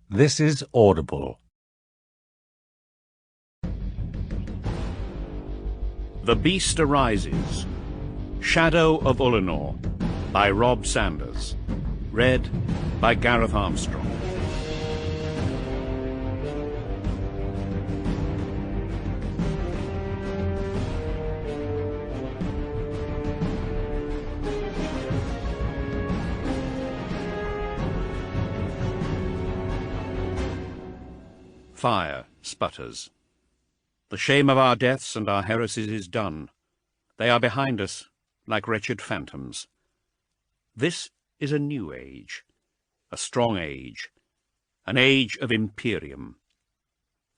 This is Audible. The Beast Arises. Shadow of Ullanor by Rob Sanders. Read by Gareth Armstrong. Fire sputters. The shame of our deaths and our heresies is done. They are behind us, like wretched phantoms. This is a new age, a strong age, an age of Imperium.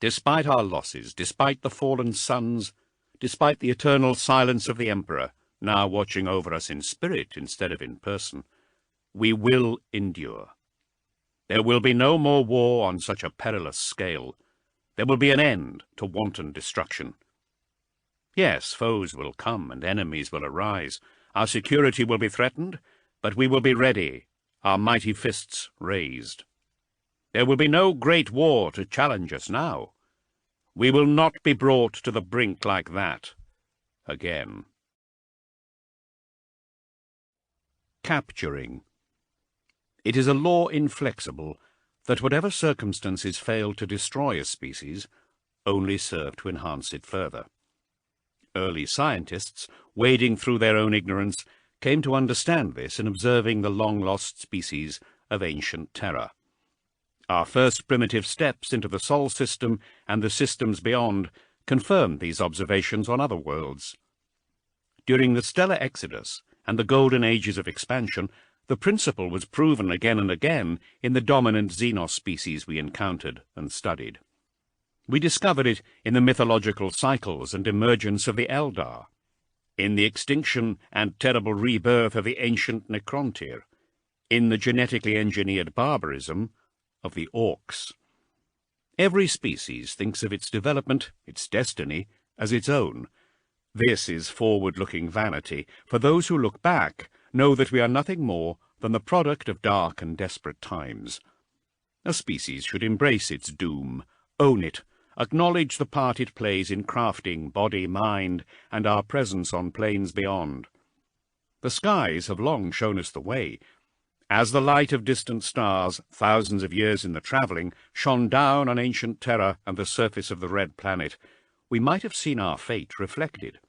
Despite our losses, despite the fallen suns, despite the eternal silence of the Emperor, now watching over us in spirit instead of in person, we will endure. There will be no more war on such a perilous scale. There will be an end to wanton destruction. Yes, foes will come and enemies will arise. Our security will be threatened, but we will be ready, our mighty fists raised. There will be no great war to challenge us now. We will not be brought to the brink like that again. Capturing. It is a law inflexible that whatever circumstances fail to destroy a species only serve to enhance it further. Early scientists, wading through their own ignorance, came to understand this in observing the long-lost species of ancient Terra. Our first primitive steps into the Sol system and the systems beyond confirmed these observations on other worlds. During the stellar exodus and the golden ages of expansion, the principle was proven again and again in the dominant Xenos species we encountered and studied. We discovered it in the mythological cycles and emergence of the Eldar, in the extinction and terrible rebirth of the ancient Necrontyr, in the genetically engineered barbarism of the Orcs. Every species thinks of its development, its destiny, as its own. This is forward-looking vanity, for those who look back know that we are nothing more than the product of dark and desperate times. A species should embrace its doom, own it, acknowledge the part it plays in crafting body, mind, and our presence on planes beyond. The skies have long shown us the way. As the light of distant stars, thousands of years in the travelling, shone down on ancient Terra and the surface of the Red Planet, we might have seen our fate reflected.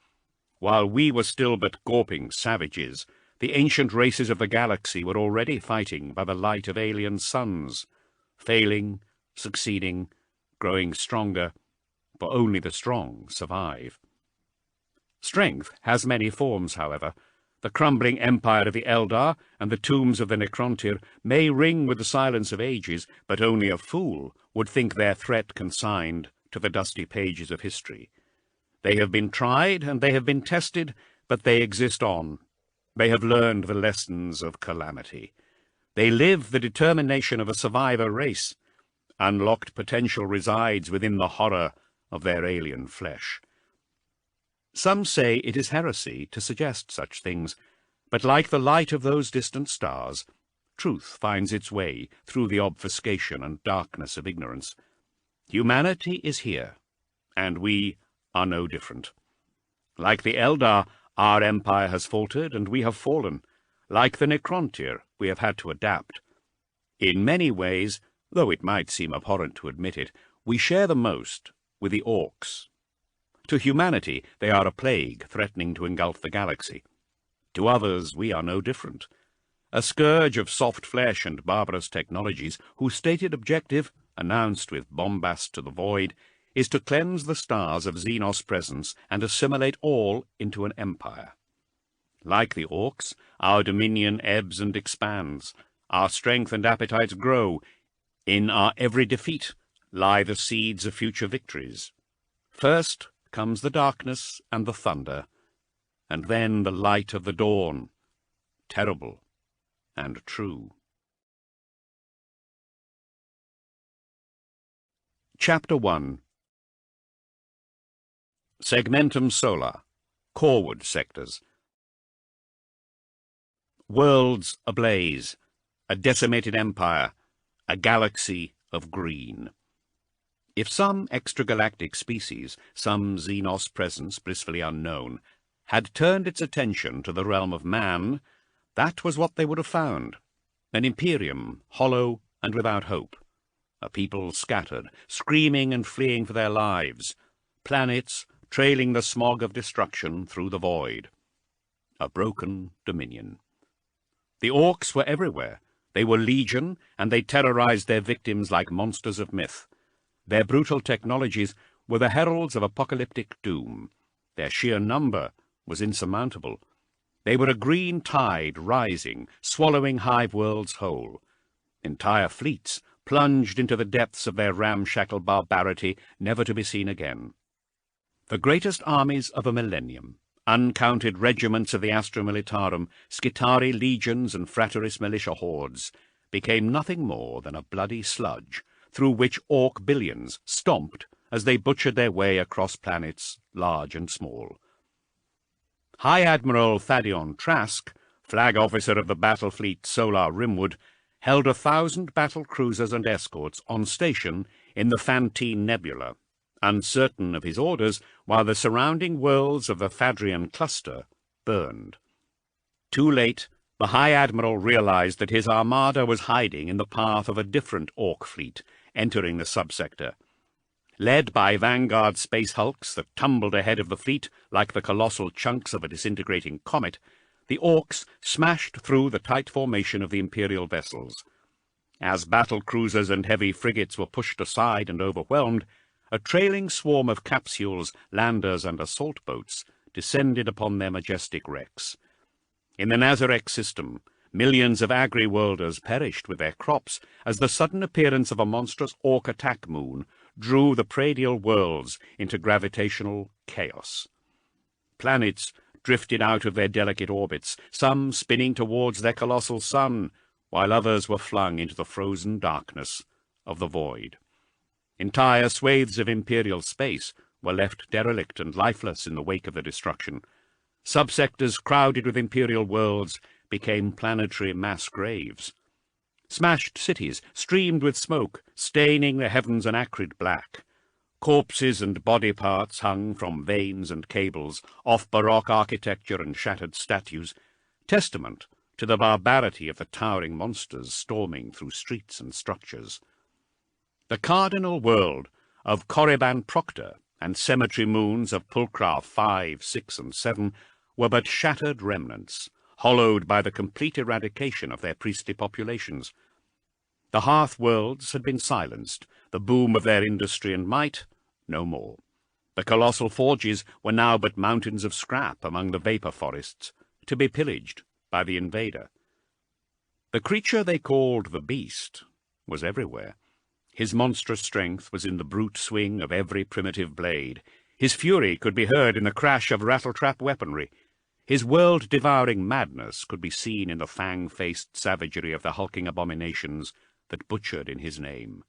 While we were still but gawping savages, the ancient races of the galaxy were already fighting by the light of alien suns, failing, succeeding, growing stronger, for only the strong survive. Strength has many forms, however. The crumbling empire of the Eldar and the tombs of the Necrontyr may ring with the silence of ages, but only a fool would think their threat consigned to the dusty pages of history. They have been tried and they have been tested, but they exist on. They have learned the lessons of calamity. They live the determination of a survivor race. Unlocked potential resides within the horror of their alien flesh. Some say it is heresy to suggest such things, but like the light of those distant stars, truth finds its way through the obfuscation and darkness of ignorance. Humanity is here, and we are no different. Like the Eldar, our empire has faltered, and we have fallen. Like the Necrontyr, we have had to adapt. In many ways, though it might seem abhorrent to admit it, we share the most with the Orcs. To humanity, they are a plague threatening to engulf the galaxy. To others, we are no different. A scourge of soft flesh and barbarous technologies, whose stated objective, announced with bombast to the void, is to cleanse the stars of Xenos presence and assimilate all into an empire. Like the Orcs, our dominion ebbs and expands. Our strength and appetites grow. In our every defeat lie the seeds of future victories. First comes the darkness and the thunder, and then the light of the dawn, terrible and true. Chapter 1. Segmentum Solar, Coreward Sectors. Worlds ablaze, a decimated empire, a galaxy of green. If some extragalactic species, some Xenos presence blissfully unknown, had turned its attention to the realm of man, that was what they would have found: an Imperium, hollow and without hope, a people scattered, screaming and fleeing for their lives, planets trailing the smog of destruction through the void. A broken dominion. The orcs were everywhere. They were legion, and they terrorized their victims like monsters of myth. Their brutal technologies were the heralds of apocalyptic doom. Their sheer number was insurmountable. They were a green tide rising, swallowing hive worlds whole. Entire fleets plunged into the depths of their ramshackle barbarity, never to be seen again. The greatest armies of a millennium, uncounted regiments of the Astra Militarum, Skitari legions and Frateris militia hordes, became nothing more than a bloody sludge, through which orc billions stomped as they butchered their way across planets large and small. High Admiral Thadion Trask, flag officer of the battle fleet Solar Rimwood, held 1,000 battle cruisers and escorts on station in the Fantine Nebula, uncertain of his orders, while the surrounding worlds of the Thadrian cluster burned. Too late, the High Admiral realized that his armada was hiding in the path of a different orc fleet, entering the subsector. Led by vanguard space hulks that tumbled ahead of the fleet like the colossal chunks of a disintegrating comet, the orcs smashed through the tight formation of the Imperial vessels. As battle cruisers and heavy frigates were pushed aside and overwhelmed, a trailing swarm of capsules, landers, and assault boats descended upon their majestic wrecks. In the Nazareth system, millions of agri-worlders perished with their crops as the sudden appearance of a monstrous orc attack moon drew the pradial worlds into gravitational chaos. Planets drifted out of their delicate orbits, some spinning towards their colossal sun, while others were flung into the frozen darkness of the void. Entire swathes of imperial space were left derelict and lifeless in the wake of the destruction. Subsectors crowded with imperial worlds became planetary mass graves. Smashed cities streamed with smoke, staining the heavens an acrid black. Corpses and body parts hung from veins and cables off baroque architecture and shattered statues, testament to the barbarity of the towering monsters storming through streets and structures. The cardinal world of Korriban Proctor and cemetery moons of Pulcra 5, 6, and 7 were but shattered remnants, hollowed by the complete eradication of their priestly populations. The hearth worlds had been silenced, the boom of their industry and might no more. The colossal forges were now but mountains of scrap among the vapour forests, to be pillaged by the invader. The creature they called the Beast was everywhere. His monstrous strength was in the brute swing of every primitive blade. His fury could be heard in the crash of rattletrap weaponry. His world-devouring madness could be seen in the fang-faced savagery of the hulking abominations that butchered in his name.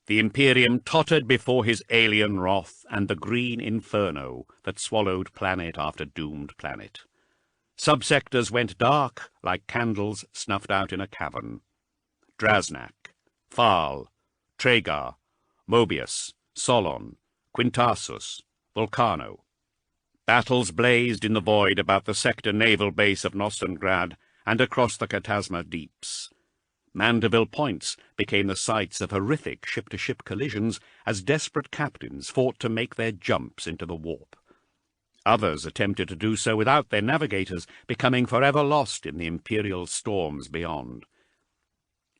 The Imperium tottered before his alien wrath and the green inferno that swallowed planet after doomed planet. Subsectors went dark like candles snuffed out in a cavern. Drasnak, Phal, Tragar, Mobius, Solon, Quintasus, Vulcano. Battles blazed in the void about the sector naval base of Nostengrad and across the Katasma deeps. Mandeville points became the sites of horrific ship-to-ship collisions as desperate captains fought to make their jumps into the warp. Others attempted to do so without their navigators, becoming forever lost in the imperial storms beyond.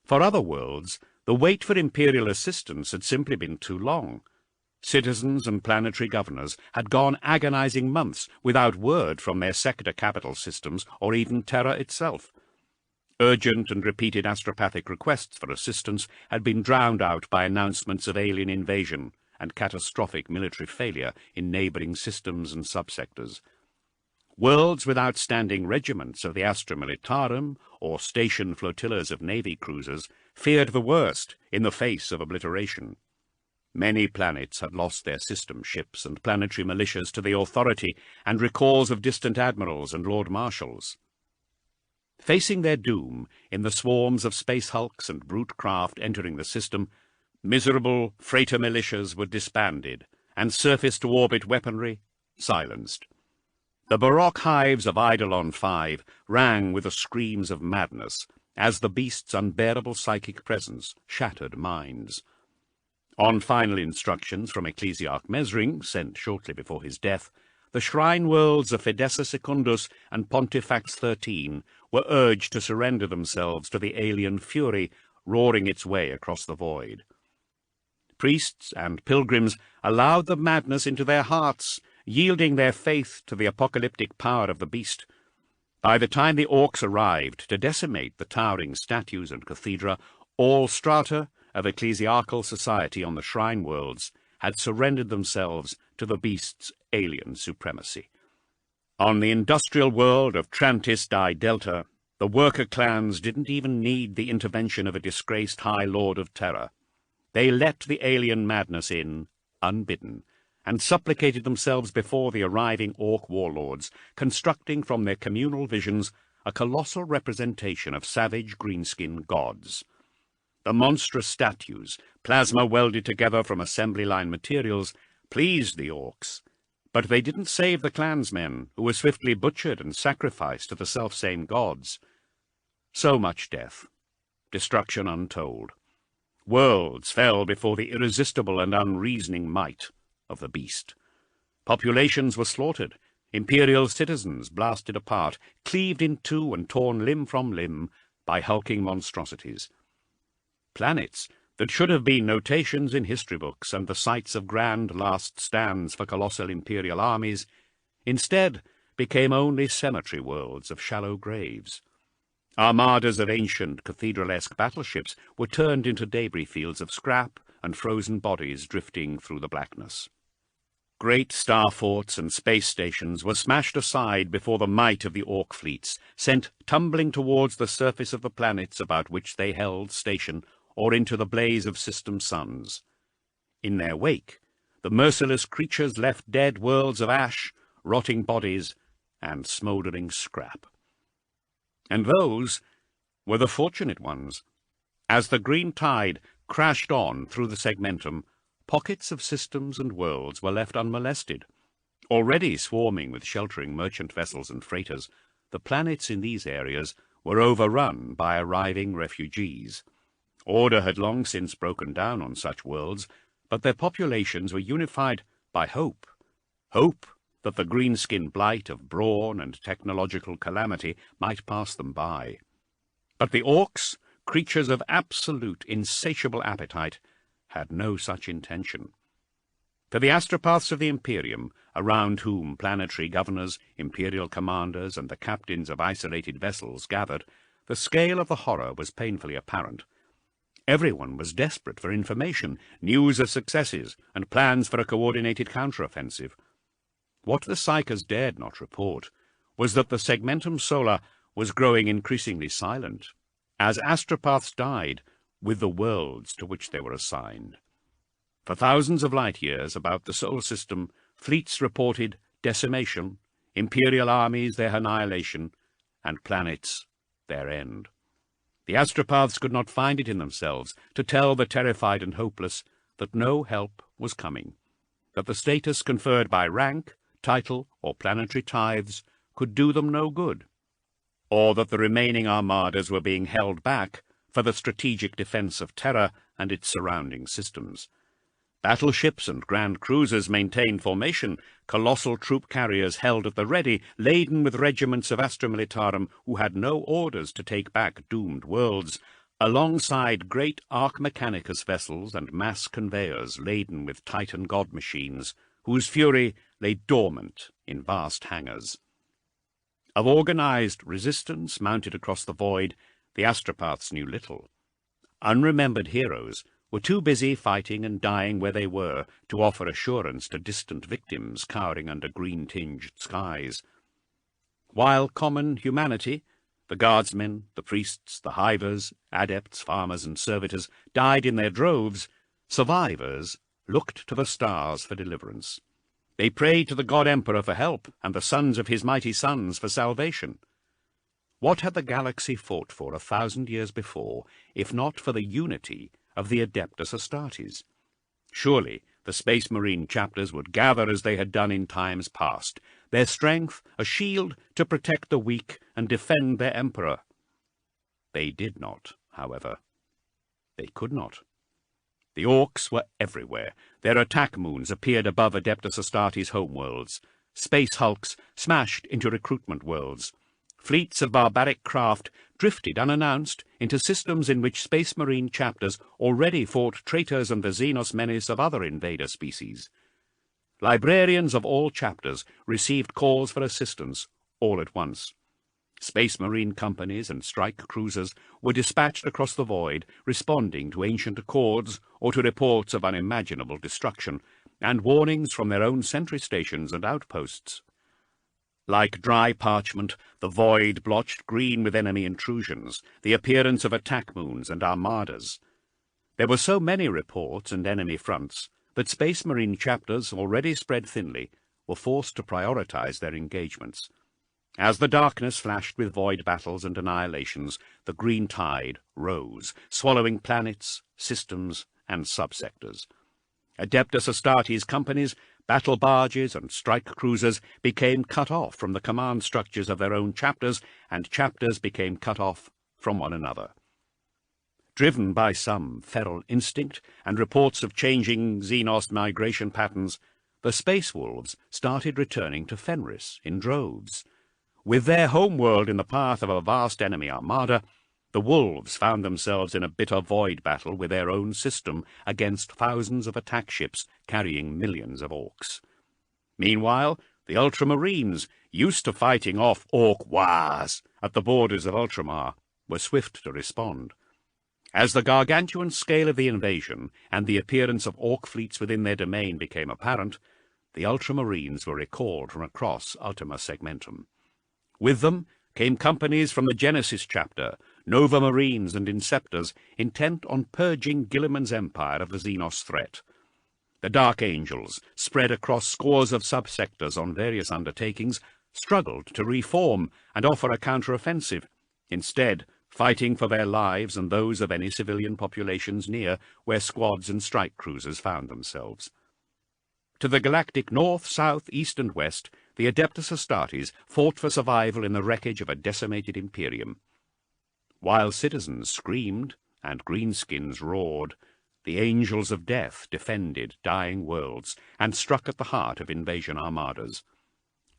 For other worlds, the wait for imperial assistance had simply been too long. Citizens and planetary governors had gone agonizing months without word from their sector capital systems or even Terra itself. Urgent and repeated astropathic requests for assistance had been drowned out by announcements of alien invasion and catastrophic military failure in neighbouring systems and subsectors. Worlds with outstanding regiments of the Astra Militarum or stationed flotillas of navy cruisers feared the worst in the face of obliteration. Many planets had lost their system ships and planetary militias to the authority and recalls of distant admirals and lord marshals. Facing their doom in the swarms of space hulks and brute craft entering the system, Miserable freighter militias were disbanded, and surface-to-orbit weaponry silenced. The baroque hives of Eidolon V rang with the screams of madness as the beast's unbearable psychic presence shattered minds. On final instructions from Ecclesiarch Mesring, sent shortly before his death, the shrine worlds of Fidessa Secundus and Pontifax XIII were urged to surrender themselves to the alien fury roaring its way across the void. Priests and pilgrims allowed the madness into their hearts, yielding their faith to the apocalyptic power of the beast. By the time the orcs arrived to decimate the towering statues and cathedra, all strata of ecclesiarchal society on the shrine worlds had surrendered themselves to the beast's alien supremacy. On the industrial world of Trantis Di Delta, the worker clans didn't even need the intervention of a disgraced High Lord of Terror. They let the alien madness in, unbidden, and supplicated themselves before the arriving orc warlords, constructing from their communal visions a colossal representation of savage greenskin gods. The monstrous statues, plasma welded together from assembly line materials, pleased the orcs, but they didn't save the clansmen, who were swiftly butchered and sacrificed to the selfsame gods. So much death, destruction untold. Worlds fell before the irresistible and unreasoning might of the beast. Populations were slaughtered, imperial citizens blasted apart, cleaved in two and torn limb from limb by hulking monstrosities. Planets that should have been notations in history books and the sites of grand last stands for colossal imperial armies, instead became only cemetery worlds of shallow graves. Armadas of ancient cathedral-esque battleships were turned into debris fields of scrap and frozen bodies drifting through the blackness. Great star forts and space stations were smashed aside before the might of the orc fleets, sent tumbling towards the surface of the planets about which they held station, or into the blaze of system suns. In their wake, the merciless creatures left dead worlds of ash, rotting bodies, and smouldering scrap. And those were the fortunate ones. As the green tide crashed on through the segmentum, pockets of systems and worlds were left unmolested. Already swarming with sheltering merchant vessels and freighters, the planets in these areas were overrun by arriving refugees. Order had long since broken down on such worlds, but their populations were unified by hope. Hope that the greenskin blight of brawn and technological calamity might pass them by. But the orcs, creatures of absolute, insatiable appetite, had no such intention. For the astropaths of the Imperium, around whom planetary governors, imperial commanders, and the captains of isolated vessels gathered, the scale of the horror was painfully apparent. Everyone was desperate for information, news of successes, and plans for a coordinated counteroffensive. What the psychers dared not report was that the segmentum solar was growing increasingly silent, as astropaths died with the worlds to which they were assigned. For thousands of light-years about the solar system, fleets reported decimation, imperial armies their annihilation, and planets their end. The astropaths could not find it in themselves to tell the terrified and hopeless that no help was coming, that the status conferred by rank, title, or planetary tithes could do them no good, or that the remaining armadas were being held back for the strategic defense of Terra and its surrounding systems. Battleships and grand cruisers maintained formation, colossal troop carriers held at the ready, laden with regiments of Astra Militarum who had no orders to take back doomed worlds, alongside great Arch Mechanicus vessels and mass conveyors laden with Titan god machines, whose fury lay dormant in vast hangars. Of organized resistance mounted across the void, the astropaths knew little. Unremembered heroes were too busy fighting and dying where they were to offer assurance to distant victims cowering under green-tinged skies. While common humanity, the guardsmen, the priests, the hivers, adepts, farmers, and servitors died in their droves, survivors looked to the stars for deliverance. They prayed to the God-Emperor for help, and the sons of his mighty sons for salvation. What had the galaxy fought for 1,000 years before, if not for the unity of the Adeptus Astartes. Surely the Space Marine chapters would gather as they had done in times past, their strength a shield to protect the weak and defend their emperor. They did not, however. They could not. The Orcs were everywhere. Their attack moons appeared above Adeptus Astartes' homeworlds. Space hulks smashed into recruitment worlds. Fleets of barbaric craft drifted unannounced into systems in which Space Marine chapters already fought traitors and the Xenos menace of other invader species. Librarians of all chapters received calls for assistance all at once. Space Marine companies and strike cruisers were dispatched across the void, responding to ancient accords or to reports of unimaginable destruction, and warnings from their own sentry stations and outposts. Like dry parchment, the void blotched green with enemy intrusions, the appearance of attack moons and armadas. There were so many reports and enemy fronts that Space Marine chapters, already spread thinly, were forced to prioritize their engagements. As the darkness flashed with void battles and annihilations, the green tide rose, swallowing planets, systems, and subsectors. Adeptus Astartes companies, battle barges, and strike cruisers became cut off from the command structures of their own chapters, and chapters became cut off from one another. Driven by some feral instinct and reports of changing Xenos migration patterns, the Space Wolves started returning to Fenris in droves. With their homeworld in the path of a vast enemy armada, the Wolves found themselves in a bitter void battle with their own system against thousands of attack ships carrying millions of Orcs. Meanwhile, the Ultramarines, used to fighting off Orc wars at the borders of Ultramar, were swift to respond. As the gargantuan scale of the invasion and the appearance of Orc fleets within their domain became apparent, the Ultramarines were recalled from across Ultima Segmentum. With them came companies from the Genesis chapter, Nova Marines and Inceptors, intent on purging Gilliman's empire of the Xenos threat. The Dark Angels, spread across scores of subsectors on various undertakings, struggled to reform and offer a counteroffensive, instead fighting for their lives and those of any civilian populations near where squads and strike cruisers found themselves. To the galactic north, south, east, and west, the Adeptus Astartes fought for survival in the wreckage of a decimated Imperium. While citizens screamed and greenskins roared, the Angels of Death defended dying worlds and struck at the heart of invasion armadas.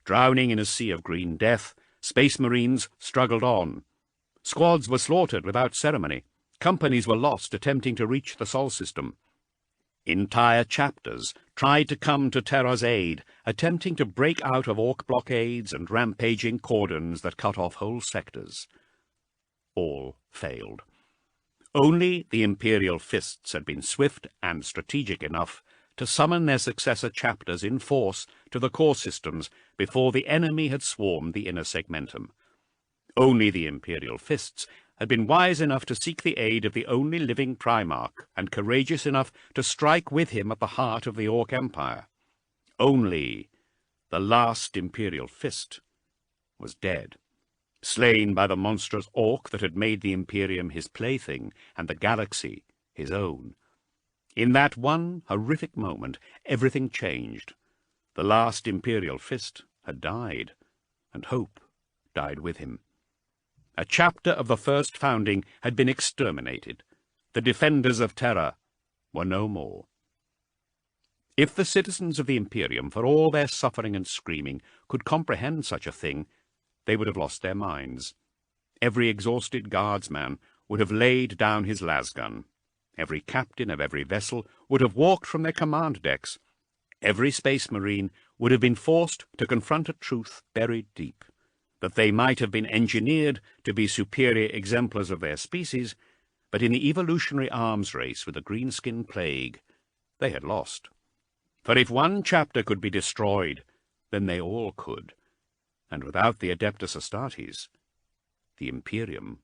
Drowning in a sea of green death, Space Marines struggled on. Squads were slaughtered without ceremony. Companies were lost attempting to reach the Sol system. Entire chapters tried to come to Terra's aid, attempting to break out of Orc blockades and rampaging cordons that cut off whole sectors. All failed. Only the Imperial Fists had been swift and strategic enough to summon their successor chapters in force to the core systems before the enemy had swarmed the inner segmentum. Only the Imperial Fists had been wise enough to seek the aid of the only living Primarch, and courageous enough to strike with him at the heart of the Orc Empire. Only the last Imperial Fist was dead, slain by the monstrous Orc that had made the Imperium his plaything and the galaxy his own. In that one horrific moment, everything changed. The last Imperial Fist had died, and hope died with him. A chapter of the first founding had been exterminated. The defenders of Terra were no more. If the citizens of the Imperium, for all their suffering and screaming, could comprehend such a thing, they would have lost their minds. Every exhausted guardsman would have laid down his lasgun. Every captain of every vessel would have walked from their command decks. Every Space Marine would have been forced to confront a truth buried deep, that they might have been engineered to be superior exemplars of their species, but in the evolutionary arms race with the greenskin plague, they had lost. For if one chapter could be destroyed, then they all could, and without the Adeptus Astartes, the Imperium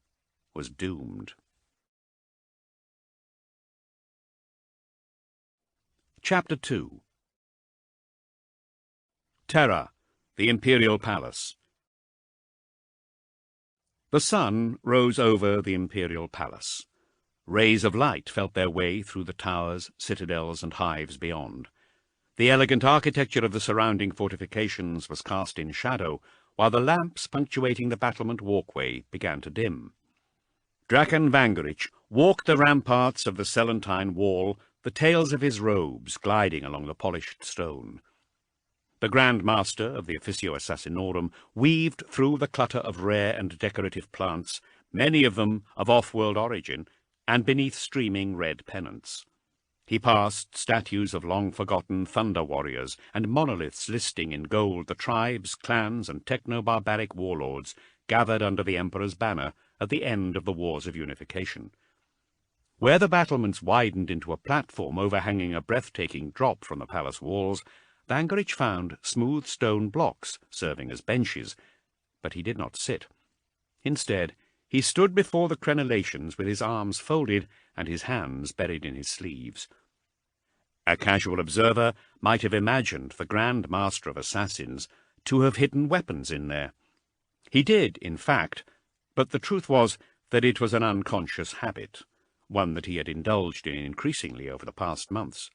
was doomed. Chapter 2. Terra, the Imperial Palace. The sun rose over the Imperial Palace. Rays of light felt their way through the towers, citadels, and hives beyond. The elegant architecture of the surrounding fortifications was cast in shadow, while the lamps punctuating the battlement walkway began to dim. Drakan Vangerich walked the ramparts of the Selentine wall, the tails of his robes gliding along the polished stone. The Grand Master of the Officio Assassinorum weaved through the clutter of rare and decorative plants, many of them of off-world origin, and beneath streaming red pennants. He passed statues of long-forgotten thunder warriors and monoliths listing in gold the tribes, clans, and techno-barbaric warlords gathered under the Emperor's banner at the end of the Wars of Unification. Where the battlements widened into a platform overhanging a breathtaking drop from the palace walls, Vangerich found smooth stone blocks serving as benches, but he did not sit. Instead, he stood before the crenellations with his arms folded and his hands buried in his sleeves. A casual observer might have imagined the Grand Master of Assassins to have hidden weapons in there. He did, in fact, but the truth was that it was an unconscious habit, one that he had indulged in increasingly over the past months.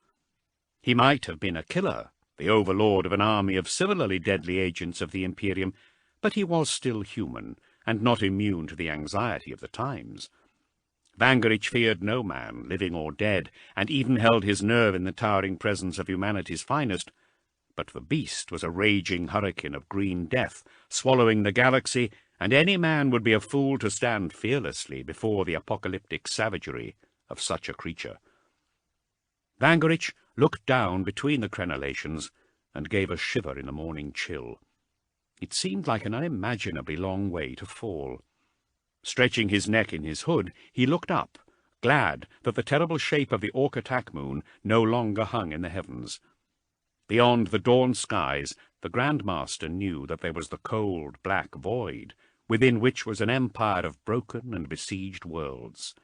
He might have been a killer, the overlord of an army of similarly deadly agents of the Imperium, but he was still human, and not immune to the anxiety of the times. Vangerich feared no man, living or dead, and even held his nerve in the towering presence of humanity's finest. But the beast was a raging hurricane of green death, swallowing the galaxy, and any man would be a fool to stand fearlessly before the apocalyptic savagery of such a creature. Vangerich looked down between the crenellations and gave a shiver in the morning chill. It seemed like an unimaginably long way to fall. Stretching his neck in his hood, he looked up, glad that the terrible shape of the Orcatak moon no longer hung in the heavens. Beyond the dawn skies, the Grand Master knew that there was the cold, black void, within which was an empire of broken and besieged worlds.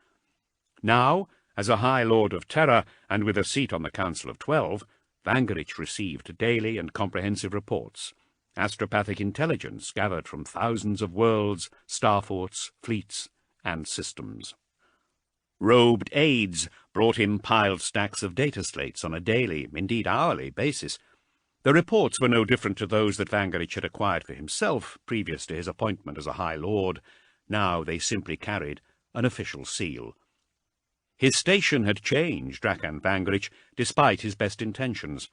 Now, as a High Lord of Terra, and with a seat on the Council of 12, Vangerich received daily and comprehensive reports, astropathic intelligence gathered from thousands of worlds, starforts, fleets, and systems. Robed aides brought him piled stacks of data slates on a daily, indeed hourly, basis. The reports were no different to those that Vangerich had acquired for himself previous to his appointment as a High Lord. Now they simply carried an official seal. His station had changed, Drakan Vangerich, despite his best intentions.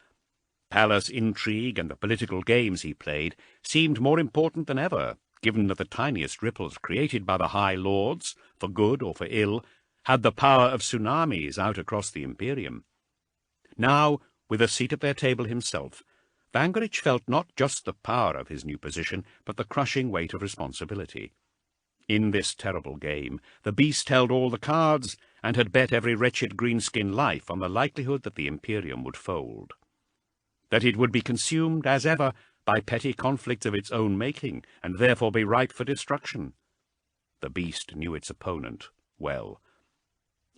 Palace intrigue and the political games he played seemed more important than ever, given that the tiniest ripples created by the High Lords, for good or for ill, had the power of tsunamis out across the Imperium. Now, with a seat at their table himself, Vangerich felt not just the power of his new position, but the crushing weight of responsibility. In this terrible game, the beast held all the cards, and had bet every wretched greenskin life on the likelihood that the Imperium would fold. That it would be consumed, as ever, by petty conflicts of its own making, and therefore be ripe for destruction. The beast knew its opponent well.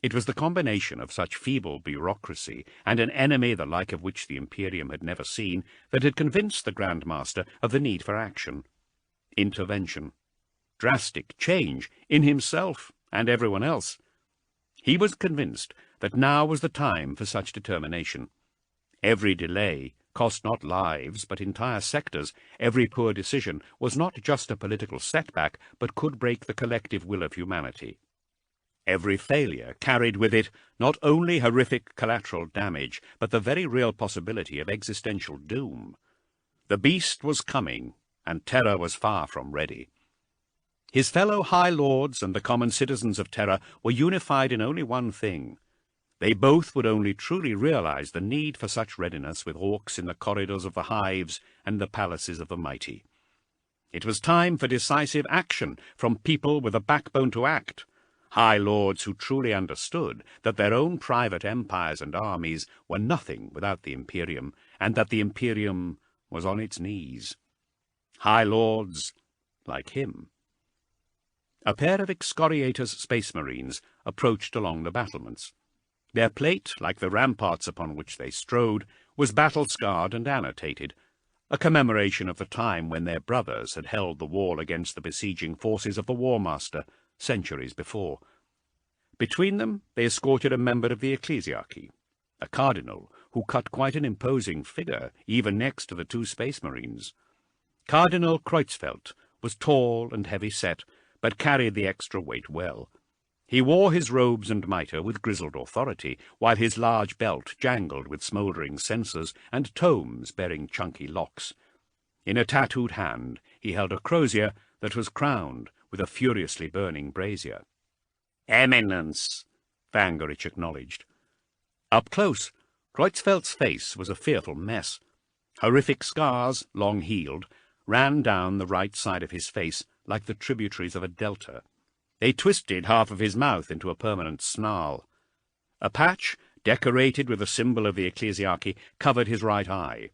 It was the combination of such feeble bureaucracy, and an enemy the like of which the Imperium had never seen, that had convinced the Grand Master of the need for action, intervention, drastic change in himself and everyone else. He was convinced that now was the time for such determination. Every delay cost not lives, but entire sectors. Every poor decision was not just a political setback, but could break the collective will of humanity. Every failure carried with it not only horrific collateral damage, but the very real possibility of existential doom. The beast was coming, and Terra was far from ready. His fellow High Lords and the common citizens of Terra were unified in only one thing. They both would only truly realize the need for such readiness with orcs in the corridors of the hives and the palaces of the mighty. It was time for decisive action from people with a backbone to act, High Lords who truly understood that their own private empires and armies were nothing without the Imperium, and that the Imperium was on its knees. High Lords like him. A pair of excoriators space marines approached along the battlements. Their plate, like the ramparts upon which they strode, was battle-scarred and annotated, a commemoration of the time when their brothers had held the wall against the besieging forces of the War Master centuries before. Between them they escorted a member of the ecclesiarchy, a cardinal who cut quite an imposing figure even next to the two space marines. Cardinal Kreutzfeldt was tall and heavy-set, but carried the extra weight well. He wore his robes and mitre with grizzled authority, while his large belt jangled with smouldering censers and tomes bearing chunky locks. In a tattooed hand he held a crozier that was crowned with a furiously burning brazier. "Eminence," Vangerich acknowledged. Up close, Kreutzfeldt's face was a fearful mess. Horrific scars, long-healed, ran down the right side of his face like the tributaries of a delta. They twisted half of his mouth into a permanent snarl. A patch, decorated with a symbol of the ecclesiarchy, covered his right eye.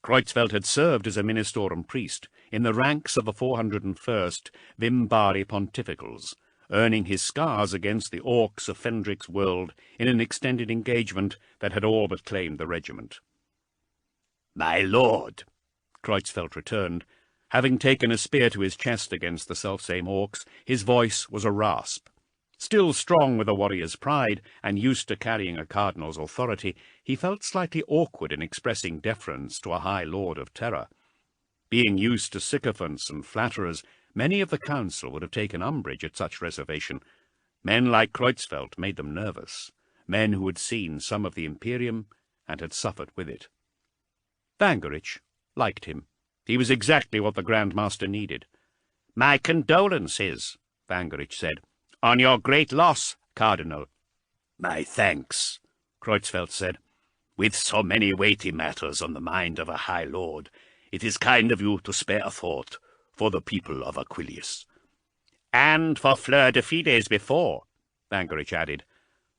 Kreutzfeldt had served as a ministorum priest in the ranks of the 401st Vimbari Pontificals, earning his scars against the orcs of Fendrik's world in an extended engagement that had all but claimed the regiment. "My lord," Kreutzfeldt returned. Having taken a spear to his chest against the selfsame orcs, his voice was a rasp. Still strong with a warrior's pride, and used to carrying a cardinal's authority, he felt slightly awkward in expressing deference to a high lord of terror. Being used to sycophants and flatterers, many of the council would have taken umbrage at such reservation. Men like Kreutzfeldt made them nervous, men who had seen some of the Imperium and had suffered with it. Vangerich liked him. He was exactly what the Grand Master needed. "My condolences," Vangerich said, "on your great loss, Cardinal." "My thanks," Kreutzfeldt said. "With so many weighty matters on the mind of a High Lord, it is kind of you to spare a thought for the people of Aquilius." "And for Fleur de Fides before," Vangerich added.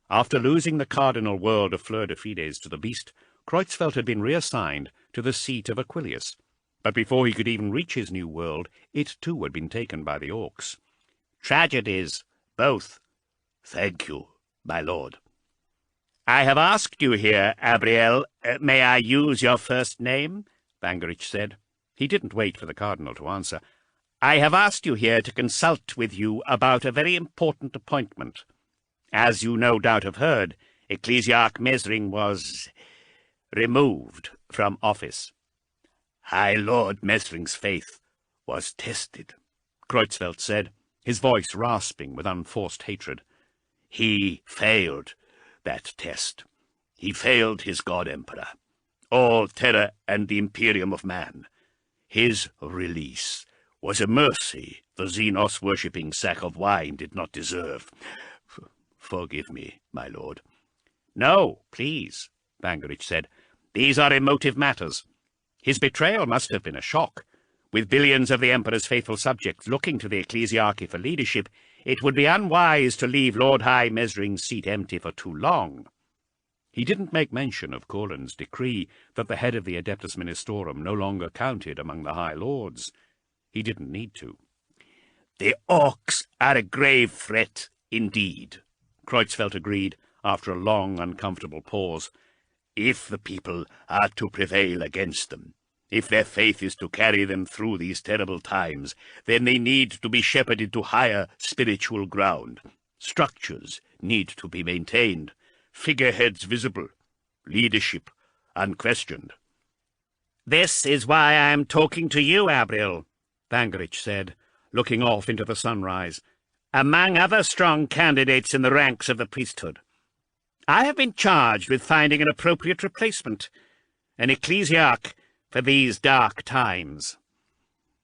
After losing the cardinal world of Fleur de Fides to the beast, Kreutzfeldt had been reassigned to the seat of Aquilius. But before he could even reach his new world, it too had been taken by the orcs. "Tragedies, both." "Thank you, my lord." "I have asked you here, Abriel. May I use your first name?" Vangerich said. He didn't wait for the cardinal to answer. "I have asked you here to consult with you about a very important appointment. As you no doubt have heard, Ecclesiarch Mesring was removed from office." "High Lord Mesring's faith was tested," Kreutzfeldt said, his voice rasping with unforced hatred. "He failed that test. He failed his God-Emperor, all terror and the Imperium of man. His release was a mercy the Xenos-worshipping sack of wine did not deserve. Forgive me, my lord." "No, please," Vangerich said. "These are emotive matters. His betrayal must have been a shock. With billions of the Emperor's faithful subjects looking to the ecclesiarchy for leadership, it would be unwise to leave Lord High Mesring's seat empty for too long." He didn't make mention of Corlin's decree that the head of the Adeptus Ministorum no longer counted among the High Lords. He didn't need to. "The orcs are a grave threat indeed," Kreutzfeldt agreed after a long, uncomfortable pause. "If the people are to prevail against them, if their faith is to carry them through these terrible times, then they need to be shepherded to higher spiritual ground. Structures need to be maintained, figureheads visible, leadership unquestioned." "This is why I am talking to you, Abriel," Vangerich said, looking off into the sunrise, "among other strong candidates in the ranks of the priesthood. I have been charged with finding an appropriate replacement, an ecclesiarch for these dark times."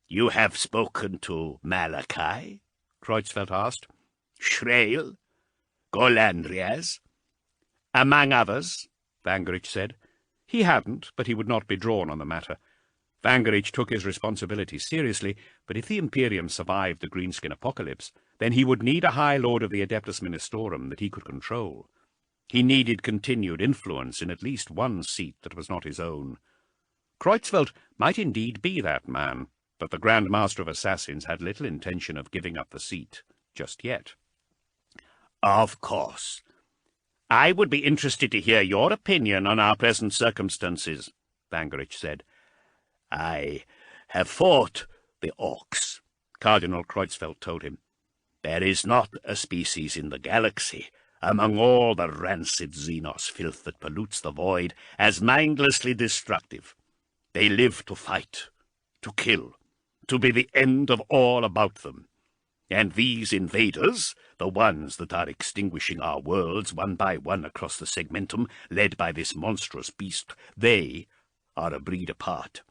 "You have spoken to Malachi?" Kreutzfeldt asked. "Schrail? Golandrias?" "Among others," Vangerich said. He hadn't, but he would not be drawn on the matter. Vangerich took his responsibility seriously, but if the Imperium survived the Greenskin apocalypse, then he would need a High Lord of the Adeptus Ministorum that he could control. He needed continued influence in at least one seat that was not his own. Kreutzfeldt might indeed be that man, but the Grand Master of Assassins had little intention of giving up the seat just yet. "Of course. I would be interested to hear your opinion on our present circumstances," Vangerich said. "I have fought the orcs," Cardinal Kreutzfeldt told him. There is not a species in the galaxy, among all the rancid Xenos filth that pollutes the void, as mindlessly destructive. They live to fight, to kill, to be the end of all about them. And these invaders, the ones that are extinguishing our worlds one by one across the segmentum, led by this monstrous beast, they are a breed apart.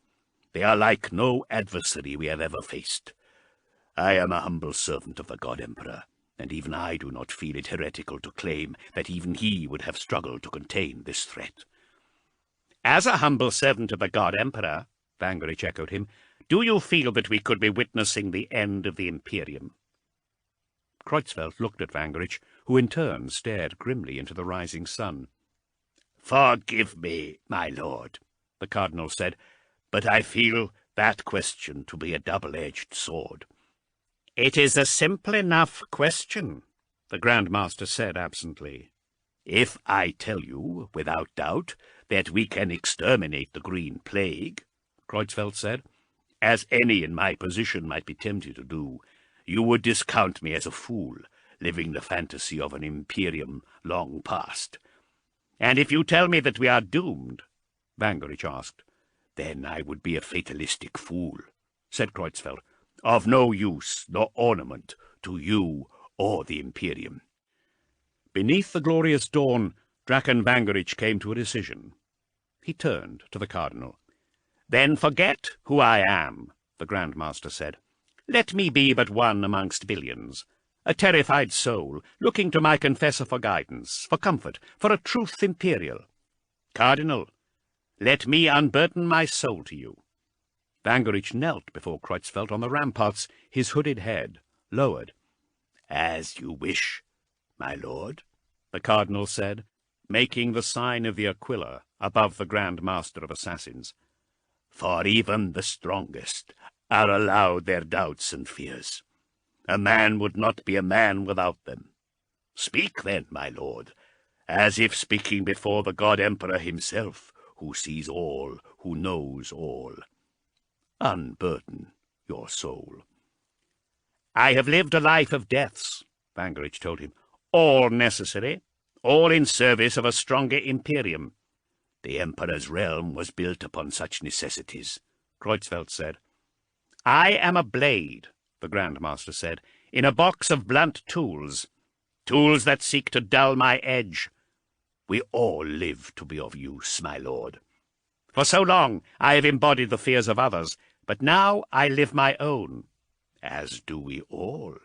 They are like no adversary we have ever faced. I am a humble servant of the God Emperor, and even I do not feel it heretical to claim that even he would have struggled to contain this threat. As a humble servant of the God Emperor, Vangerich echoed him, do you feel that we could be witnessing the end of the Imperium? Kreutzfeldt looked at Vangerich, who in turn stared grimly into the rising sun. Forgive me, my lord, the Cardinal said, but I feel that question to be a double-edged sword. It is a simple enough question, the Grand Master said absently. If I tell you, without doubt, that we can exterminate the Green Plague, Kreutzfeldt said, as any in my position might be tempted to do, you would discount me as a fool, living the fantasy of an Imperium long past. And if you tell me that we are doomed, Vangerich asked, then I would be a fatalistic fool, said Kreutzfeldt, of no use nor ornament to you or the Imperium. Beneath the glorious dawn, Draken Vangerich came to a decision. He turned to the Cardinal. Then forget who I am, the Grand Master said. Let me be but one amongst billions, a terrified soul, looking to my confessor for guidance, for comfort, for a truth imperial. Cardinal, let me unburden my soul to you. Vangerich knelt before Kreutzfeldt on the ramparts, his hooded head lowered. As you wish, my lord, the Cardinal said, making the sign of the Aquila above the Grand Master of Assassins. For even the strongest are allowed their doubts and fears. A man would not be a man without them. Speak then, my lord, as if speaking before the God Emperor himself, who sees all, who knows all. Unburden your soul. I have lived a life of deaths, Vangerich told him, all necessary, all in service of a stronger Imperium. The Emperor's realm was built upon such necessities, Kreutzfeldt said. I am a blade, the Grand Master said, in a box of blunt tools, tools that seek to dull my edge. We all live to be of use, my lord. For so long I have embodied the fears of others, but now I live my own. As do we all.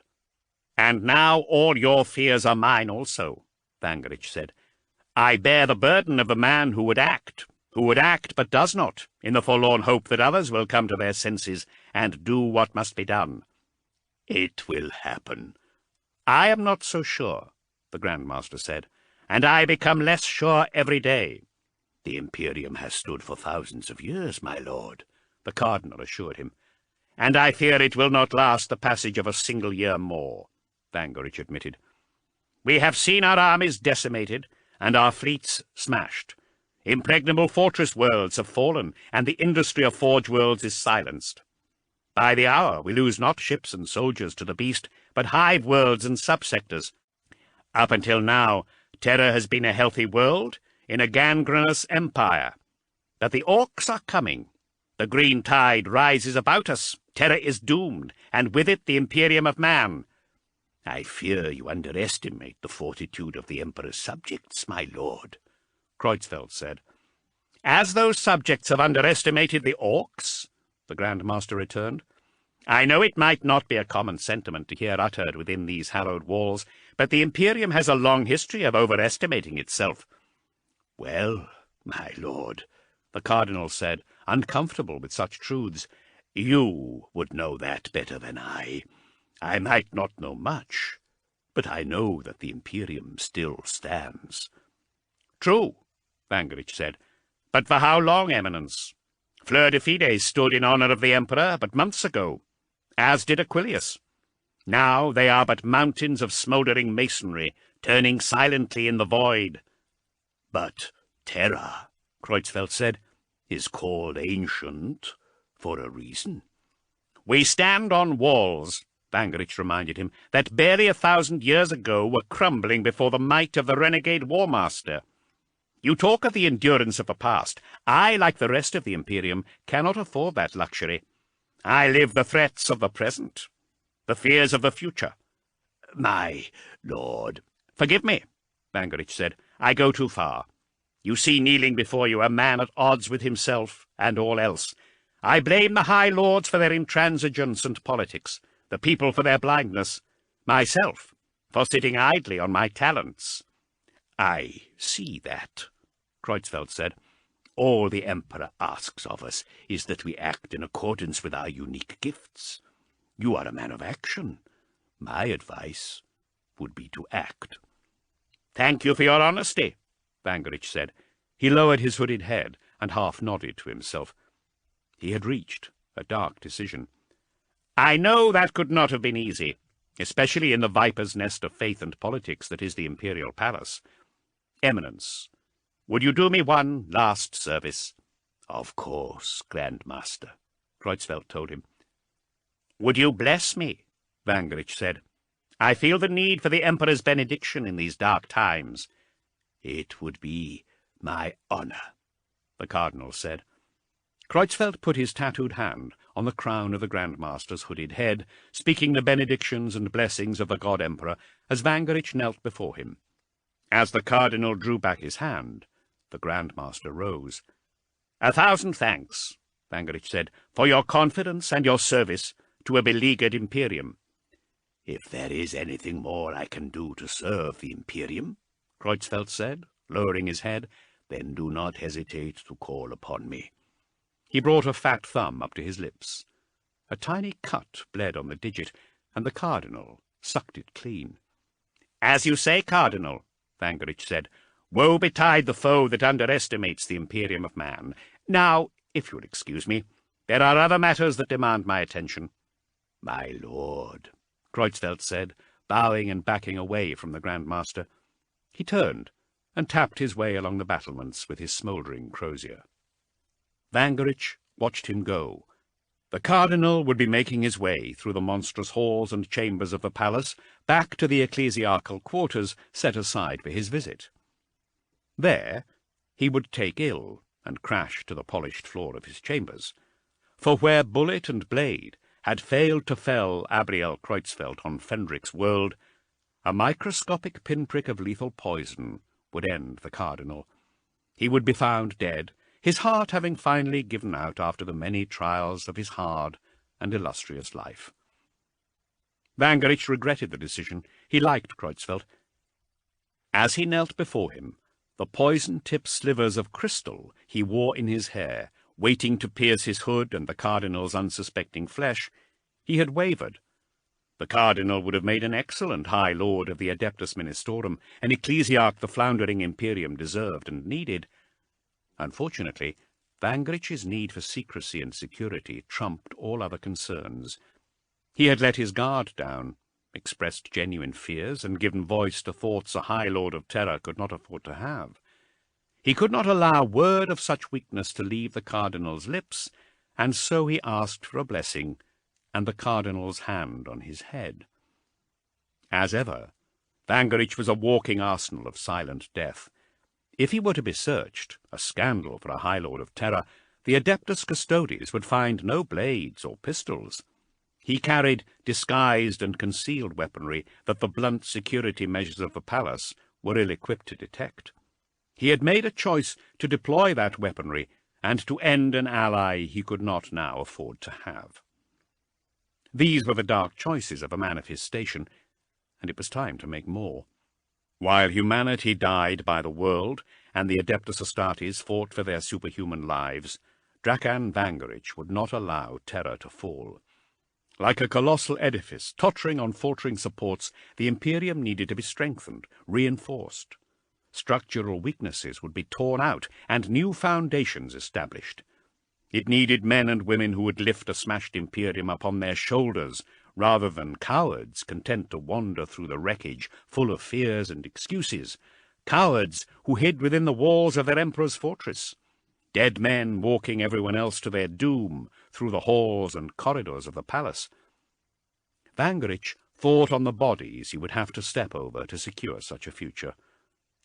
And now all your fears are mine also, Vangerich said. I bear the burden of the man who would act but does not, in the forlorn hope that others will come to their senses and do what must be done. It will happen. I am not so sure, the Grand Master said, and I become less sure every day. The Imperium has stood for thousands of years, my lord, the Cardinal assured him. And I fear it will not last the passage of a single year more, Vangerich admitted. We have seen our armies decimated, and our fleets smashed. Impregnable fortress worlds have fallen, and the industry of forge worlds is silenced. By the hour we lose not ships and soldiers to the beast, but hive worlds and subsectors. Up until now, Terra has been a healthy world in a gangrenous empire. But the orcs are coming. The green tide rises about us. Terra is doomed, and with it the Imperium of Man. I fear you underestimate the fortitude of the Emperor's subjects, my lord, Kreutzfeldt said. As those subjects have underestimated the orcs, the Grand Master returned. I know it might not be a common sentiment to hear uttered within these hallowed walls, but the Imperium has a long history of overestimating itself. Well, my lord, the Cardinal said, uncomfortable with such truths, you would know that better than I. I might not know much, but I know that the Imperium still stands. True, Vangerich said, but for how long, Eminence? Fleur de Fides stood in honour of the Emperor but months ago, as did Aquilius. Now they are but mountains of smouldering masonry, turning silently in the void. But Terra, Kreutzfeldt said, is called ancient for a reason. We stand on walls, Bangerich reminded him, that barely 1,000 years ago were crumbling before the might of the renegade war master. You talk of the endurance of the past. I, like the rest of the Imperium, cannot afford that luxury. I live the threats of the present, the fears of the future. My lord, Forgive me, Bangerich said. I go too far. You see kneeling before you a man at odds with himself and all else. I blame the High Lords for their intransigence and politics, the people for their blindness, myself for sitting idly on my talents. I see that, Kreutzfeldt said. All the Emperor asks of us is that we act in accordance with our unique gifts. You are a man of action. My advice would be to act. Thank you for your honesty, Bangerich said. He lowered his hooded head and half nodded to himself. He had reached a dark decision. I know that could not have been easy, especially in the viper's nest of faith and politics that is the Imperial Palace. Eminence, would you do me one last service? Of course, Grand Master, Kreutzfeldt told him. Would you bless me? Bangerich said. I feel the need for the Emperor's benediction in these dark times. It would be my honor, the Cardinal said. Kreutzfeldt put his tattooed hand on the crown of the Grand Master's hooded head, speaking the benedictions and blessings of the God Emperor as Bangerich knelt before him. As the Cardinal drew back his hand, the Grand Master rose. 1,000 thanks, Bangerich said, for your confidence and your service to a beleaguered Imperium. If there is anything more I can do to serve the Imperium, Kreutzfeldt said, lowering his head, then do not hesitate to call upon me. He brought a fat thumb up to his lips. A tiny cut bled on the digit, and the Cardinal sucked it clean. As you say, Cardinal, Bangerich said, woe betide the foe that underestimates the Imperium of man. Now, if you'll excuse me, there are other matters that demand my attention. My lord, Kreutzfeldt said, bowing and backing away from the Grand Master. He turned and tapped his way along the battlements with his smouldering crozier. Bangerich watched him go. The Cardinal would be making his way through the monstrous halls and chambers of the palace back to the ecclesiastical quarters set aside for his visit. There he would take ill and crash to the polished floor of his chambers, for where bullet and blade had failed to fell Abriel Kreutzfeldt on Fendrick's world, a microscopic pinprick of lethal poison would end the Cardinal. He would be found dead, his heart having finally given out after the many trials of his hard and illustrious life. Bangerich regretted the decision. He liked Kreutzfeldt. As he knelt before him, the poison-tipped slivers of crystal he wore in his hair, waiting to pierce his hood and the Cardinal's unsuspecting flesh, he had wavered. The Cardinal would have made an excellent High Lord of the Adeptus Ministorum, an ecclesiarch the floundering Imperium deserved and needed. Unfortunately, Bangerich's need for secrecy and security trumped all other concerns. He had let his guard down, expressed genuine fears, and given voice to thoughts a High Lord of Terror could not afford to have. He could not allow word of such weakness to leave the Cardinal's lips, and so he asked for a blessing, and the Cardinal's hand on his head. As ever, Bangerich was a walking arsenal of silent death. If he were to be searched, a scandal for a High Lord of Terror, the Adeptus Custodes would find no blades or pistols. He carried disguised and concealed weaponry that the blunt security measures of the palace were ill-equipped to detect. He had made a choice to deploy that weaponry and to end an ally he could not now afford to have. These were the dark choices of a man of his station, and it was time to make more. While humanity died by the world, and the Adeptus Astartes fought for their superhuman lives, Drakan Bangerich would not allow terror to fall. Like a colossal edifice, tottering on faltering supports, the Imperium needed to be strengthened, reinforced. Structural weaknesses would be torn out, and new foundations established. It needed men and women who would lift a smashed Imperium upon their shoulders, rather than cowards content to wander through the wreckage, full of fears and excuses, cowards who hid within the walls of their Emperor's fortress, dead men walking everyone else to their doom through the halls and corridors of the palace. Vangerich thought on the bodies he would have to step over to secure such a future.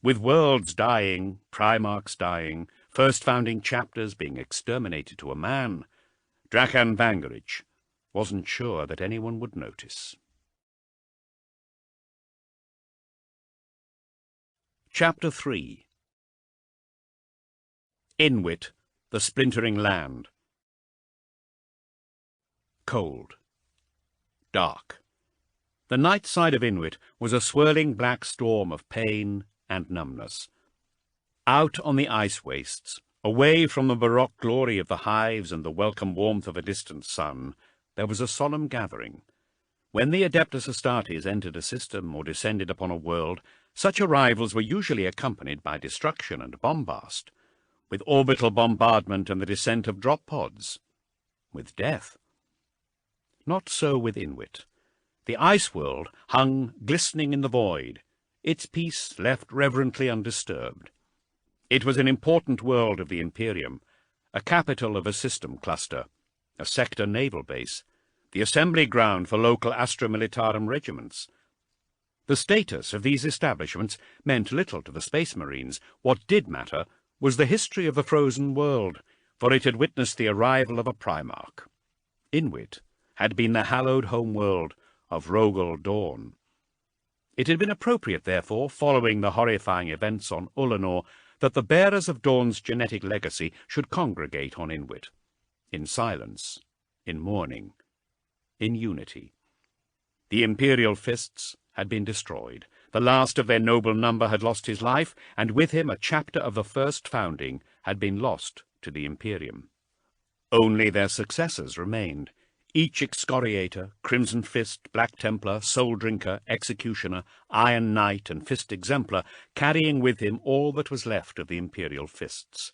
With worlds dying, Primarchs dying, first founding chapters being exterminated to a man, Drakan Vangerich wasn't sure that anyone would notice. Chapter 3. Inwit, the Splintering Land. Cold. Dark. The night side of Inwit was a swirling black storm of pain and numbness. Out on the ice wastes, away from the baroque glory of the hives and the welcome warmth of a distant sun, there was a solemn gathering. When the Adeptus Astartes entered a system or descended upon a world, such arrivals were usually accompanied by destruction and bombast, with orbital bombardment and the descent of drop pods, with death. Not so with Inwit. The ice world hung glistening in the void, its peace left reverently undisturbed. It was an important world of the Imperium, a capital of a system cluster, a sector naval base, the assembly ground for local Astra Militarum regiments. The status of these establishments meant little to the Space Marines. What did matter was the history of the frozen world, for it had witnessed the arrival of a Primarch. Inwit had been the hallowed home world of Rogel Dawn. It had been appropriate, therefore, following the horrifying events on Ullanor, that the bearers of Dawn's genetic legacy should congregate on Inwit, in silence, in mourning, in unity. The Imperial Fists had been destroyed. The last of their noble number had lost his life, and with him a chapter of the first founding had been lost to the Imperium. Only their successors remained, each excoriator, Crimson Fist, Black Templar, Soul Drinker, Executioner, Iron Knight, and Fist Exemplar, carrying with him all that was left of the Imperial Fists,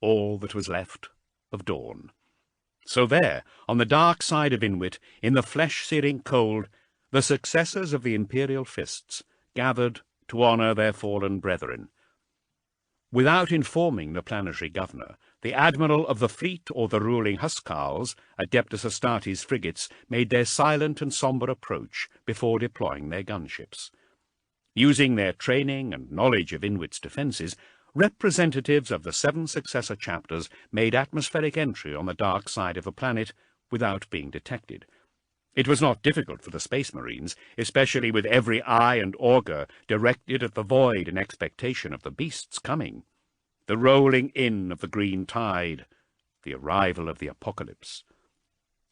all that was left of Dawn. So there, on the dark side of Inwit, in the flesh-searing cold, the successors of the Imperial Fists gathered to honour their fallen brethren. Without informing the planetary governor, the admiral of the fleet or the ruling Huskarls, Adeptus Astartes frigates, made their silent and sombre approach before deploying their gunships. Using their training and knowledge of Inwit's defences, representatives of the 7 successor chapters made atmospheric entry on the dark side of the planet without being detected. It was not difficult for the Space Marines, especially with every eye and auger directed at the void in expectation of the beasts coming, the rolling in of the green tide, the arrival of the apocalypse.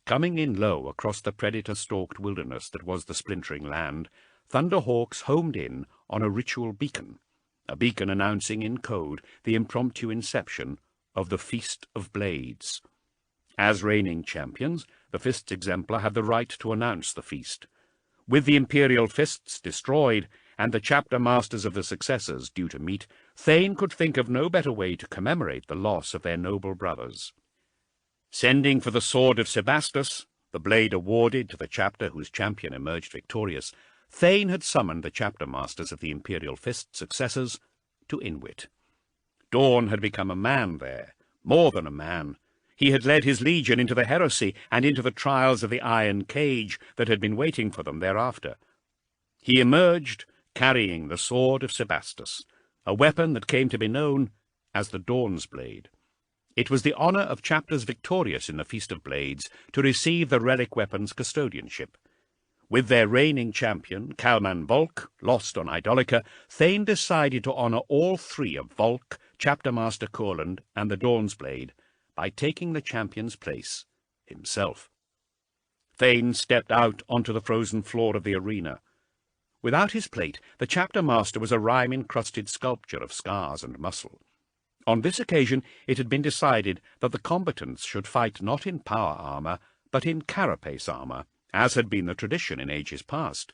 Coming in low across the predator-stalked wilderness that was the splintering land, Thunderhawks homed in on a ritual beacon, a beacon announcing in code the impromptu inception of the Feast of Blades. As reigning champions, the Fists Exemplar had the right to announce the feast. With the Imperial Fists destroyed, and the chapter masters of the successors due to meet, Thane could think of no better way to commemorate the loss of their noble brothers. Sending for the sword of Sebastus, the blade awarded to the chapter whose champion emerged victorious, Thane had summoned the chapter masters of the Imperial Fist successors to Inwit. Dawn had become a man there, more than a man. He had led his legion into the heresy and into the trials of the iron cage that had been waiting for them thereafter. He emerged carrying the sword of Sebastus, a weapon that came to be known as the Dawn's Blade. It was the honour of chapters victorious in the Feast of Blades to receive the relic weapon's custodianship. With their reigning champion, Kalman Volk, lost on Idolica, Thane decided to honour all 3 of Volk, Chapter Master Corland, and the Dawn's Blade by taking the champion's place himself. Thane stepped out onto the frozen floor of the arena. Without his plate, the chapter master was a rime-encrusted sculpture of scars and muscle. On this occasion it had been decided that the combatants should fight not in power armour, but in carapace armour, as had been the tradition in ages past.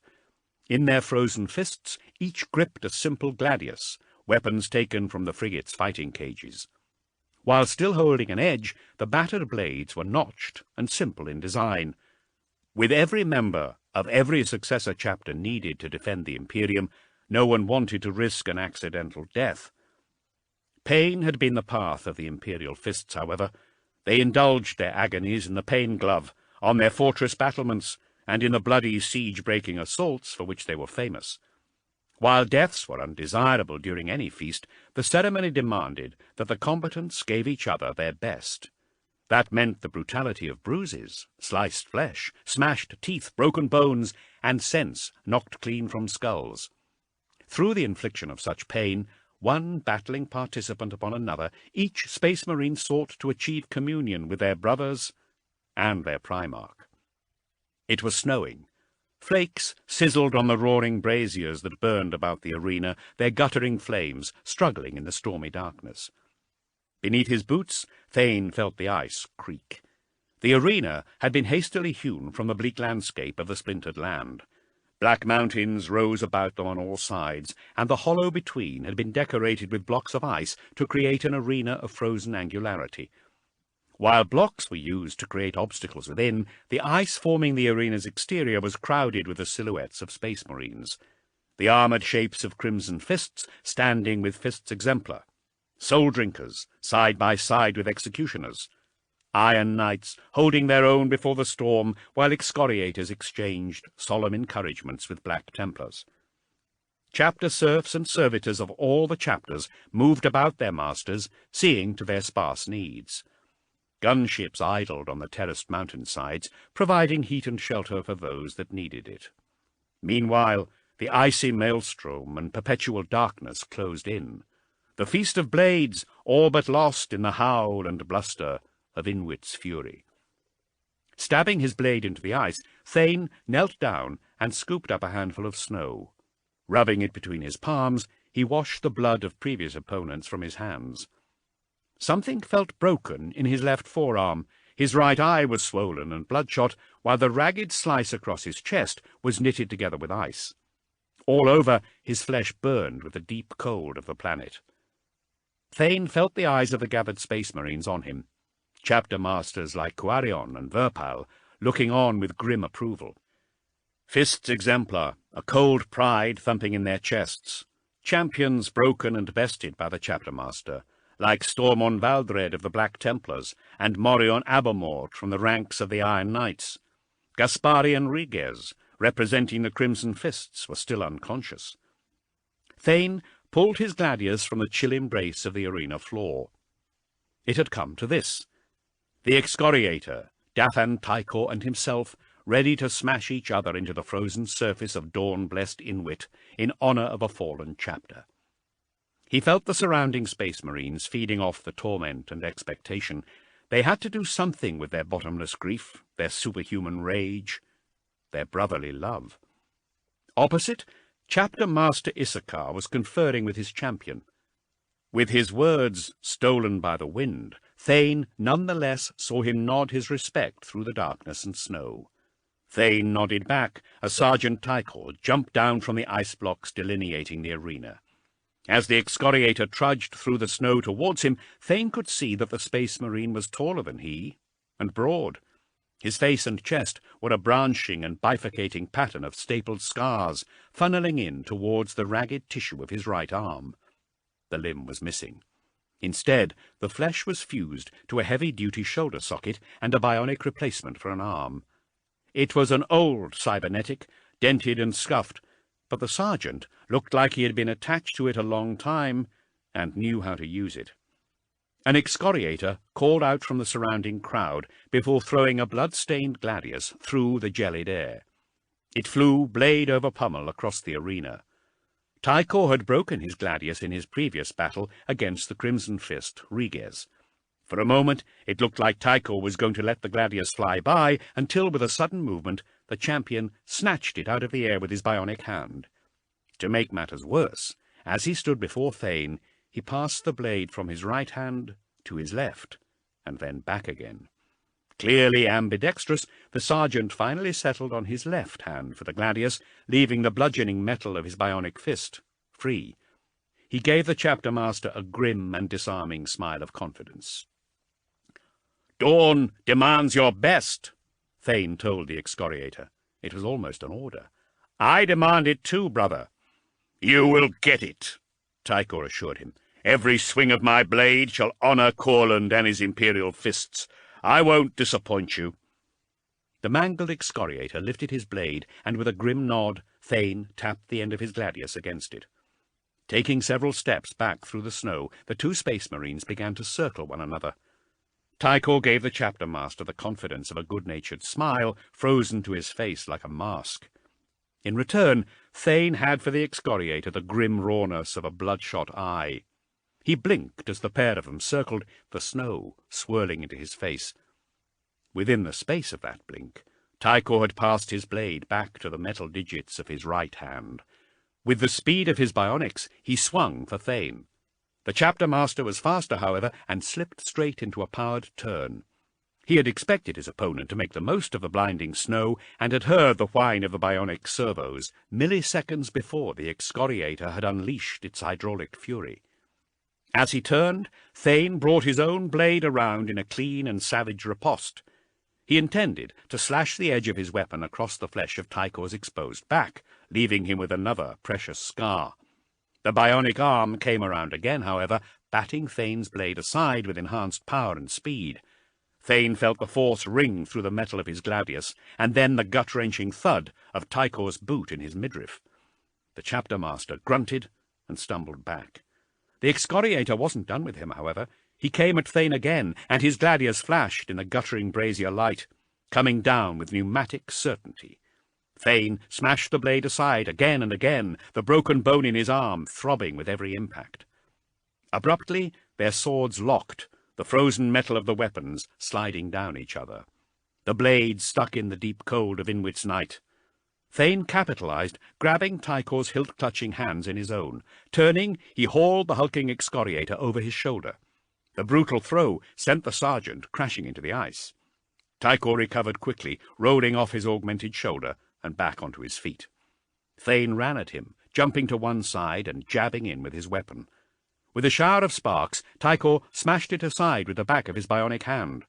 In their frozen fists each gripped a simple gladius, weapons taken from the frigate's fighting cages. While still holding an edge, the battered blades were notched and simple in design. With every member of every successor chapter needed to defend the Imperium, no one wanted to risk an accidental death. Pain had been the path of the Imperial Fists, however. They indulged their agonies in the pain glove, on their fortress battlements, and in the bloody siege-breaking assaults for which they were famous. While deaths were undesirable during any feast, the ceremony demanded that the combatants gave each other their best. That meant the brutality of bruises, sliced flesh, smashed teeth, broken bones, and sense knocked clean from skulls. Through the infliction of such pain, one battling participant upon another, each Space Marine sought to achieve communion with their brothers and their Primarch. It was snowing. Flakes sizzled on the roaring braziers that burned about the arena, their guttering flames struggling in the stormy darkness. Beneath his boots, Thane felt the ice creak. The arena had been hastily hewn from the bleak landscape of the splintered land. Black mountains rose about them on all sides, and the hollow between had been decorated with blocks of ice to create an arena of frozen angularity. While blocks were used to create obstacles within, the ice forming the arena's exterior was crowded with the silhouettes of Space Marines. The armoured shapes of Crimson Fists standing with Fists Exemplar, Soul Drinkers side by side with Executioners, Iron Knights holding their own before the storm, while Excoriators exchanged solemn encouragements with Black Templars. Chapter serfs and servitors of all the chapters moved about their masters, seeing to their sparse needs. Gunships idled on the terraced mountainsides, providing heat and shelter for those that needed it. Meanwhile, the icy maelstrom and perpetual darkness closed in. The Feast of Blades all but lost in the howl and bluster of Inwit's fury. Stabbing his blade into the ice, Thane knelt down and scooped up a handful of snow. Rubbing it between his palms, he washed the blood of previous opponents from his hands. Something felt broken in his left forearm. His right eye was swollen and bloodshot, while the ragged slice across his chest was knitted together with ice. All over, his flesh burned with the deep cold of the planet. Thane felt the eyes of the gathered Space Marines on him, chapter masters like Quarion and Verpal, looking on with grim approval. Fists Exemplar, a cold pride thumping in their chests, champions broken and bested by the chapter master, like Stormon Valdred of the Black Templars, and Morion Abermort from the ranks of the Iron Knights. Gaspari and Riguez, representing the Crimson Fists, were still unconscious. Thane pulled his gladius from the chill embrace of the arena floor. It had come to this. The Excoriator, Dathan Tychor and himself, ready to smash each other into the frozen surface of dawn-blessed Inwit in honour of a fallen chapter. He felt the surrounding Space Marines feeding off the torment and expectation. They had to do something with their bottomless grief, their superhuman rage, their brotherly love. Opposite, Chapter Master Issachar was conferring with his champion. With his words stolen by the wind, Thane nonetheless saw him nod his respect through the darkness and snow. Thane nodded back as Sergeant Tychor jumped down from the ice blocks delineating the arena. As the Excoriator trudged through the snow towards him, Thane could see that the Space Marine was taller than he, and broad. His face and chest were a branching and bifurcating pattern of stapled scars, funneling in towards the ragged tissue of his right arm. The limb was missing. Instead, the flesh was fused to a heavy-duty shoulder socket and a bionic replacement for an arm. It was an old cybernetic, dented and scuffed, but the sergeant looked like he had been attached to it a long time and knew how to use it. An excoriator called out from the surrounding crowd before throwing a blood-stained gladius through the gelid air. It flew blade over pommel across the arena. Tychor had broken his gladius in his previous battle against the Crimson Fist, Riguez. For a moment it looked like Tychor was going to let the gladius fly by, until with a sudden movement the champion snatched it out of the air with his bionic hand. To make matters worse, as he stood before Thane, he passed the blade from his right hand to his left, and then back again. Clearly ambidextrous, the sergeant finally settled on his left hand for the gladius, leaving the bludgeoning metal of his bionic fist free. He gave the chapter master a grim and disarming smile of confidence. "Dawn demands your best," Thane told the excoriator. It was almost an order. "I demand it too, brother." "You will get it," Tychor assured him. "Every swing of my blade shall honour Corland and his imperial fists. I won't disappoint you." The mangled excoriator lifted his blade, and with a grim nod, Thane tapped the end of his gladius against it. Taking several steps back through the snow, the two space marines began to circle one another. Tycho gave the chapter master the confidence of a good-natured smile, frozen to his face like a mask. In return, Thane had for the excoriator the grim rawness of a bloodshot eye. He blinked as the pair of them circled, the snow swirling into his face. Within the space of that blink, Tycho had passed his blade back to the metal digits of his right hand. With the speed of his bionics, he swung for Thane. The chapter master was faster, however, and slipped straight into a powered turn. He had expected his opponent to make the most of the blinding snow, and had heard the whine of the bionic servos milliseconds before the excoriator had unleashed its hydraulic fury. As he turned, Thane brought his own blade around in a clean and savage riposte. He intended to slash the edge of his weapon across the flesh of Tycho's exposed back, leaving him with another precious scar. The bionic arm came around again, however, batting Thane's blade aside with enhanced power and speed. Thane felt the force ring through the metal of his gladius, and then the gut-wrenching thud of Tycho's boot in his midriff. The chapter master grunted and stumbled back. The excoriator wasn't done with him, however. He came at Thane again, and his gladius flashed in the guttering brazier light, coming down with pneumatic certainty. Thane smashed the blade aside again and again, the broken bone in his arm throbbing with every impact. Abruptly, their swords locked, the frozen metal of the weapons sliding down each other. The blade stuck in the deep cold of Inwit's night. Thane capitalized, grabbing Tycho's hilt-clutching hands in his own. Turning, he hauled the hulking excoriator over his shoulder. The brutal throw sent the sergeant crashing into the ice. Tycho recovered quickly, rolling off his augmented shoulder and back onto his feet. Thane ran at him, jumping to one side and jabbing in with his weapon. With a shower of sparks, Tycho smashed it aside with the back of his bionic hand.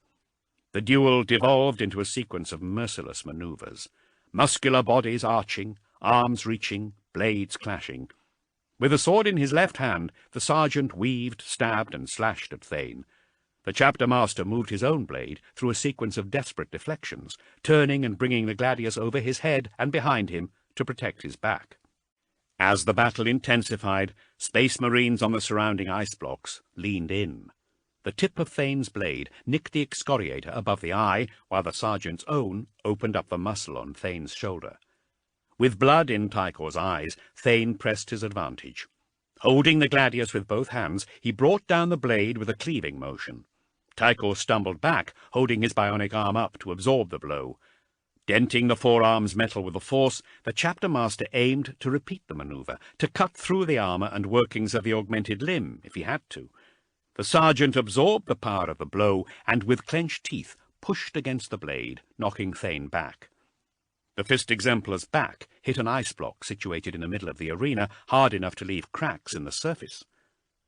The duel devolved into a sequence of merciless maneuvers. Muscular bodies arching, arms reaching, blades clashing. With a sword in his left hand, the sergeant weaved, stabbed, and slashed at Thane. The chapter master moved his own blade through a sequence of desperate deflections, turning and bringing the gladius over his head and behind him to protect his back. As the battle intensified, space marines on the surrounding ice blocks leaned in. The tip of Thane's blade nicked the excoriator above the eye, while the sergeant's own opened up the muscle on Thane's shoulder. With blood in Tycho's eyes, Thane pressed his advantage. Holding the gladius with both hands, he brought down the blade with a cleaving motion. Tycho stumbled back, holding his bionic arm up to absorb the blow. Denting the forearm's metal with a force, the chapter master aimed to repeat the maneuver, to cut through the armor and workings of the augmented limb, if he had to. The sergeant absorbed the power of the blow, and with clenched teeth pushed against the blade, knocking Thane back. The fist exemplar's back hit an ice block situated in the middle of the arena, hard enough to leave cracks in the surface.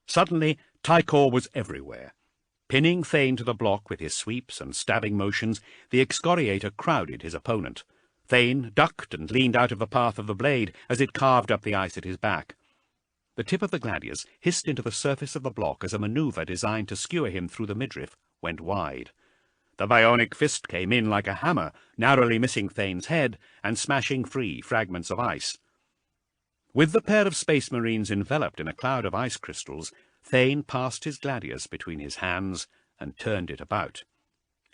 Suddenly, Tycho was everywhere. Pinning Thane to the block with his sweeps and stabbing motions, the excoriator crowded his opponent. Thane ducked and leaned out of the path of the blade as it carved up the ice at his back. The tip of the gladius hissed into the surface of the block as a maneuver designed to skewer him through the midriff went wide. The bionic fist came in like a hammer, narrowly missing Thane's head and smashing free fragments of ice. With the pair of space marines enveloped in a cloud of ice crystals, Thane passed his gladius between his hands and turned it about.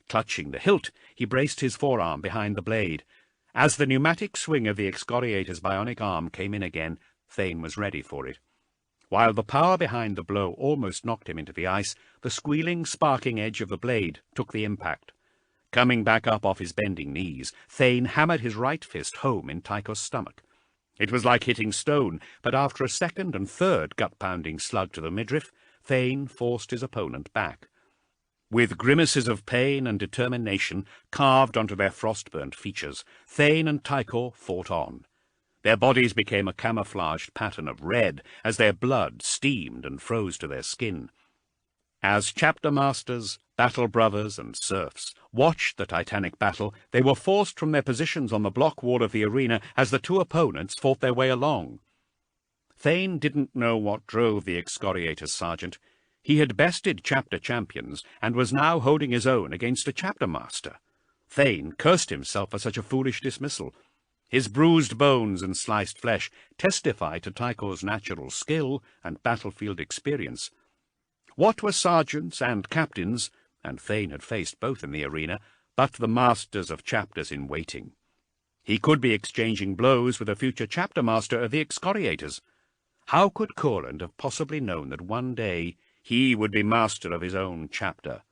Clutching the hilt, he braced his forearm behind the blade. As the pneumatic swing of the excoriator's bionic arm came in again, Thane was ready for it. While the power behind the blow almost knocked him into the ice, the squealing, sparking edge of the blade took the impact. Coming back up off his bending knees, Thane hammered his right fist home in Tycho's stomach. It was like hitting stone, but after a second and third gut-pounding slug to the midriff, Thane forced his opponent back. With grimaces of pain and determination carved onto their frost-burnt features, Thane and Tycho fought on. Their bodies became a camouflaged pattern of red as their blood steamed and froze to their skin. As chapter masters, battle brothers, and serfs watched the titanic battle, they were forced from their positions on the block wall of the arena as the two opponents fought their way along. Thane didn't know what drove the excoriator's sergeant. He had bested chapter champions and was now holding his own against a chapter master. Thane cursed himself for such a foolish dismissal. His bruised bones and sliced flesh testified to Tycho's natural skill and battlefield experience. What were sergeants and captains, and Thane had faced both in the arena, but the masters of chapters in waiting? He could be exchanging blows with a future chapter master of the excoriators. How could Courland have possibly known that one day he would be master of his own chapter?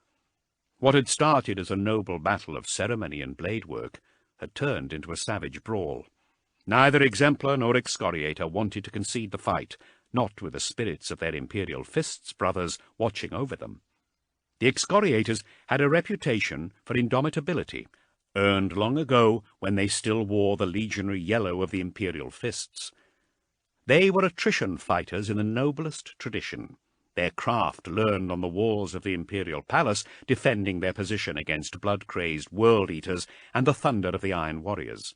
What had started as a noble battle of ceremony and blade work had turned into a savage brawl. Neither exemplar nor excoriator wanted to concede the fight, not with the spirits of their imperial fists brothers watching over them. The excoriators had a reputation for indomitability, earned long ago when they still wore the legionary yellow of the imperial fists. They were attrition fighters in the noblest tradition, their craft learned on the walls of the imperial palace, defending their position against blood-crazed world-eaters and the thunder of the Iron Warriors.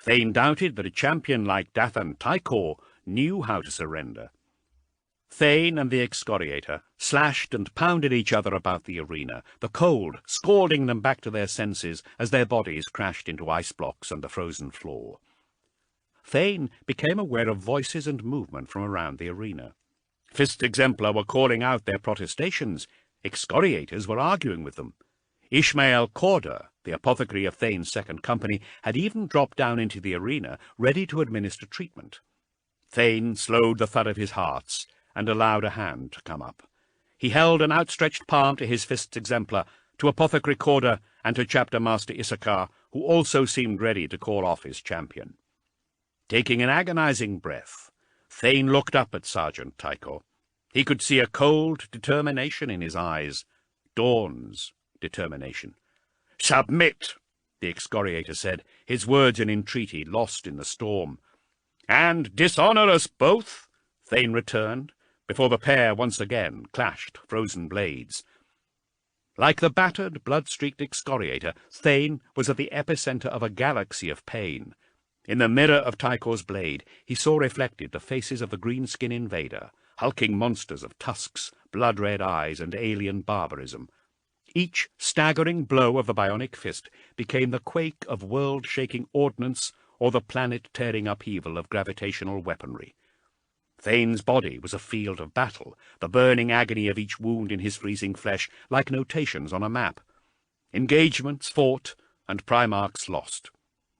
Thane doubted that a champion like Dathan Tycho knew how to surrender. Thane and the excoriator slashed and pounded each other about the arena, the cold scalding them back to their senses as their bodies crashed into ice blocks and the frozen floor. Thane became aware of voices and movement from around the arena. Fist Exemplar were calling out their protestations. Excoriators were arguing with them. Ishmael Corder, the apothecary of Thane's second company, had even dropped down into the arena, ready to administer treatment. Thane slowed the thud of his hearts and allowed a hand to come up. He held an outstretched palm to his Fist Exemplar, to Apothecary Corder, and to Chapter Master Issachar, who also seemed ready to call off his champion. Taking an agonizing breath, Thane looked up at Sergeant Tycho. He could see a cold determination in his eyes, Dawn's determination. "Submit," the excoriator said, his words in entreaty lost in the storm. "And dishonour us both?" Thane returned, before the pair once again clashed frozen blades. Like the battered, blood-streaked excoriator, Thane was at the epicentre of a galaxy of pain. In the mirror of Tycho's blade, he saw reflected the faces of the greenskin invader, hulking monsters of tusks, blood-red eyes, and alien barbarism. Each staggering blow of the bionic fist became the quake of world-shaking ordnance or the planet-tearing upheaval of gravitational weaponry. Thane's body was a field of battle, the burning agony of each wound in his freezing flesh like notations on a map. Engagements fought, and Primarchs lost.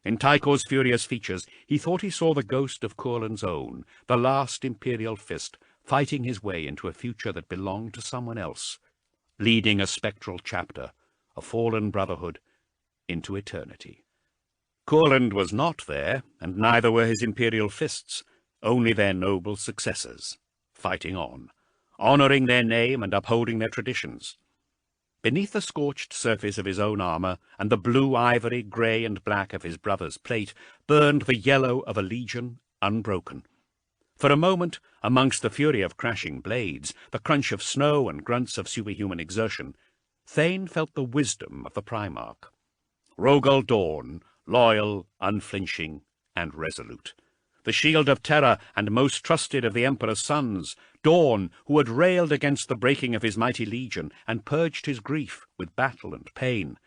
In Tycho's furious features, he thought he saw the ghost of Courland's own, the last imperial fist, fighting his way into a future that belonged to someone else, leading a spectral chapter, a fallen brotherhood, into eternity. Courland was not there, and neither were his imperial fists, only their noble successors, fighting on, honouring their name and upholding their traditions. Beneath the scorched surface of his own armour and the blue ivory, grey and black of his brother's plate burned the yellow of a legion unbroken. For a moment, amongst the fury of crashing blades, the crunch of snow and grunts of superhuman exertion, Thane felt the wisdom of the Primarch. Rogel Dawn, loyal, unflinching, and resolute. The shield of terror and most trusted of the Emperor's sons, Dawn, who had railed against the breaking of his mighty legion and purged his grief with battle and pain.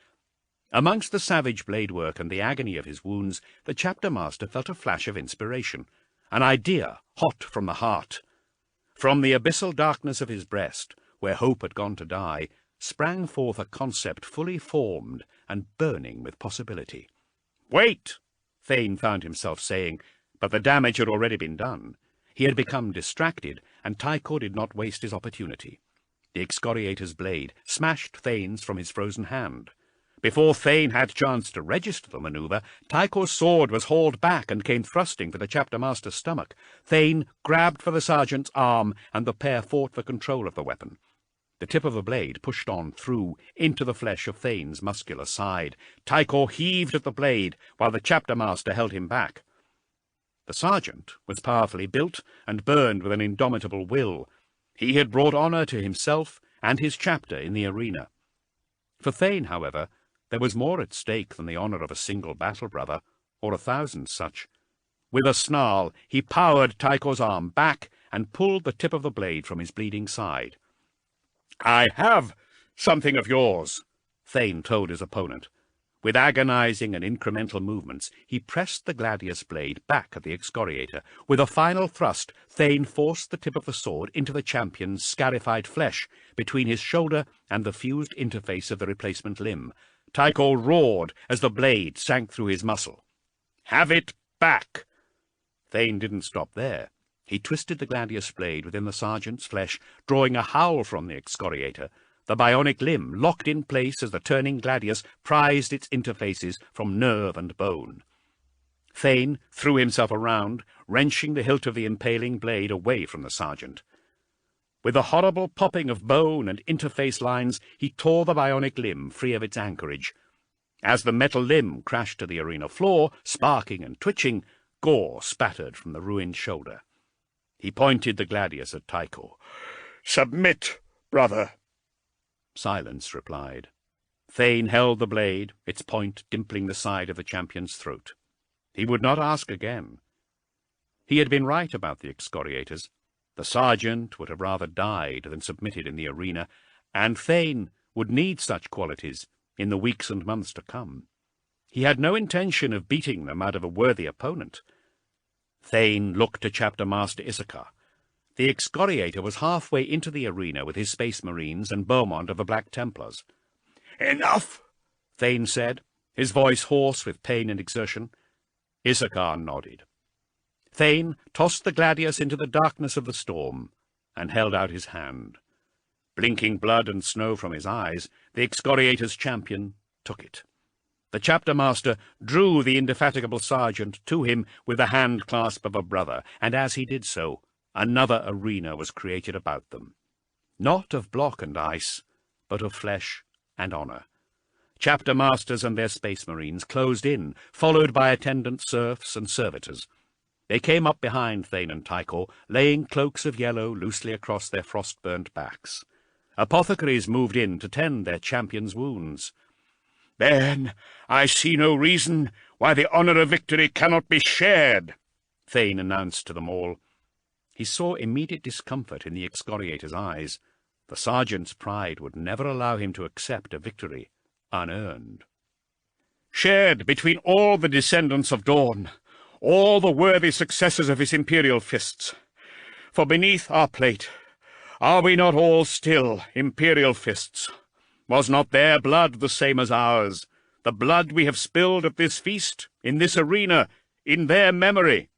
Amongst the savage blade work and the agony of his wounds, the chapter master felt a flash of inspiration, an idea hot from the heart. From the abyssal darkness of his breast, where hope had gone to die, sprang forth a concept fully formed and burning with possibility. "Wait!" Thane found himself saying, but the damage had already been done. He had become distracted, and Tycho did not waste his opportunity. The excoriator's blade smashed Thane's from his frozen hand. Before Thane had chance to register the manoeuvre, Tycho's sword was hauled back and came thrusting for the chapter master's stomach. Thane grabbed for the sergeant's arm, and the pair fought for control of the weapon. The tip of the blade pushed on through, into the flesh of Thane's muscular side. Tycho heaved at the blade, while the chapter master held him back. The sergeant was powerfully built and burned with an indomitable will. He had brought honour to himself and his chapter in the arena. For Thane, however, there was more at stake than the honour of a single battle-brother, or 1,000 such. With a snarl, he powered Tycho's arm back and pulled the tip of the blade from his bleeding side. "I have something of yours," Thane told his opponent. With agonizing and incremental movements, he pressed the gladius blade back at the excoriator. With a final thrust, Thane forced the tip of the sword into the champion's scarified flesh, between his shoulder and the fused interface of the replacement limb. Tycho roared as the blade sank through his muscle. "Have it back!" Thane didn't stop there. He twisted the gladius blade within the sergeant's flesh, drawing a howl from the excoriator. The bionic limb locked in place as the turning gladius prized its interfaces from nerve and bone. Thane threw himself around, wrenching the hilt of the impaling blade away from the sergeant. With a horrible popping of bone and interface lines, he tore the bionic limb free of its anchorage. As the metal limb crashed to the arena floor, sparking and twitching, gore spattered from the ruined shoulder. He pointed the gladius at Tycho. "Submit, brother." Silence replied. Thane held the blade, its point dimpling the side of the champion's throat. He would not ask again. He had been right about the excoriators. The sergeant would have rather died than submitted in the arena, and Thane would need such qualities in the weeks and months to come. He had no intention of beating them out of a worthy opponent. Thane looked to Chapter Master Issachar. The excoriator was halfway into the arena with his Space Marines and Beaumont of the Black Templars. "Enough," Thane said, his voice hoarse with pain and exertion. Issachar nodded. Thane tossed the gladius into the darkness of the storm and held out his hand. Blinking blood and snow from his eyes, the excoriator's champion took it. The chapter master drew the indefatigable sergeant to him with the hand-clasp of a brother, and as he did so, another arena was created about them. Not of block and ice, but of flesh and honor. Chapter masters and their space marines closed in, followed by attendant serfs and servitors. They came up behind Thane and Tycho, laying cloaks of yellow loosely across their frost-burnt backs. Apothecaries moved in to tend their champions' wounds. "Then I see no reason why the honor of victory cannot be shared," Thane announced to them all. He saw immediate discomfort in the excoriator's eyes. The sergeant's pride would never allow him to accept a victory unearned. "Shared between all the descendants of Dawn, all the worthy successors of his imperial fists. For beneath our plate, are we not all still imperial fists? Was not their blood the same as ours, the blood we have spilled at this feast, in this arena, in their memory?"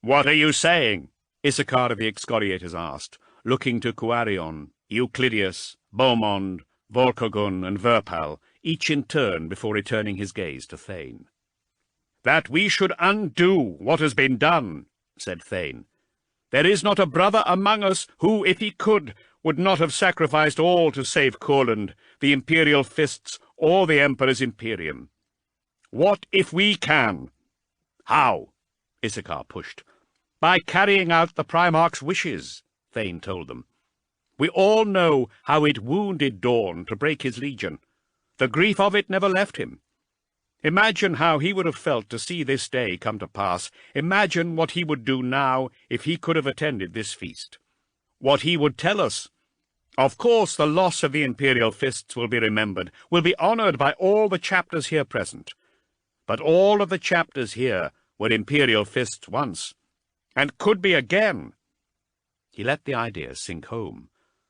"What are you saying?" Issachar of the excoriators asked, looking to Couarion, Euclidius, Beaumont, Vorkogun, and Verpal, each in turn before returning his gaze to Thane. "That we should undo what has been done," said Thane. "There is not a brother among us who, if he could, would not have sacrificed all to save Courland, the imperial fists, or the Emperor's Imperium. What if we can?" "How?" Issachar pushed. "By carrying out the Primarch's wishes," Thane told them. "We all know how it wounded Dawn to break his legion. The grief of it never left him. Imagine how he would have felt to see this day come to pass. Imagine what he would do now if he could have attended this feast. What he would tell us. Of course the loss of the imperial fists will be remembered, will be honored by all the chapters here present. But all of the chapters here were imperial fists once, and could be again." He let the idea sink home.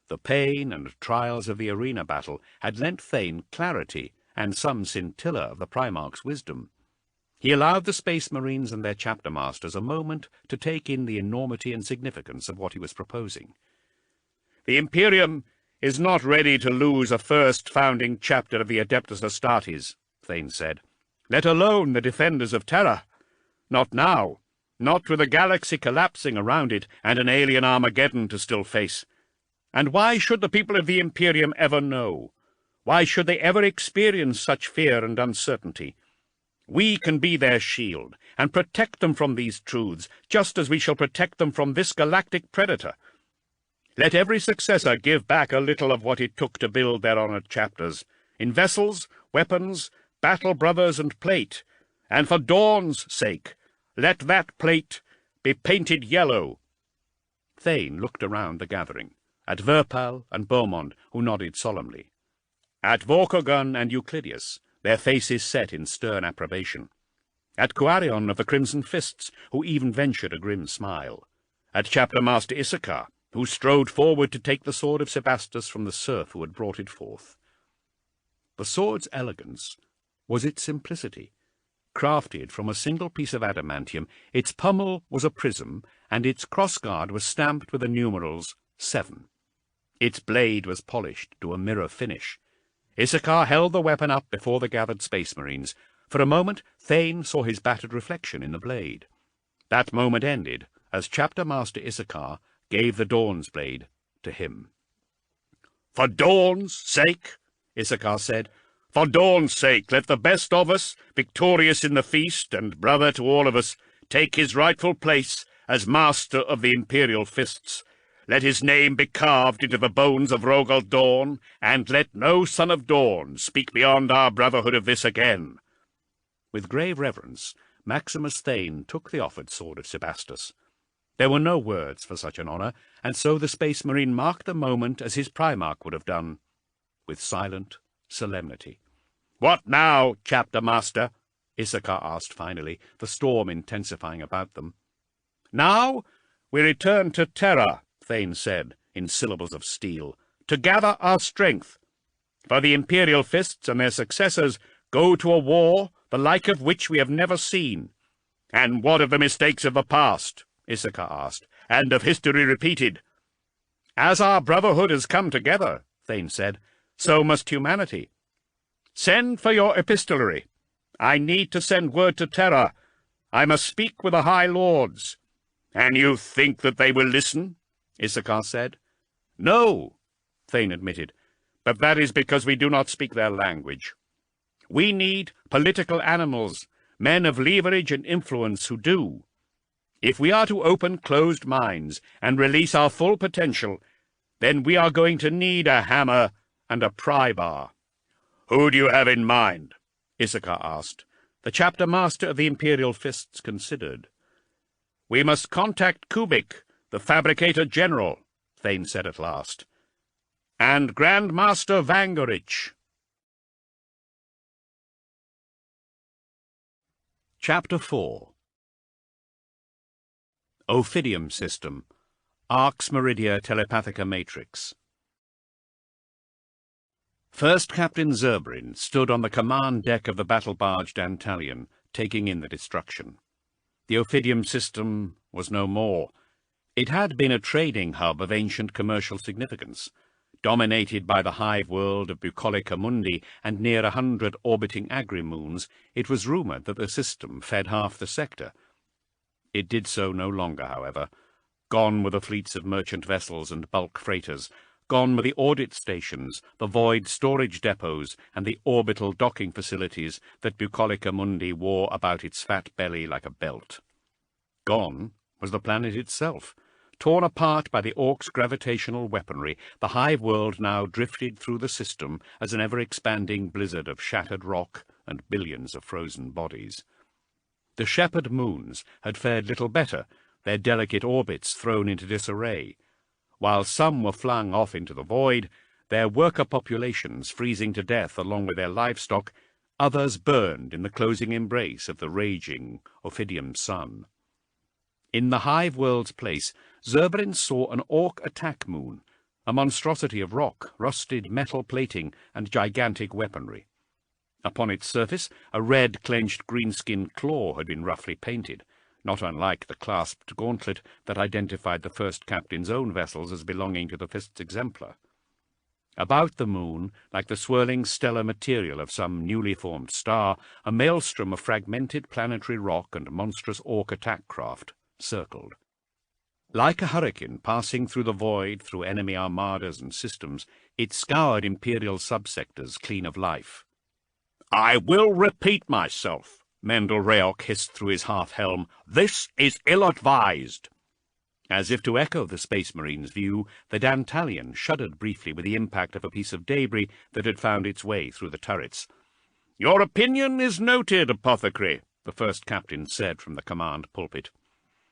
The pain and trials of the arena battle had lent Thane clarity and some scintilla of the Primarch's wisdom. He allowed the Space Marines and their chapter masters a moment to take in the enormity and significance of what he was proposing. "The Imperium is not ready to lose a first founding chapter of the Adeptus Astartes," Thane said, "let alone the Defenders of Terra. Not now, not with the galaxy collapsing around it and an alien Armageddon to still face. And why should the people of the Imperium ever know? Why should they ever experience such fear and uncertainty? We can be their shield, and protect them from these truths, just as we shall protect them from this galactic predator. Let every successor give back a little of what it took to build their honored chapters, in vessels, weapons, battle brothers, and plate. And for Dawn's sake, let that plate be painted yellow." Thane looked around the gathering, at Verpal and Beaumont, who nodded solemnly. At Vorkogun and Euclidius, their faces set in stern approbation. At Couarion of the Crimson Fists, who even ventured a grim smile. At Chapter Master Issachar, who strode forward to take the sword of Sebastus from the serf who had brought it forth. The sword's elegance was its simplicity. Crafted from a single piece of adamantium, its pommel was a prism, and its crossguard was stamped with the numerals 7. Its blade was polished to a mirror finish. Issachar held the weapon up before the gathered Space Marines. For a moment, Thane saw his battered reflection in the blade. That moment ended as Chapter Master Issachar gave the Dawn's blade to him. "For Dawn's sake," Issachar said, "for Dawn's sake, let the best of us, victorious in the feast and brother to all of us, take his rightful place as master of the Imperial Fists. Let his name be carved into the bones of Rogal Dawn, and let no son of Dawn speak beyond our brotherhood of this again." With grave reverence, Maximus Thane took the offered sword of Sebastus. There were no words for such an honour, and so the Space Marine marked the moment as his Primarch would have done, with silent solemnity. "What now, Chapter Master?" Issachar asked finally, the storm intensifying about them. "Now we return to Terra," Thane said, in syllables of steel, "to gather our strength. For the Imperial Fists and their successors go to a war the like of which we have never seen." "And what of the mistakes of the past?" Issachar asked, "and of history repeated?" "As our brotherhood has come together," Thane said, "so must humanity. Send for your epistolary. I need to send word to Terra. I must speak with the High Lords." "And you think that they will listen?" Issachar said. "No," Thane admitted, "but that is because we do not speak their language. We need political animals, men of leverage and influence who do. If we are to open closed minds and release our full potential, then we are going to need a hammer and a pry bar." "Who do you have in mind?" Issachar asked. The Chapter Master of the Imperial Fists considered. "We must contact Kubik, the Fabricator General," Thane said at last. "And Grand Master Vangerich." Chapter 4. Ophidium System, Arx Meridia Telepathica Matrix. First Captain Zerberin stood on the command deck of the battle barge Dantalion, taking in the destruction. The Ophidium system was no more. It had been a trading hub of ancient commercial significance. Dominated by the hive world of Bucolica Mundi and near 100 orbiting agri-moons, it was rumoured that the system fed half the sector. It did so no longer, however. Gone were the fleets of merchant vessels and bulk freighters. Gone were the audit stations, the void storage depots, and the orbital docking facilities that Bucolica Mundi wore about its fat belly like a belt. Gone was the planet itself. Torn apart by the Orc's gravitational weaponry, the hive world now drifted through the system as an ever-expanding blizzard of shattered rock and billions of frozen bodies. The shepherd moons had fared little better, their delicate orbits thrown into disarray. While some were flung off into the void, their worker populations freezing to death along with their livestock, others burned in the closing embrace of the raging Ophidium sun. In the hive world's place, Zerberin saw an Orc attack moon, a monstrosity of rock, rusted metal plating, and gigantic weaponry. Upon its surface, a red, clenched greenskin claw had been roughly painted, not unlike the clasped gauntlet that identified the first captain's own vessels as belonging to the Fist's exemplar. About the moon, like the swirling stellar material of some newly formed star, a maelstrom of fragmented planetary rock and monstrous Orc attack craft circled. Like a hurricane passing through the void through enemy armadas and systems, it scoured Imperial subsectors clean of life. "I will repeat myself," Mendel Reok hissed through his half-helm. "This is ill-advised." As if to echo the Space Marine's view, the Dantalion shuddered briefly with the impact of a piece of debris that had found its way through the turrets. "Your opinion is noted, Apothecary," the first captain said from the command pulpit.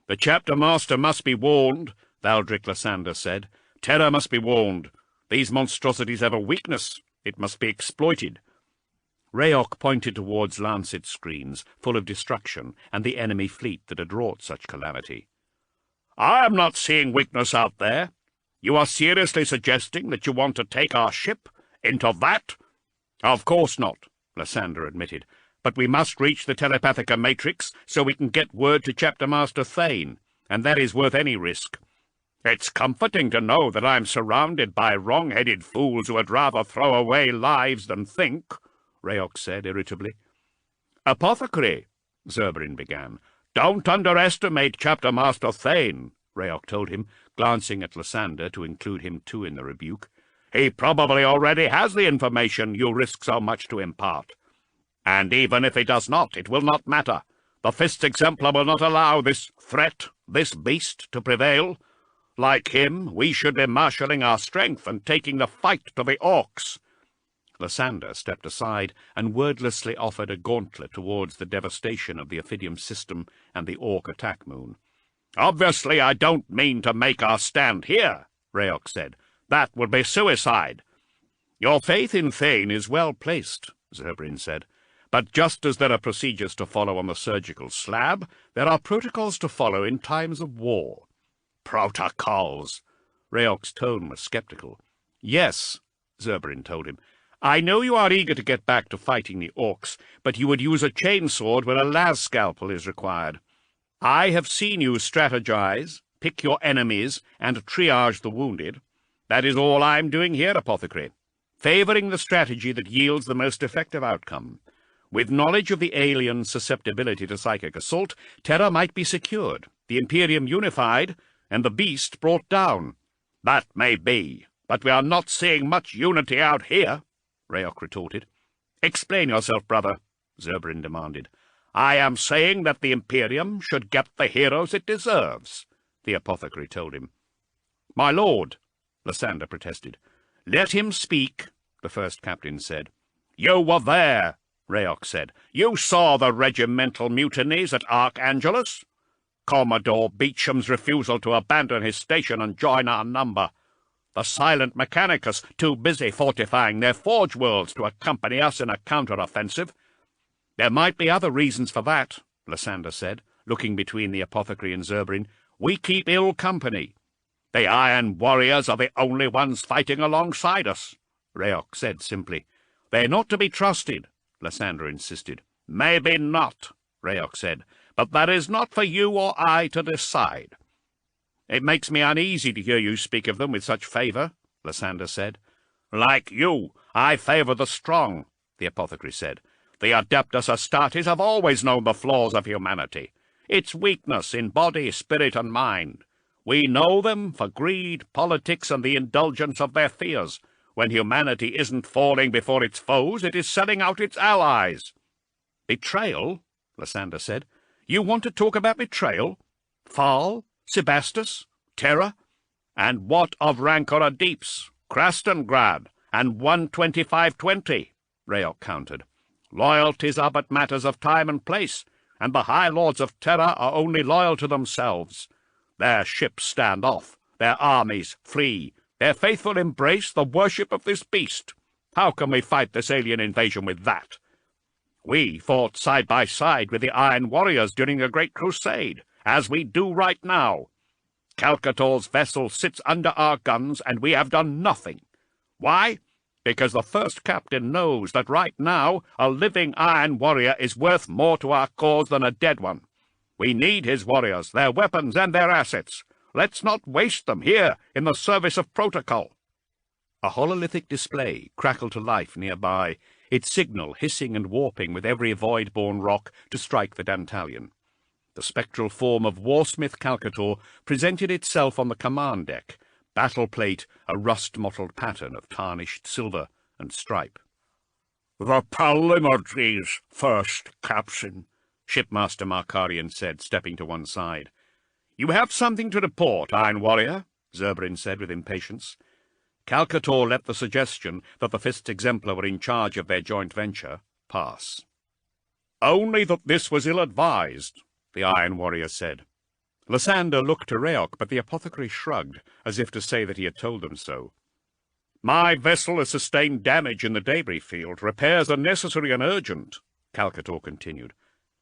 "The Chapter Master must be warned," Valdric Lysander said. "Terra must be warned. These monstrosities have a weakness. It must be exploited." Rayok pointed towards lancet screens full of destruction and the enemy fleet that had wrought such calamity. "I am not seeing weakness out there. You are seriously suggesting that you want to take our ship into that?" "Of course not," Lysander admitted. "But we must reach the Telepathica Matrix so we can get word to Chapter Master Thane, and that is worth any risk." "It's comforting to know that I'm surrounded by wrong-headed fools who would rather throw away lives than think," Rayok said irritably. "Apothecary," Zurbryn began. "Don't underestimate Chapter Master Thane," Rayok told him, glancing at Lysander to include him too in the rebuke. "He probably already has the information you risk so much to impart. And even if he does not, it will not matter. The Fifth Exemplar will not allow this threat, this beast, to prevail. Like him, we should be marshalling our strength and taking the fight to the orcs." Lysander stepped aside and wordlessly offered a gauntlet towards the devastation of the Ophidium system and the orc attack moon. "Obviously I don't mean to make our stand here," Rayok said. "That would be suicide." "Your faith in Thane is well placed," Zurbryn said. "But just as there are procedures to follow on the surgical slab, there are protocols to follow in times of war." "Protocols?" Rayok's tone was sceptical. "Yes," Zurbryn told him. "I know you are eager to get back to fighting the orcs, but you would use a chainsword where a las scalpel is required. I have seen you strategize, pick your enemies, and triage the wounded. That is all I'm doing here, Apothecary, favouring the strategy that yields the most effective outcome. With knowledge of the alien's susceptibility to psychic assault, Terra might be secured, the Imperium unified, and the beast brought down." "That may be, but we are not seeing much unity out here," Rayok retorted. "Explain yourself, brother," Zurbryn demanded. "I am saying that the Imperium should get the heroes it deserves," the Apothecary told him. "My lord," Lysander protested. "Let him speak," the first captain said. "You were there," Rayok said. "You saw the regimental mutinies at Archangelus. Commodore Beecham's refusal to abandon his station and join our number. The silent Mechanicus too busy fortifying their forge worlds to accompany us in a counter-offensive." "There might be other reasons for that," Lysander said, looking between the Apothecary and Zurbryn. "We keep ill company." "The Iron Warriors are the only ones fighting alongside us," Rayok said simply. "They're not to be trusted," Lysander insisted. "Maybe not," Rayok said, "but that is not for you or I to decide." "It makes me uneasy to hear you speak of them with such favour," Lysander said. "Like you, I favour the strong," the Apothecary said. "The Adeptus Astartes have always known the flaws of humanity, its weakness in body, spirit, and mind. We know them for greed, politics, and the indulgence of their fears. When humanity isn't falling before its foes, it is selling out its allies." "Betrayal?" Lysander said. "You want to talk about betrayal? Phal? Sebastus? Terra? And what of Rancor Deeps, Krastengrad, and 12520? Rayok countered. "Loyalties are but matters of time and place, and the High Lords of Terra are only loyal to themselves. Their ships stand off, their armies flee, their faithful embrace the worship of this beast. How can we fight this alien invasion with that? We fought side by side with the Iron Warriors during the Great Crusade, as we do right now. Calcator's vessel sits under our guns, and we have done nothing. Why? Because the first captain knows that right now a living Iron Warrior is worth more to our cause than a dead one. We need his warriors, their weapons, and their assets. Let's not waste them here in the service of protocol." A hololithic display crackled to life nearby, its signal hissing and warping with every void-born rock to strike the Dantalion. The spectral form of Warsmith Calcator presented itself on the command deck, battle plate a rust-mottled pattern of tarnished silver and stripe. "The Palinurges first, Captain," Shipmaster Markarian said, stepping to one side. "You have something to report, Iron Warrior," Zurbryn said with impatience. Calcator let the suggestion that the Fifth Exemplar were in charge of their joint venture pass. "Only that this was ill-advised," the Iron Warrior said. Lysander looked to Rayok, but the Apothecary shrugged, as if to say that he had told them so. My vessel has sustained damage in the debris field. Repairs are necessary and urgent, Calcator continued.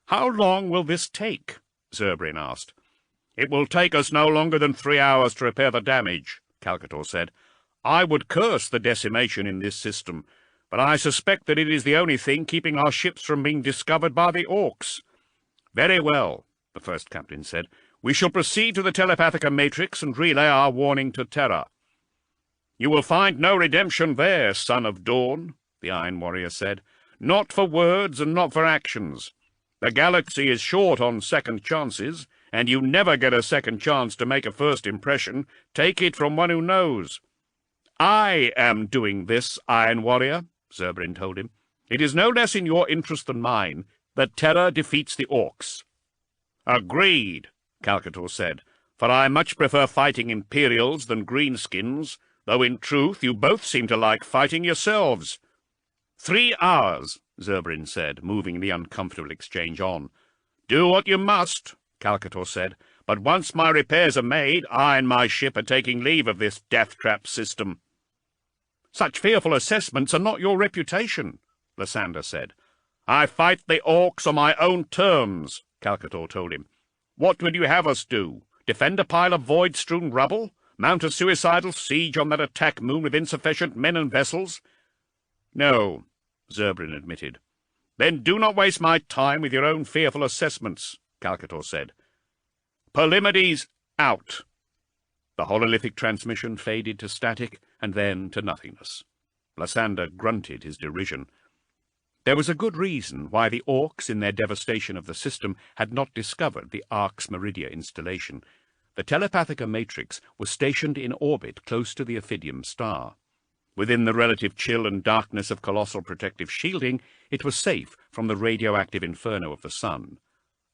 How long will this take? Zurbryn asked. It will take us no longer than 3 hours to repair the damage, Calcator said. I would curse the decimation in this system, but I suspect that it is the only thing keeping our ships from being discovered by the Orcs. Very well, the first captain said. We shall proceed to the Telepathica Matrix and relay our warning to Terra. You will find no redemption there, son of Dawn, the Iron Warrior said. Not for words and not for actions. The galaxy is short on second chances, and you never get a second chance to make a first impression. Take it from one who knows. I am doing this, Iron Warrior, Zurbryn told him. It is no less in your interest than mine that Terra defeats the Orcs. Agreed, Calcator said, for I much prefer fighting Imperials than greenskins, though in truth you both seem to like fighting yourselves. 3 hours, Zurbryn said, moving the uncomfortable exchange on. Do what you must, Calcator said, but once my repairs are made, I and my ship are taking leave of this death-trap system. Such fearful assessments are not your reputation, Lysander said. I fight the Orcs on my own terms, Calcator told him. What would you have us do? Defend a pile of void-strewn rubble? Mount a suicidal siege on that attack moon with insufficient men and vessels? No, Zurbryn admitted. Then do not waste my time with your own fearful assessments, Calcator said. Palamedes out. The hololithic transmission faded to static and then to nothingness. Lysander grunted his derision. There was a good reason why the Orcs, in their devastation of the system, had not discovered the Arx Meridia installation. The Telepathica Matrix was stationed in orbit close to the Ophidium star. Within the relative chill and darkness of colossal protective shielding, it was safe from the radioactive inferno of the sun.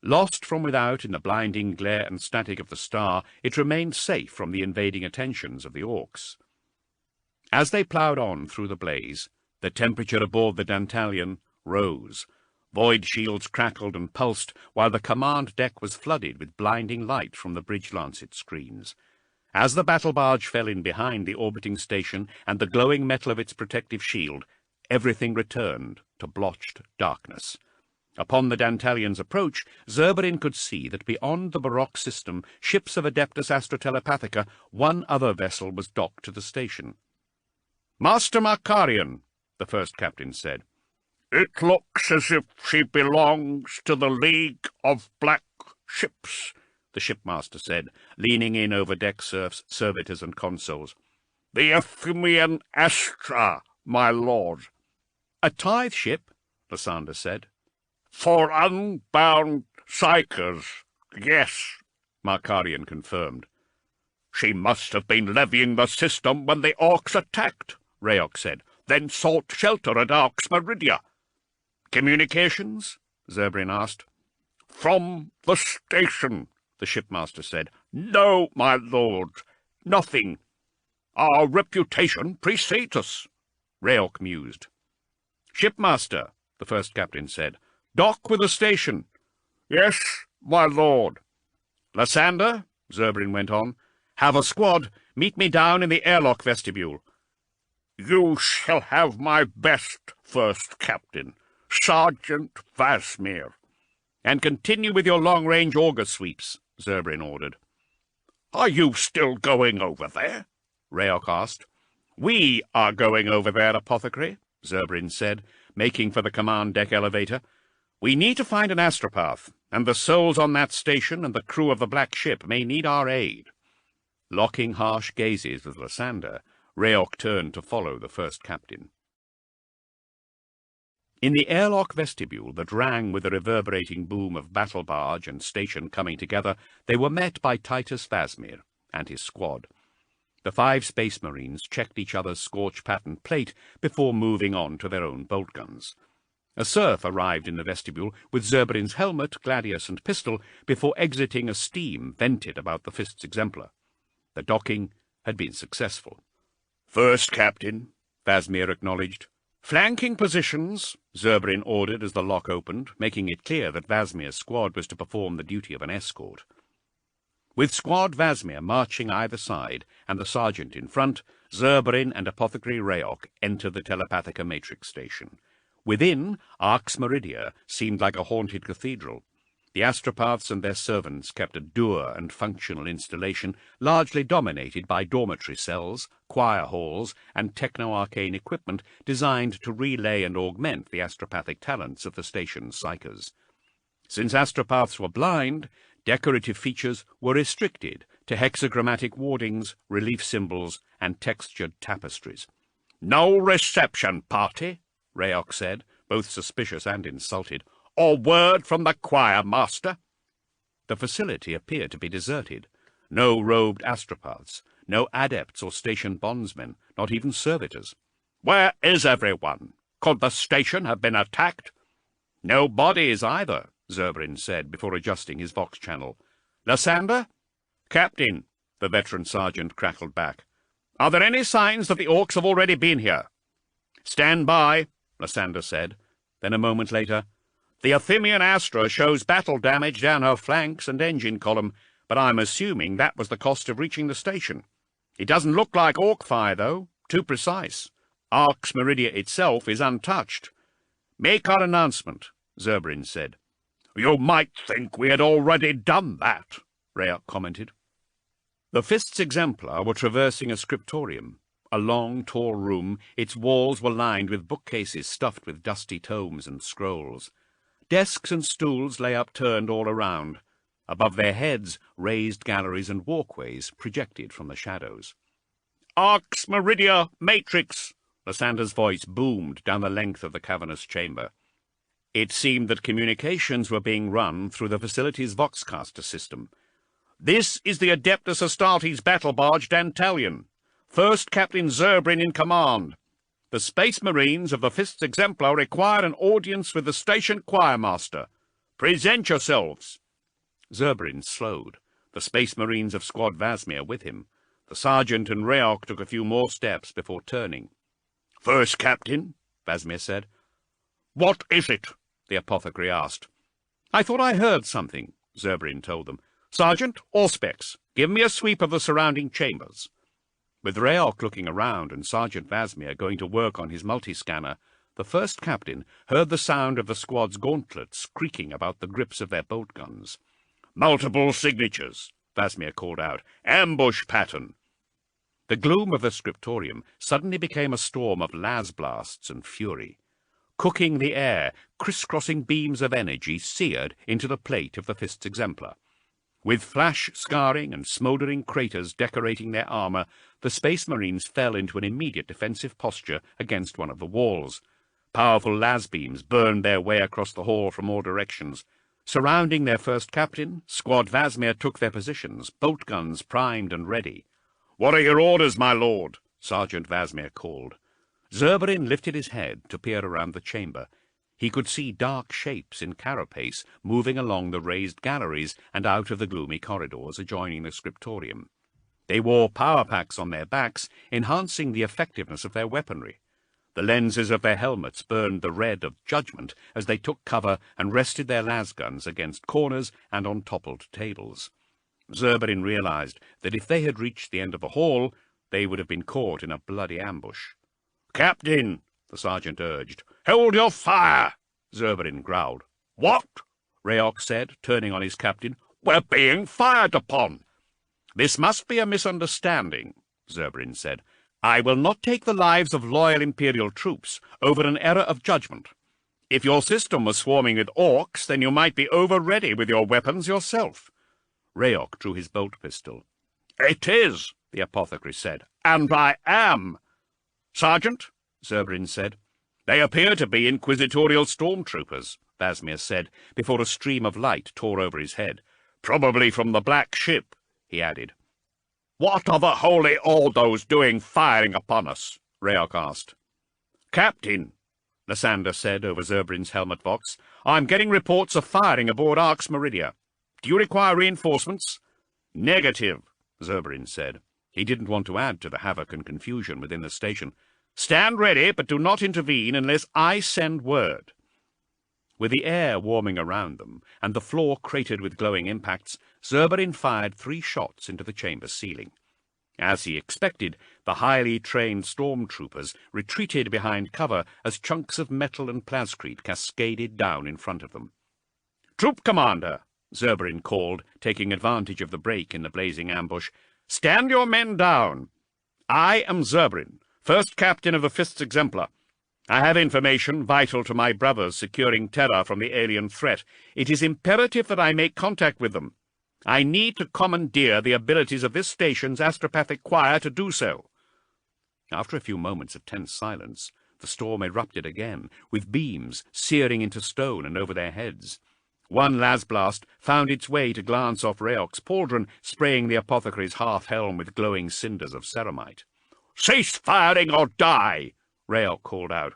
Lost from without in the blinding glare and static of the star, it remained safe from the invading attentions of the Orcs. As they ploughed on through the blaze, the temperature aboard the Dantalian rose. Void shields crackled and pulsed, while the command deck was flooded with blinding light from the bridge lancet screens. As the battle barge fell in behind the orbiting station and the glowing metal of its protective shield, everything returned to blotched darkness. Upon the Dantalian's approach, Zurbryn could see that beyond the Baroque system, ships of Adeptus Astrotelepathica, one other vessel was docked to the station. "Master Markarian," the first captain said. "It looks as if she belongs to the League of Black Ships," the shipmaster said, leaning in over deck serfs, servitors, and consuls. "The Ephemian Astra, my lord." "A tithe ship," Lysander said. "For unbound psychers, yes," Markarian confirmed. "She must have been levying the system when the Orcs attacked," Rayok said, "then sought shelter at Arx Meridia." "Communications?" Zurbryn asked. "From the station," the shipmaster said. "No, my lord, nothing. Our reputation precedes us," Rayok mused. "Shipmaster," the first captain said, "dock with the station." "Yes, my lord." "Lysander," Zurbryn went on, "have a squad. Meet me down in the airlock vestibule." "You shall have my best, first captain, Sergeant Vasmir." "And continue with your long-range auger sweeps," Zurbryn ordered. "Are you still going over there?" Rayok asked. "We are going over there, Apothecary," Zurbryn said, making for the command deck elevator. "We need to find an astropath, and the souls on that station and the crew of the Black Ship may need our aid." Locking harsh gazes with Lysander, Rayok turned to follow the first captain. In the airlock vestibule that rang with the reverberating boom of battle barge and station coming together, they were met by Titus Vasmir and his squad. The 5 space marines checked each other's scorch-patterned plate before moving on to their own bolt guns. A serf arrived in the vestibule with Zurbryn's helmet, gladius, and pistol before exiting a steam vented about the Fist's exemplar. The docking had been successful. "First captain," Vasmir acknowledged. "Flanking positions," Zurbryn ordered as the lock opened, making it clear that Vasmir's squad was to perform the duty of an escort. With Squad Vasmir marching either side, and the sergeant in front, Zurbarin and Apothecary Rayok entered the Telepathica Matrix Station. Within, Arx Meridia seemed like a haunted cathedral. The astropaths and their servants kept a dour and functional installation largely dominated by dormitory cells, choir halls, and techno-arcane equipment designed to relay and augment the astropathic talents of the station's psychers. Since astropaths were blind, decorative features were restricted to hexagrammatic wardings, relief symbols, and textured tapestries. "No reception party," Rayok said, both suspicious and insulted, "or word from the choir master." The facility appeared to be deserted. No robed astropaths, no adepts or station bondsmen, not even servitors. "Where is everyone? Could the station have been attacked?" "No bodies either," Zurbarin said before adjusting his Vox channel. "Lysander?" "Captain," the veteran sergeant crackled back. "Are there any signs that the orcs have already been here?" "Stand by," Lysander said. Then a moment later, "The Athenian Astra shows battle damage down her flanks and engine column, but I'm assuming that was the cost of reaching the station. It doesn't look like orc fire, though. Too precise. Arx Meridia itself is untouched." "Make our announcement," Zurbarin said. "You might think we had already done that," Rayok commented. The Fists Exemplar were traversing a scriptorium, a long, tall room. Its walls were lined with bookcases stuffed with dusty tomes and scrolls. Desks and stools lay upturned all around. Above their heads, raised galleries and walkways projected from the shadows. "Arx Meridia Matrix!" Lysander's voice boomed down the length of the cavernous chamber. It seemed that communications were being run through the facility's Voxcaster system. "This is the Adeptus Astartes battle barge Dantalion. First Captain Zurbarin in command. The Space Marines of the Fists Exemplar require an audience with the station choir master. Present yourselves." Zurbarin slowed, the Space Marines of Squad Vasmir with him. The sergeant and Rayok took a few more steps before turning. "First Captain," Vasmir said. "What is it?" the apothecary asked. "I thought I heard something," Zurbarin told them. "Sergeant, Auspex, give me a sweep of the surrounding chambers." With Rayok looking around and Sergeant Vasmir going to work on his multi-scanner, the first captain heard the sound of the squad's gauntlets creaking about the grips of their bolt guns. "Multiple signatures," Vasmir called out. "Ambush pattern." The gloom of the scriptorium suddenly became a storm of las blasts and fury. Cooking the air, crisscrossing beams of energy seared into the plate of the Fists Exemplar. With flash scarring and smouldering craters decorating their armour, the Space Marines fell into an immediate defensive posture against one of the walls. Powerful las beams burned their way across the hall from all directions. Surrounding their first captain, Squad Vasmir took their positions, bolt guns primed and ready. "What are your orders, my lord?" Sergeant Vasmir called. Zurbarin lifted his head to peer around the chamber. He could see dark shapes in carapace moving along the raised galleries and out of the gloomy corridors adjoining the scriptorium. They wore power packs on their backs, enhancing the effectiveness of their weaponry. The lenses of their helmets burned the red of judgment as they took cover and rested their lasguns against corners and on toppled tables. Zurbarin realized that if they had reached the end of the hall, they would have been caught in a bloody ambush. "Captain," the sergeant urged. "Hold your fire," Zurbarin growled. "What?" Rayok said, turning on his captain. "We're being fired upon." "This must be a misunderstanding," Zurbarin said. "I will not take the lives of loyal Imperial troops over an error of judgment. If your system was swarming with orcs, then you might be over-ready with your weapons yourself." Rayok drew his bolt pistol. "It is," the apothecary said, "and I am." "Sergeant," Zurbarin said. "They appear to be inquisitorial stormtroopers," Vasmir said, before a stream of light tore over his head. "Probably from the Black Ship," he added. "What are the Holy Ordos doing firing upon us?" Rayok asked. "Captain," Lysander said over Zurbarin's helmet vox, "I'm getting reports of firing aboard Arx Meridia. Do you require reinforcements?" "Negative," Zurbarin said. He didn't want to add to the havoc and confusion within the station. "Stand ready, but do not intervene unless I send word." With the air warming around them, and the floor cratered with glowing impacts, Zurbarin fired 3 shots into the chamber's ceiling. As he expected, the highly trained stormtroopers retreated behind cover as chunks of metal and plascrete cascaded down in front of them. "Troop commander," Zurbarin called, taking advantage of the break in the blazing ambush, "stand your men down. I am Zurbarin, first captain of the 5th Exemplar. I have information vital to my brothers securing Terra from the alien threat. It is imperative that I make contact with them. I need to commandeer the abilities of this station's astropathic choir to do so." After a few moments of tense silence, the storm erupted again, with beams searing into stone and over their heads. One lasblast found its way to glance off Rayok's pauldron, spraying the apothecary's half-helm with glowing cinders of ceramite. "Cease firing or die!" Rayok called out.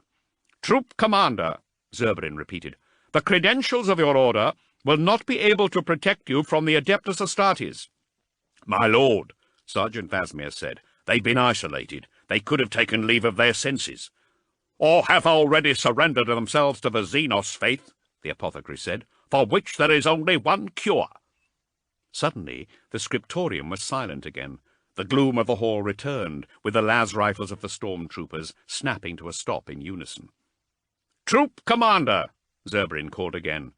"Troop commander," Zurbarin repeated, "the credentials of your order will not be able to protect you from the Adeptus Astartes." "My lord," Sergeant Vasmir said, "they've been isolated. They could have taken leave of their senses." "Or have already surrendered themselves to the Xenos faith," the apothecary said, "for which there is only one cure." Suddenly the scriptorium was silent again. The gloom of the hall returned, with the las rifles of the stormtroopers snapping to a stop in unison. "Troop commander," Zurbarin called again.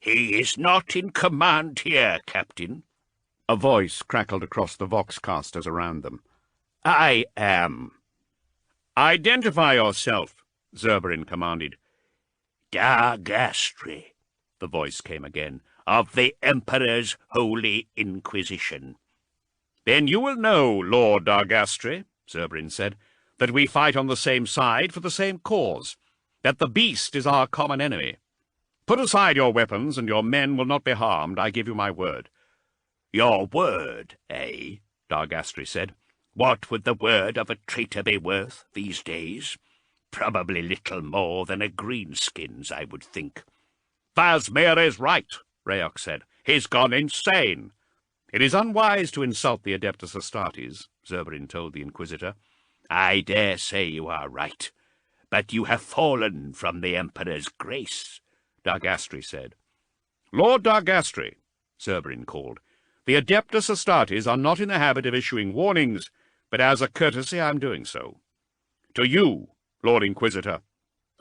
"He is not in command here, Captain," a voice crackled across the voxcasters around them. "I am." "Identify yourself," Zurbarin commanded. "Dargastri," the voice came again, "of the Emperor's Holy Inquisition." "Then you will know, Lord Dargastri," Zurbarin said, "that we fight on the same side for the same cause, that the beast is our common enemy. Put aside your weapons, and your men will not be harmed, I give you my word." "Your word, eh?" Dargastri said. "What would the word of a traitor be worth these days? Probably little more than a greenskin's, I would think." "Vasmir is right," Rayok said. "He's gone insane." "It is unwise to insult the Adeptus Astartes," Zurbarin told the Inquisitor. "I dare say you are right, but you have fallen from the Emperor's grace," Dargastri said. "Lord Dargastri," Zurbarin called, "the Adeptus Astartes are not in the habit of issuing warnings, but as a courtesy I am doing so. To you, Lord Inquisitor,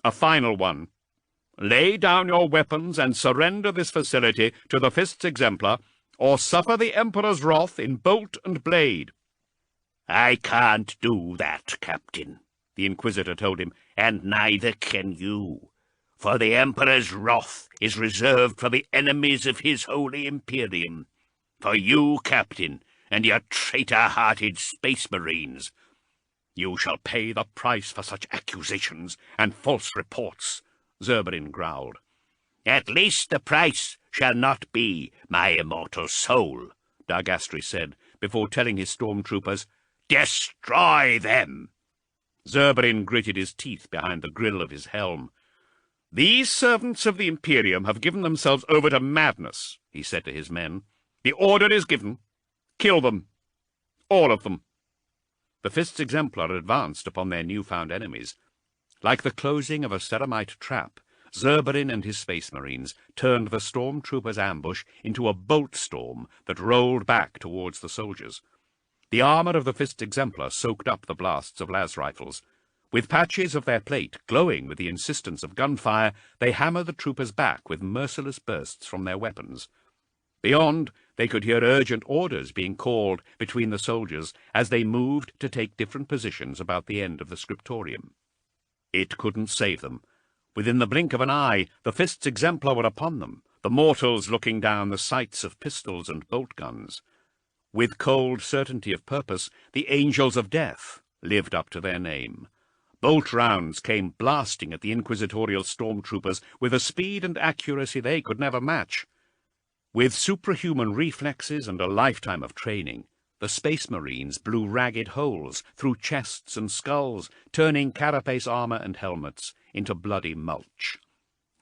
a final one. Lay down your weapons and surrender this facility to the 5th Exemplar, or suffer the Emperor's wrath in bolt and blade." "I can't do that, Captain," the Inquisitor told him, "and neither can you. For the Emperor's wrath is reserved for the enemies of his Holy Imperium. For you, Captain, and your traitor-hearted Space Marines. "You shall pay the price for such accusations and false reports," Zurbarin growled. "At least the price shall not be my immortal soul," Dargastri said, before telling his stormtroopers, "Destroy them!" Zurbarin gritted his teeth behind the grill of his helm. "These servants of the Imperium have given themselves over to madness," he said to his men. "The order is given. Kill them. All of them." The 5th Exemplar advanced upon their newfound enemies. Like the closing of a ceramite trap, Zurbarin and his Space Marines turned the stormtroopers' ambush into a bolt storm that rolled back towards the soldiers. The armor of the 5th Exemplar soaked up the blasts of las rifles. With patches of their plate glowing with the insistence of gunfire, they hammered the troopers back with merciless bursts from their weapons. Beyond, they could hear urgent orders being called between the soldiers as they moved to take different positions about the end of the scriptorium. It couldn't save them. Within the blink of an eye, the 5th Exemplar were upon them, the mortals looking down the sights of pistols and bolt guns. With cold certainty of purpose, the Angels of Death lived up to their name. Bolt rounds came blasting at the inquisitorial stormtroopers with a speed and accuracy they could never match. With superhuman reflexes and a lifetime of training, the Space Marines blew ragged holes through chests and skulls, turning carapace armor and helmets into bloody mulch.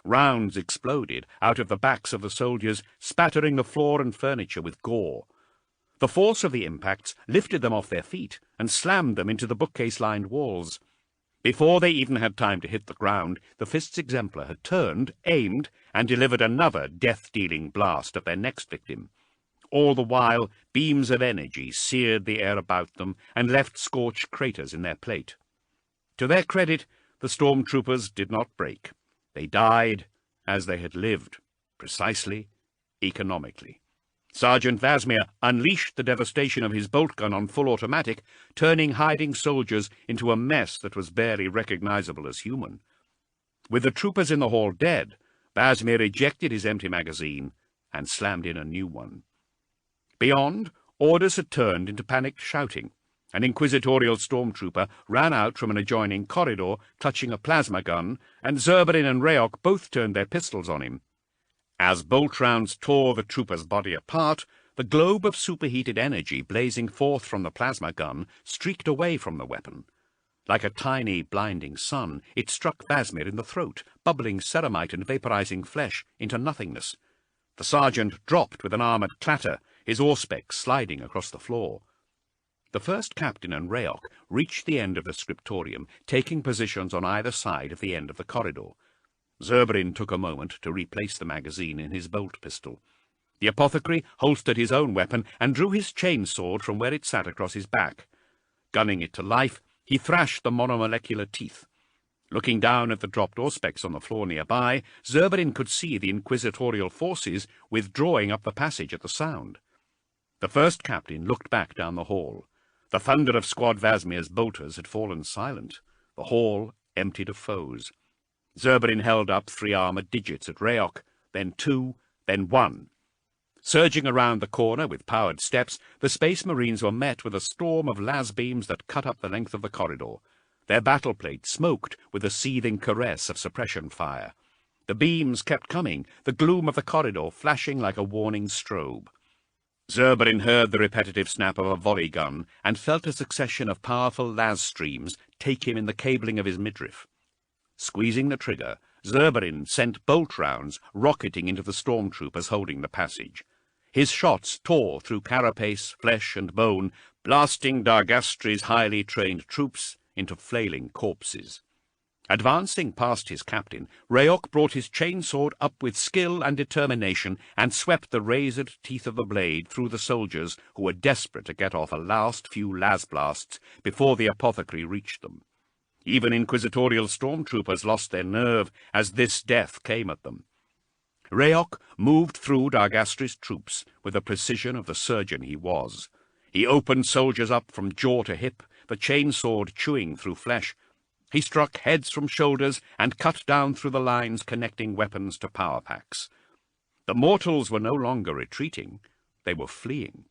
Rounds exploded out of the backs of the soldiers, spattering the floor and furniture with gore. The force of the impacts lifted them off their feet and slammed them into the bookcase-lined walls. Before they even had time to hit the ground, the Fist's exemplar had turned, aimed, and delivered another death-dealing blast at their next victim. All the while, beams of energy seared the air about them and left scorched craters in their plate. To their credit, the stormtroopers did not break. They died as they had lived, precisely, economically. Sergeant Vasmir unleashed the devastation of his bolt gun on full automatic, turning hiding soldiers into a mess that was barely recognizable as human. With the troopers in the hall dead, Vasmir ejected his empty magazine and slammed in a new one. Beyond, orders had turned into panicked shouting. An inquisitorial stormtrooper ran out from an adjoining corridor, clutching a plasma gun, and Zurbarin and Rayok both turned their pistols on him. As bolt rounds tore the trooper's body apart, the globe of superheated energy blazing forth from the plasma gun streaked away from the weapon. Like a tiny, blinding sun, it struck Vasmir in the throat, bubbling ceramite and vaporizing flesh into nothingness. The sergeant dropped with an armored clatter, his auspex sliding across the floor. The first captain and Rayok reached the end of the scriptorium, taking positions on either side of the end of the corridor. Zurbarin took a moment to replace the magazine in his bolt pistol. The apothecary holstered his own weapon and drew his chain sword from where it sat across his back. Gunning it to life, he thrashed the monomolecular teeth. Looking down at the dropped auspex on the floor nearby, Zurbarin could see the inquisitorial forces withdrawing up the passage at the sound. The first captain looked back down the hall. The thunder of Squad Vasmir's bolters had fallen silent. The hall emptied of foes. Zurbarin held up 3 armored digits at Rayok, then 2, then 1. Surging around the corner with powered steps, the Space Marines were met with a storm of las beams that cut up the length of the corridor. Their battle plates smoked with a seething caress of suppression fire. The beams kept coming, the gloom of the corridor flashing like a warning strobe. Zurbarin heard the repetitive snap of a volley gun and felt a succession of powerful las streams take him in the cabling of his midriff. Squeezing the trigger, Zurbarin sent bolt rounds rocketing into the stormtroopers holding the passage. His shots tore through carapace, flesh, and bone, blasting Dargastri's highly trained troops into flailing corpses. Advancing past his captain, Rayok brought his chainsword up with skill and determination and swept the razored teeth of the blade through the soldiers who were desperate to get off a last few las blasts before the apothecary reached them. Even inquisitorial stormtroopers lost their nerve as this death came at them. Rayok moved through Dargastri's troops with the precision of the surgeon he was. He opened soldiers up from jaw to hip, the chainsword chewing through flesh. He struck heads from shoulders and cut down through the lines connecting weapons to power packs. The mortals were no longer retreating, they were fleeing.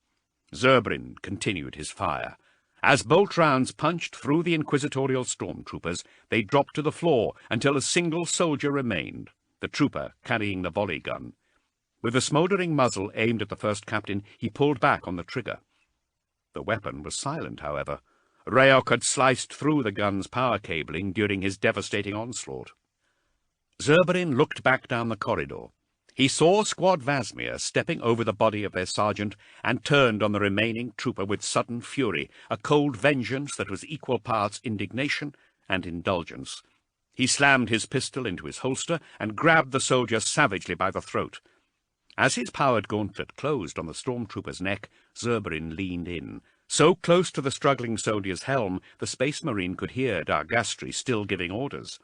Zurbarin continued his fire. As bolt rounds punched through the inquisitorial stormtroopers, they dropped to the floor until a single soldier remained, the trooper carrying the volley gun. With the smouldering muzzle aimed at the first captain, he pulled back on the trigger. The weapon was silent, however. Rayok had sliced through the gun's power cabling during his devastating onslaught. Zurbarin looked back down the corridor. He saw Squad Vasmir stepping over the body of their sergeant and turned on the remaining trooper with sudden fury, a cold vengeance that was equal parts indignation and indulgence. He slammed his pistol into his holster and grabbed the soldier savagely by the throat. As his powered gauntlet closed on the stormtrooper's neck, Zurbarin leaned in. So close to the struggling soldier's helm, the Space Marine could hear Dargastri still giving orders.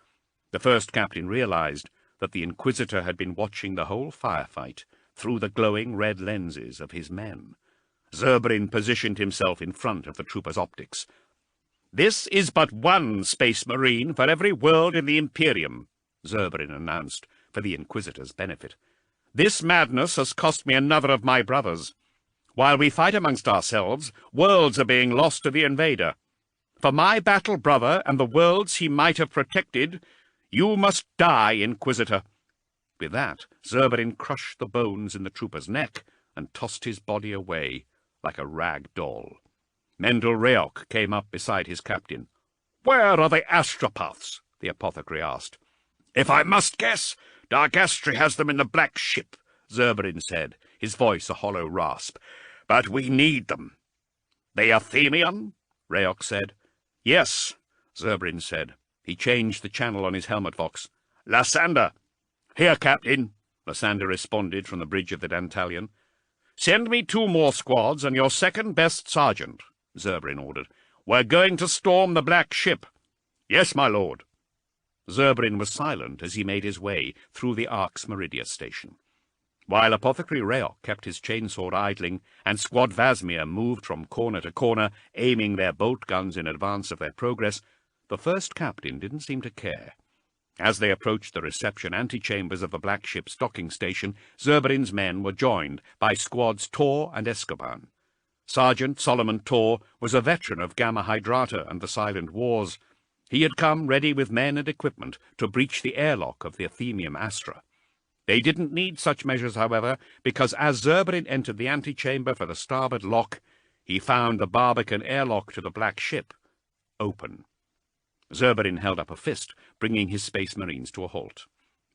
The first captain realized that the Inquisitor had been watching the whole firefight through the glowing red lenses of his men. Zurbarin positioned himself in front of the trooper's optics. "This is but one Space Marine for every world in the Imperium," Zurbarin announced, for the Inquisitor's benefit. "This madness has cost me another of my brothers. While we fight amongst ourselves, worlds are being lost to the invader. For my battle brother and the worlds he might have protected, you must die, Inquisitor." With that, Zurbarin crushed the bones in the trooper's neck and tossed his body away like a rag doll. Mendel Rayok came up beside his captain. "Where are the astropaths?" the apothecary asked. "If I must guess, Dargastri has them in the Black Ship," Zurbarin said, his voice a hollow rasp. "But we need them." "The Athenian?" Rayok said. "Yes," Zurbarin said. He changed the channel on his helmet vox. "Lysander!" "Here, Captain," Lysander responded from the bridge of the Dantalion. "Send me 2 more squads and your second-best sergeant," Zurbryn ordered. "We're going to storm the Black Ship." "Yes, my lord." Zurbryn was silent as he made his way through the Arx Meridia station. While Apothecary Rayok kept his chainsword idling, and Squad Vasmir moved from corner to corner, aiming their bolt guns in advance of their progress, the first captain didn't seem to care. As they approached the reception antechambers of the Black Ship's docking station, Zurbryn's men were joined by Squads Tor and Escoban. Sergeant Solomon Tor was a veteran of Gamma Hydrata and the Silent Wars. He had come ready with men and equipment to breach the airlock of the Athenium Astra. They didn't need such measures, however, because as Zurbryn entered the antechamber for the starboard lock, he found the Barbican airlock to the Black Ship open. Zurbryn held up a fist, bringing his Space Marines to a halt.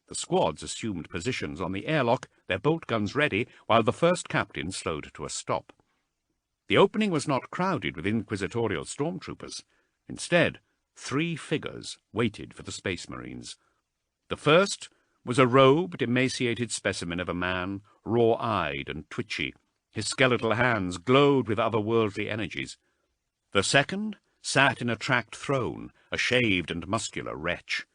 The squads assumed positions on the airlock, their bolt guns ready, while the first captain slowed to a stop. The opening was not crowded with inquisitorial stormtroopers. Instead, 3 figures waited for the Space Marines. The first was a robed, emaciated specimen of a man, raw-eyed and twitchy. His skeletal hands glowed with otherworldly energies. The second sat in a tracked throne, a shaved and muscular wretch.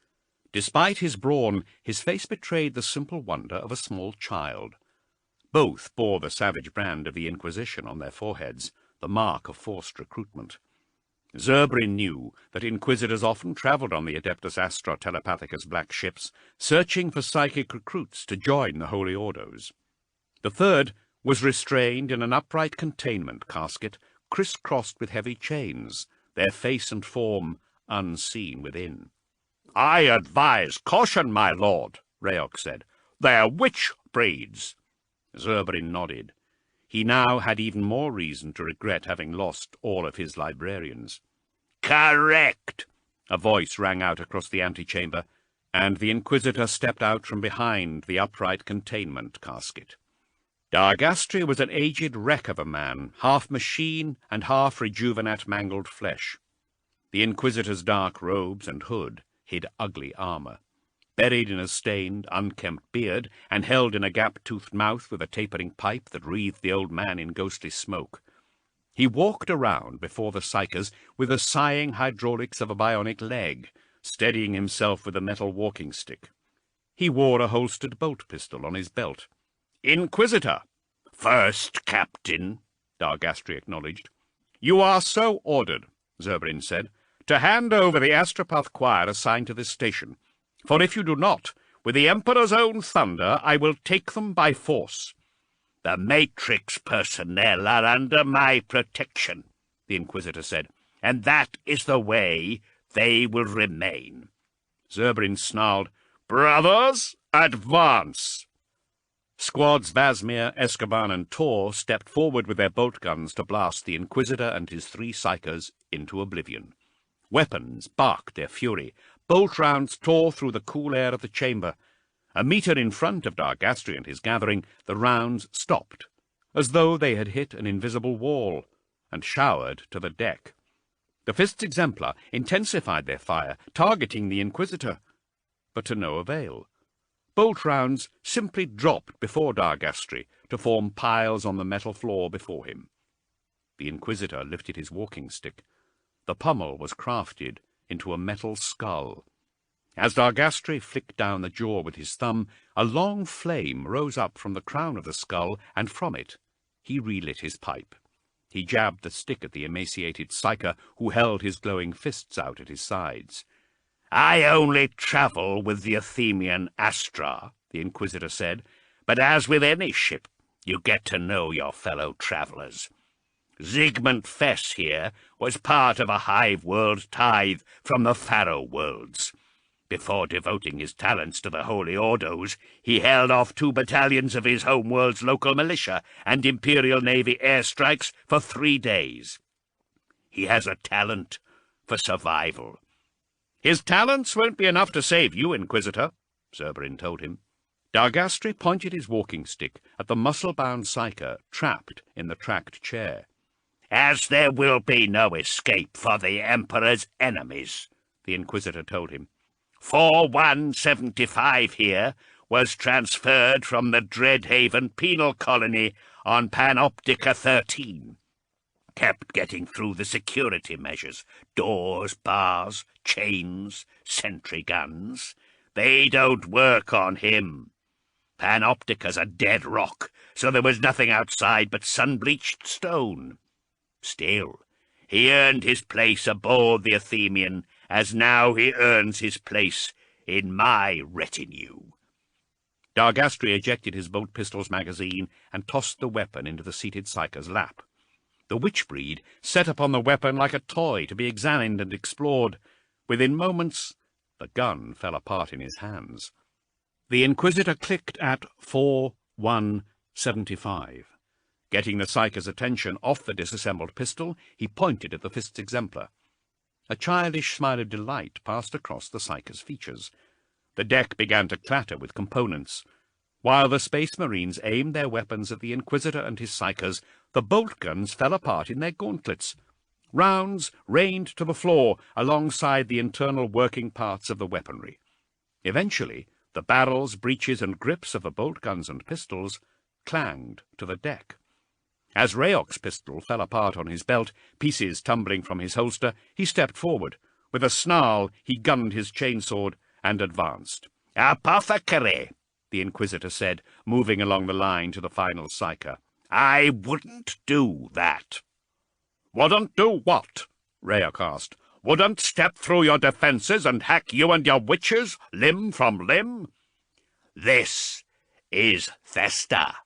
Despite his brawn, his face betrayed the simple wonder of a small child. Both bore the savage brand of the Inquisition on their foreheads, the mark of forced recruitment. Zurbryn knew that Inquisitors often travelled on the Adeptus Astra Telepathicus Black Ships, searching for psychic recruits to join the Holy Ordos. The third was restrained in an upright containment casket, criss-crossed with heavy chains, their face and form unseen within. "I advise caution, my lord," Rayok said. "They're witch breeds." Zurbryn nodded. He now had even more reason to regret having lost all of his librarians. "Correct!" A voice rang out across the antechamber, and the Inquisitor stepped out from behind the upright containment casket. Dargastri was an aged wreck of a man, half machine and half rejuvenate mangled flesh. The Inquisitor's dark robes and hood hid ugly armor. Buried in a stained, unkempt beard, and held in a gap-toothed mouth with a tapering pipe that wreathed the old man in ghostly smoke. He walked around before the psychers with the sighing hydraulics of a bionic leg, steadying himself with a metal walking stick. He wore a holstered bolt pistol on his belt. "Inquisitor." "First captain," Dargastri acknowledged. "You are so ordered," Zurbryn said, "to hand over the Astropath choir assigned to this station. For if you do not, with the Emperor's own thunder, I will take them by force." "The Matrix personnel are under my protection," the Inquisitor said, "and that is the way they will remain." Zurbryn snarled, "Brothers, advance!" Squads Vasmir, Escoban, and Tor stepped forward with their bolt guns to blast the Inquisitor and his 3 psychers into oblivion. Weapons barked their fury. Bolt rounds tore through the cool air of the chamber. A meter in front of Dargastri and his gathering, the rounds stopped, as though they had hit an invisible wall, and showered to the deck. The Fist's Exemplar intensified their fire, targeting the Inquisitor, but to no avail. Bolt rounds simply dropped before Dargastri to form piles on the metal floor before him. The Inquisitor lifted his walking stick. The pommel was crafted into a metal skull. As Dargastri flicked down the jaw with his thumb, a long flame rose up from the crown of the skull, and from it he relit his pipe. He jabbed the stick at the emaciated psyker, who held his glowing fists out at his sides. "I only travel with the Athenian Astra," the Inquisitor said, "but as with any ship, you get to know your fellow travellers. Zygmunt Fess here was part of a hive-world tithe from the Pharaoh worlds. Before devoting his talents to the Holy Ordos, he held off 2 battalions of his homeworld's local militia and Imperial Navy airstrikes for 3 days. He has a talent for survival." "His talents won't be enough to save you, Inquisitor," Zurbryn told him. Dargastri pointed his walking stick at the muscle-bound psyker trapped in the tracked chair. "As there will be no escape for the Emperor's enemies," the Inquisitor told him. 4175 here was transferred from the Dreadhaven penal colony on Panoptica 13. Kept getting through the security measures. Doors, bars, chains, sentry guns. They don't work on him. Panoptica's a dead rock, so there was nothing outside but sun-bleached stone. Still, he earned his place aboard the Athenian, as now he earns his place in my retinue. Dargastri ejected his bolt pistol's magazine and tossed the weapon into the seated psyker's lap. The witch-breed set upon the weapon like a toy to be examined and explored. Within moments, the gun fell apart in his hands. The Inquisitor clicked at 4175. Getting the psyker's attention off the disassembled pistol, he pointed at the fist's exemplar. A childish smile of delight passed across the psyker's features. The deck began to clatter with components. While the Space Marines aimed their weapons at the Inquisitor and his psykers, the bolt guns fell apart in their gauntlets. Rounds rained to the floor alongside the internal working parts of the weaponry. Eventually, the barrels, breeches, and grips of the bolt guns and pistols clanged to the deck. As Rayok's pistol fell apart on his belt, pieces tumbling from his holster, he stepped forward. With a snarl, he gunned his chainsword and advanced. "Apothecary," the Inquisitor said, moving along the line to the final psyker. "I wouldn't do that." "Wouldn't do what?" Rayok asked. "Wouldn't step through your defences and hack you and your witches, limb from limb?" "This is Thesta,"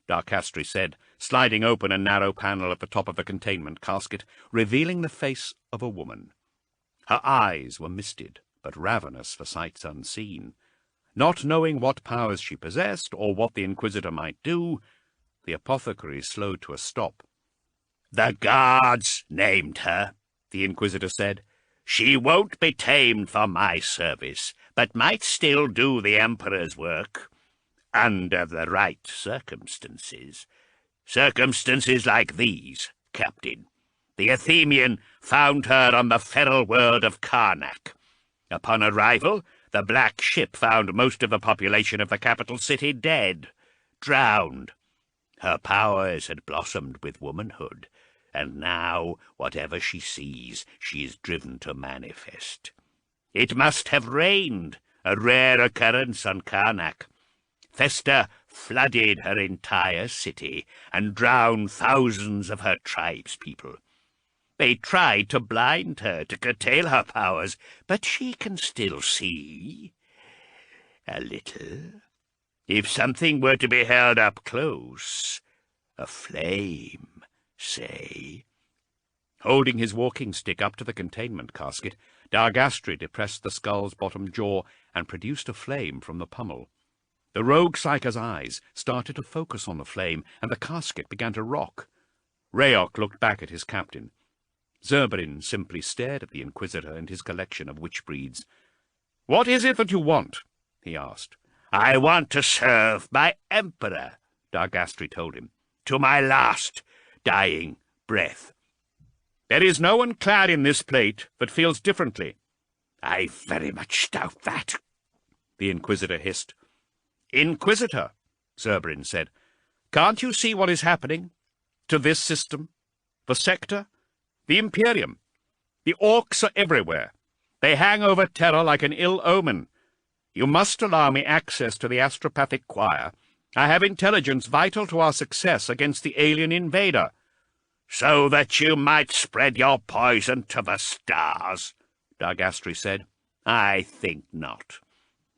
Darkastri said, sliding open a narrow panel at the top of the containment casket, revealing the face of a woman. Her eyes were misted, but ravenous for sights unseen. Not knowing what powers she possessed, or what the Inquisitor might do, the apothecary slowed to a stop. "The guards named her," the Inquisitor said. "She won't be tamed for my service, but might still do the Emperor's work, under the right circumstances. Circumstances like these, Captain. The Athenian found her on the feral world of Karnak. Upon arrival, the black ship found most of the population of the capital city dead, drowned. Her powers had blossomed with womanhood, and now, whatever she sees, she is driven to manifest. It must have rained, a rare occurrence on Karnak. Thesta flooded her entire city and drowned thousands of her tribespeople. They tried to blind her, to curtail her powers, but she can still see. A little. If something were to be held up close, a flame, say." Holding his walking stick up to the containment casket, Dargastri depressed the skull's bottom jaw and produced a flame from the pummel. The rogue psyker's eyes started to focus on the flame, and the casket began to rock. Rayok looked back at his captain. Zurbarin simply stared at the Inquisitor and his collection of witch-breeds. "What is it that you want?" he asked. "I want to serve my Emperor," Dargastri told him, "to my last dying breath." "There is no one clad in this plate that feels differently." "I very much doubt that," the Inquisitor hissed. "Inquisitor," Zurbarin said, "can't you see what is happening to this system, the sector, the Imperium? The orcs are everywhere. They hang over Terra like an ill omen. You must allow me access to the astropathic choir. I have intelligence vital to our success against the alien invader." "So that you might spread your poison to the stars," Dargastri said. "I think not.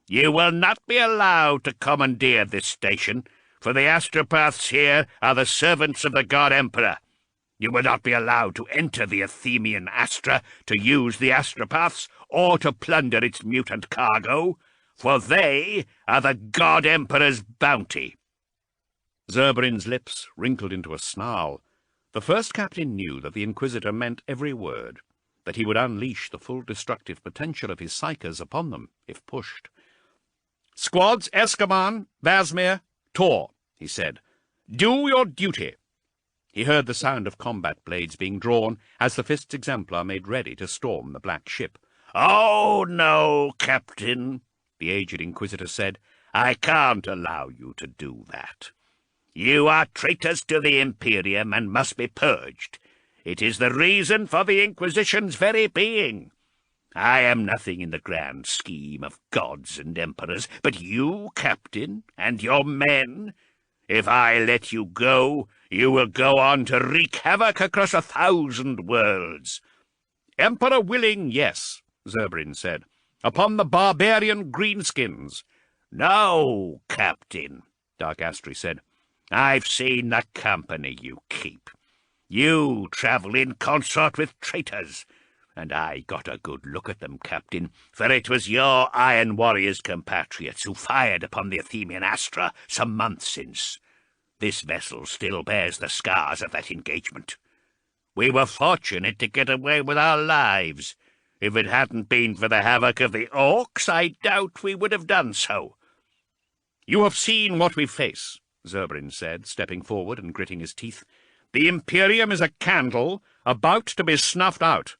You will not be allowed to commandeer this station, for the astropaths here are the servants of the God Emperor. You will not be allowed to enter the Athenian Astra to use the astropaths or to plunder its mutant cargo, for they are the God Emperor's bounty." Zurbarin's lips wrinkled into a snarl. The first captain knew that the Inquisitor meant every word, that he would unleash the full destructive potential of his psykers upon them, if pushed. "Squads Escaman, Vasmir, Tor," he said. "Do your duty." He heard the sound of combat blades being drawn as the Fist's exemplar made ready to storm the black ship. "Oh, no, Captain," the aged Inquisitor said. "I can't allow you to do that. You are traitors to the Imperium and must be purged. It is the reason for the Inquisition's very being. I am nothing in the grand scheme of gods and emperors, but you, Captain, and your men, if I let you go, you will go on to wreak havoc across 1,000 worlds." "Emperor willing, yes," Zurbryn said. "Upon the barbarian greenskins." "No, Captain," Dark Astry said. "I've seen the company you keep. You travel in consort with traitors, and I got a good look at them, Captain, for it was your Iron Warriors compatriots who fired upon the Athenian Astra some months since. This vessel still bears the scars of that engagement. We were fortunate to get away with our lives. If it hadn't been for the havoc of the orcs, I doubt we would have done so." "You have seen what we face," Zurbryn said, stepping forward and gritting his teeth. "The Imperium is a candle about to be snuffed out."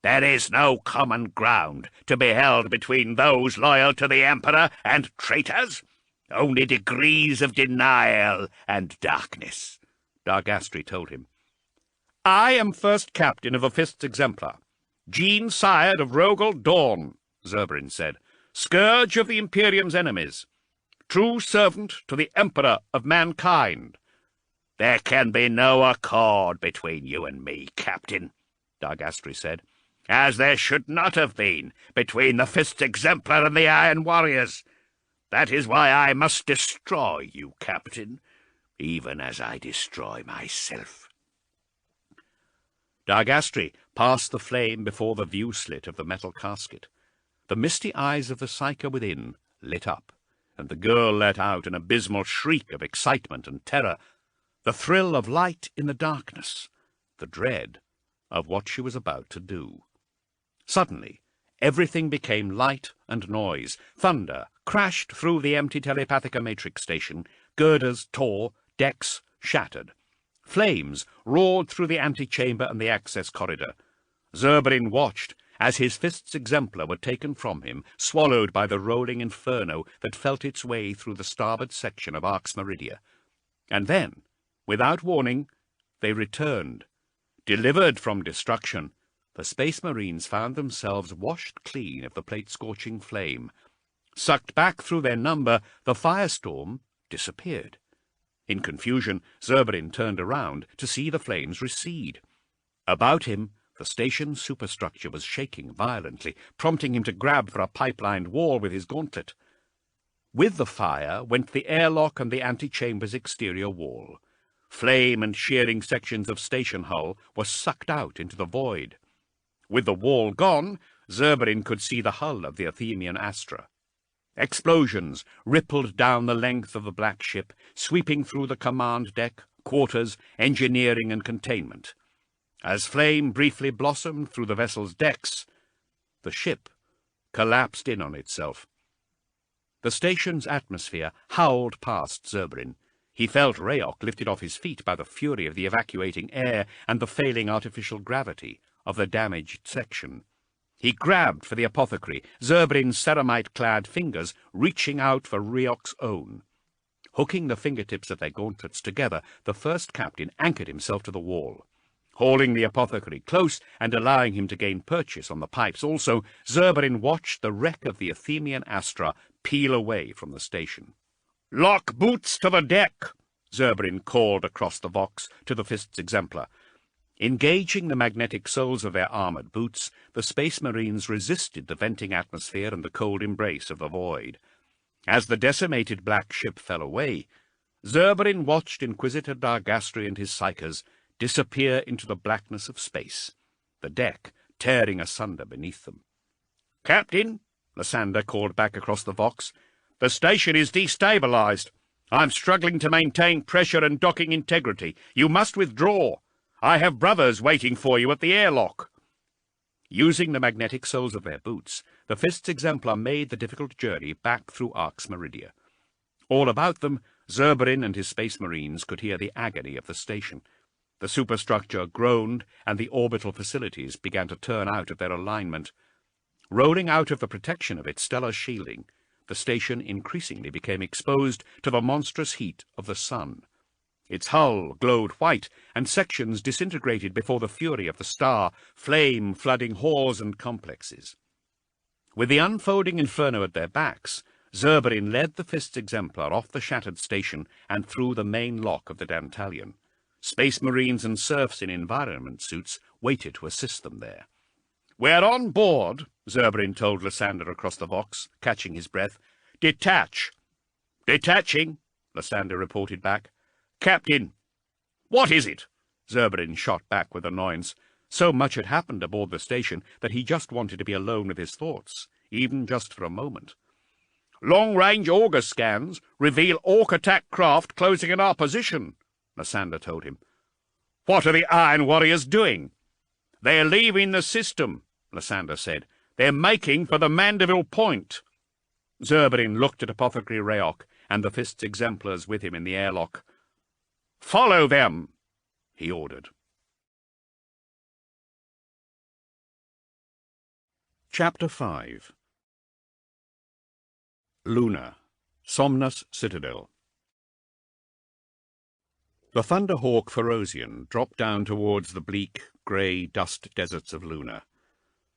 "There is no common ground to be held between those loyal to the Emperor and traitors. Only degrees of denial and darkness," Dark Astry told him. "I am first captain of the Fifth Exemplar, Gene Sired of Rogel Dawn," Zurbryn said, "scourge of the Imperium's enemies, true servant to the Emperor of mankind." "There can be no accord between you and me, Captain," Dark Astry said, "as there should not have been between the Fifth Exemplar and the Iron Warriors. That is why I must destroy you, Captain, even as I destroy myself." Dark Astry passed the flame before the view-slit of the metal casket. The misty eyes of the Psyker within lit up, and the girl let out an abysmal shriek of excitement and terror, the thrill of light in the darkness, the dread of what she was about to do. Suddenly, everything became light and noise. Thunder crashed through the empty Telepathica Matrix station. Girders tore, decks shattered. Flames roared through the antechamber and the access corridor. Zurbryn watched as his Fifth Exemplar were taken from him, swallowed by the rolling inferno that felt its way through the starboard section of Arx Meridia. And then, without warning, they returned. Delivered from destruction, the Space Marines found themselves washed clean of the plate-scorching flame. Sucked back through their number, the firestorm disappeared. In confusion, Zurbryn turned around to see the flames recede. About him, the station's superstructure was shaking violently, prompting him to grab for a pipelined wall with his gauntlet. With the fire went the airlock and the antechamber's exterior wall. Flame and shearing sections of station hull were sucked out into the void. With the wall gone, Zurbryn could see the hull of the Athenian Astra. Explosions rippled down the length of the black ship, sweeping through the command deck, quarters, engineering, and containment. As flame briefly blossomed through the vessel's decks, the ship collapsed in on itself. The station's atmosphere howled past Zurbryn. He felt Rayok lifted off his feet by the fury of the evacuating air and the failing artificial gravity of the damaged section. He grabbed for the apothecary, Zurbryn's ceramite-clad fingers reaching out for Rayok's own. Hooking the fingertips of their gauntlets together, the first captain anchored himself to the wall. Hauling the apothecary close and allowing him to gain purchase on the pipes also, Zurbryn watched the wreck of the Athenian Astra peel away from the station. "Lock boots to the deck!" Zurbryn called across the Vox to the Fifth Exemplar. Engaging the magnetic soles of their armoured boots, the Space Marines resisted the venting atmosphere and the cold embrace of the void. As the decimated black ship fell away, Zurbryn watched Inquisitor Dark Astry and his Psykers disappear into the blackness of space, the deck tearing asunder beneath them. "Captain," Lysander called back across the Vox, "the station is destabilized. I'm struggling to maintain pressure and docking integrity. You must withdraw. I have brothers waiting for you at the airlock." Using the magnetic soles of their boots, the Fifth Exemplar made the difficult journey back through Arx Meridia. All about them, Zurbryn and his Space Marines could hear the agony of the station. The superstructure groaned, and the orbital facilities began to turn out of their alignment. Rolling out of the protection of its stellar shielding, the station increasingly became exposed to the monstrous heat of the sun. Its hull glowed white, and sections disintegrated before the fury of the star, flame flooding halls and complexes. With the unfolding inferno at their backs, Zurbarin led the Fifth Exemplar off the shattered station and through the main lock of the Dantalion. Space Marines and serfs in environment suits waited to assist them there. "We're on board," Zurbarin told Lysander across the Vox, catching his breath. "Detach." "Detaching," Lysander reported back. "Captain." "What is it?" Zurbarin shot back with annoyance. So much had happened aboard the station that he just wanted to be alone with his thoughts, even just for a moment. "Long-range auger scans reveal Orc attack craft closing in our position," Lysander told him. "What are the Iron Warriors doing?" "They're leaving the system," Lysander said. "They're making for the Mandeville Point." Zurbarin looked at Apothecary Rayok and the Fifth Exemplars with him in the airlock. "Follow them," he ordered. Chapter 5. Luna, Somnus Citadel. The Thunderhawk Ferocian dropped down towards the bleak, grey dust deserts of Luna.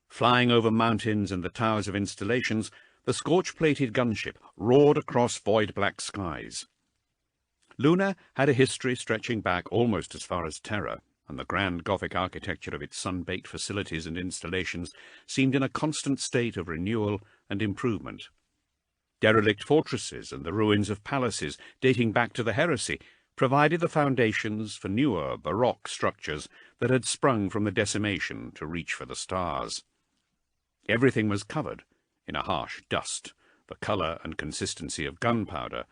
Flying over mountains and the towers of installations, the scorch-plated gunship roared across void-black skies. Luna had a history stretching back almost as far as Terra, and the grand Gothic architecture of its sun-baked facilities and installations seemed in a constant state of renewal and improvement. Derelict fortresses and the ruins of palaces dating back to the heresy provided the foundations for newer Baroque structures that had sprung from the decimation to reach for the stars. Everything was covered in a harsh dust, the colour and consistency of gunpowder,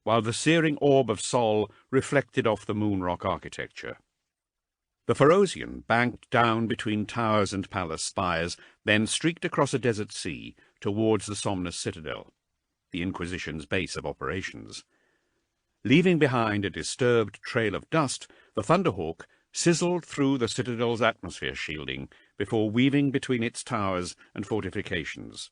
while the searing orb of Sol reflected off the moon-rock architecture. The Ferocian banked down between towers and palace spires, then streaked across a desert sea towards the Somnus Citadel, the Inquisition's base of operations. Leaving behind a disturbed trail of dust, the Thunderhawk sizzled through the Citadel's atmosphere shielding before weaving between its towers and fortifications.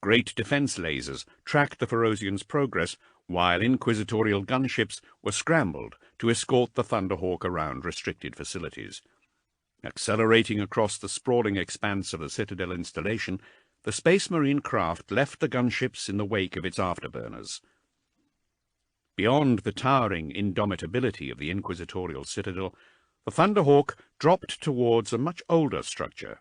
Great defence lasers tracked the Ferocian's progress, while inquisitorial gunships were scrambled to escort the Thunderhawk around restricted facilities. Accelerating across the sprawling expanse of the Citadel installation, the Space Marine craft left the gunships in the wake of its afterburners. Beyond the towering indomitability of the inquisitorial citadel, the Thunderhawk dropped towards a much older structure.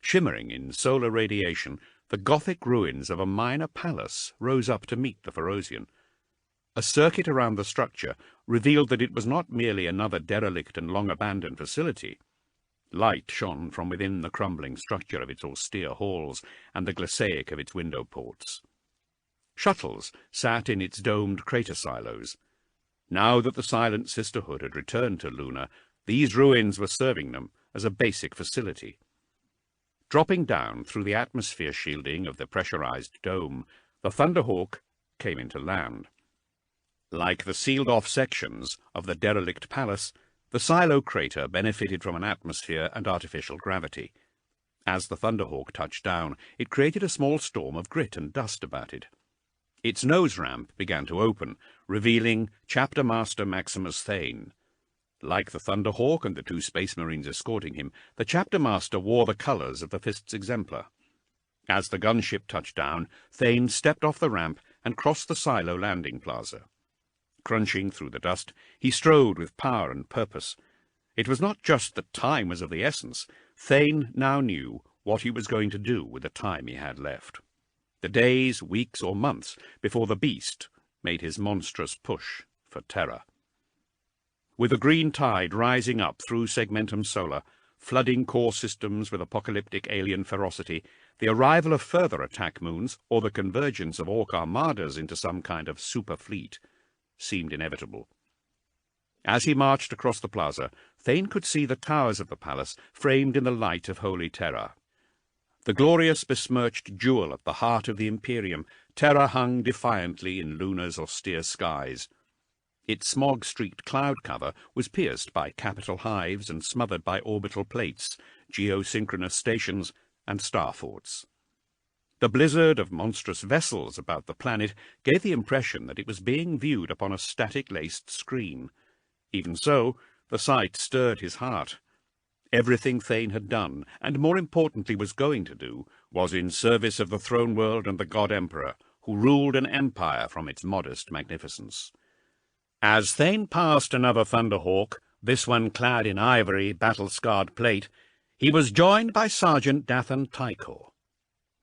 Shimmering in solar radiation, the Gothic ruins of a minor palace rose up to meet the Ferocian. A circuit around the structure revealed that it was not merely another derelict and long-abandoned facility. Light shone from within the crumbling structure of its austere halls and the glacaic of its window ports. Shuttles sat in its domed crater silos. Now that the Silent Sisterhood had returned to Luna, these ruins were serving them as a basic facility. Dropping down through the atmosphere shielding of the pressurized dome, the Thunderhawk came into land. Like the sealed-off sections of the derelict palace, the silo crater benefited from an atmosphere and artificial gravity. As the Thunderhawk touched down, it created a small storm of grit and dust about it. Its nose ramp began to open, revealing Chapter Master Maximus Thane. Like the Thunderhawk and the two Space Marines escorting him, the Chapter Master wore the colours of the Fifth Exemplar. As the gunship touched down, Thane stepped off the ramp and crossed the silo landing plaza. Crunching through the dust, he strode with power and purpose. It was not just that time was of the essence. Thane now knew what he was going to do with the time he had left. The days, weeks, or months before the beast made his monstrous push for Terra. With the green tide rising up through Segmentum Solar, flooding core systems with apocalyptic alien ferocity, the arrival of further attack moons, or the convergence of Orc armadas into some kind of super fleet, seemed inevitable. As he marched across the plaza, Thane could see the towers of the palace framed in the light of Holy Terra. The glorious besmirched jewel at the heart of the Imperium, Terra hung defiantly in Luna's austere skies. Its smog-streaked cloud cover was pierced by capital hives and smothered by orbital plates, geosynchronous stations, and starforts. The blizzard of monstrous vessels about the planet gave the impression that it was being viewed upon a static-laced screen. Even so, the sight stirred his heart. Everything Thane had done, and more importantly was going to do, was in service of the throne world and the God-Emperor, who ruled an empire from its modest magnificence. As Thane passed another Thunderhawk, this one clad in ivory, battle-scarred plate, he was joined by Sergeant Dathan Tycho.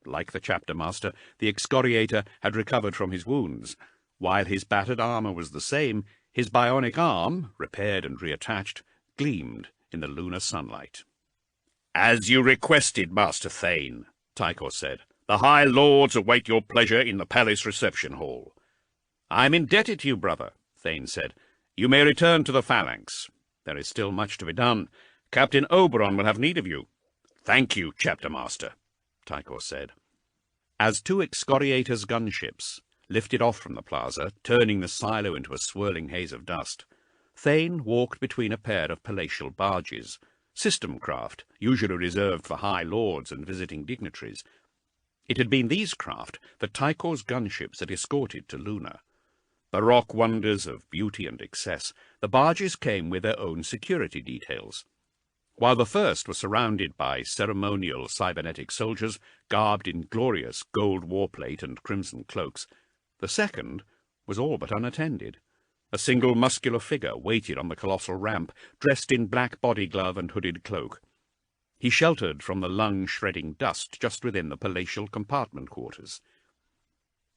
Like the chapter master, the excoriator had recovered from his wounds. While his battered armor was the same, his bionic arm, repaired and reattached, gleamed in the lunar sunlight. "As you requested, Master Thane," Tycho said. "The High Lords await your pleasure in the palace reception hall." "I'm indebted to you, brother," Thane said. "You may return to the phalanx. There is still much to be done. Captain Oberon will have need of you." "Thank you, chapter master," Tycho said. As two excoriators' gunships lifted off from the plaza, turning the silo into a swirling haze of dust, Thane walked between a pair of palatial barges, system craft usually reserved for high lords and visiting dignitaries. It had been these craft that Tycho's gunships had escorted to Luna. Baroque wonders of beauty and excess, the barges came with their own security details. While the first was surrounded by ceremonial cybernetic soldiers garbed in glorious gold warplate and crimson cloaks, the second was all but unattended. A single muscular figure waited on the colossal ramp, dressed in black body glove and hooded cloak. He sheltered from the lung-shredding dust just within the palatial compartment quarters.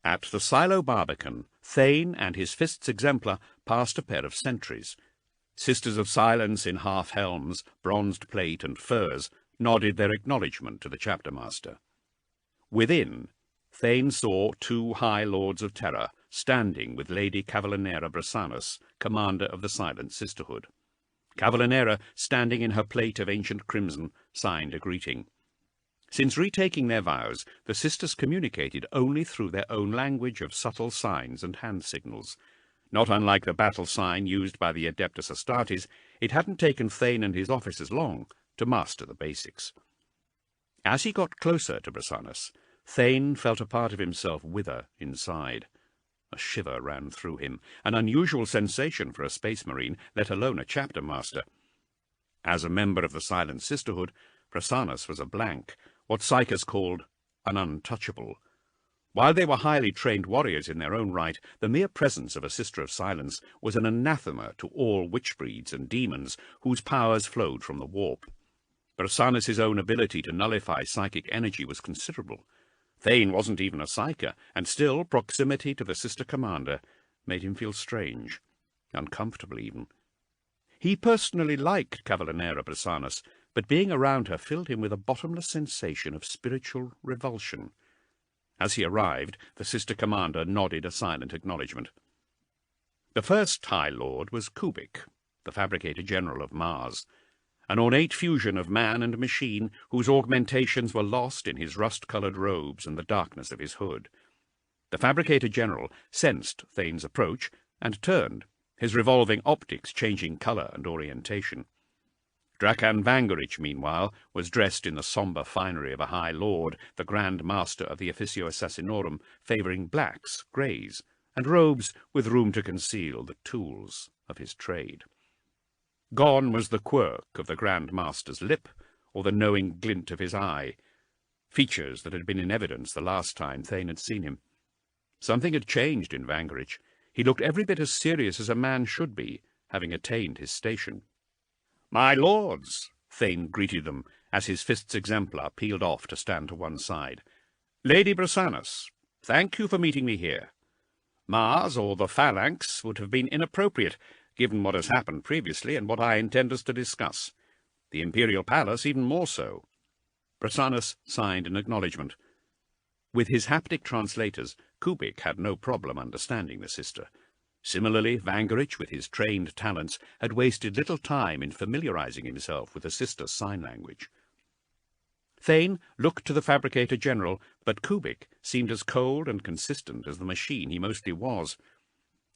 At the silo barbican, Thane and his Fist's Exemplar passed a pair of sentries. Sisters of Silence in half-helms, bronzed plate, and furs nodded their acknowledgment to the chapter-master. Within, Thane saw two High Lords of Terror standing with Lady Cavallinera Brasanus, commander of the Silent Sisterhood. Cavallinera, standing in her plate of ancient crimson, signed a greeting. Since retaking their vows, the sisters communicated only through their own language of subtle signs and hand signals. Not unlike the battle sign used by the Adeptus Astartes, it hadn't taken Thane and his officers long to master the basics. As he got closer to Brasanus, Thane felt a part of himself wither inside. A shiver ran through him, an unusual sensation for a space marine, let alone a chapter master. As a member of the Silent Sisterhood, Brasanus was a blank, what Psychers called an untouchable. While they were highly trained warriors in their own right, the mere presence of a Sister of Silence was an anathema to all witch-breeds and demons whose powers flowed from the warp. Brasanus's own ability to nullify psychic energy was considerable. Thane wasn't even a psyker, and still proximity to the Sister Commander made him feel strange, uncomfortable even. He personally liked Cavallinera Brasanus, but being around her filled him with a bottomless sensation of spiritual revulsion. As he arrived, the Sister Commander nodded a silent acknowledgment. The first High Lord was Kubik, the Fabricator General of Mars, an ornate fusion of man and machine whose augmentations were lost in his rust-coloured robes and the darkness of his hood. The Fabricator General sensed Thane's approach and turned, his revolving optics changing colour and orientation. Drakan Vangerich, meanwhile, was dressed in the sombre finery of a High Lord, the Grand Master of the Officio Assassinorum, favouring blacks, greys, and robes with room to conceal the tools of his trade. Gone was the quirk of the Grand Master's lip, or the knowing glint of his eye, features that had been in evidence the last time Thane had seen him. Something had changed in Vangerich. He looked every bit as serious as a man should be, having attained his station. "My lords," Thane greeted them, as his Fist's Exemplar peeled off to stand to one side. "Lady Brasanus, thank you for meeting me here. Mars or the Phalanx would have been inappropriate, given what has happened previously and what I intend us to discuss. The Imperial Palace even more so." Brasanus signed an acknowledgment. With his haptic translators, Kubik had no problem understanding the sister. Similarly, Vangerich, with his trained talents, had wasted little time in familiarizing himself with the sister's sign language. Thane looked to the Fabricator General, but Kubik seemed as cold and consistent as the machine he mostly was.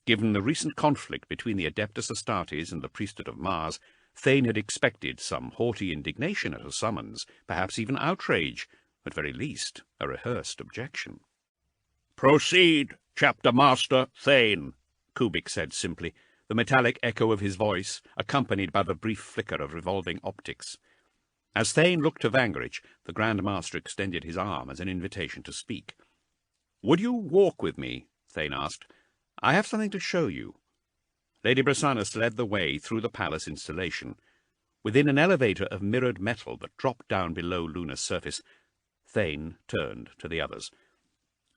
Given the recent conflict between the Adeptus Astartes and the priesthood of Mars, Thane had expected some haughty indignation at a summons, perhaps even outrage, at very least a rehearsed objection. "Proceed, Chapter Master Thane," Kubik said simply, the metallic echo of his voice accompanied by the brief flicker of revolving optics. As Thane looked to Vangerich, the Grand Master extended his arm as an invitation to speak. "Would you walk with me?" Thane asked. "I have something to show you." Lady Brasanus led the way through the palace installation. Within an elevator of mirrored metal that dropped down below Luna's surface, Thane turned to the others.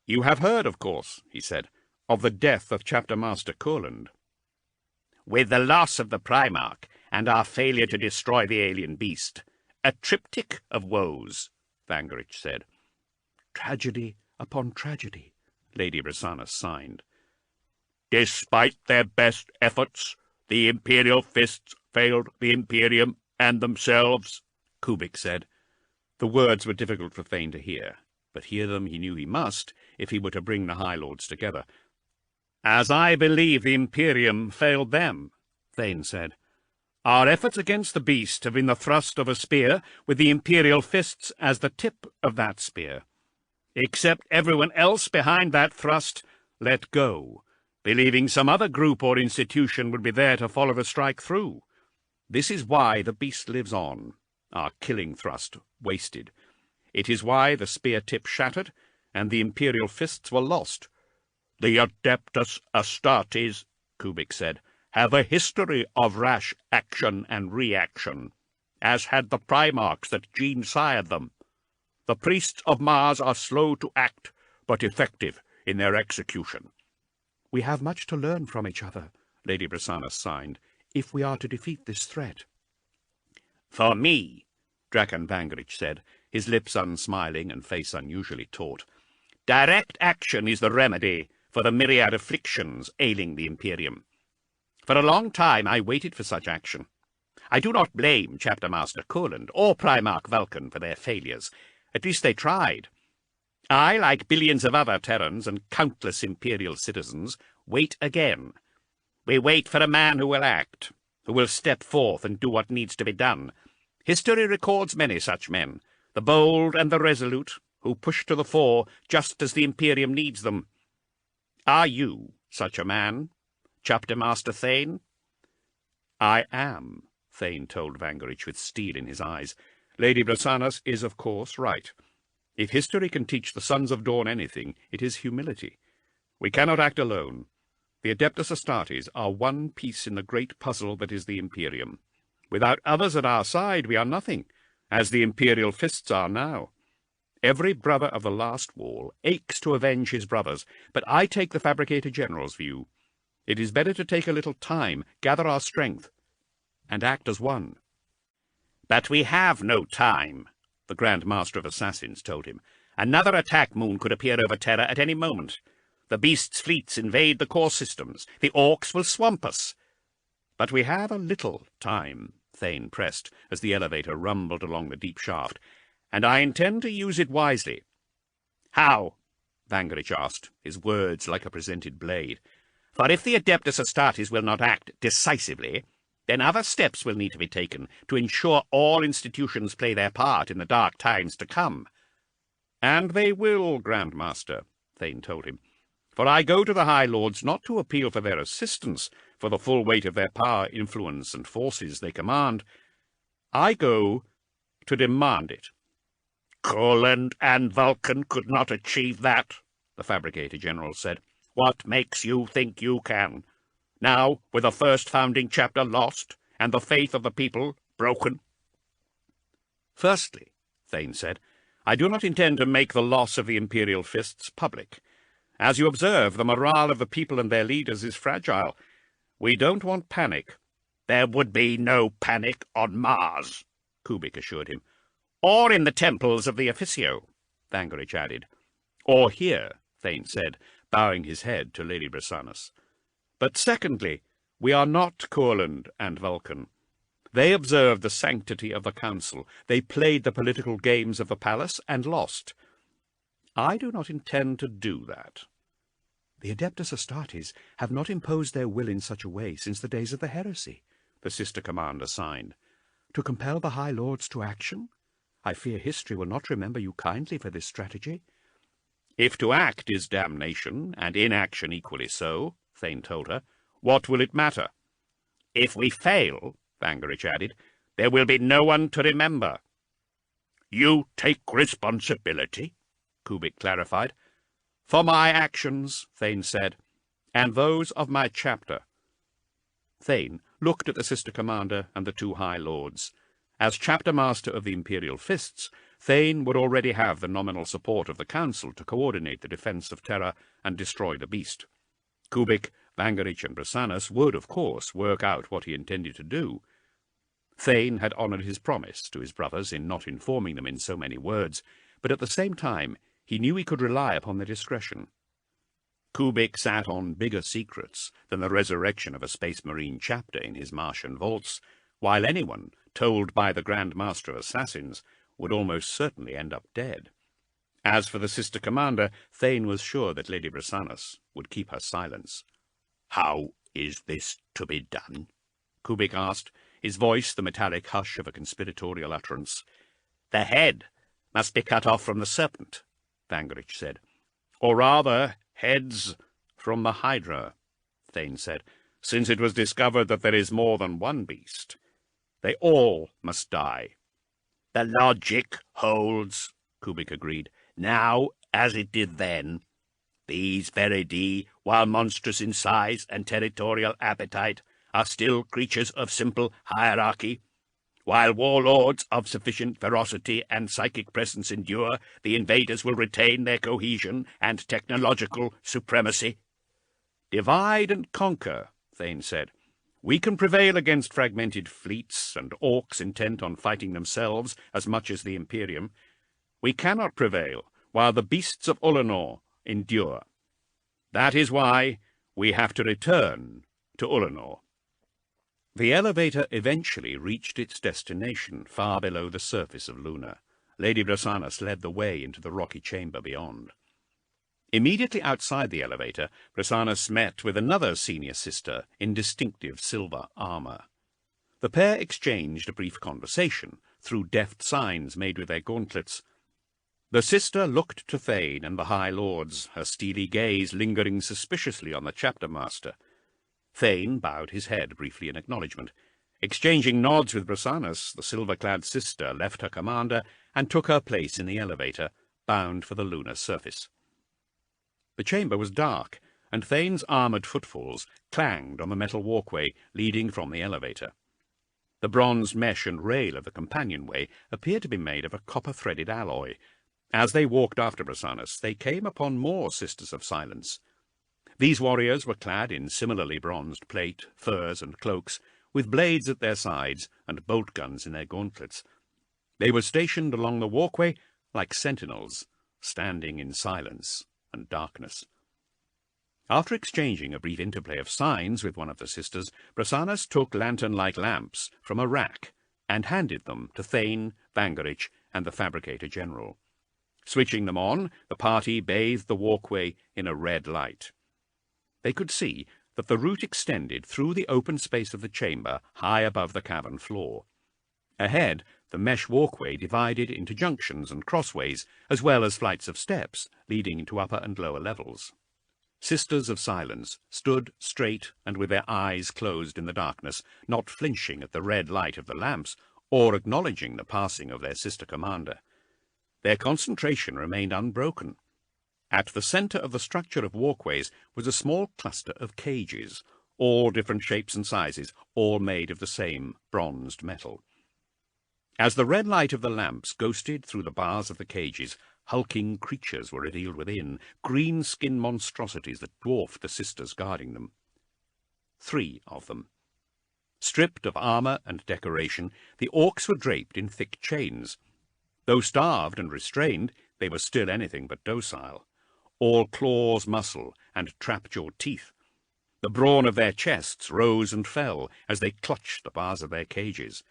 "You have heard, of course," he said, "of the death of Chapter Master Kurland." "With the loss of the Primarch and our failure to destroy the alien beast, a triptych of woes," Vangerich said. "Tragedy upon tragedy," Lady Brasanus signed. "Despite their best efforts, the Imperial fists failed the Imperium and themselves," Kubik said. The words were difficult for Thane to hear, but hear them he knew he must if he were to bring the High Lords together. "As I believe the Imperium failed them," Thane said. "Our efforts against the beast have been the thrust of a spear, with the Imperial fists as the tip of that spear. Except everyone else behind that thrust let go, believing some other group or institution would be there to follow the strike through. This is why the beast lives on, our killing thrust wasted. It is why the spear tip shattered, and the Imperial fists were lost." "The Adeptus Astartes," Kubik said, "have a history of rash action and reaction, as had the Primarchs that gene-sired them. The priests of Mars are slow to act, but effective in their execution." "We have much to learn from each other," Lady Brasanus signed, "if we are to defeat this threat." "For me," Draken Vangerich said, his lips unsmiling and face unusually taut, "direct action is the remedy for the myriad afflictions ailing the Imperium. For a long time I waited for such action. I do not blame Chapter Master Kurland or Primarch Vulcan for their failures. At least they tried. I, like billions of other Terrans and countless Imperial citizens, wait again. We wait for a man who will act, who will step forth and do what needs to be done. History records many such men, the bold and the resolute, who push to the fore just as the Imperium needs them. Are you such a man, Chapter Master Thane?" "I am," Thane told Vangerich with steel in his eyes. "Lady Brasanus is, of course, right. If history can teach the Sons of Dawn anything, it is humility. We cannot act alone. The Adeptus Astartes are one piece in the great puzzle that is the Imperium. Without others at our side, we are nothing, as the Imperial fists are now. Every brother of the last wall aches to avenge his brothers, but I take the Fabricator General's view. It is better to take a little time, gather our strength, and act as one." "But we have no time," the Grand Master of Assassins told him. "Another attack moon could appear over Terra at any moment. The beast's fleets invade the core systems. The Orcs will swamp us." "But we have a little time," Thane pressed, as the elevator rumbled along the deep shaft, "and I intend to use it wisely." "How?" Vangerich asked, his words like a presented blade. "For if the Adeptus Astartes will not act decisively, then other steps will need to be taken to ensure all institutions play their part in the dark times to come." "And they will, Grand Master," Thane told him. "For I go to the High Lords not to appeal for their assistance, for the full weight of their power, influence, and forces they command. I go to demand it." "Kurland and Vulcan could not achieve that," the Fabricator General said. "What makes you think you can? Now, with the first founding chapter lost, and the faith of the people broken?" "Firstly," Thane said, "I do not intend to make the loss of the Imperial fists public. As you observe, the morale of the people and their leaders is fragile. We don't want panic." "There would be no panic on Mars," Kubik assured him. "Or in the temples of the Officio," Vangerich added. "Or here," Thane said, bowing his head to Lady Brasanus. "But secondly, we are not Kurland and Vulcan. They observed the sanctity of the council. They played the political games of the palace and lost. I do not intend to do that." "The Adeptus Astartes have not imposed their will in such a way since the days of the heresy," the sister commander signed. "To compel the High Lords to action? I fear history will not remember you kindly for this strategy." "If to act is damnation, and inaction equally so," Thane told her, "what will it matter? If we fail," Vangerich added, "there will be no one to remember." "You take responsibility?" Kubik clarified. "For my actions," Thane said, "and those of my chapter." Thane looked at the sister commander and the two high lords. As chapter master of the Imperial Fists, Thane would already have the nominal support of the Council to coordinate the defense of Terra and destroy the beast. Kubik, Vangerich, and Brasanas would, of course, work out what he intended to do. Thane had honoured his promise to his brothers in not informing them in so many words, but at the same time he knew he could rely upon their discretion. Kubik sat on bigger secrets than the resurrection of a Space Marine chapter in his Martian vaults, while anyone told by the Grand Master of Assassins would almost certainly end up dead. As for the sister commander, Thane was sure that Lady Brasanas would keep her silence. "How is this to be done?" Kubik asked, his voice the metallic hush of a conspiratorial utterance. "The head must be cut off from the serpent," Vangerich said. "Or rather, heads from the Hydra," Thane said, "since it was discovered that there is more than one beast. They all must die." "The logic holds," Kubik agreed, "now as it did then. These Veridi, while monstrous in size and territorial appetite, are still creatures of simple hierarchy. While warlords of sufficient ferocity and psychic presence endure, the invaders will retain their cohesion and technological supremacy." "Divide and conquer," Thane said. "We can prevail against fragmented fleets and orcs intent on fighting themselves as much as the Imperium. We cannot prevail while the beasts of Ullanor endure. That is why we have to return to Ullanor." The elevator eventually reached its destination, far below the surface of Luna. Lady Brasanas led the way into the rocky chamber beyond. Immediately outside the elevator, Brasanas met with another senior sister in distinctive silver armour. The pair exchanged a brief conversation through deft signs made with their gauntlets. The sister looked to Thane and the High Lords, her steely gaze lingering suspiciously on the chapter master. Thane bowed his head briefly in acknowledgment. Exchanging nods with Brasanas, the silver-clad sister left her commander and took her place in the elevator, bound for the lunar surface. The chamber was dark, and Thane's armoured footfalls clanged on the metal walkway leading from the elevator. The bronze mesh and rail of the companionway appeared to be made of a copper-threaded alloy. As they walked after Brasanas, they came upon more Sisters of Silence. These warriors were clad in similarly bronzed plate, furs, and cloaks, with blades at their sides and bolt guns in their gauntlets. They were stationed along the walkway like sentinels, standing in silence and darkness. After exchanging a brief interplay of signs with one of the sisters, Brasanas took lantern-like lamps from a rack and handed them to Thane, Vangerich, and the Fabricator General. Switching them on, the party bathed the walkway in a red light. They could see that the route extended through the open space of the chamber high above the cavern floor. Ahead, the mesh walkway divided into junctions and crossways, as well as flights of steps leading into upper and lower levels. Sisters of Silence stood straight and with their eyes closed in the darkness, not flinching at the red light of the lamps or acknowledging the passing of their sister commander. Their concentration remained unbroken. At the centre of the structure of walkways was a small cluster of cages, all different shapes and sizes, all made of the same bronzed metal. As the red light of the lamps ghosted through the bars of the cages, hulking creatures were revealed within, green-skinned monstrosities that dwarfed the sisters guarding them. 3 of them. Stripped of armour and decoration, the orcs were draped in thick chains. Though starved and restrained, they were still anything but docile. All claws, muscle, and trap-jawed teeth. The brawn of their chests rose and fell as they clutched the bars of their cages.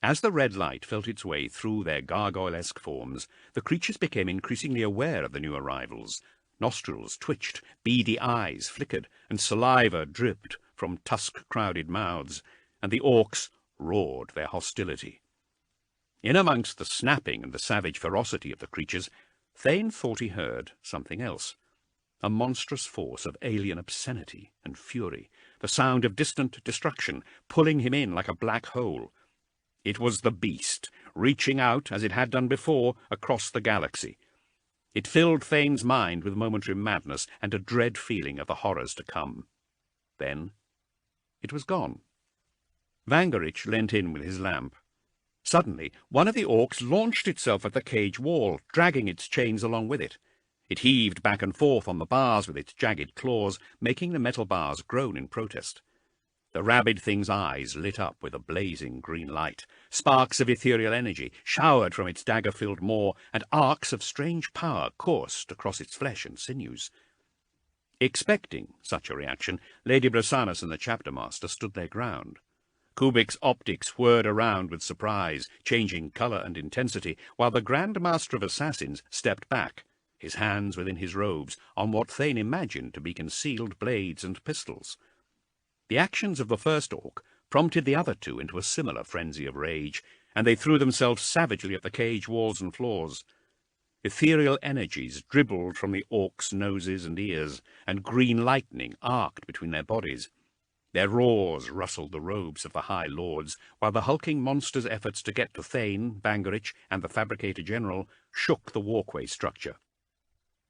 As the red light felt its way through their gargoyle-esque forms, the creatures became increasingly aware of the new arrivals. Nostrils twitched, beady eyes flickered, and saliva dripped from tusk-crowded mouths, and the orcs roared their hostility. In amongst the snapping and the savage ferocity of the creatures, Thane thought he heard something else. A monstrous force of alien obscenity and fury, the sound of distant destruction, pulling him in like a black hole. It was the beast, reaching out, as it had done before, across the galaxy. It filled Thane's mind with momentary madness and a dread feeling of the horrors to come. Then it was gone. Vangerich leant in with his lamp. Suddenly, one of the orcs launched itself at the cage wall, dragging its chains along with it. It heaved back and forth on the bars with its jagged claws, making the metal bars groan in protest. The rabid thing's eyes lit up with a blazing green light. Sparks of ethereal energy showered from its dagger-filled maw, and arcs of strange power coursed across its flesh and sinews. Expecting such a reaction, Lady Brasanus and the chapter-master stood their ground. Kubik's optics whirred around with surprise, changing colour and intensity, while the Grand Master of Assassins stepped back, his hands within his robes, on what Thane imagined to be concealed blades and pistols. The actions of the first orc prompted the other two into a similar frenzy of rage, and they threw themselves savagely at the cage walls and floors. Ethereal energies dribbled from the orcs' noses and ears, and green lightning arced between their bodies. Their roars rustled the robes of the High Lords, while the hulking monster's efforts to get to Thane, Bangerich, and the Fabricator General shook the walkway structure.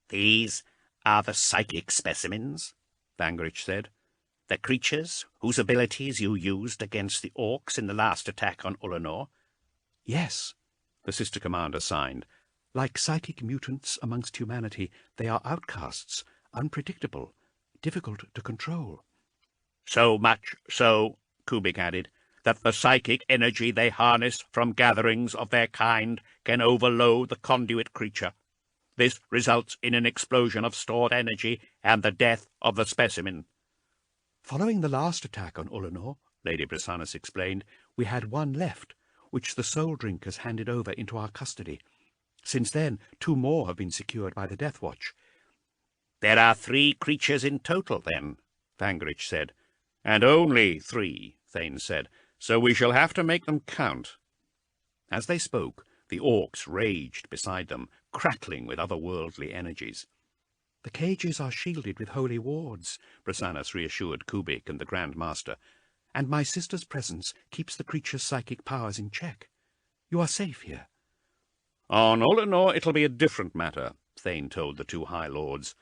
"These are the psychic specimens," Bangerich said. "The creatures whose abilities you used against the orcs in the last attack on Ullanor." "Yes," the Sister Commander signed. "Like psychic mutants amongst humanity, they are outcasts, unpredictable, difficult to control." "So much so," Kubik added, "that the psychic energy they harness from gatherings of their kind can overload the conduit creature. This results in an explosion of stored energy and the death of the specimen." "Following the last attack on Ullanor," Lady Brasanus explained, "we had one left, which the Soul Drinkers handed over into our custody. Since then, 2 more have been secured by the Death Watch." "There are 3 creatures in total, then," Vangerich said. "And only 3, Thane said, "so we shall have to make them count." As they spoke, the orcs raged beside them, crackling with otherworldly energies. "The cages are shielded with holy wards," Brasanus reassured Kubik and the Grand Master, "and my sister's presence keeps the creature's psychic powers in check. You are safe here." "On Ullanor it'll be a different matter," Thane told the 2 High Lords.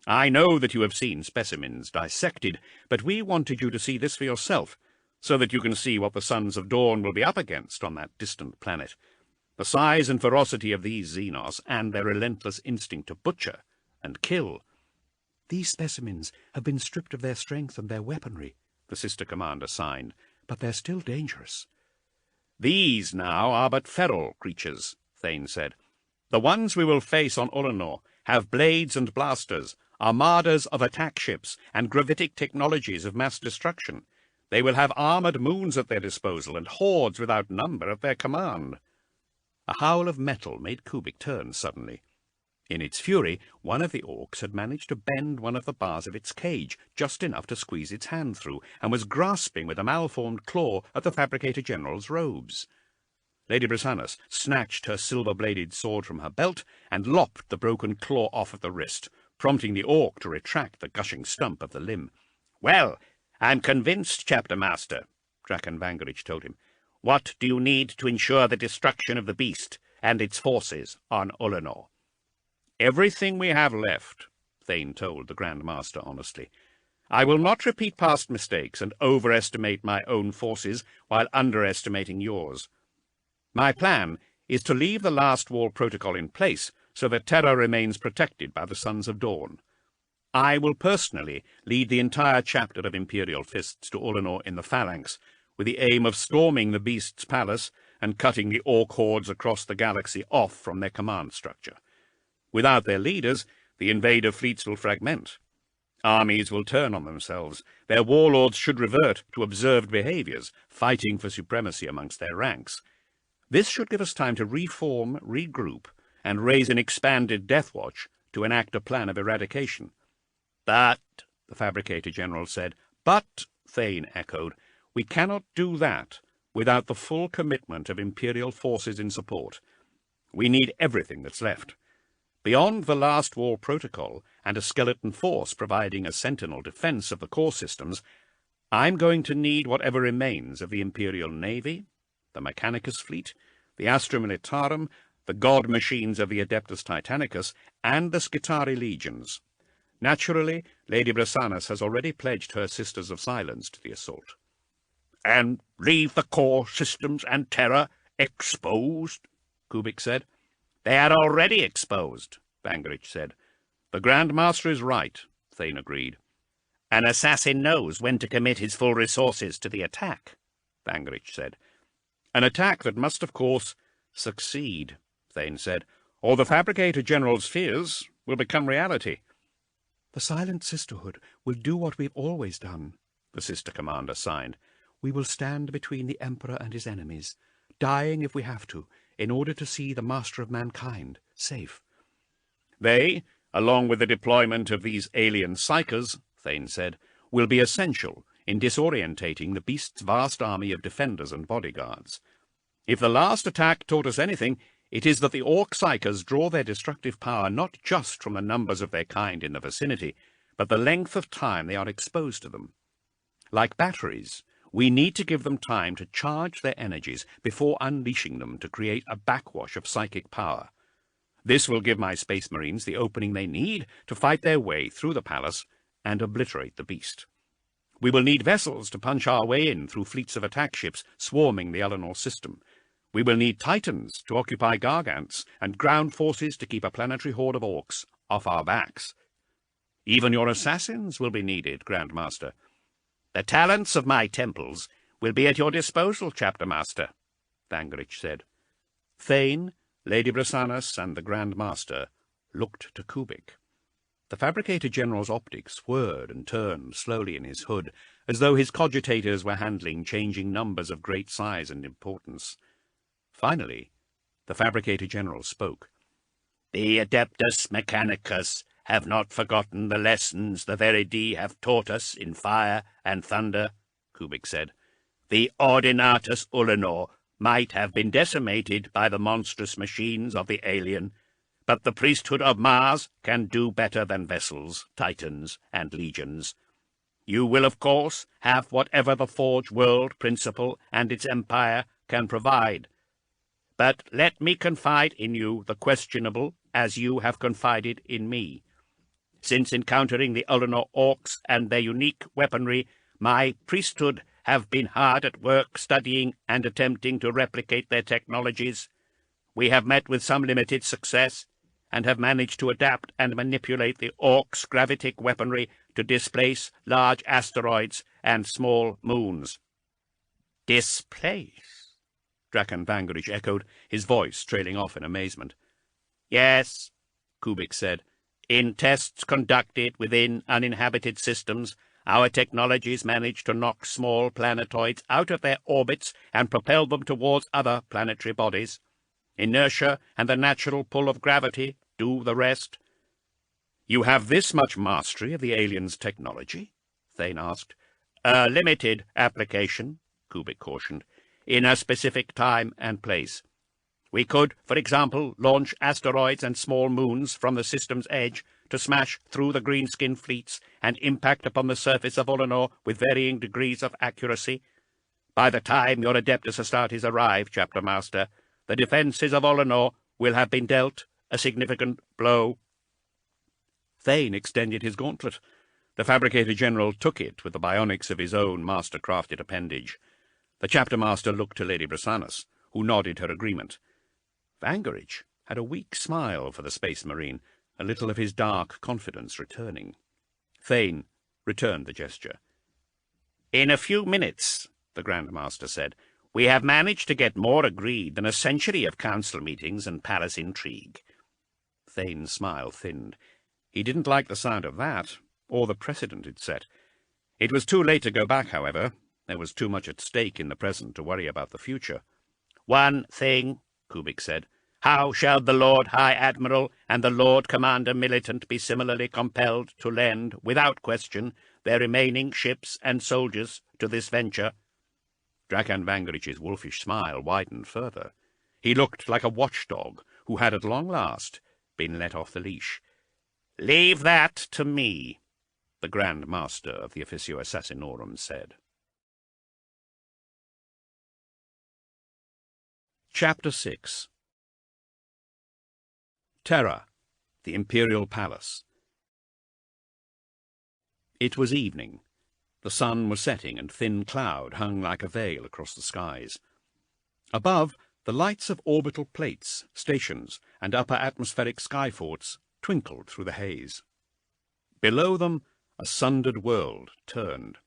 "I know that you have seen specimens dissected, but we wanted you to see this for yourself, so that you can see what the Sons of Dawn will be up against on that distant planet. The size and ferocity of these Xenos, and their relentless instinct to butcher and kill." "These specimens have been stripped of their strength and their weaponry," the Sister Commander signed, "but they're still dangerous." "These now are but feral creatures," Thane said. "The ones we will face on Ullanor have blades and blasters, armadas of attack ships, and gravitic technologies of mass destruction. They will have armoured moons at their disposal, and hordes without number at their command." A howl of metal made Kubik turn suddenly. In its fury, one of the orcs had managed to bend one of the bars of its cage, just enough to squeeze its hand through, and was grasping with a malformed claw at the Fabricator General's robes. Lady Brasanus snatched her silver-bladed sword from her belt and lopped the broken claw off at the wrist, prompting the orc to retract the gushing stump of the limb. "Well, I'm convinced, Chapter Master," Draken Vangerich told him. "What do you need to ensure the destruction of the beast and its forces on Ullanor?" "Everything we have left," Thane told the Grand Master honestly. "I will not repeat past mistakes and overestimate my own forces while underestimating yours. My plan is to leave the Last Wall Protocol in place so that Terra remains protected by the Sons of Dawn. I will personally lead the entire chapter of Imperial Fists to Ullanor in the Phalanx, with the aim of storming the beast's palace and cutting the orc hordes across the galaxy off from their command structure. Without their leaders, the invader fleets will fragment. Armies will turn on themselves. Their warlords should revert to observed behaviours, fighting for supremacy amongst their ranks. This should give us time to reform, regroup, and raise an expanded Death Watch to enact a plan of eradication." "But," the Fabricator General said. "But," Thane echoed, "we cannot do that without the full commitment of Imperial forces in support. We need everything that's left. Beyond the last war protocol and a skeleton force providing a sentinel defense of the core systems, I'm going to need whatever remains of the Imperial Navy, the Mechanicus fleet, the Astra Militarum, the god machines of the Adeptus Titanicus, and the Scitari legions. Naturally, Lady Brasanas has already pledged her Sisters of Silence to the assault. And leave the core systems and Terra exposed? Kubik said. They are already exposed, Vangerich said. The Grand Master is right, Thane agreed. An assassin knows when to commit his full resources to the attack, Vangerich said. An attack that must, of course, succeed, Thane said, or the Fabricator General's fears will become reality. The Silent Sisterhood will do what we've always done, the Sister Commander signed. We will stand between the Emperor and his enemies, dying if we have to, in order to see the Master of Mankind safe. They, along with the deployment of these alien psychers, Thane said, will be essential in disorientating the beast's vast army of defenders and bodyguards. If the last attack taught us anything, it is that the Orc psychers draw their destructive power not just from the numbers of their kind in the vicinity, but the length of time they are exposed to them. Like batteries, we need to give them time to charge their energies before unleashing them to create a backwash of psychic power. This will give my Space Marines the opening they need to fight their way through the palace and obliterate the beast. We will need vessels to punch our way in through fleets of attack ships swarming the Ullanor system. We will need Titans to occupy Gargants and ground forces to keep a planetary horde of Orcs off our backs. Even your assassins will be needed, Grand Master. The talents of my temples will be at your disposal, Chapter Master, Vangerich said. Thane, Lady Brasanas, and the Grand Master looked to Kubik. The Fabricator General's optics whirred and turned slowly in his hood, as though his cogitators were handling changing numbers of great size and importance. Finally, the Fabricator General spoke. The Adeptus Mechanicus have not forgotten the lessons the Veridi have taught us in fire and thunder, Kubik said. The Ordinatus Ullanor might have been decimated by the monstrous machines of the alien, but the priesthood of Mars can do better than vessels, titans, and legions. You will, of course, have whatever the Forge World Principle and its empire can provide. But let me confide in you the questionable as you have confided in me. Since encountering the Ullanor Orcs and their unique weaponry, my priesthood have been hard at work studying and attempting to replicate their technologies. We have met with some limited success, and have managed to adapt and manipulate the Orcs' gravitic weaponry to displace large asteroids and small moons. Displace? Draken Vangerich echoed, his voice trailing off in amazement. Yes, Kubik said. In tests conducted within uninhabited systems, our technologies managed to knock small planetoids out of their orbits and propel them towards other planetary bodies. Inertia and the natural pull of gravity do the rest. You have this much mastery of the aliens' technology? Thane asked. A limited application, Kubik cautioned, in a specific time and place. We could, for example, launch asteroids and small moons from the system's edge to smash through the greenskin fleets and impact upon the surface of Ullanor with varying degrees of accuracy. By the time your Adeptus Astartes arrive, Chapter Master, the defences of Ullanor will have been dealt a significant blow. Thane extended his gauntlet. The Fabricator General took it with the bionics of his own master-crafted appendage. The Chapter Master looked to Lady Brasanas, who nodded her agreement. Vangerich had a weak smile for the Space Marine, a little of his dark confidence returning. Thane returned the gesture. In a few minutes, the Grand Master said, we have managed to get more agreed than a century of council meetings and palace intrigue. Thane's smile thinned. He didn't like the sound of that, or the precedent it set. It was too late to go back, however. There was too much at stake in the present to worry about the future. One thing, Kubik said. How shall the Lord High Admiral and the Lord Commander Militant be similarly compelled to lend, without question, their remaining ships and soldiers to this venture? Drakan Vangerich's wolfish smile widened further. He looked like a watchdog who had at long last been let off the leash. "Leave that to me," the Grand Master of the Officio Assassinorum said. Chapter 6. Terra, the Imperial Palace. It was evening. The sun was setting, and thin cloud hung like a veil across the skies. Above, the lights of orbital plates, stations, and upper atmospheric skyforts twinkled through the haze. Below them, a sundered world turned.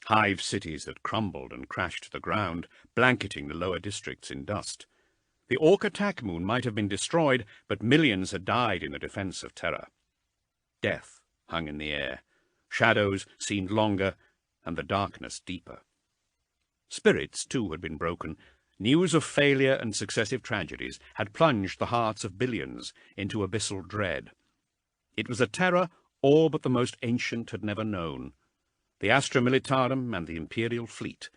Hive cities that crumbled and crashed to the ground, blanketing the lower districts in dust. The Orca-tac moon might have been destroyed, but millions had died in the defense of Terra. Death hung in the air. Shadows seemed longer, and the darkness deeper. Spirits, too, had been broken. News of failure and successive tragedies had plunged the hearts of billions into abyssal dread. It was a terror all but the most ancient had never known. The Astra Militarum and the Imperial fleet,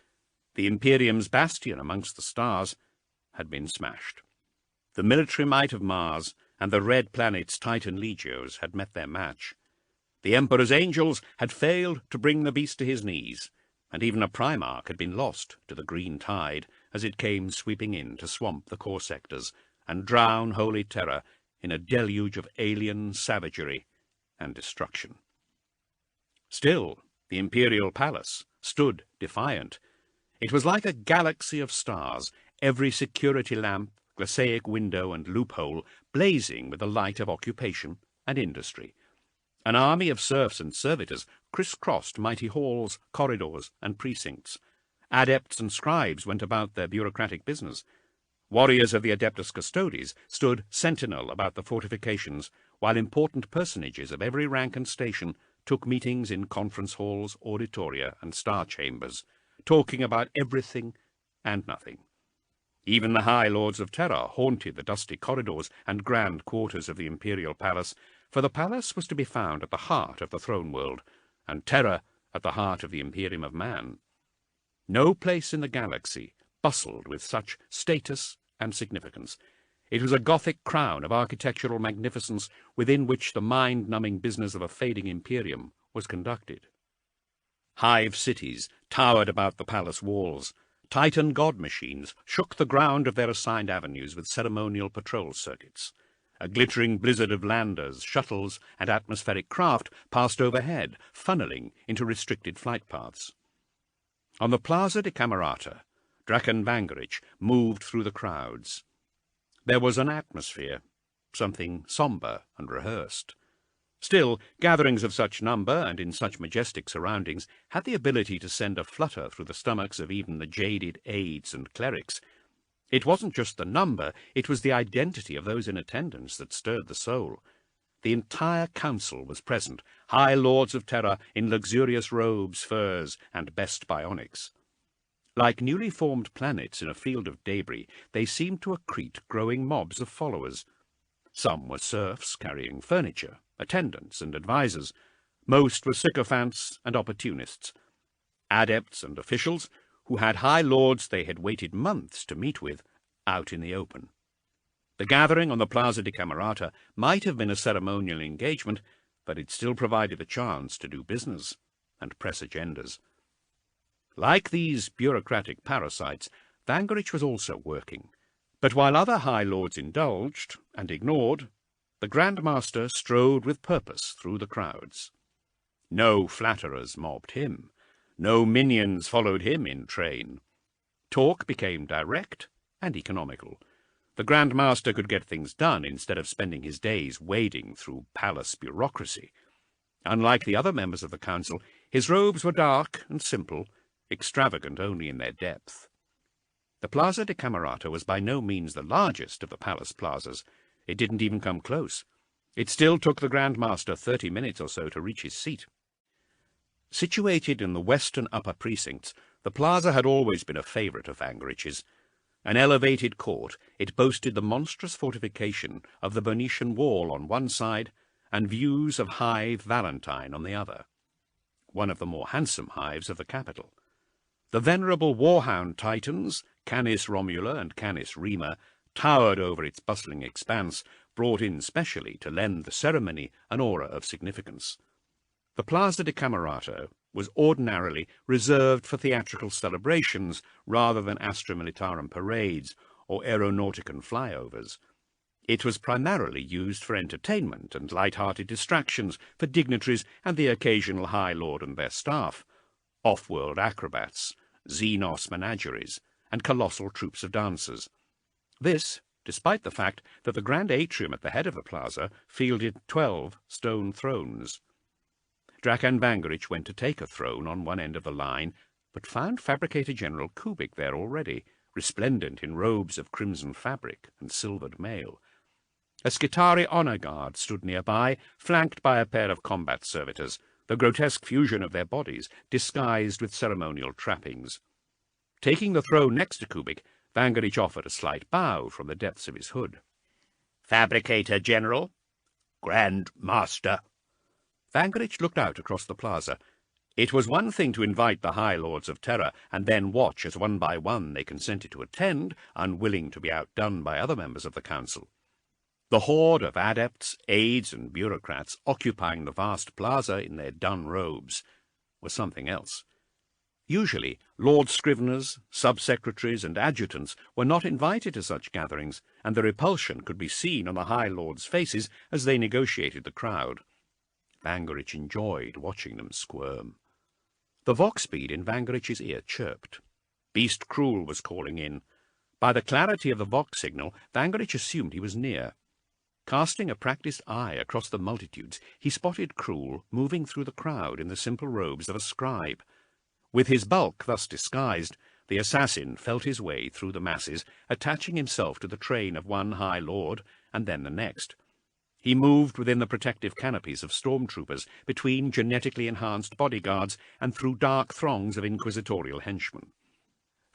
the Imperium's bastion amongst the stars, had been smashed. The military might of Mars and the red planet's Titan legios had met their match. The Emperor's angels had failed to bring the beast to his knees, and even a Primarch had been lost to the green tide as it came sweeping in to swamp the core sectors and drown Holy Terra in a deluge of alien savagery and destruction. Still, the Imperial Palace stood defiant. It was like a galaxy of stars, every security lamp, glassaic window, and loophole blazing with the light of occupation and industry. An army of serfs and servitors crisscrossed mighty halls, corridors, and precincts. Adepts and scribes went about their bureaucratic business. Warriors of the Adeptus Custodes stood sentinel about the fortifications, while important personages of every rank and station took meetings in conference halls, auditoria, and star chambers, talking about everything and nothing. Even the high lords of Terra haunted the dusty corridors and grand quarters of the Imperial Palace, for the palace was to be found at the heart of the throne world, and Terra at the heart of the Imperium of Man. No place in the galaxy bustled with such status and significance. It was a Gothic crown of architectural magnificence within which the mind-numbing business of a fading Imperium was conducted. Hive cities towered about the palace walls. Titan god machines shook the ground of their assigned avenues with ceremonial patrol circuits. A glittering blizzard of landers, shuttles, and atmospheric craft passed overhead, funneling into restricted flight paths. On the Plaza de Camerata, Drakan Vangerich moved through the crowds. There was an atmosphere, something sombre and rehearsed. Still, gatherings of such number and in such majestic surroundings had the ability to send a flutter through the stomachs of even the jaded aides and clerics. It wasn't just the number, it was the identity of those in attendance that stirred the soul. The entire council was present, high lords of Terra in luxurious robes, furs, and best bionics. Like newly formed planets in a field of debris, they seemed to accrete growing mobs of followers. Some were serfs carrying furniture, attendants and advisers. Most were sycophants and opportunists. Adepts and officials who had high lords they had waited months to meet with out in the open. The gathering on the Plaza de Camerata might have been a ceremonial engagement, but it still provided the chance to do business and press agendas. Like these bureaucratic parasites, Vangerich was also working. But while other high lords indulged and ignored, the Grand Master strode with purpose through the crowds. No flatterers mobbed him. No minions followed him in train. Talk became direct and economical. The Grand Master could get things done instead of spending his days wading through palace bureaucracy. Unlike the other members of the council, his robes were dark and simple, extravagant only in their depth. The Plaza de Camerata was by no means the largest of the palace plazas. It didn't even come close. It still took the Grand Master 30 minutes or so to reach his seat. Situated in the western upper precincts, the plaza had always been a favourite of Vangerich's. An elevated court, it boasted the monstrous fortification of the Venetian wall on one side and views of Hive Valentine on the other, one of the more handsome hives of the capital. The venerable warhound titans, Canis Romula and Canis Rima, towered over its bustling expanse, brought in specially to lend the ceremony an aura of significance. The Plaza de Camerata was ordinarily reserved for theatrical celebrations rather than Astra Militarum parades or aeronauticum flyovers. It was primarily used for entertainment and light-hearted distractions for dignitaries and the occasional High Lord and their staff, off-world acrobats, Xenos menageries, and colossal troops of dancers. This, despite the fact that the grand atrium at the head of the plaza fielded 12 stone thrones. Drakan Vangerich went to take a throne on one end of the line, but found Fabricator General Kubik there already, resplendent in robes of crimson fabric and silvered mail. A Skitari honor guard stood nearby, flanked by a pair of combat servitors, the grotesque fusion of their bodies disguised with ceremonial trappings. Taking the throne next to Kubik, Vangerich offered a slight bow from the depths of his hood. Fabricator General, Grand Master. Vangerich looked out across the plaza. It was one thing to invite the High Lords of Terror, and then watch as one by one they consented to attend, unwilling to be outdone by other members of the council. The horde of adepts, aides, and bureaucrats occupying the vast plaza in their dun robes was something else. Usually, Lord Scriveners, sub-secretaries, and adjutants were not invited to such gatherings, and the repulsion could be seen on the High Lords' faces as they negotiated the crowd. Vangerich enjoyed watching them squirm. The vox bead in Vangerich's ear chirped. Beast Cruel was calling in. By the clarity of the vox signal, Vangerich assumed he was near. Casting a practised eye across the multitudes, he spotted Cruel moving through the crowd in the simple robes of a scribe. With his bulk thus disguised, the assassin felt his way through the masses, attaching himself to the train of one High Lord, and then the next. He moved within the protective canopies of stormtroopers, between genetically enhanced bodyguards, and through dark throngs of inquisitorial henchmen.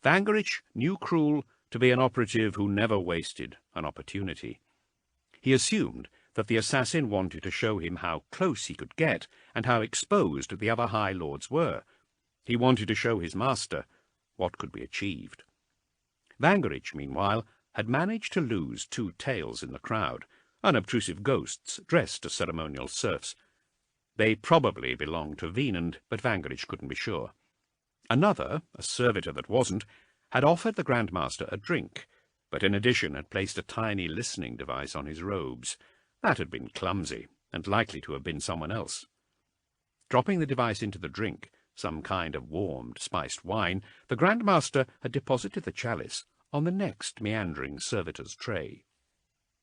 Vangerich knew Cruel to be an operative who never wasted an opportunity. He assumed that the assassin wanted to show him how close he could get, and how exposed the other High Lords were. He wanted to show his master what could be achieved. Vangerich, meanwhile, had managed to lose 2 tails in the crowd, unobtrusive ghosts dressed as ceremonial serfs. They probably belonged to Wienand, but Vangerich couldn't be sure. Another, a servitor that wasn't, had offered the Grand Master a drink, but in addition had placed a tiny listening device on his robes. That had been clumsy, and likely to have been someone else. Dropping the device into the drink, some kind of warmed, spiced wine, the Grand Master had deposited the chalice on the next meandering servitor's tray.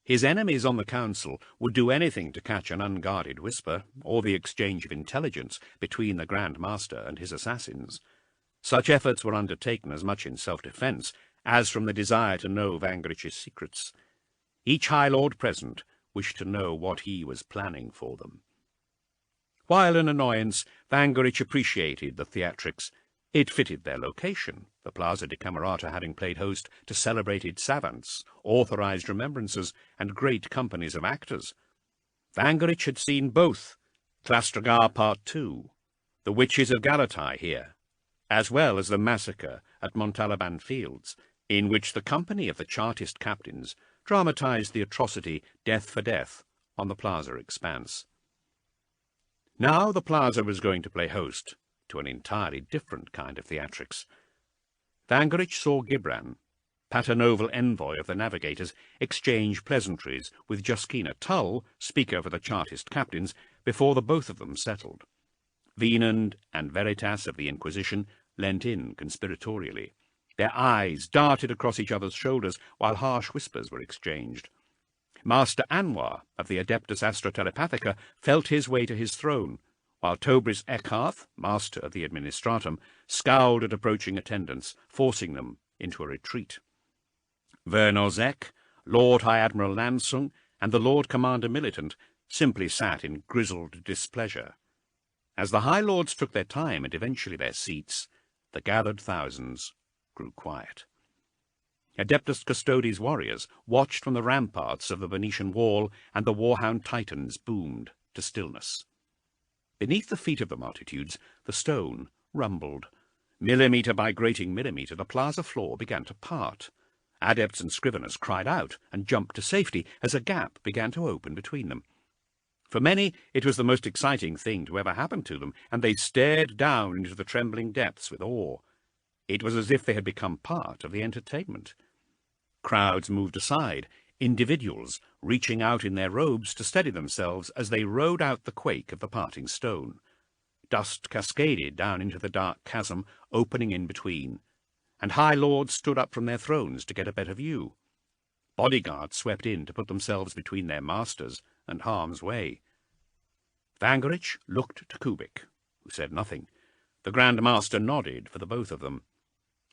His enemies on the council would do anything to catch an unguarded whisper, or the exchange of intelligence between the Grand Master and his assassins. Such efforts were undertaken as much in self-defence as from the desire to know Vangerich's secrets. Each High Lord present wished to know what he was planning for them. While an annoyance, Vangerich appreciated the theatrics. It fitted their location, the Plaza de Camerata having played host to celebrated savants, authorized remembrances, and great companies of actors. Vangerich had seen both Clastragar Part 2, The Witches of Galatai here, as well as the massacre at Montaliban Fields, in which the company of the Chartist captains dramatized the atrocity Death for Death on the plaza expanse. Now the plaza was going to play host to an entirely different kind of theatrics. Vangerich saw Gibran, paternoval envoy of the navigators, exchange pleasantries with Juskina Tull, speaker for the Chartist captains, before the both of them settled. Wienand and Veritas of the Inquisition leant in conspiratorially. Their eyes darted across each other's shoulders while harsh whispers were exchanged. Master Anwar of the Adeptus Astra Telepathica felt his way to his throne, while Tobris Eckharth, master of the Administratum, scowled at approaching attendants, forcing them into a retreat. Werner Zek, Lord High Admiral Lansung, and the Lord Commander Militant simply sat in grizzled displeasure. As the High Lords took their time and eventually their seats, the gathered thousands grew quiet. Adeptus Custodes warriors watched from the ramparts of the Venetian wall, and the warhound titans boomed to stillness. Beneath the feet of the multitudes, the stone rumbled. Millimetre by grating millimetre, the plaza floor began to part. Adepts and scriveners cried out and jumped to safety as a gap began to open between them. For many, it was the most exciting thing to ever happen to them, and they stared down into the trembling depths with awe. It was as if they had become part of the entertainment. Crowds moved aside, individuals reaching out in their robes to steady themselves as they rode out the quake of the parting stone. Dust cascaded down into the dark chasm opening in between, and high lords stood up from their thrones to get a better view. Bodyguards swept in to put themselves between their masters and harm's way. Vangerich looked to Kubik, who said nothing. The Grand Master nodded for the both of them.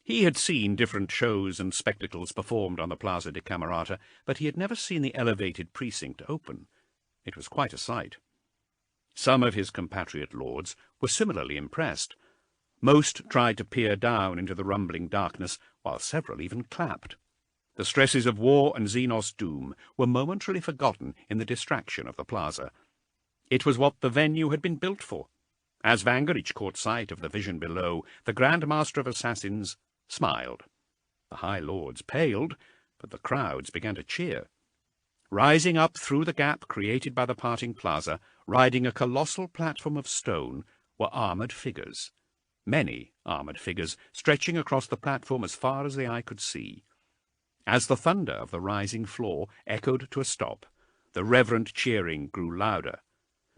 He had seen different shows and spectacles performed on the Plaza de Camerata, but he had never seen the elevated precinct open. It was quite a sight. Some of his compatriot lords were similarly impressed. Most tried to peer down into the rumbling darkness, while several even clapped. The stresses of war and Xenos doom were momentarily forgotten in the distraction of the plaza. It was what the venue had been built for. As Vangerich caught sight of the vision below, the Grand Master of Assassins smiled. The High Lords paled, but the crowds began to cheer. Rising up through the gap created by the parting plaza, riding a colossal platform of stone, were armoured figures. Many armoured figures, stretching across the platform as far as the eye could see. As the thunder of the rising floor echoed to a stop, the reverent cheering grew louder.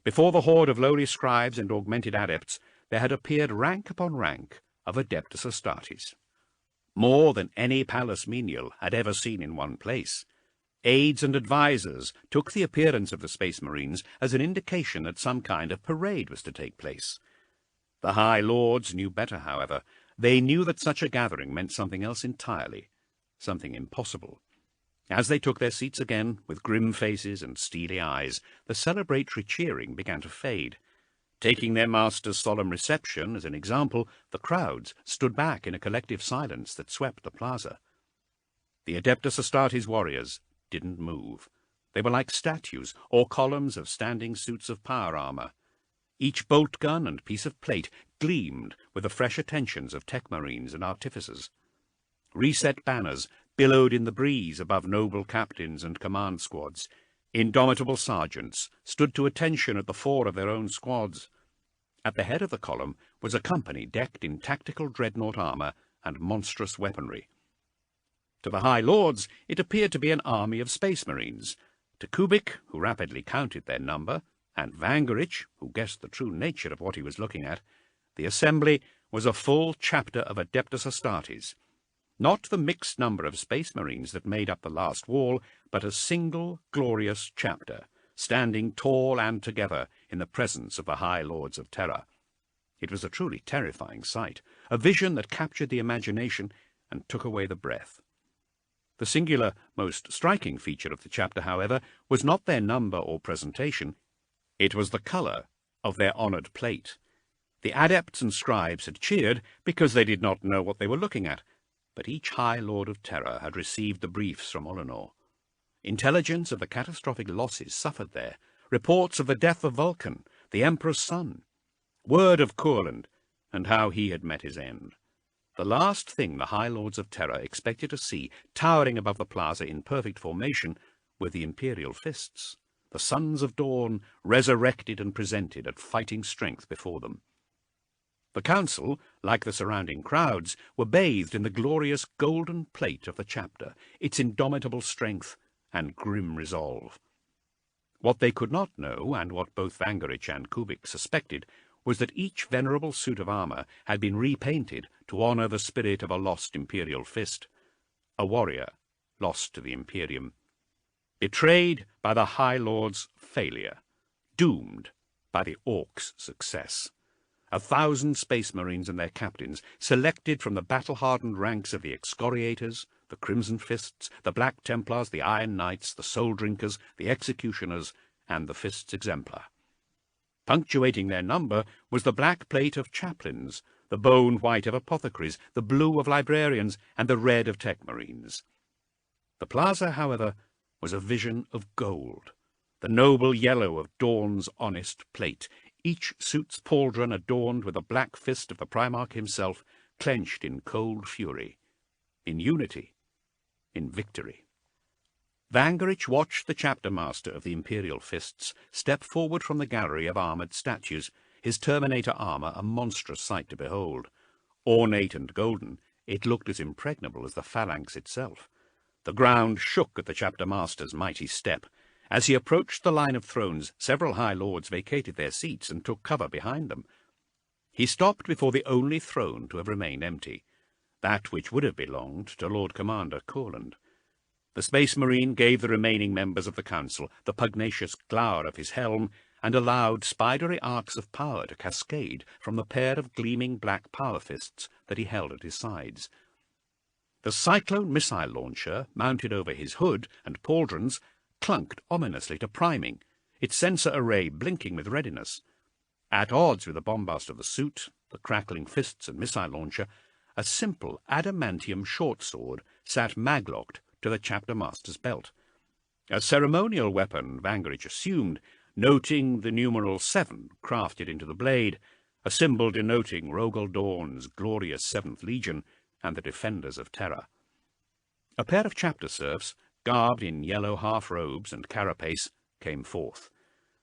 Before the horde of lowly scribes and augmented adepts, there had appeared rank upon rank of Adeptus Astartes. More than any palace menial had ever seen in one place. Aides and advisers took the appearance of the Space Marines as an indication that some kind of parade was to take place. The High Lords knew better, however. They knew that such a gathering meant something else entirely, something impossible. As they took their seats again, with grim faces and steely eyes, the celebratory cheering began to fade. Taking their master's solemn reception as an example, the crowds stood back in a collective silence that swept the plaza. The Adeptus Astartes warriors didn't move. They were like statues or columns of standing suits of power armor. Each bolt gun and piece of plate gleamed with the fresh attentions of tech marines and artificers. Reset banners billowed in the breeze above noble captains and command squads. Indomitable sergeants stood to attention at the fore of their own squads. At the head of the column was a company decked in tactical dreadnought armor and monstrous weaponry. To the High Lords it appeared to be an army of Space Marines. To Kubik, who rapidly counted their number, and Vangerich, who guessed the true nature of what he was looking at, the assembly was a full chapter of Adeptus Astartes. Not the mixed number of Space Marines that made up the last wall, but a single glorious chapter, standing tall and together in the presence of the High Lords of Terra. It was a truly terrifying sight, a vision that captured the imagination and took away the breath. The singular, most striking feature of the chapter, however, was not their number or presentation. It was the colour of their honoured plate. The adepts and scribes had cheered because they did not know what they were looking at, but each High Lord of Terra had received the briefs from Ullanor. Intelligence of the catastrophic losses suffered there, reports of the death of Vulcan, the Emperor's son, word of Courland, and how he had met his end. The last thing the High Lords of Terra expected to see, towering above the plaza in perfect formation, were the Imperial fists, the Sons of Dawn resurrected and presented at fighting strength before them. The council, like the surrounding crowds, were bathed in the glorious golden plate of the chapter, its indomitable strength and grim resolve. What they could not know, and what both Vangerich and Kubik suspected, was that each venerable suit of armor had been repainted to honor the spirit of a lost Imperial fist, a warrior lost to the Imperium, betrayed by the High Lord's failure, doomed by the Orc's success. 1,000 Space Marines and their captains, selected from the battle-hardened ranks of the Excoriators, the Crimson Fists, the Black Templars, the Iron Knights, the Soul Drinkers, the Executioners, and the Fists Exemplar. Punctuating their number was the black plate of chaplains, the bone-white of apothecaries, the blue of librarians, and the red of tech marines. The plaza, however, was a vision of gold, the noble yellow of Dawn's honest plate, each suit's pauldron adorned with the black fist of the Primarch himself, clenched in cold fury, in unity, in victory. Vangerich watched the chapter-master of the Imperial Fists step forward from the gallery of armoured statues, his Terminator armour a monstrous sight to behold. Ornate and golden, it looked as impregnable as the phalanx itself. The ground shook at the chapter-master's mighty step. As he approached the line of thrones, several high lords vacated their seats and took cover behind them. He stopped before the only throne to have remained empty, that which would have belonged to Lord Commander Courland. The Space Marine gave the remaining members of the Council the pugnacious glower of his helm, and allowed spidery arcs of power to cascade from the pair of gleaming black power fists that he held at his sides. The Cyclone missile launcher, mounted over his hood and pauldrons, clunked ominously to priming, its sensor array blinking with readiness. At odds with the bombast of the suit, the crackling fists and missile launcher, a simple adamantium short sword sat maglocked to the chapter-master's belt. A ceremonial weapon, Vangerich assumed, noting the numeral 7 crafted into the blade, a symbol denoting Rogel Dawn's glorious 7th Legion and the Defenders of Terra. A pair of chapter serfs, garbed in yellow half-robes and carapace, came forth.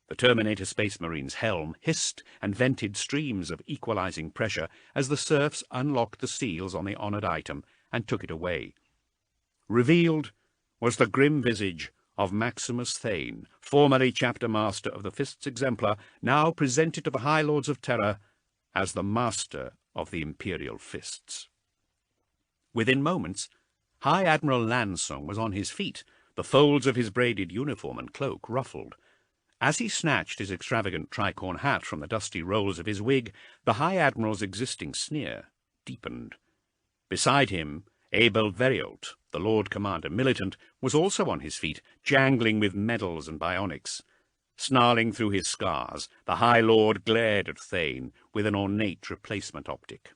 The Terminator Space Marine's helm hissed and vented streams of equalizing pressure as the serfs unlocked the seals on the honoured item and took it away. Revealed was the grim visage of Maximus Thane, formerly chapter-master of the Fists Exemplar, now presented to the High Lords of Terra as the master of the Imperial Fists. Within moments, High Admiral Lansung was on his feet, the folds of his braided uniform and cloak ruffled. As he snatched his extravagant tricorn hat from the dusty rolls of his wig, the High Admiral's existing sneer deepened. Beside him, Abel Veriolt, the Lord Commander Militant, was also on his feet, jangling with medals and bionics. Snarling through his scars, the High Lord glared at Thane with an ornate replacement optic.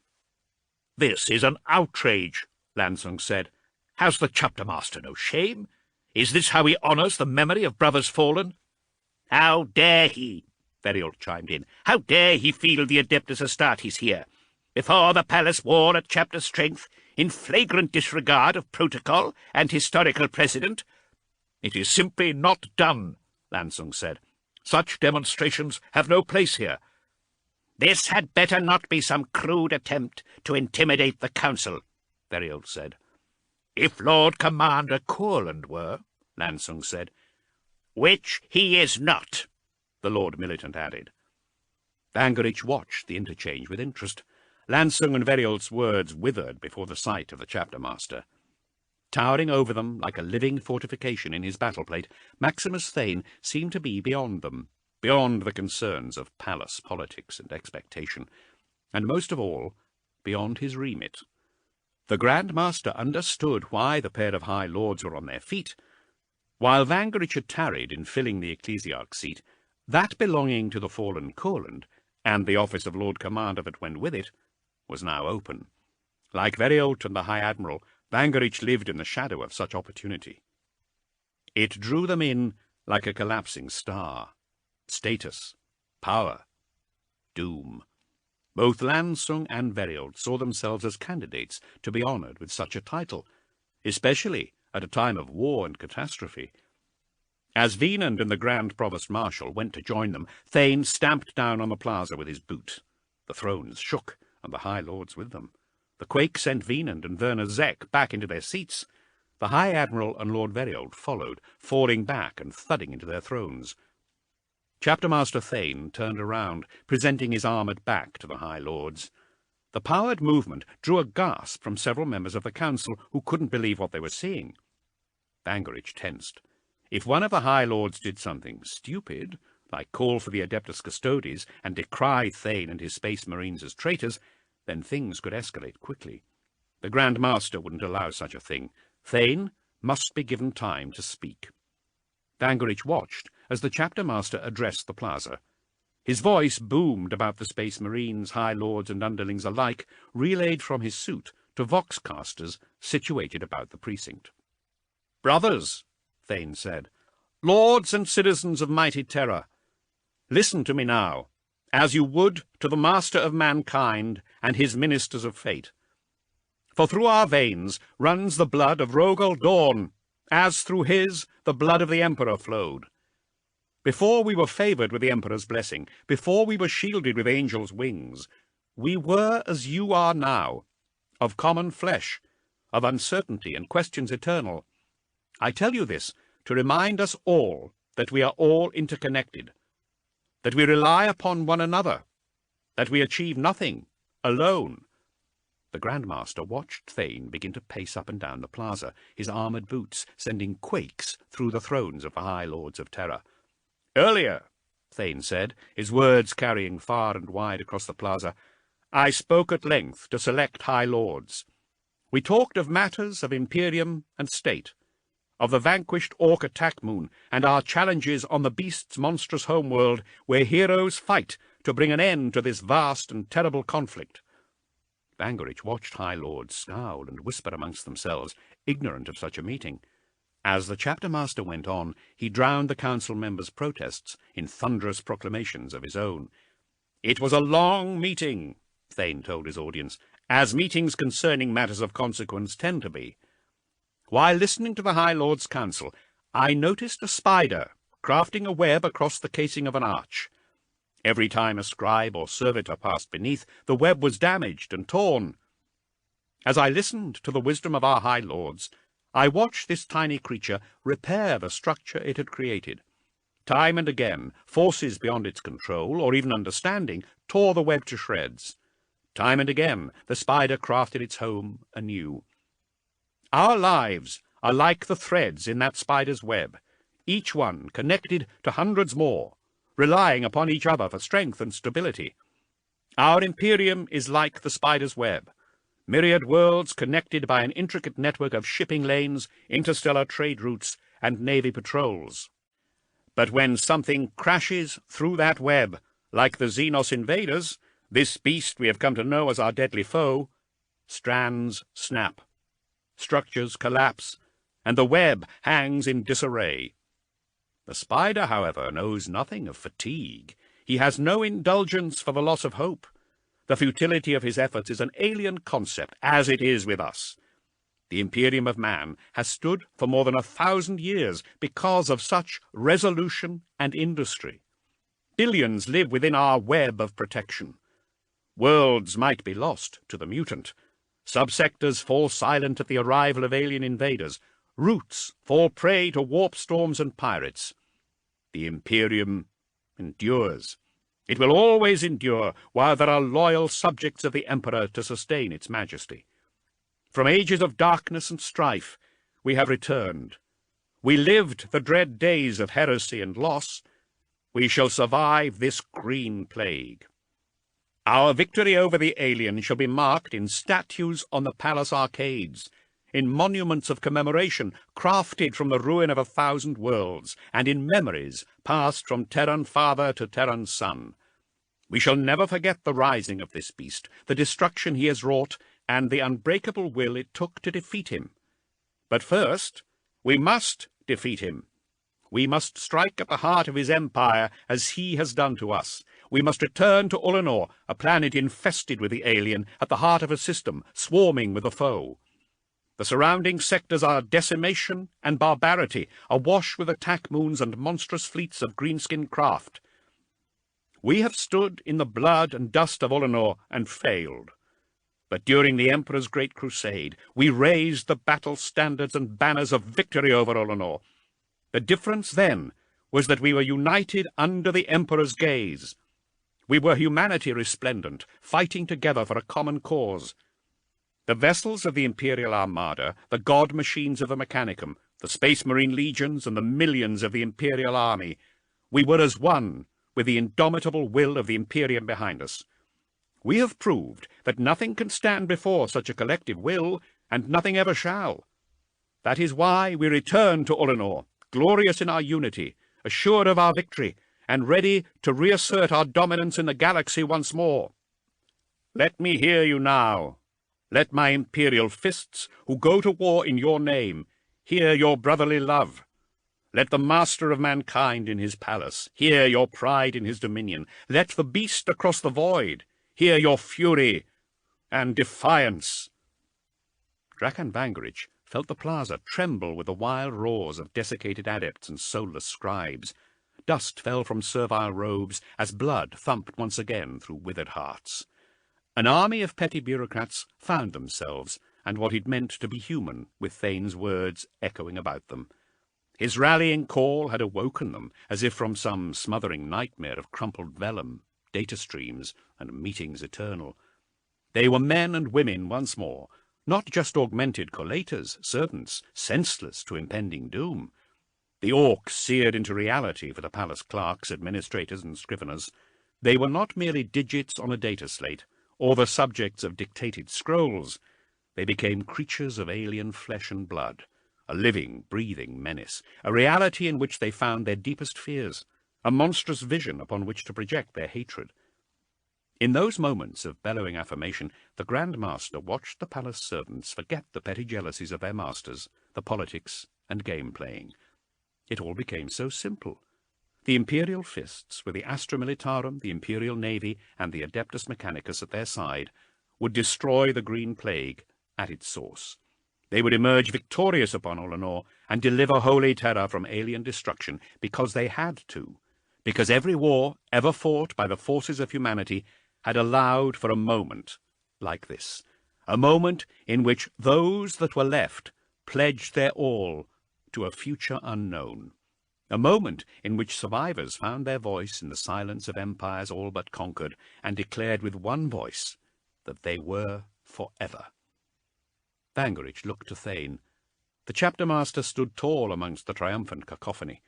"This is an outrage," Lansung said. "Has the chapter-master no shame? Is this how he honours the memory of brothers fallen?" "How dare he?" Veriolt chimed in. "How dare he feel the Adeptus Astartes here? Before the palace war at chapter strength, in flagrant disregard of protocol and historical precedent?" "It is simply not done," Lansung said. "Such demonstrations have no place here." "This had better not be some crude attempt to intimidate the Council," Veriolt said. "If Lord Commander Courland were," Lansung said. "Which he is not," the Lord Militant added. Vangerich watched the interchange with interest. Lansung and Veriolt's words withered before the sight of the chapter-master. Towering over them like a living fortification in his battle-plate, Maximus Thane seemed to be beyond them, beyond the concerns of palace politics and expectation, and most of all, beyond his remit. The Grand Master understood why the pair of High Lords were on their feet. While Vangerich had tarried in filling the ecclesiarch's seat, that belonging to the fallen Courland, and the office of Lord Commander that went with it, was now open. Like Veriolt and the High Admiral, Vangerich lived in the shadow of such opportunity. It drew them in like a collapsing star. Status, power, doom. Both Lansung and Veriolt saw themselves as candidates to be honoured with such a title, especially at a time of war and catastrophe. As Venand and the Grand Provost Marshal went to join them, Thane stamped down on the plaza with his boot. The thrones shook, and the High Lords with them. The quake sent Venand and Werner Zek back into their seats. The High Admiral and Lord Veriolt followed, falling back and thudding into their thrones. Chapter-master Thane turned around, presenting his armoured back to the High Lords. The powered movement drew a gasp from several members of the Council who couldn't believe what they were seeing. Vangerich tensed. If one of the High Lords did something stupid, like call for the Adeptus Custodes and decry Thane and his Space Marines as traitors, then things could escalate quickly. The Grand Master wouldn't allow such a thing. Thane must be given time to speak. Vangerich watched as the chapter-master addressed the plaza. His voice boomed about the Space Marines, High Lords and underlings alike, relayed from his suit to voxcasters situated about the precinct. "Brothers," Thane said, "lords and citizens of mighty Terra, listen to me now, as you would to the master of mankind and his ministers of fate. For through our veins runs the blood of Rogel Dawn, as through his the blood of the Emperor flowed. Before we were favoured with the Emperor's blessing, before we were shielded with angels' wings, we were as you are now, of common flesh, of uncertainty and questions eternal. I tell you this to remind us all that we are all interconnected, that we rely upon one another, that we achieve nothing alone. The Grandmaster watched Thane begin to pace up and down the plaza, his armoured boots sending quakes through the thrones of the High Lords of Terror. "Earlier," Thane said, his words carrying far and wide across the plaza, "I spoke at length to select High Lords. We talked of matters of Imperium and State, of the vanquished Orc attack moon, and our challenges on the beast's monstrous homeworld, where heroes fight to bring an end to this vast and terrible conflict." Bangerich watched High Lords scowl and whisper amongst themselves, ignorant of such a meeting. As the chapter-master went on, he drowned the council members' protests in thunderous proclamations of his own. "It was a long meeting," Thane told his audience, "as meetings concerning matters of consequence tend to be. While listening to the High Lord's council, I noticed a spider crafting a web across the casing of an arch. Every time a scribe or servitor passed beneath, the web was damaged and torn. As I listened to the wisdom of our High Lords, I watched this tiny creature repair the structure it had created. Time and again, forces beyond its control, or even understanding, tore the web to shreds. Time and again, the spider crafted its home anew. Our lives are like the threads in that spider's web, each one connected to hundreds more, relying upon each other for strength and stability. Our Imperium is like the spider's web, myriad worlds connected by an intricate network of shipping lanes, interstellar trade routes, and navy patrols. But when something crashes through that web, like the Xenos invaders, this beast we have come to know as our deadly foe, strands snap, structures collapse, and the web hangs in disarray. The spider, however, knows nothing of fatigue. He has no indulgence for the loss of hope. The futility of his efforts is an alien concept, as it is with us. The Imperium of Man has stood for more than 1,000 years because of such resolution and industry. Billions live within our web of protection. Worlds might be lost to the mutant. Subsectors fall silent at the arrival of alien invaders. Routes fall prey to warp storms and pirates. The Imperium endures. It will always endure while there are loyal subjects of the Emperor to sustain its majesty. From ages of darkness and strife, we have returned. We lived the dread days of heresy and loss. We shall survive this green plague. Our victory over the alien shall be marked in statues on the palace arcades, in monuments of commemoration crafted from the ruin of 1,000 worlds, and in memories passed from Terran father to Terran son. We shall never forget the rising of this beast, the destruction he has wrought, and the unbreakable will it took to defeat him. But first, we must defeat him. We must strike at the heart of his empire as he has done to us. We must return to Ullanor, a planet infested with the alien, at the heart of a system swarming with the foe. The surrounding sectors are decimation and barbarity, awash with attack moons and monstrous fleets of greenskin craft. We have stood in the blood and dust of Ullanor and failed. But during the Emperor's great crusade, we raised the battle standards and banners of victory over Ullanor. The difference then was that we were united under the Emperor's gaze. We were humanity resplendent, fighting together for a common cause. The vessels of the Imperial Armada, the god machines of the Mechanicum, the Space Marine legions, and the millions of the Imperial Army, we were as one with the indomitable will of the Imperium behind us. We have proved that nothing can stand before such a collective will, and nothing ever shall. That is why we return to Ullanor, glorious in our unity, assured of our victory, and ready to reassert our dominance in the galaxy once more. Let me hear you now. Let my imperial fists, who go to war in your name, hear your brotherly love. Let the master of mankind in his palace hear your pride in his dominion. Let the beast across the void hear your fury and defiance. Drakan Vangerich felt the plaza tremble with the wild roars of desiccated adepts and soulless scribes. Dust fell from servile robes as blood thumped once again through withered hearts. An army of petty bureaucrats found themselves, and what it meant to be human, with Thane's words echoing about them. His rallying call had awoken them, as if from some smothering nightmare of crumpled vellum, data streams, and meetings eternal. They were men and women once more, not just augmented collators, servants, senseless to impending doom. The orcs seared into reality for the palace clerks, administrators, and scriveners. They were not merely digits on a data slate, or the subjects of dictated scrolls. They became creatures of alien flesh and blood, a living, breathing menace, a reality in which they found their deepest fears, a monstrous vision upon which to project their hatred. In those moments of bellowing affirmation, the Grand Master watched the palace servants forget the petty jealousies of their masters, the politics and game-playing. It all became so simple. The Imperial Fists, with the Astra Militarum, the Imperial Navy, and the Adeptus Mechanicus at their side, would destroy the Green Plague at its source. They would emerge victorious upon Ullanor and deliver holy terror from alien destruction because they had to, because every war ever fought by the forces of humanity had allowed for a moment like this, a moment in which those that were left pledged their all to a future unknown, a moment in which survivors found their voice in the silence of empires all but conquered and declared with one voice that they were forever. Vangerich looked to Thane. The chapter master stood tall amongst the triumphant cacophony.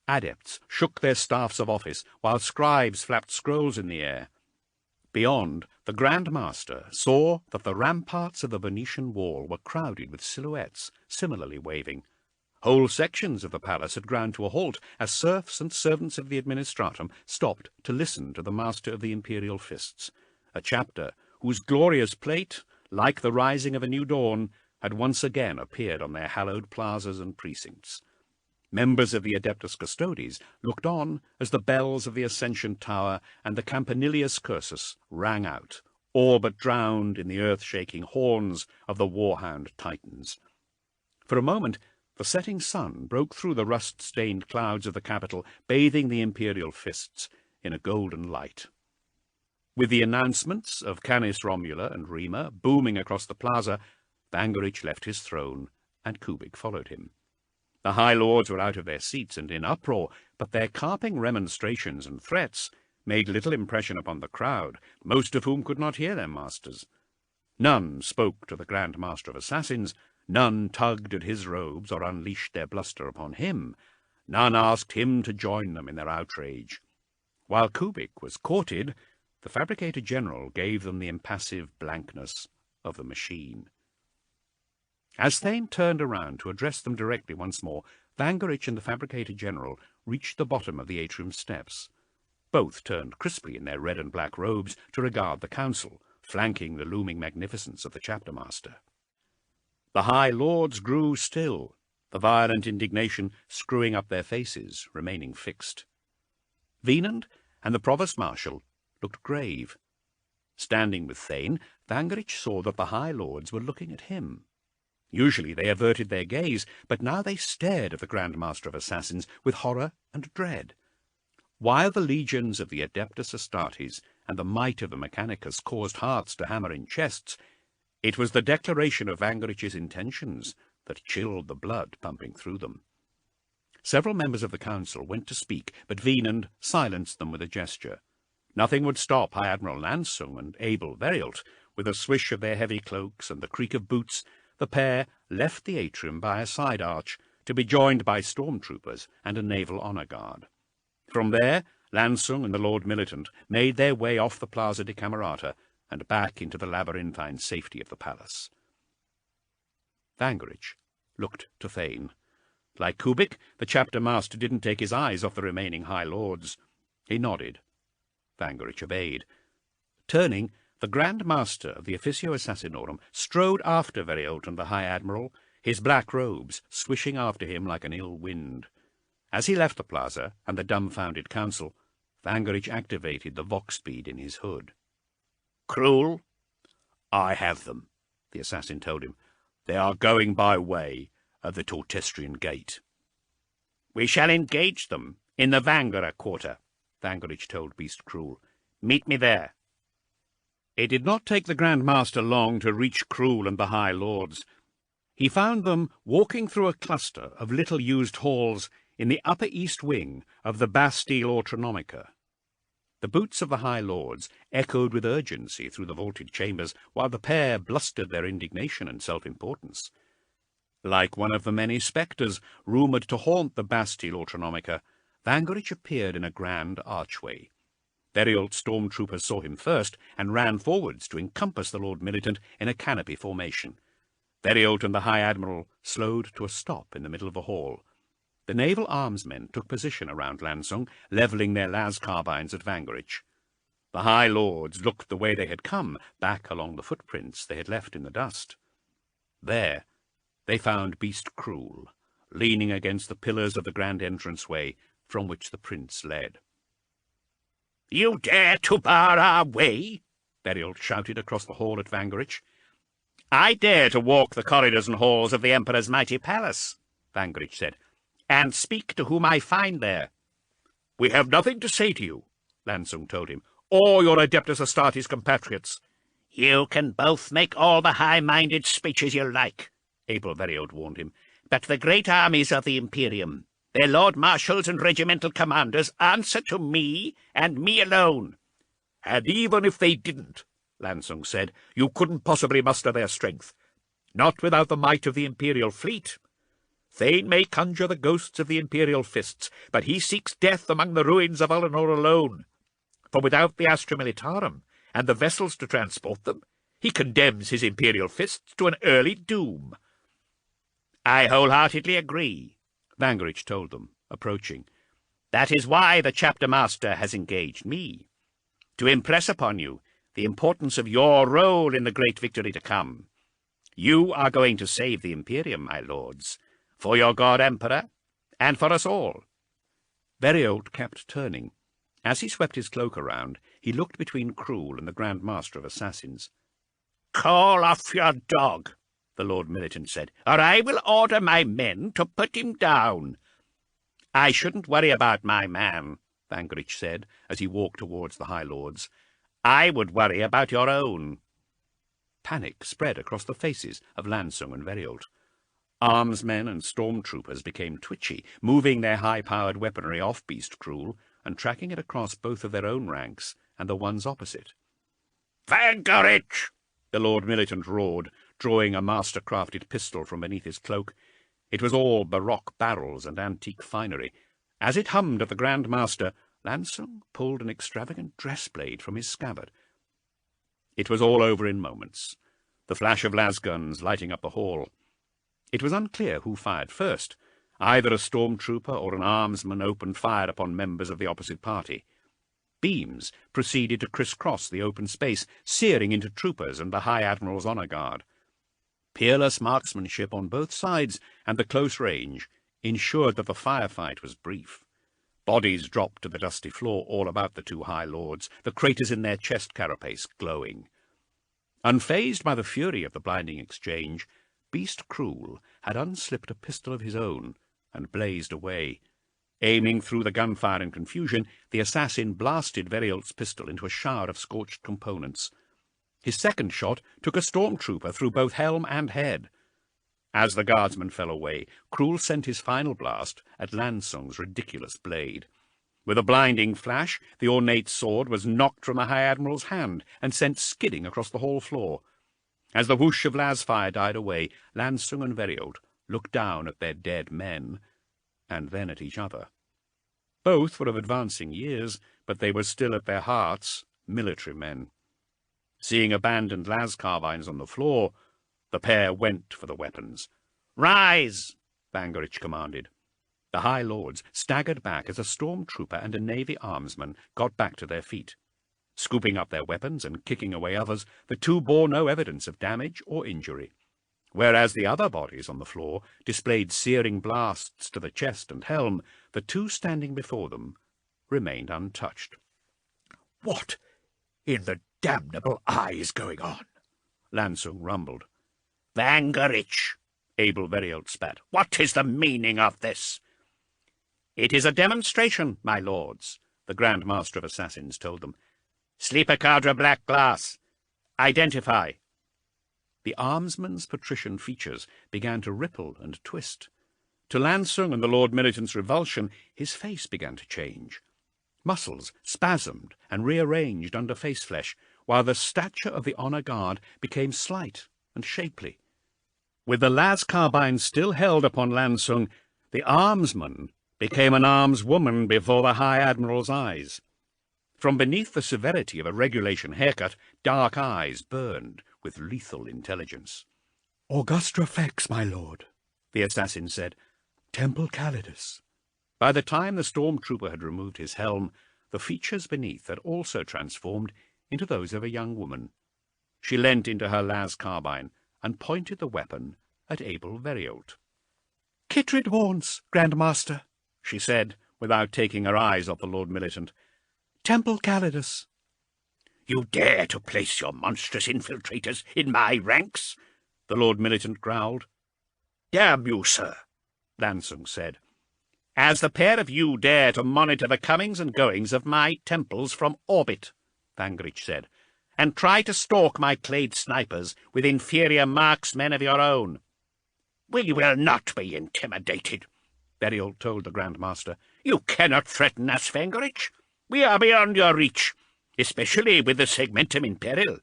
Adepts shook their staffs of office, while scribes flapped scrolls in the air. Beyond, the Grand Master saw that the ramparts of the Venetian wall were crowded with silhouettes, similarly waving. Whole sections of the palace had ground to a halt as serfs and servants of the administratum stopped to listen to the master of the Imperial Fists, a chapter whose glorious plate, like the rising of a new dawn, had once again appeared on their hallowed plazas and precincts. Members of the Adeptus Custodes looked on as the bells of the Ascension Tower and the Campanilius Cursus rang out, all but drowned in the earth-shaking horns of the war-hound Titans. For a moment, the setting sun broke through the rust-stained clouds of the capital, bathing the Imperial Fists in a golden light. With the announcements of Canis Romula and Rima booming across the plaza, Vangerich left his throne, and Kubik followed him. The High Lords were out of their seats and in uproar, but their carping remonstrations and threats made little impression upon the crowd, most of whom could not hear their masters. None spoke to the Grand Master of Assassins, none tugged at his robes or unleashed their bluster upon him, none asked him to join them in their outrage. While Kubik was courted, the Fabricator General gave them the impassive blankness of the machine. As Thane turned around to address them directly once more, Vangerich and the Fabricator General reached the bottom of the atrium steps. Both turned crisply in their red and black robes to regard the council, flanking the looming magnificence of the chapter master. The High Lords grew still, the violent indignation screwing up their faces, remaining fixed. Venand and the Provost Marshal looked grave. Standing with Thane, Vangerich saw that the High Lords were looking at him. Usually they averted their gaze, but now they stared at the Grand Master of Assassins with horror and dread. While the legions of the Adeptus Astartes and the might of the Mechanicus caused hearts to hammer in chests, it was the declaration of Vangerich's intentions that chilled the blood pumping through them. Several members of the council went to speak, but Venand silenced them with a gesture. Nothing would stop High Admiral Lansung and Abel Verilt. With a swish of their heavy cloaks and the creak of boots, the pair left the atrium by a side arch to be joined by stormtroopers and a naval honour guard. From there, Lansung and the Lord Militant made their way off the Plaza de Camerata and back into the labyrinthine safety of the palace. Vangerich looked to Thane. Like Kubik, the chapter master didn't take his eyes off the remaining High Lords. He nodded. Vangerich obeyed. Turning, the Grand Master of the Officio Assassinorum strode after Verilt and the High Admiral, his black robes swishing after him like an ill wind. As he left the plaza and the dumbfounded council, Vangerich activated the vox bead in his hood. "Cruel? I have them," the assassin told him. They are going by way of the Tortestrian Gate. We shall engage them in the Vangara quarter, Vangerich told Beast Cruel. Meet me there. It did not take the Grand Master long to reach Cruel and the High Lords. He found them walking through a cluster of little-used halls in the upper east wing of the Bastille Autonomica. The boots of the High Lords echoed with urgency through the vaulted chambers, while the pair blustered their indignation and self-importance. Like one of the many spectres rumoured to haunt the Bastille Autonomica, Vangerich appeared in a grand archway. Very old stormtroopers saw him first and ran forwards to encompass the Lord Militant in a canopy formation. Veriot and the High Admiral slowed to a stop in the middle of the hall. The naval armsmen took position around Lansung, levelling their las carbines at Vangerich. The High Lords looked the way they had come, back along the footprints they had left in the dust. There they found Beast Cruel, leaning against the pillars of the grand entranceway from which the prince led. "You dare to bar our way?" Veriot shouted across the hall at Vangerich. "I dare to walk the corridors and halls of the Emperor's mighty palace," Vangerich said, "and speak to whom I find there." "We have nothing to say to you," Lansung told him, "or your Adeptus Astartes compatriots." "You can both make all the high-minded speeches you like," Abel Veriot warned him, "but the great armies of the Imperium, their Lord Marshals and regimental commanders, answer to me, and me alone." "And even if they didn't," Lansung said, "you couldn't possibly muster their strength. Not without the might of the Imperial fleet. Thane may conjure the ghosts of the Imperial fists, but he seeks death among the ruins of Ullanor alone. For without the Astra Militarum, and the vessels to transport them, he condemns his Imperial fists to an early doom." "I wholeheartedly agree," Vangerich told them, approaching. "That is why the Chapter Master has engaged me, to impress upon you the importance of your role in the great victory to come. You are going to save the Imperium, my lords, for your God Emperor, and for us all." Veriot kept turning. As he swept his cloak around, he looked between Cruel and the Grand Master of Assassins. "Call off your dog," the Lord Militant said, "or I will order my men to put him down." "I shouldn't worry about my man," Vangerich said, as he walked towards the High Lords. "I would worry about your own." Panic spread across the faces of Lansung and Veriot. Armsmen and stormtroopers became twitchy, moving their high-powered weaponry off Beast Cruel and tracking it across both of their own ranks and the ones opposite. "Vangerich!" the Lord Militant roared, drawing a master-crafted pistol from beneath his cloak. It was all baroque barrels and antique finery. As it hummed at the Grand Master, Lansung pulled an extravagant dress-blade from his scabbard. It was all over in moments, the flash of lasguns lighting up the hall. It was unclear who fired first. Either a stormtrooper or an armsman opened fire upon members of the opposite party. Beams proceeded to criss-cross the open space, searing into troopers and the High Admiral's honour guard. Peerless marksmanship on both sides and the close range ensured that the firefight was brief. Bodies dropped to the dusty floor all about the two High Lords, the craters in their chest carapace glowing. Unfazed by the fury of the blinding exchange, Beast Cruel had unslipped a pistol of his own and blazed away. Aiming through the gunfire and confusion, the assassin blasted Veriot's pistol into a shower of scorched components. His second shot took a stormtrooper through both helm and head. As the guardsman fell away, Cruel sent his final blast at Lansung's ridiculous blade. With a blinding flash, the ornate sword was knocked from the High Admiral's hand and sent skidding across the hall floor. As the whoosh of lasfire died away, Lansung and Veriot looked down at their dead men, and then at each other. Both were of advancing years, but they were still at their hearts military men. Seeing abandoned las carbines on the floor, the pair went for the weapons. "Rise!" Vangerich commanded. The High Lords staggered back as a stormtrooper and a navy armsman got back to their feet. Scooping up their weapons and kicking away others, the two bore no evidence of damage or injury, whereas the other bodies on the floor displayed searing blasts to the chest and helm. The two standing before them remained untouched. "What in the damnable eye is going on?" Lansung rumbled. Vangerich, Abel Veriold spat. What is the meaning of this? It is a demonstration, my lords, the Grand Master of Assassins told them. Sleeper cadre black glass. Identify. The armsman's patrician features began to ripple and twist. To Lansung and the Lord Militant's revulsion, his face began to change. Muscles spasmed and rearranged under face-flesh, while the stature of the honour guard became slight and shapely. With the las carbine still held upon Lansung, the armsman became an armswoman before the High Admiral's eyes. From beneath the severity of a regulation haircut, dark eyes burned with lethal intelligence. "Augusta Fex, my lord," the assassin said. "Temple Calidus." By the time the stormtrooper had removed his helm, the features beneath had also transformed into those of a young woman. She leant into her las carbine and pointed the weapon at Abel Veriold. "Kittred Warns, Grand Master," she said, without taking her eyes off the Lord Militant. "Temple Calidus." You dare to place your monstrous infiltrators in my ranks? The Lord Militant growled. Damn you, sir, Lansung said. As the pair of you dare to monitor the comings and goings of my temples from orbit, Vangerich said, and try to stalk my clade snipers with inferior marksmen of your own. We will not be intimidated, Veriold told the Grand Master. You cannot threaten us, Vangerich. We are beyond your reach, especially with the segmentum in peril.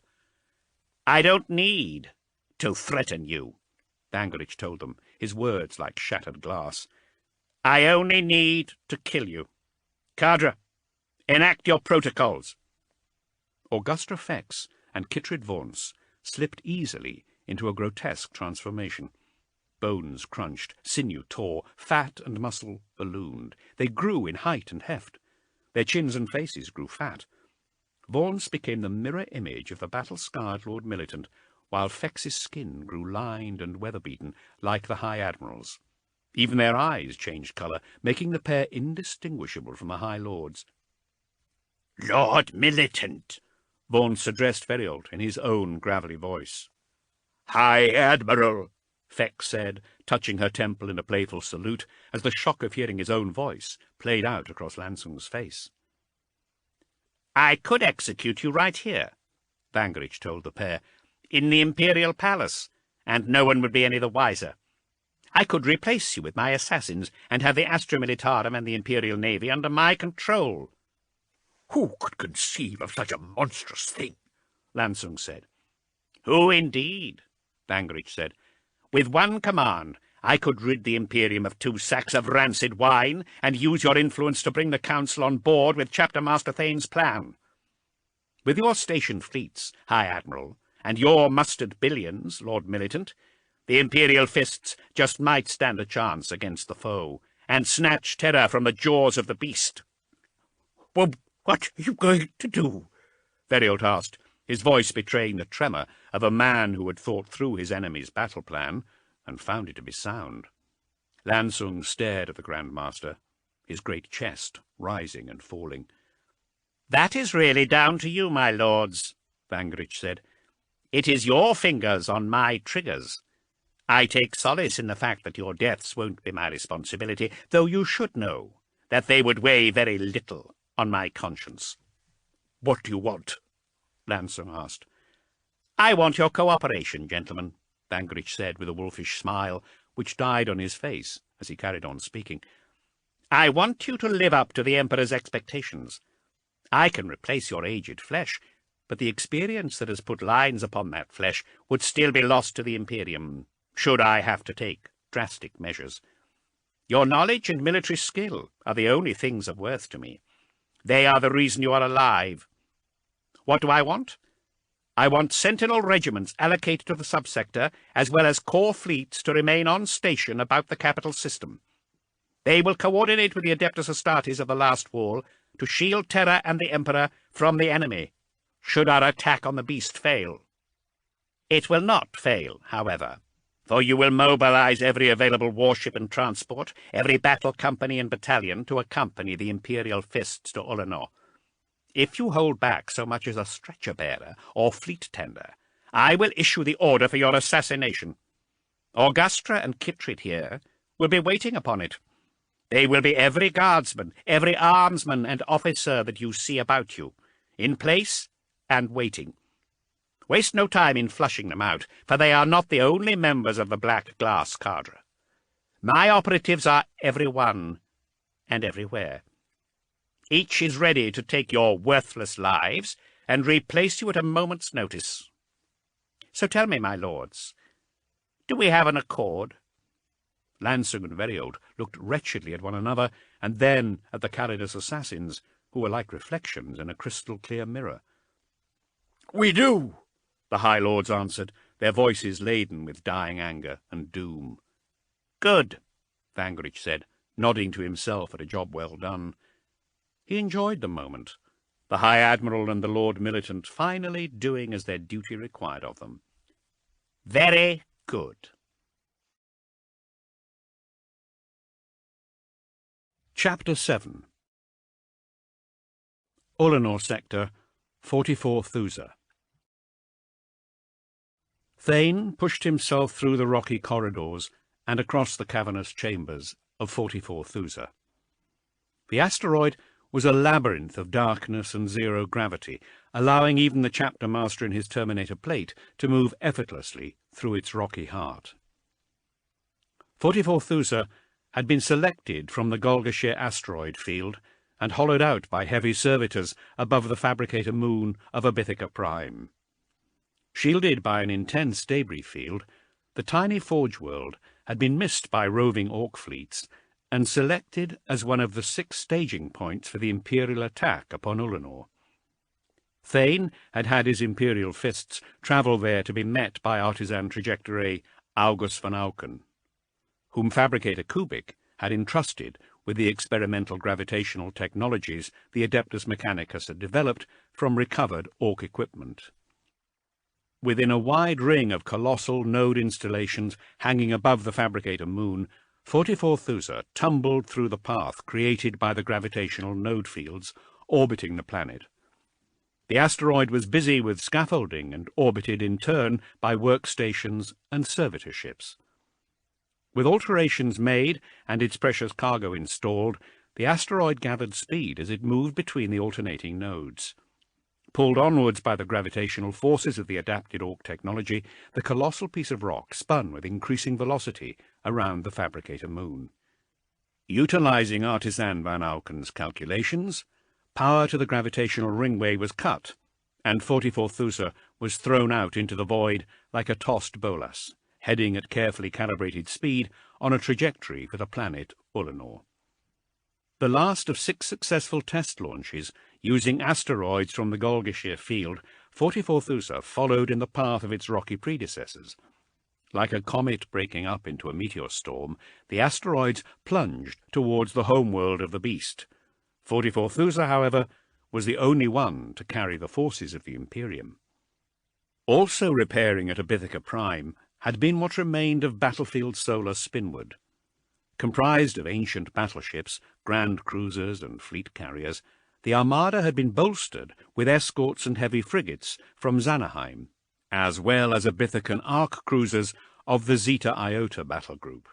I don't need to threaten you, Vangerich told them, his words like shattered glass. I only need to kill you. Cadre, enact your protocols. Augusta Fex and Kittred Vance slipped easily into a grotesque transformation. Bones crunched, sinew tore, fat and muscle ballooned. They grew in height and heft. Their chins and faces grew fat. Vance became the mirror image of the battle-scarred Lord Militant, while Fex's skin grew lined and weather-beaten like the High Admiral's. Even their eyes changed colour, making the pair indistinguishable from the High Lords. Lord Militant, Vance addressed Veriold in his own gravelly voice. High Admiral, Fex said, touching her temple in a playful salute, as the shock of hearing his own voice played out across Lansung's face. I could execute you right here, Vangerich told the pair, in the Imperial Palace, and no one would be any the wiser. I could replace you with my assassins and have the Astra Militarum and the Imperial Navy under my control. Who could conceive of such a monstrous thing? Lansung said. Who indeed? Vangerich said. With one command, I could rid the Imperium of 2 sacks of rancid wine and use your influence to bring the Council on board with Chapter Master Thane's plan. With your stationed fleets, High Admiral, and your mustered billions, Lord Militant, the Imperial fists just might stand a chance against the foe, and snatch terror from the jaws of the beast. Well, what are you going to do? Veriold asked, his voice betraying the tremor of a man who had thought through his enemy's battle plan and found it to be sound. Lansung stared at the Grand Master, his great chest rising and falling. That is really down to you, my lords, Vangerich said. It is your fingers on my triggers. I take solace in the fact that your deaths won't be my responsibility, though you should know that they would weigh very little on my conscience. What do you want? Lansung asked. I want your cooperation, gentlemen, Vangerich said with a wolfish smile, which died on his face as he carried on speaking. I want you to live up to the Emperor's expectations. I can replace your aged flesh, but the experience that has put lines upon that flesh would still be lost to the Imperium, should I have to take drastic measures. Your knowledge and military skill are the only things of worth to me. They are the reason you are alive. What do I want? I want sentinel regiments allocated to the subsector, as well as core fleets to remain on station about the capital system. They will coordinate with the Adeptus Astartes of the Last Wall to shield Terra and the Emperor from the enemy, should our attack on the beast fail. It will not fail, however, for you will mobilize every available warship and transport, every battle company and battalion to accompany the Imperial fists to Ullanor. If you hold back so much as a stretcher-bearer or fleet tender, I will issue the order for your assassination, Augustra and Kitrit here will be waiting upon it. They will be every guardsman, every armsman and officer that you see about you, in place and waiting. Waste no time in flushing them out, for they are not the only members of the Black Glass cadre. My operatives are every one and everywhere. Each is ready to take your worthless lives and replace you at a moment's notice. So tell me, my lords, do we have an accord?" Lansing and Veriold looked wretchedly at one another, and then at the Calidus assassins, who were like reflections in a crystal-clear mirror. "We do," the High Lords answered, their voices laden with dying anger and doom. "Good," Vangrich said, nodding to himself at a job well done. He enjoyed the moment, the High Admiral and the Lord Militant finally doing as their duty required of them. "Very good." Chapter 7. Ullanor Sector, 44 Thusa. Thane pushed himself through the rocky corridors and across the cavernous chambers of 44 Thusa. The asteroid was a labyrinth of darkness and zero gravity, allowing even the chapter master in his Terminator plate to move effortlessly through its rocky heart. 44 Thusa had been selected from the Golgashir asteroid field and hollowed out by heavy servitors above the fabricator moon of Abithica Prime. Shielded by an intense debris field, the tiny forge world had been missed by roving Orc fleets and selected as one of the 6 staging points for the Imperial attack upon Ullanor. Thane had had his Imperial fists travel there to be met by artisan trajectory August von Auken, whom Fabricator Kubik had entrusted with the experimental gravitational technologies the Adeptus Mechanicus had developed from recovered Orc equipment. Within a wide ring of colossal node installations hanging above the Fabricator moon, 44 Thusa tumbled through the path created by the gravitational node fields orbiting the planet. The asteroid was busy with scaffolding and orbited in turn by workstations and servitor ships. With alterations made and its precious cargo installed, the asteroid gathered speed as it moved between the alternating nodes. Pulled onwards by the gravitational forces of the adapted Orc technology, the colossal piece of rock spun with increasing velocity around the Fabricator moon. Utilizing Artisan van Auken's calculations, power to the gravitational ringway was cut, and 44 Thusa was thrown out into the void like a tossed bolas, heading at carefully calibrated speed on a trajectory for the planet Ullanor. The last of 6 successful test launches, using asteroids from the Golgashir field, 44 Thusa followed in the path of its rocky predecessors. Like a comet breaking up into a meteor storm, the asteroids plunged towards the homeworld of the beast. 44 Thusa, however, was the only one to carry the forces of the Imperium. Also repairing at Abithica Prime had been what remained of Battlefield Solar Spinward. Comprised of ancient battleships, grand cruisers and fleet carriers, the armada had been bolstered with escorts and heavy frigates from Xanaheim, as well as Abithican arc cruisers of the Zeta Iota battle group.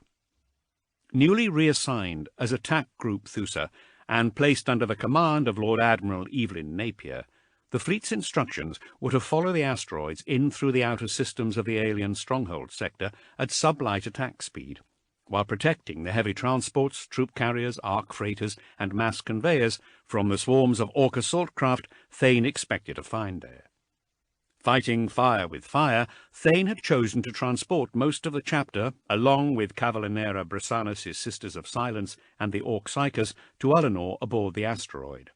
Newly reassigned as Attack Group Thusa and placed under the command of Lord Admiral Evelyn Napier, the fleet's instructions were to follow the asteroids in through the outer systems of the alien stronghold sector at sublight attack speed, while protecting the heavy transports, troop carriers, arc freighters, and mass conveyors from the swarms of Orc assault craft Thane expected to find there. Fighting fire with fire, Thane had chosen to transport most of the chapter, along with Cavalinera Brissanis' Sisters of Silence and the Orc Psychers, to Ullanor aboard the asteroid.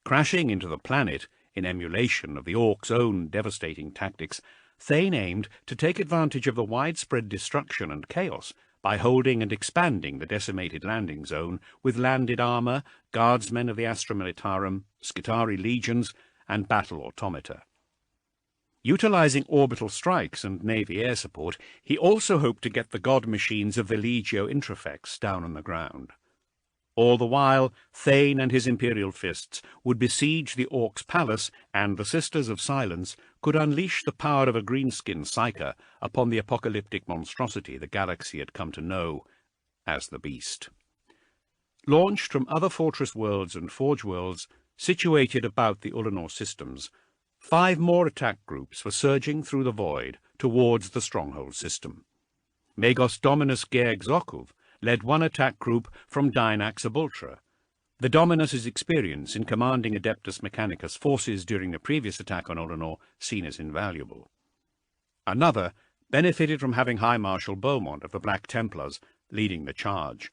Crashing into the planet, in emulation of the Orcs' own devastating tactics, Thane aimed to take advantage of the widespread destruction and chaos by holding and expanding the decimated landing zone with landed armor, guardsmen of the Astra Militarum, Skitarii legions, and battle automata. Utilizing orbital strikes and Navy air support, he also hoped to get the god machines of the Legio Intrafex down on the ground. All the while, Thane and his Imperial fists would besiege the Orcs' palace and the Sisters of Silence, could unleash the power of a greenskin psyker upon the apocalyptic monstrosity the galaxy had come to know as the Beast. Launched from other fortress worlds and forge worlds situated about the Ullanor systems, 5 more attack groups were surging through the void towards the stronghold system. Magos Dominus Georg Zokov led one attack group from Dynax Abultra, the Dominus's experience in commanding Adeptus Mechanicus forces during the previous attack on Ullanor seen as invaluable. Another benefited from having High Marshal Beaumont of the Black Templars leading the charge.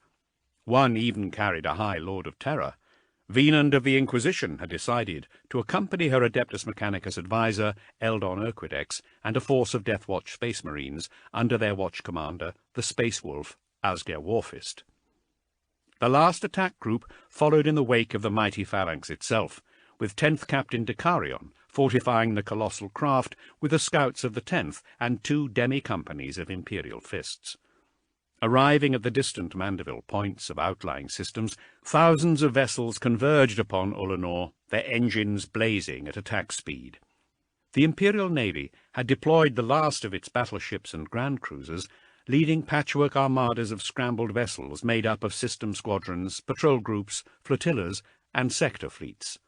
One even carried a High Lord of Terror. Venand of the Inquisition had decided to accompany her Adeptus Mechanicus advisor, Eldon Urquidex, and a force of Death Watch Space Marines under their watch commander, the Space Wolf, Asger Warfist. The last attack group followed in the wake of the mighty phalanx itself, with 10th Captain Dicarion fortifying the colossal craft with the scouts of the 10th and 2 demi-companies of Imperial Fists. Arriving at the distant Mandeville points of outlying systems, thousands of vessels converged upon Ullanor, their engines blazing at attack speed. The Imperial Navy had deployed the last of its battleships and grand cruisers, leading patchwork armadas of scrambled vessels made up of system squadrons, patrol groups, flotillas, and sector fleets.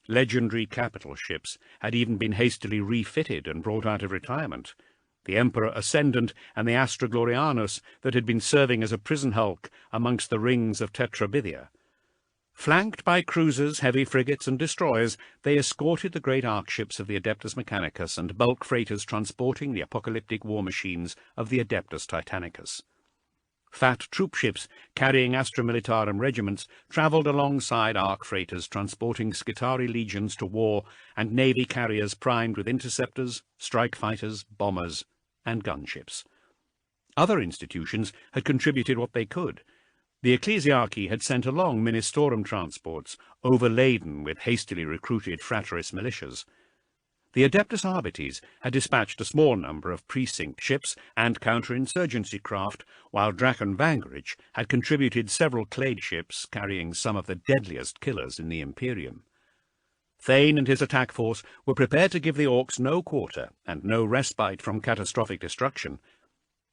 Legendary capital ships had even been hastily refitted and brought out of retirement. The Emperor Ascendant and the Astra Glorianus that had been serving as a prison hulk amongst the rings of Tetrabithia. Flanked by cruisers, heavy frigates, and destroyers, they escorted the great arcships of the Adeptus Mechanicus and bulk freighters transporting the apocalyptic war machines of the Adeptus Titanicus. Fat troopships carrying Astra Militarum regiments travelled alongside arc freighters transporting Skitarii legions to war and navy carriers primed with interceptors, strike fighters, bombers, and gunships. Other institutions had contributed what they could. The Ecclesiarchy had sent along Ministorum transports, overladen with hastily recruited Frateris militias. The Adeptus Arbites had dispatched a small number of precinct ships and counterinsurgency craft, while Drakon Vangerich had contributed several clade ships carrying some of the deadliest killers in the Imperium. Thane and his attack force were prepared to give the Orcs no quarter and no respite from catastrophic destruction.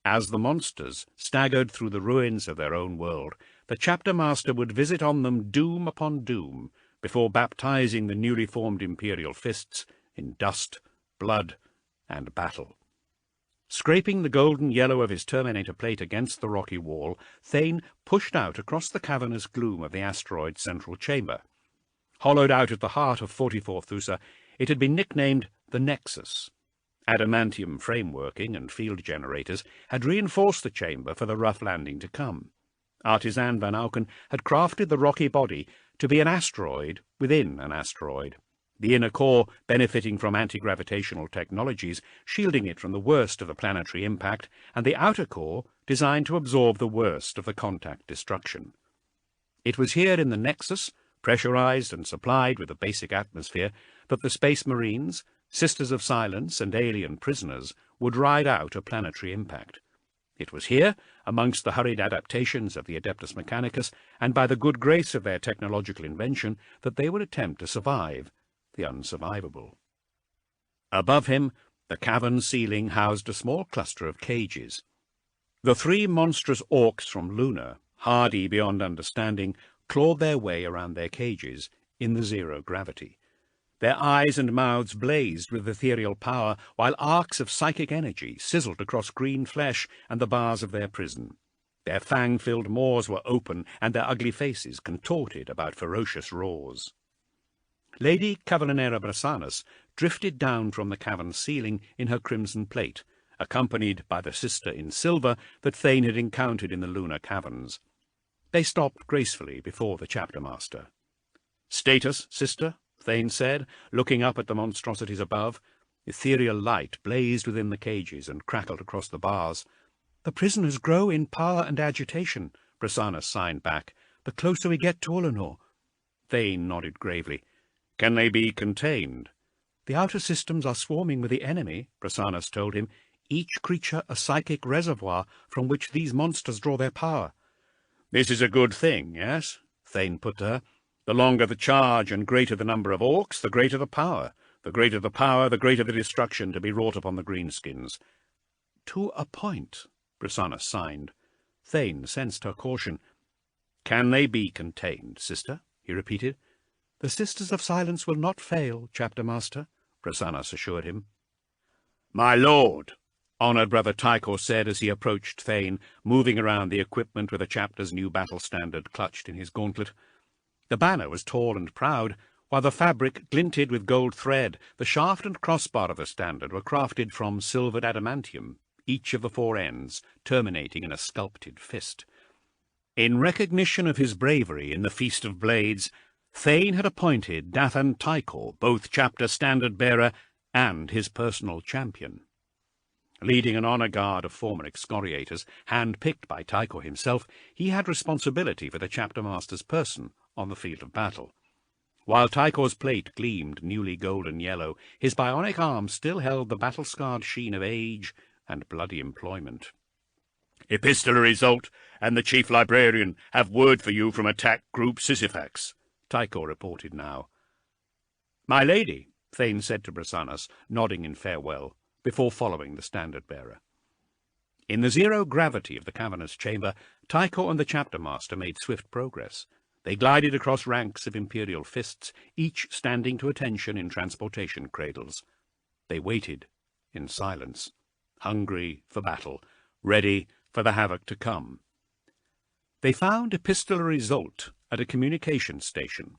As the monsters staggered through the ruins of their own world, the chapter master would visit on them doom upon doom before baptizing the newly formed Imperial Fists in dust, blood, and battle. Scraping the golden yellow of his Terminator plate against the rocky wall, Thane pushed out across the cavernous gloom of the asteroid's central chamber. Hollowed out at the heart of 44 Thusa, it had been nicknamed the Nexus. Adamantium frameworking and field generators had reinforced the chamber for the rough landing to come. Artisan Van Auken had crafted the rocky body to be an asteroid within an asteroid, the inner core benefiting from anti-gravitational technologies, shielding it from the worst of the planetary impact, and the outer core designed to absorb the worst of the contact destruction. It was here in the Nexus, pressurized and supplied with a basic atmosphere, that the Space Marines, Sisters of Silence, and alien prisoners would ride out a planetary impact. It was here, amongst the hurried adaptations of the Adeptus Mechanicus, and by the good grace of their technological invention, that they would attempt to survive the unsurvivable. Above him, the cavern ceiling housed a small cluster of cages. The 3 monstrous Orcs from Luna, hardy beyond understanding, clawed their way around their cages in the zero gravity. Their eyes and mouths blazed with ethereal power, while arcs of psychic energy sizzled across green flesh and the bars of their prison. Their fang-filled maws were open, and their ugly faces contorted about ferocious roars. Lady Cavallanera Brassanus drifted down from the cavern ceiling in her crimson plate, accompanied by the sister in silver that Thane had encountered in the lunar caverns. They stopped gracefully before the chapter master. "Status, sister?" Thane said, looking up at the monstrosities above. Ethereal light blazed within the cages and crackled across the bars. "The prisoners grow in power and agitation," Brassanus signed back. "The closer we get to Ullanor." Thane nodded gravely. "Can they be contained?" "The outer systems are swarming with the enemy," Brassanus told him, "each creature a psychic reservoir from which these monsters draw their power." "This is a good thing, yes?" Thane put to her. "The longer the charge and greater the number of Orcs, the greater the power. The greater the power, the greater the destruction to be wrought upon the greenskins. To a point, Brisanna signed. Thane sensed her caution. Can they be contained, sister? He repeated. The Sisters of Silence will not fail, Chapter Master, Brisanna assured him. My lord, honoured Brother Tycho said as he approached Thane, moving around the equipment with a chapter's new battle standard clutched in his gauntlet. The banner was tall and proud, while the fabric glinted with gold thread. The shaft and crossbar of the standard were crafted from silvered adamantium, each of the four ends terminating in a sculpted fist. In recognition of his bravery in the Feast of Blades, Thane had appointed Dathan Tycho both chapter standard-bearer and his personal champion. Leading an honour guard of former excoriators, hand-picked by Tycho himself, he had responsibility for the chapter master's person on the field of battle. While Tycho's plate gleamed newly golden yellow, his bionic arm still held the battle-scarred sheen of age and bloody employment. Epistolary Zolt and the Chief Librarian have word for you from attack group Sisyphax, Tycho reported now. My lady, Thane said to Brisanna, nodding in farewell, before following the standard-bearer. In the zero gravity of the cavernous chamber, Tycho and the chapter master made swift progress. They glided across ranks of imperial fists, each standing to attention in transportation cradles. They waited in silence, hungry for battle, ready for the havoc to come. They found Epistolary Zolt at a communications station.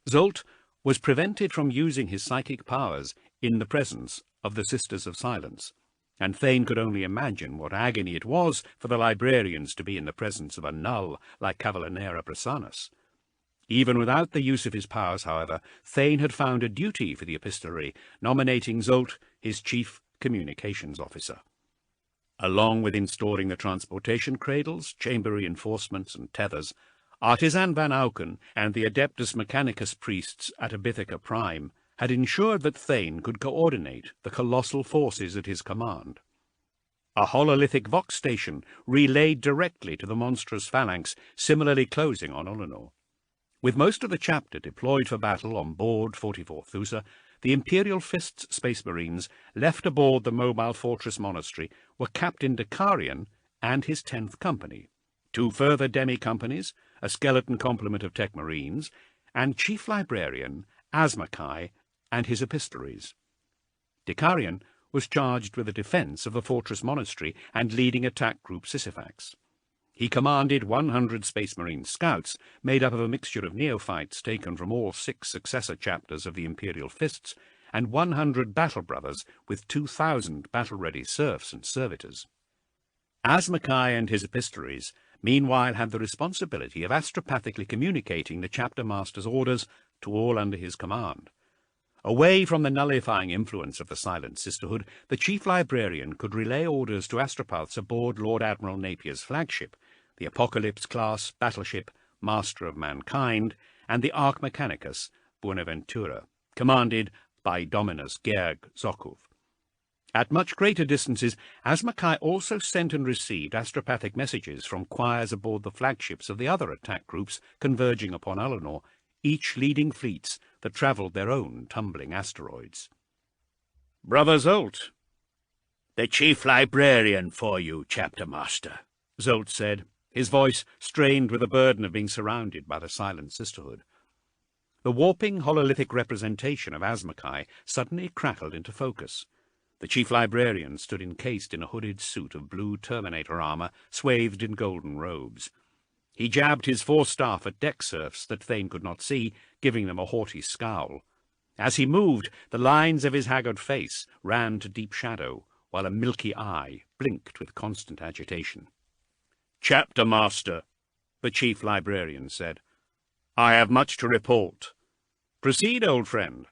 Zolt was prevented from using his psychic powers in the presence of the Sisters of Silence, and Thane could only imagine what agony it was for the librarians to be in the presence of a null like Cavallanera Brisanna. Even without the use of his powers, however, Thane had found a duty for the epistolary, nominating Zolt his chief communications officer. Along with installing the transportation cradles, chamber reinforcements, and tethers, Artisan Van Auken and the Adeptus Mechanicus priests at Abithica Prime had ensured that Thane could coordinate the colossal forces at his command. A hololithic Vox station relayed directly to the monstrous phalanx, similarly closing on Ullanor. With most of the chapter deployed for battle on board 44th Thusa, the Imperial Fist's Space Marines left aboard the mobile fortress monastery were Captain Dekarian and his 10th Company, 2 further demi-companies, a skeleton complement of Tech Marines, and Chief Librarian Asmakai and his epistolaries. Dekarian was charged with the defence of the fortress monastery and leading attack group Sisyphax. He commanded 100 Space Marine scouts, made up of a mixture of neophytes taken from all 6 successor chapters of the Imperial Fists, and 100 battle brothers with 2,000 battle-ready serfs and servitors. Asmakai and his epistolaries meanwhile had the responsibility of astropathically communicating the chapter master's orders to all under his command. Away from the nullifying influence of the Silent Sisterhood, the Chief Librarian could relay orders to astropaths aboard Lord Admiral Napier's flagship, the Apocalypse-class battleship Master of Mankind, and the Arch Mechanicus Buenaventura, commanded by Dominus Gerg Zokov. At much greater distances, Asmakai also sent and received astropathic messages from choirs aboard the flagships of the other attack groups converging upon Ullanor, each leading fleets that travelled their own tumbling asteroids. Brother Zolt, the Chief Librarian for you, Chapter Master, Zolt said, his voice strained with the burden of being surrounded by the Silent Sisterhood. The warping hololithic representation of Asmakai suddenly crackled into focus. The Chief Librarian stood encased in a hooded suit of blue Terminator armour, swathed in golden robes. He jabbed his forestaff at deck serfs that Thane could not see, giving them a haughty scowl. As he moved, the lines of his haggard face ran to deep shadow, while a milky eye blinked with constant agitation. Chapter Master, the Chief Librarian said, I have much to report. Proceed, old friend.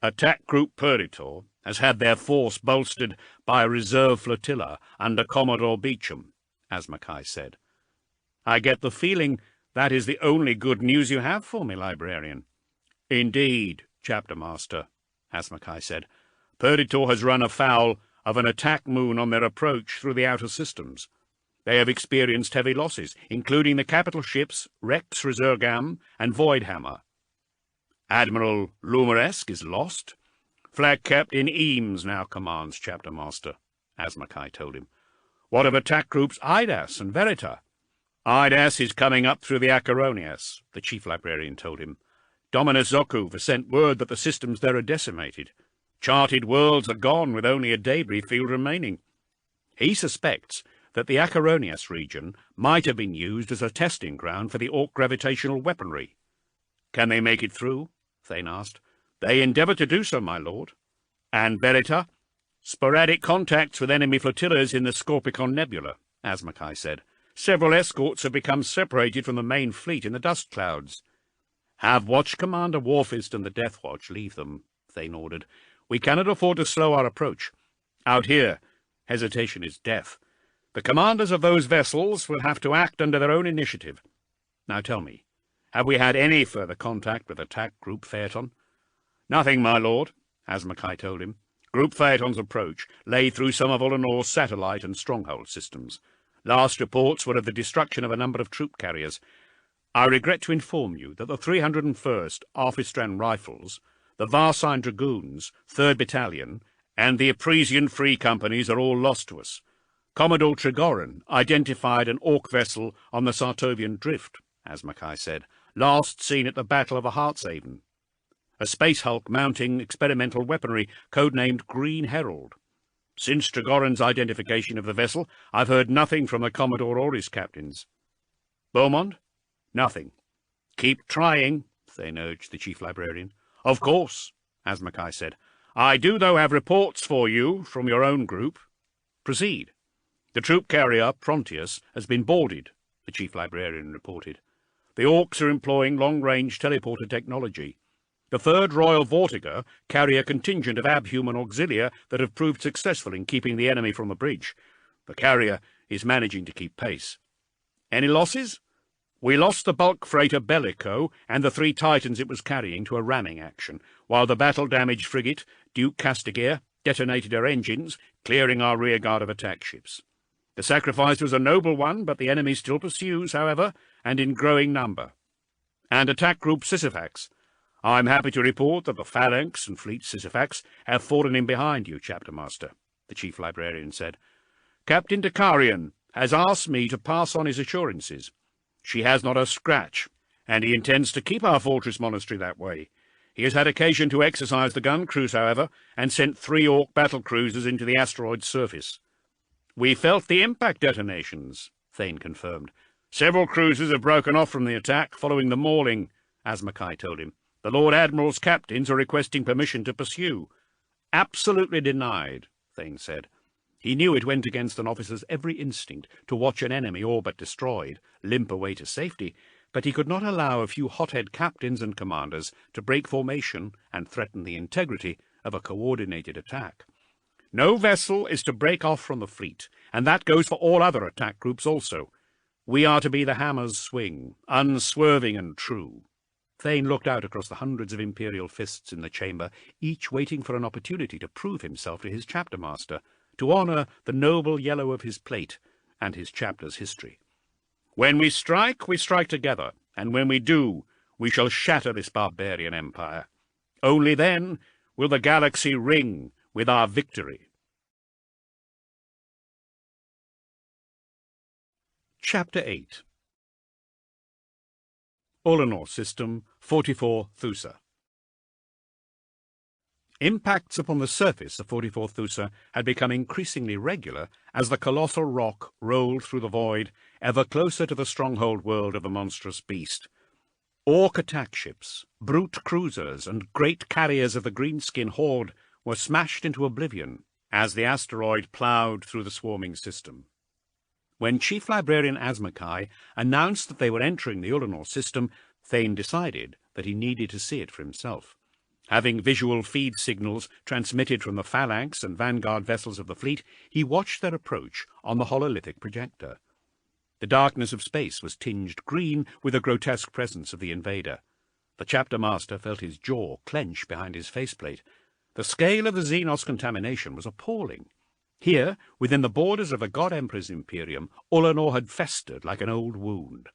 Attack Group Purditor has had their force bolstered by a reserve flotilla under Commodore Beecham, Asmakai said. I get the feeling that is the only good news you have for me, Librarian. Indeed, Chapter Master, Asmakai said. Purditor has run afoul of an attack moon on their approach through the outer systems. They have experienced heavy losses, including the capital ships Rex Resurgam and Voidhammer. Admiral Lumeresque is lost, Flag Captain Eames now commands, Chapter Master, Asmakai told him. What of attack groups Idas and Verita? Idas is coming up through the Acheronias, the chief librarian told him. Dominus Zokuv has sent word that the systems there are decimated. Charted worlds are gone with only a debris field remaining. He suspects that the Acheronias region might have been used as a testing ground for the Orc gravitational weaponry. Can they make it through? Thane asked. They endeavour to do so, my lord. And Verita? Sporadic contacts with enemy flotillas in the Scorpicon Nebula, Asmakai said. Several escorts have become separated from the main fleet in the dust clouds. Have Watch Commander Warfist and the Death Watch leave them, Thane ordered. We cannot afford to slow our approach. Out here, hesitation is death. The commanders of those vessels will have to act under their own initiative. Now tell me, have we had any further contact with Attack Group Phaeton? Nothing, my lord, Asmakai told him. Group Phaeton's approach lay through some of Ullanor's satellite and stronghold systems. Last reports were of the destruction of a number of troop carriers. I regret to inform you that the 301st Arphistran Rifles, the Varsine Dragoons, 3rd Battalion, and the Apresian Free Companies are all lost to us. Commodore Trigorin identified an Orc vessel on the Sartovian Drift, Asmakai said, last seen at the Battle of the Heartshaven. A space hulk mounting experimental weaponry, codenamed Green Herald. Since Trigorin's identification of the vessel, I've heard nothing from the Commodore or his captains. Beaumont? Nothing. Keep trying, Thane urged the chief librarian. Of course, Asmakai said. I do, though, have reports for you from your own group. Proceed. The troop carrier, Prontius, has been boarded, the chief librarian reported. The Orcs are employing long-range teleporter technology. The 3rd Royal Vortiger carry a contingent of abhuman auxilia that have proved successful in keeping the enemy from the bridge. The carrier is managing to keep pace. Any losses? We lost the bulk freighter Bellico and the 3 Titans it was carrying to a ramming action, while the battle-damaged frigate Duke Castigier detonated her engines, clearing our rearguard of attack ships. The sacrifice was a noble one, but the enemy still pursues, however, and in growing number. And Attack Group Sisyphax. I'm happy to report that the Phalanx and Fleet Sisyphax have fallen in behind you, Chapter Master, the chief librarian said. Captain Dakarian has asked me to pass on his assurances. She has not a scratch, and he intends to keep our fortress monastery that way. He has had occasion to exercise the gun crews, however, and sent 3 Orc battle cruisers into the asteroid's surface. We felt the impact detonations, Thane confirmed. Several cruisers have broken off from the attack following the mauling, Asmakai told him. The Lord Admiral's captains are requesting permission to pursue. Absolutely denied, Thane said. He knew it went against an officer's every instinct to watch an enemy all but destroyed limp away to safety, but he could not allow a few hothead captains and commanders to break formation and threaten the integrity of a coordinated attack. No vessel is to break off from the fleet, and that goes for all other attack groups also. We are to be the hammer's swing, unswerving and true. Thane looked out across the hundreds of Imperial fists in the chamber, each waiting for an opportunity to prove himself to his chapter master, to honour the noble yellow of his plate and his chapter's history. When we strike together, and when we do, we shall shatter this barbarian empire. Only then will the galaxy ring with our victory. Chapter 8. Ullanor System 44 Thusa. Impacts upon the surface of 44 Thusa had become increasingly regular as the colossal rock rolled through the void, ever closer to the stronghold world of the monstrous beast. Orc attack ships, brute cruisers, and great carriers of the greenskin horde were smashed into oblivion as the asteroid ploughed through the swarming system. When Chief Librarian Asmakai announced that they were entering the Ullanor system, Thane decided that he needed to see it for himself. Having visual feed signals transmitted from the Phalanx and Vanguard vessels of the fleet, he watched their approach on the hololithic projector. The darkness of space was tinged green with the grotesque presence of the invader. The chapter master felt his jaw clench behind his faceplate. The scale of the Xenos contamination was appalling. Here, within the borders of the God Emperor's Imperium, Ullanor had festered like an old wound.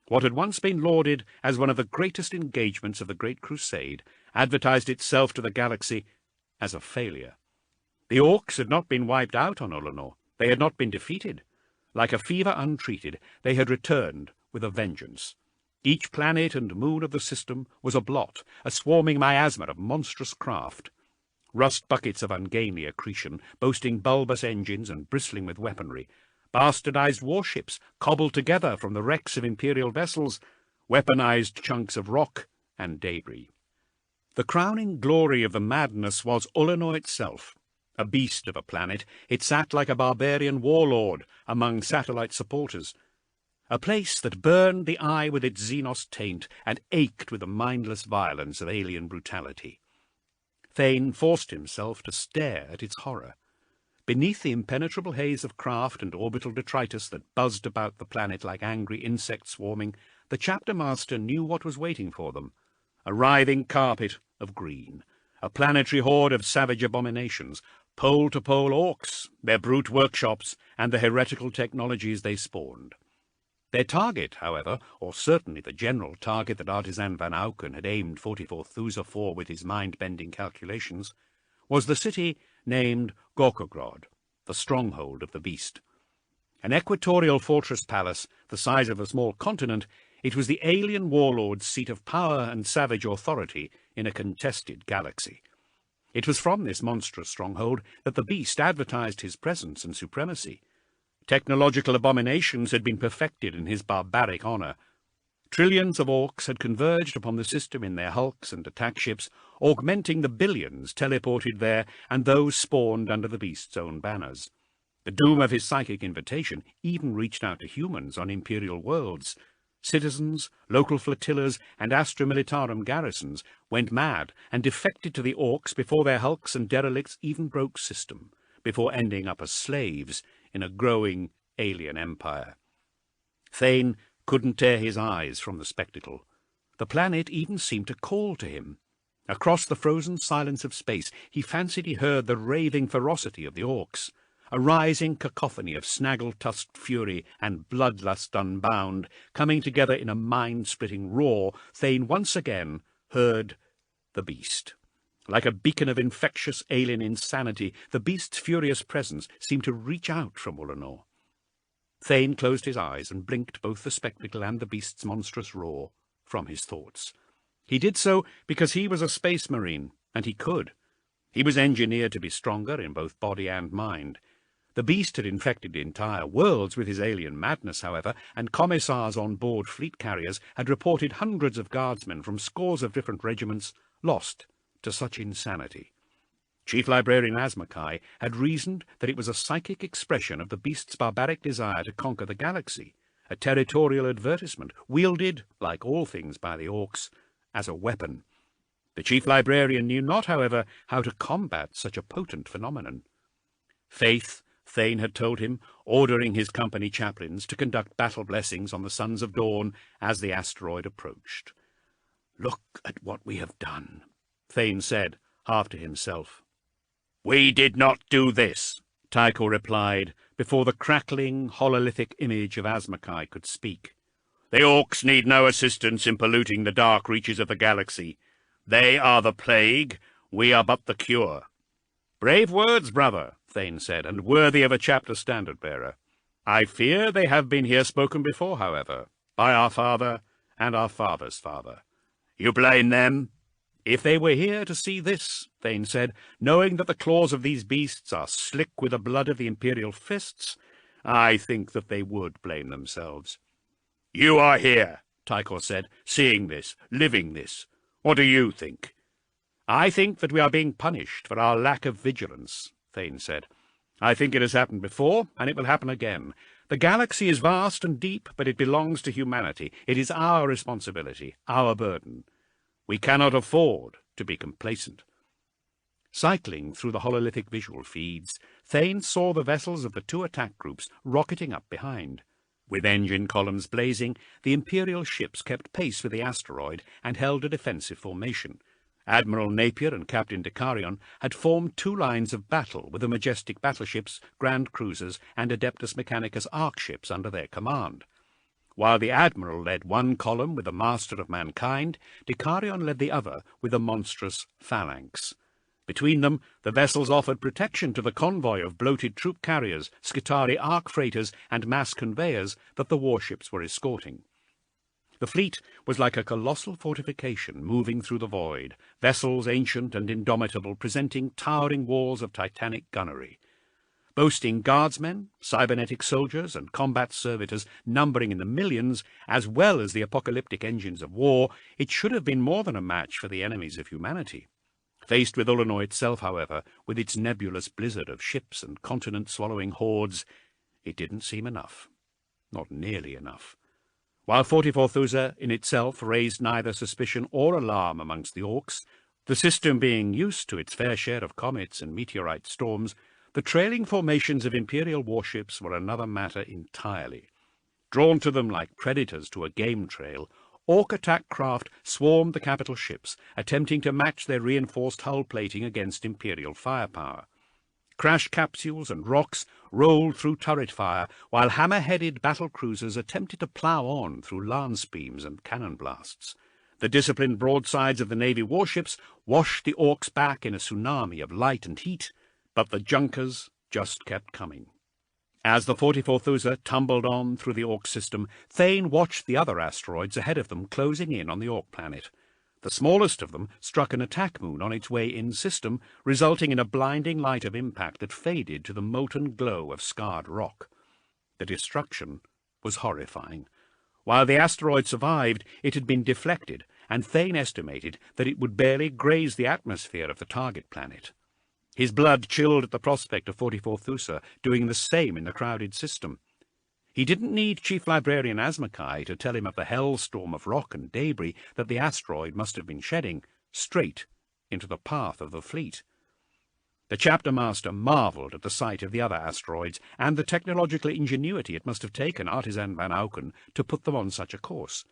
What had once been lauded as one of the greatest engagements of the Great Crusade advertised itself to the galaxy as a failure. The orcs had not been wiped out on Ullanor. They had not been defeated. Like a fever untreated, they had returned with a vengeance. Each planet and moon of the system was a blot, a swarming miasma of monstrous craft. Rust buckets of ungainly accretion, boasting bulbous engines and bristling with weaponry. Bastardized warships, cobbled together from the wrecks of imperial vessels. Weaponized chunks of rock and debris. The crowning glory of the madness was Ullanor itself. A beast of a planet, it sat like a barbarian warlord among satellite supporters. A place that burned the eye with its Xenos taint and ached with the mindless violence of alien brutality. Thane forced himself to stare at its horror. Beneath the impenetrable haze of craft and orbital detritus that buzzed about the planet like angry insects swarming, the chapter master knew what was waiting for them. A writhing carpet of green, a planetary horde of savage abominations, pole-to-pole orcs, their brute workshops, and the heretical technologies they spawned. Their target, however, or certainly the general target that Artisan van Auken had aimed 44 Thusa for with his mind-bending calculations, was the city named Gorkogrod, the stronghold of the beast. An equatorial fortress palace, the size of a small continent, it was the alien warlord's seat of power and savage authority in a contested galaxy. It was from this monstrous stronghold that the beast advertised his presence and supremacy. Technological abominations had been perfected in his barbaric honor. Trillions of orcs had converged upon the system in their hulks and attack ships, augmenting the billions teleported there and those spawned under the beast's own banners. The doom of his psychic invitation even reached out to humans on imperial worlds. Citizens, local flotillas, and Astra Militarum garrisons went mad and defected to the orcs before their hulks and derelicts even broke system, before ending up as slaves in a growing alien empire. Thane couldn't tear his eyes from the spectacle. The planet even seemed to call to him. Across the frozen silence of space, he fancied he heard the raving ferocity of the orcs, a rising cacophony of snaggle-tusked fury and bloodlust unbound, coming together in a mind-splitting roar. Thane once again heard the beast. Like a beacon of infectious alien insanity, the beast's furious presence seemed to reach out from Ullanor. Thane closed his eyes and blinked both the spectacle and the beast's monstrous roar from his thoughts. He did so because he was a space marine, and he could. He was engineered to be stronger in both body and mind. The beast had infected entire worlds with his alien madness, however, and commissars on board fleet carriers had reported hundreds of guardsmen from scores of different regiments lost to such insanity. Chief Librarian Asmakai had reasoned that it was a psychic expression of the beast's barbaric desire to conquer the galaxy, a territorial advertisement, wielded, like all things by the orcs, as a weapon. The Chief Librarian knew not, however, how to combat such a potent phenomenon. Faith, Thane had told him, ordering his company chaplains to conduct battle blessings on the Sons of Dawn as the asteroid approached. "Look at what we have done," Thane said, half to himself. "We did not do this," Tycho replied, before the crackling, hololithic image of Asmakai could speak. "The orcs need no assistance in polluting the dark reaches of the galaxy. They are the plague, we are but the cure." "Brave words, brother," Thane said, "and worthy of a chapter standard-bearer. I fear they have been here spoken before, however, by our father and our father's father." "You blame them?" "If they were here to see this," Thane said, "knowing that the claws of these beasts are slick with the blood of the imperial fists, I think that they would blame themselves." "You are here," Tycho said, "seeing this, living this. What do you think?" "I think that we are being punished for our lack of vigilance," Thane said. "I think it has happened before, and it will happen again. The galaxy is vast and deep, but it belongs to humanity. It is our responsibility, our burden. We cannot afford to be complacent." Cycling through the hololithic visual feeds, Thane saw the vessels of the two attack groups rocketing up behind. With engine columns blazing, the Imperial ships kept pace with the asteroid and held a defensive formation. Admiral Napier and Captain Dicarion had formed two lines of battle with the majestic battleships, grand cruisers, and Adeptus Mechanicus arc ships under their command. While the Admiral led one column with the Master of Mankind, Dicarion led the other with the monstrous Phalanx. Between them, the vessels offered protection to the convoy of bloated troop carriers, Skitarii arc freighters, and mass conveyors that the warships were escorting. The fleet was like a colossal fortification moving through the void, vessels ancient and indomitable presenting towering walls of titanic gunnery. Boasting guardsmen, cybernetic soldiers, and combat servitors numbering in the millions, as well as the apocalyptic engines of war, it should have been more than a match for the enemies of humanity. Faced with Ullanor itself, however, with its nebulous blizzard of ships and continent-swallowing hordes, it didn't seem enough. Not nearly enough. While 44 Thusa in itself raised neither suspicion or alarm amongst the Orcs, the system being used to its fair share of comets and meteorite storms, the trailing formations of Imperial warships were another matter entirely. Drawn to them like predators to a game trail, Orc attack craft swarmed the capital ships, attempting to match their reinforced hull plating against Imperial firepower. Crash capsules and rocks rolled through turret fire, while hammer-headed battle cruisers attempted to plough on through lance beams and cannon blasts. The disciplined broadsides of the Navy warships washed the Orcs back in a tsunami of light and heat, but the junkers just kept coming. As the 44 Thusa tumbled on through the Orc system, Thane watched the other asteroids ahead of them closing in on the Orc planet. The smallest of them struck an attack moon on its way in system, resulting in a blinding light of impact that faded to the molten glow of scarred rock. The destruction was horrifying. While the asteroid survived, it had been deflected, and Thane estimated that it would barely graze the atmosphere of the target planet. His blood chilled at the prospect of 44 Thusa doing the same in the crowded system. He didn't need Chief Librarian Asmakai to tell him of the hellstorm of rock and debris that the asteroid must have been shedding, straight into the path of the fleet. The chapter master marvelled at the sight of the other asteroids and the technological ingenuity it must have taken Artisan van Auken to put them on such a course.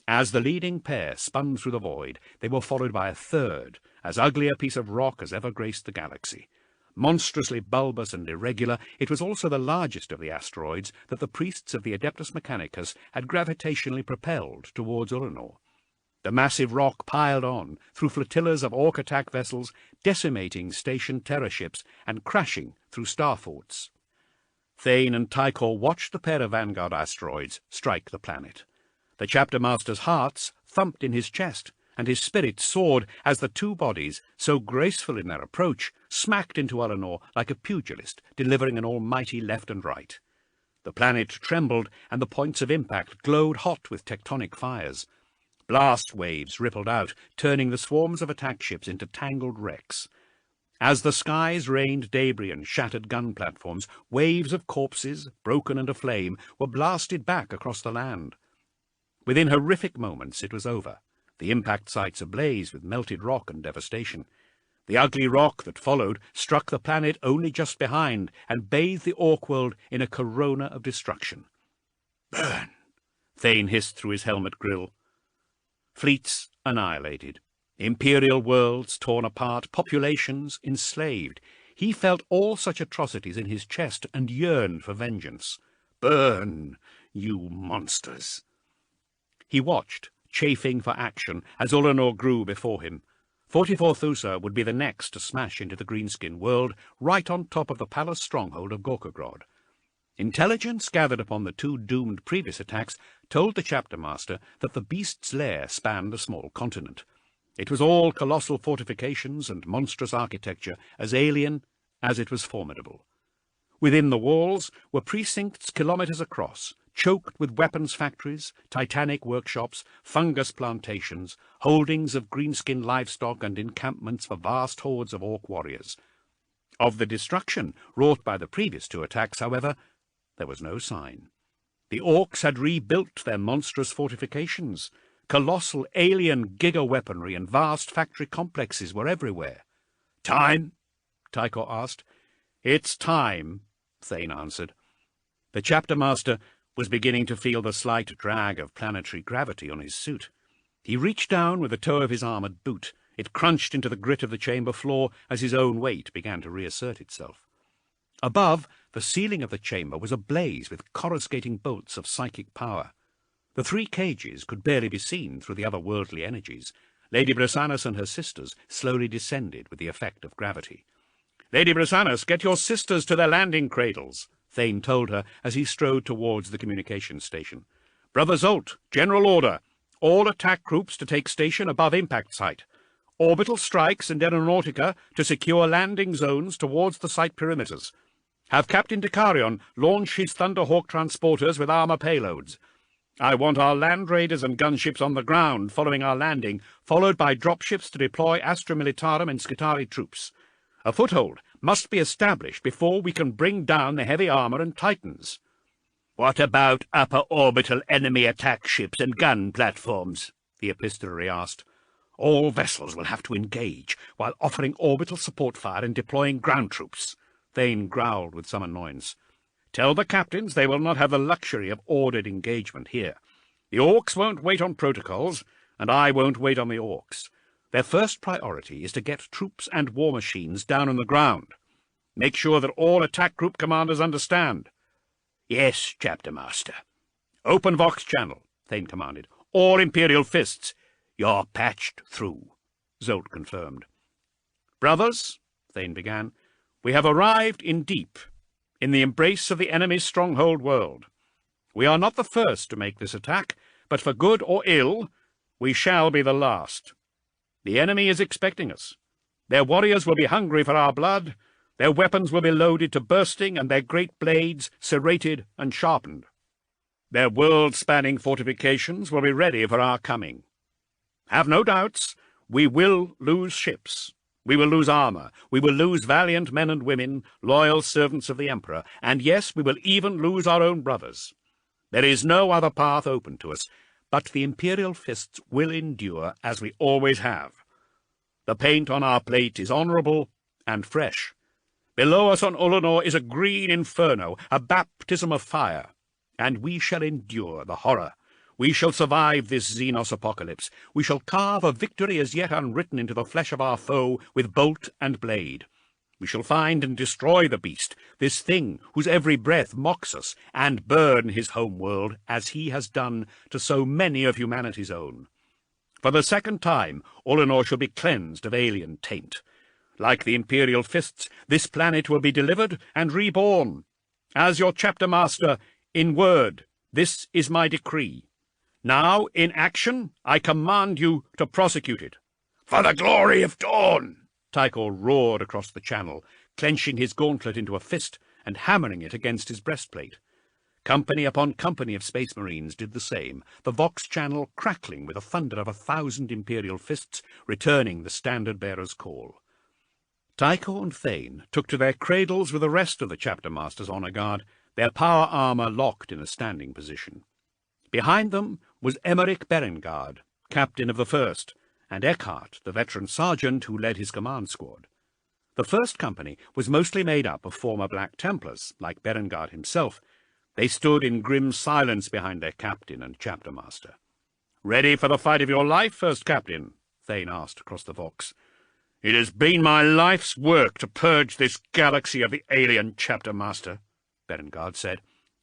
As the leading pair spun through the void, they were followed by a third, as ugly a piece of rock as ever graced the galaxy. Monstrously bulbous and irregular, it was also the largest of the asteroids that the priests of the Adeptus Mechanicus had gravitationally propelled towards Ullanor. The massive rock piled on through flotillas of Orc attack vessels, decimating station terror ships and crashing through starforts. Thane and Tykor watched the pair of vanguard asteroids strike the planet. The chapter master's hearts thumped in his chest, and his spirit soared as the two bodies, so graceful in their approach, smacked into Ullanor like a pugilist, delivering an almighty left and right. The planet trembled, and the points of impact glowed hot with tectonic fires. Blast waves rippled out, turning the swarms of attack ships into tangled wrecks. As the skies rained debris and shattered gun platforms, waves of corpses, broken and aflame, were blasted back across the land. Within horrific moments it was over, the impact sites ablaze with melted rock and devastation. The ugly rock that followed struck the planet only just behind and bathed the Orc world in a corona of destruction. "Burn!" Thane hissed through his helmet grill. Fleets annihilated, Imperial worlds torn apart, populations enslaved. He felt all such atrocities in his chest and yearned for vengeance. "Burn, you monsters!" He watched, chafing for action, as Ullanor grew before him. 44 Thusa would be the next to smash into the greenskin world, right on top of the palace stronghold of Gorkogrod. Intelligence gathered upon the two doomed previous attacks told the chapter master that the beast's lair spanned a small continent. It was all colossal fortifications and monstrous architecture, as alien as it was formidable. Within the walls were precincts kilometres across, choked with weapons factories, titanic workshops, fungus plantations, holdings of greenskin livestock and encampments for vast hordes of Orc warriors. Of the destruction wrought by the previous two attacks, however, there was no sign. The Orcs had rebuilt their monstrous fortifications. Colossal alien giga-weaponry and vast factory complexes were everywhere. "Time?" Tykor asked. "It's time," Thane answered. The chapter master was beginning to feel the slight drag of planetary gravity on his suit. He reached down with the toe of his armoured boot. It crunched into the grit of the chamber floor as his own weight began to reassert itself. Above, the ceiling of the chamber was ablaze with coruscating bolts of psychic power. The three cages could barely be seen through the otherworldly energies. Lady Brisanus and her sisters slowly descended with the effect of gravity. "Lady Brisanus, get your sisters to their landing cradles," Thane told her as he strode towards the communications station. "Brother Zolt, general order. All attack groups to take station above impact site. Orbital strikes and aeronautica to secure landing zones towards the site perimeters. Have Captain Dicarion launch his Thunderhawk transporters with armor payloads. I want our land raiders and gunships on the ground following our landing, followed by dropships to deploy Astra Militarum and Skitarii troops. A foothold must be established before we can bring down the heavy armor and Titans." "What about upper orbital enemy attack ships and gun platforms?" the epistolary asked. "All vessels will have to engage, while offering orbital support fire and deploying ground troops," Thane growled with some annoyance. "Tell the captains they will not have the luxury of ordered engagement here. The Orcs won't wait on protocols, and I won't wait on the Orcs. Their first priority is to get troops and war machines down on the ground. Make sure that all attack group commanders understand." "Yes, Chapter Master." "Open Vox channel," Thane commanded. "All Imperial fists." "You're patched through," Zolt confirmed. "Brothers," Thane began, "we have arrived in Deep, in the embrace of the enemy's stronghold world. We are not the first to make this attack, but for good or ill, we shall be the last. The enemy is expecting us. Their warriors will be hungry for our blood, their weapons will be loaded to bursting, and their great blades serrated and sharpened. Their world-spanning fortifications will be ready for our coming. Have no doubts, we will lose ships. We will lose armor, we will lose valiant men and women, loyal servants of the Emperor, and yes, we will even lose our own brothers. There is no other path open to us, but the Imperial fists will endure as we always have. The paint on our plate is honourable and fresh. Below us on Ullanor is a green inferno, a baptism of fire, and we shall endure the horror. We shall survive this Xenos apocalypse. We shall carve a victory as yet unwritten into the flesh of our foe with bolt and blade. We shall find and destroy the beast, this thing whose every breath mocks us, and burn his home world as he has done to so many of humanity's own. For the second time, Ullanor shall be cleansed of alien taint. Like the Imperial fists, this planet will be delivered and reborn. As your chapter master, in word, this is my decree. Now, in action, I command you to prosecute it." "For the glory of Dawn!" Tycho roared across the channel, clenching his gauntlet into a fist and hammering it against his breastplate. Company upon company of Space Marines did the same, the Vox channel crackling with the thunder of 1,000 Imperial fists returning the standard-bearer's call. Tycho and Thane took to their cradles with the rest of the chapter master's honour guard, their power armour locked in a standing position. Behind them was Emmerich Berengard, captain of the first, and Eckhart, the veteran sergeant who led his command squad. The first company was mostly made up of former Black Templars, like Berengard himself. They stood in grim silence behind their captain and chapter master. "Ready for the fight of your life, first captain?" Thane asked across the Vox. "It has been my life's work to purge this galaxy of the alien chapter master," Berengard said.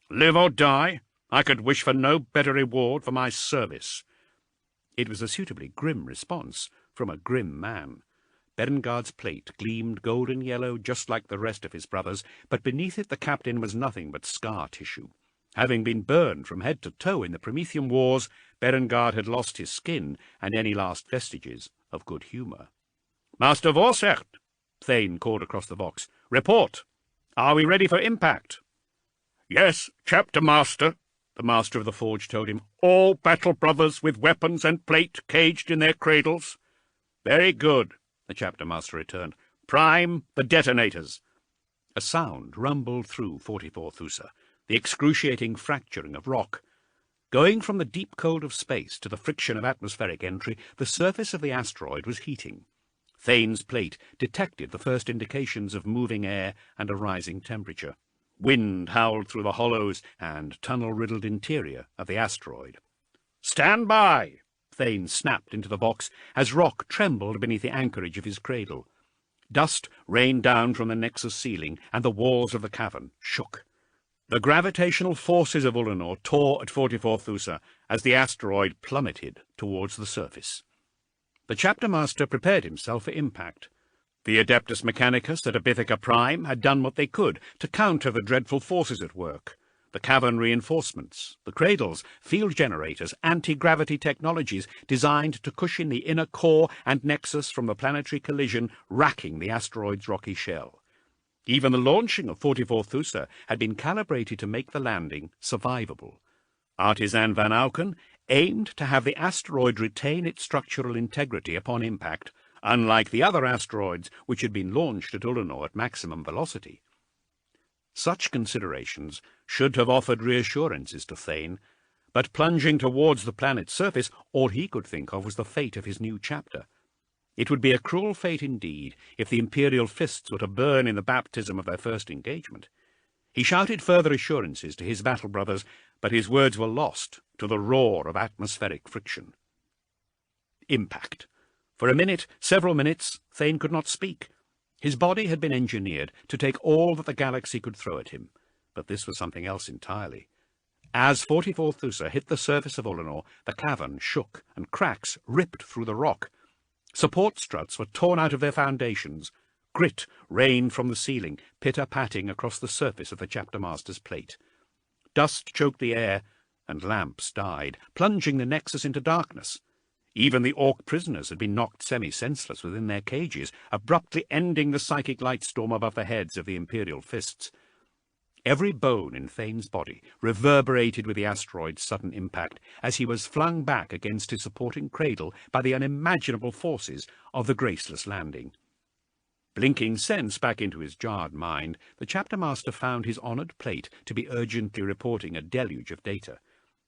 "Live or die, I could wish for no better reward for my service." It was a suitably grim response from a grim man. Berengard's plate gleamed golden yellow just like the rest of his brothers, but beneath it the captain was nothing but scar tissue. Having been burned from head to toe in the Promethean Wars, Berengard had lost his skin and any last vestiges of good humour. "Master Vorsert," Thane called across the Vox. "Report. Are we ready for impact?" "Yes, chapter master," the master of the forge told him. "All battle brothers with weapons and plate caged in their cradles." "Very good," the chapter master returned. "Prime the detonators." A sound rumbled through 44 Thusa, the excruciating fracturing of rock. Going from the deep cold of space to the friction of atmospheric entry, the surface of the asteroid was heating. Thane's plate detected the first indications of moving air and a rising temperature. Wind howled through the hollows and tunnel-riddled interior of the asteroid. "Stand by!" Thane snapped into the box as rock trembled beneath the anchorage of his cradle. Dust rained down from the nexus ceiling, and the walls of the cavern shook. The gravitational forces of Ullanor tore at 44 Thusa as the asteroid plummeted towards the surface. The chapter master prepared himself for impact. The Adeptus Mechanicus at Abithica Prime had done what they could to counter the dreadful forces at work. The cavern reinforcements, the cradles, field generators, anti-gravity technologies designed to cushion the inner core and nexus from the planetary collision racking the asteroid's rocky shell. Even the launching of 44 Thusa had been calibrated to make the landing survivable. Artisan Van Auken aimed to have the asteroid retain its structural integrity upon impact, unlike the other asteroids which had been launched at Ullanor at maximum velocity. Such considerations should have offered reassurances to Thane, but plunging towards the planet's surface, all he could think of was the fate of his new chapter. It would be a cruel fate indeed if the Imperial fists were to burn in the baptism of their first engagement. He shouted further assurances to his battle brothers, but his words were lost to the roar of atmospheric friction. Impact. For a minute, several minutes, Thane could not speak. His body had been engineered to take all that the galaxy could throw at him, but this was something else entirely. As 44 Thusa hit the surface of Ullanor, the cavern shook, and cracks ripped through the rock. Support struts were torn out of their foundations. Grit rained from the ceiling, pitter-patting across the surface of the chapter master's plate. Dust choked the air, and lamps died, plunging the nexus into darkness. Even the Orc prisoners had been knocked semi-senseless within their cages, abruptly ending the psychic light storm above the heads of the Imperial fists. Every bone in Thane's body reverberated with the asteroid's sudden impact as he was flung back against his supporting cradle by the unimaginable forces of the graceless landing. Blinking sense back into his jarred mind, the chapter master found his honoured plate to be urgently reporting a deluge of data.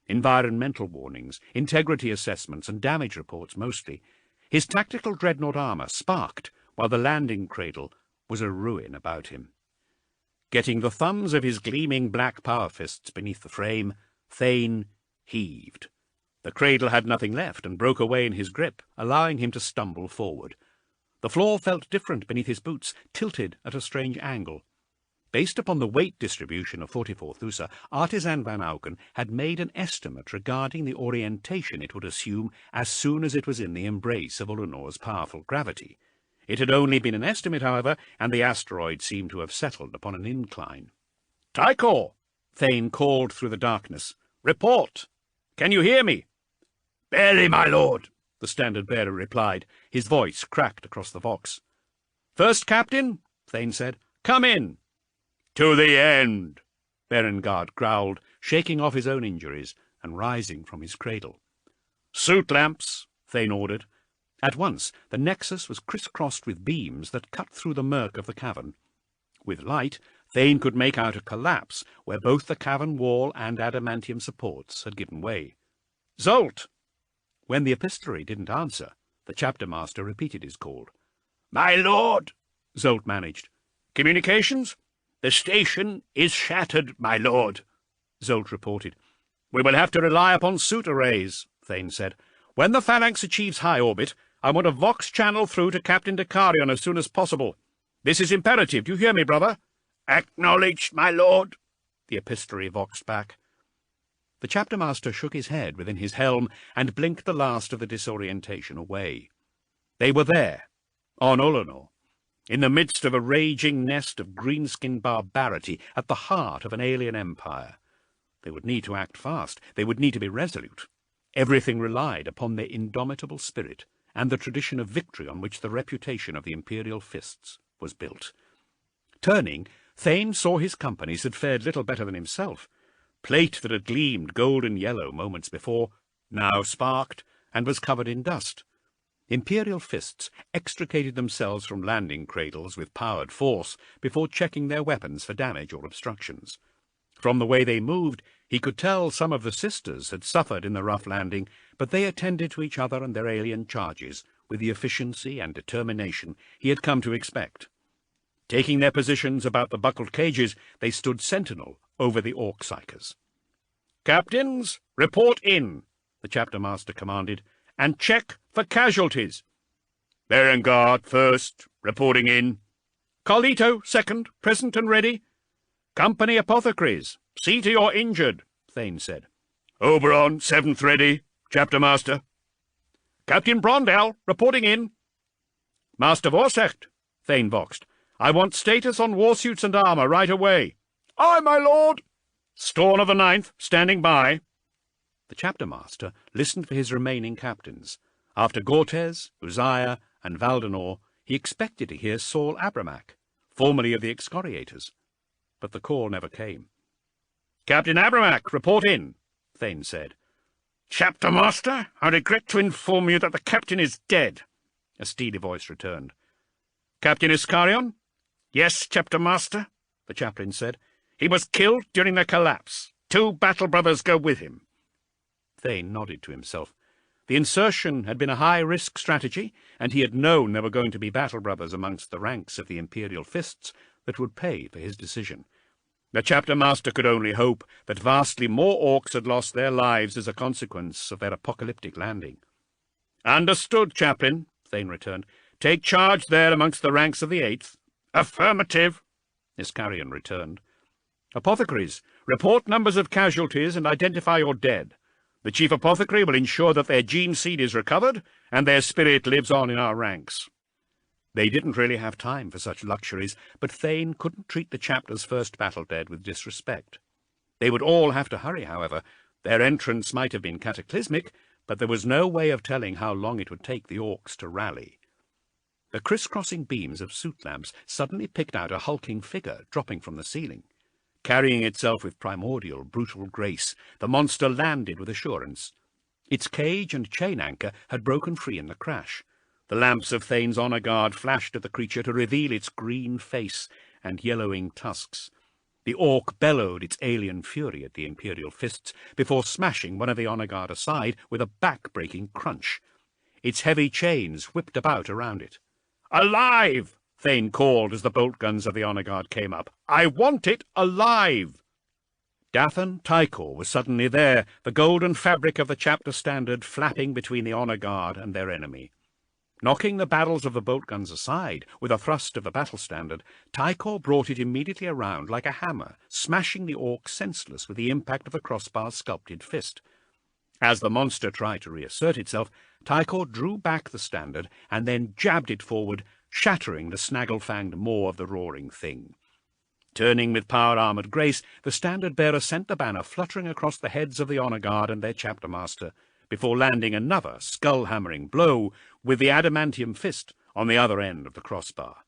Environmental warnings, integrity assessments, and damage reports mostly. His tactical dreadnought armour sparked, while the landing cradle was a ruin about him. Getting the thumbs of his gleaming black power fists beneath the frame, Thane heaved. The cradle had nothing left and broke away in his grip, allowing him to stumble forward. The floor felt different beneath his boots, tilted at a strange angle. Based upon the weight distribution of 44 Thusa, Artisan Van Auken had made an estimate regarding the orientation it would assume as soon as it was in the embrace of Ullanor's powerful gravity. It had only been an estimate, however, and the asteroid seemed to have settled upon an incline. "Tychor!" Thane called through the darkness. "Report! Can you hear me?" "Barely, my lord," the standard-bearer replied. His voice cracked across the vox. "First Captain," Thane said, "come in." "To the end," Berengard growled, shaking off his own injuries and rising from his cradle. "Suit lamps," Thane ordered. At once the nexus was crisscrossed with beams that cut through the murk of the cavern. With light, Thane could make out a collapse where both the cavern wall and adamantium supports had given way. "Zolt!" When the epistolary didn't answer, the chapter master repeated his call. "My lord," Zolt managed. "Communications?" "The station is shattered, my lord," Zolt reported. "We will have to rely upon suit arrays," Thane said. "When the phalanx achieves high orbit, I want a vox channel through to Captain Dekarion as soon as possible. This is imperative. Do you hear me, brother?" "Acknowledged, my lord," the epistolary voxed back. The chapter master shook his head within his helm and blinked the last of the disorientation away. They were there, on Ullanor, in the midst of a raging nest of green-skinned barbarity at the heart of an alien empire. They would need to act fast. They would need to be resolute. Everything relied upon their indomitable spirit and the tradition of victory on which the reputation of the Imperial fists was built. Turning, Thane saw his companies had fared little better than himself. Plate that had gleamed golden yellow moments before now sparked and was covered in dust. Imperial fists extricated themselves from landing cradles with powered force before checking their weapons for damage or obstructions. From the way they moved, he could tell some of the sisters had suffered in the rough landing, but they attended to each other and their alien charges with the efficiency and determination he had come to expect. Taking their positions about the buckled cages, they stood sentinel over the Orc psychers. "Captains, report in," the chapter master commanded, "and check for casualties." "Berengard first, reporting in." "Carlito second, present and ready." "Company apothecaries, see to your injured," Thane said. "Oberon, 7th ready, chapter master." Captain Brondell, reporting in. Master Vorsecht, Thane voxed. I want status on warsuits and armour right away. Aye, my lord. Storn of the 9th, standing by. The chapter-master listened for his remaining captains. After Gortes, Uzziah, and Valdenor, he expected to hear Saul Abramac, formerly of the excoriators. But the call never came. Captain Abramac, report in, Thane said. Chapter-master, I regret to inform you that the captain is dead, a steely voice returned. Captain Iscarion? Yes, chapter-master, the chaplain said. He was killed during the collapse. 2 battle brothers go with him. Thane nodded to himself. The insertion had been a high-risk strategy, and he had known there were going to be battle brothers amongst the ranks of the Imperial Fists that would pay for his decision. The chapter-master could only hope that vastly more orcs had lost their lives as a consequence of their apocalyptic landing. Understood, chaplain, Thane returned. Take charge there amongst the ranks of the 8th. Affirmative, Iscarion returned. Apothecaries, report numbers of casualties and identify your dead. The chief apothecary will ensure that their gene seed is recovered and their spirit lives on in our ranks. They didn't really have time for such luxuries, but Thane couldn't treat the chapter's first battle dead with disrespect. They would all have to hurry, however. Their entrance might have been cataclysmic, but there was no way of telling how long it would take the orcs to rally. The criss-crossing beams of soot lamps suddenly picked out a hulking figure dropping from the ceiling. Carrying itself with primordial, brutal grace, the monster landed with assurance. Its cage and chain anchor had broken free in the crash. The lamps of Thane's honour guard flashed at the creature to reveal its green face and yellowing tusks. The orc bellowed its alien fury at the Imperial Fists before smashing one of the honour guard aside with a back-breaking crunch. Its heavy chains whipped about around it. "Alive!" Thane called as the bolt guns of the honour guard came up. "I want it alive!" Dathan Tykor was suddenly there, the golden fabric of the chapter standard flapping between the honour guard and their enemy. Knocking the barrels of the bolt guns aside with a thrust of the battle standard, Tykor brought it immediately around like a hammer, smashing the orc senseless with the impact of the crossbar's sculpted fist. As the monster tried to reassert itself, Tykor drew back the standard and then jabbed it forward, shattering the snaggle-fanged maw of the roaring thing. Turning with power-armoured grace, the standard-bearer sent the banner fluttering across the heads of the honour guard and their chapter-master, before landing another skull-hammering blow with the adamantium fist on the other end of the crossbar.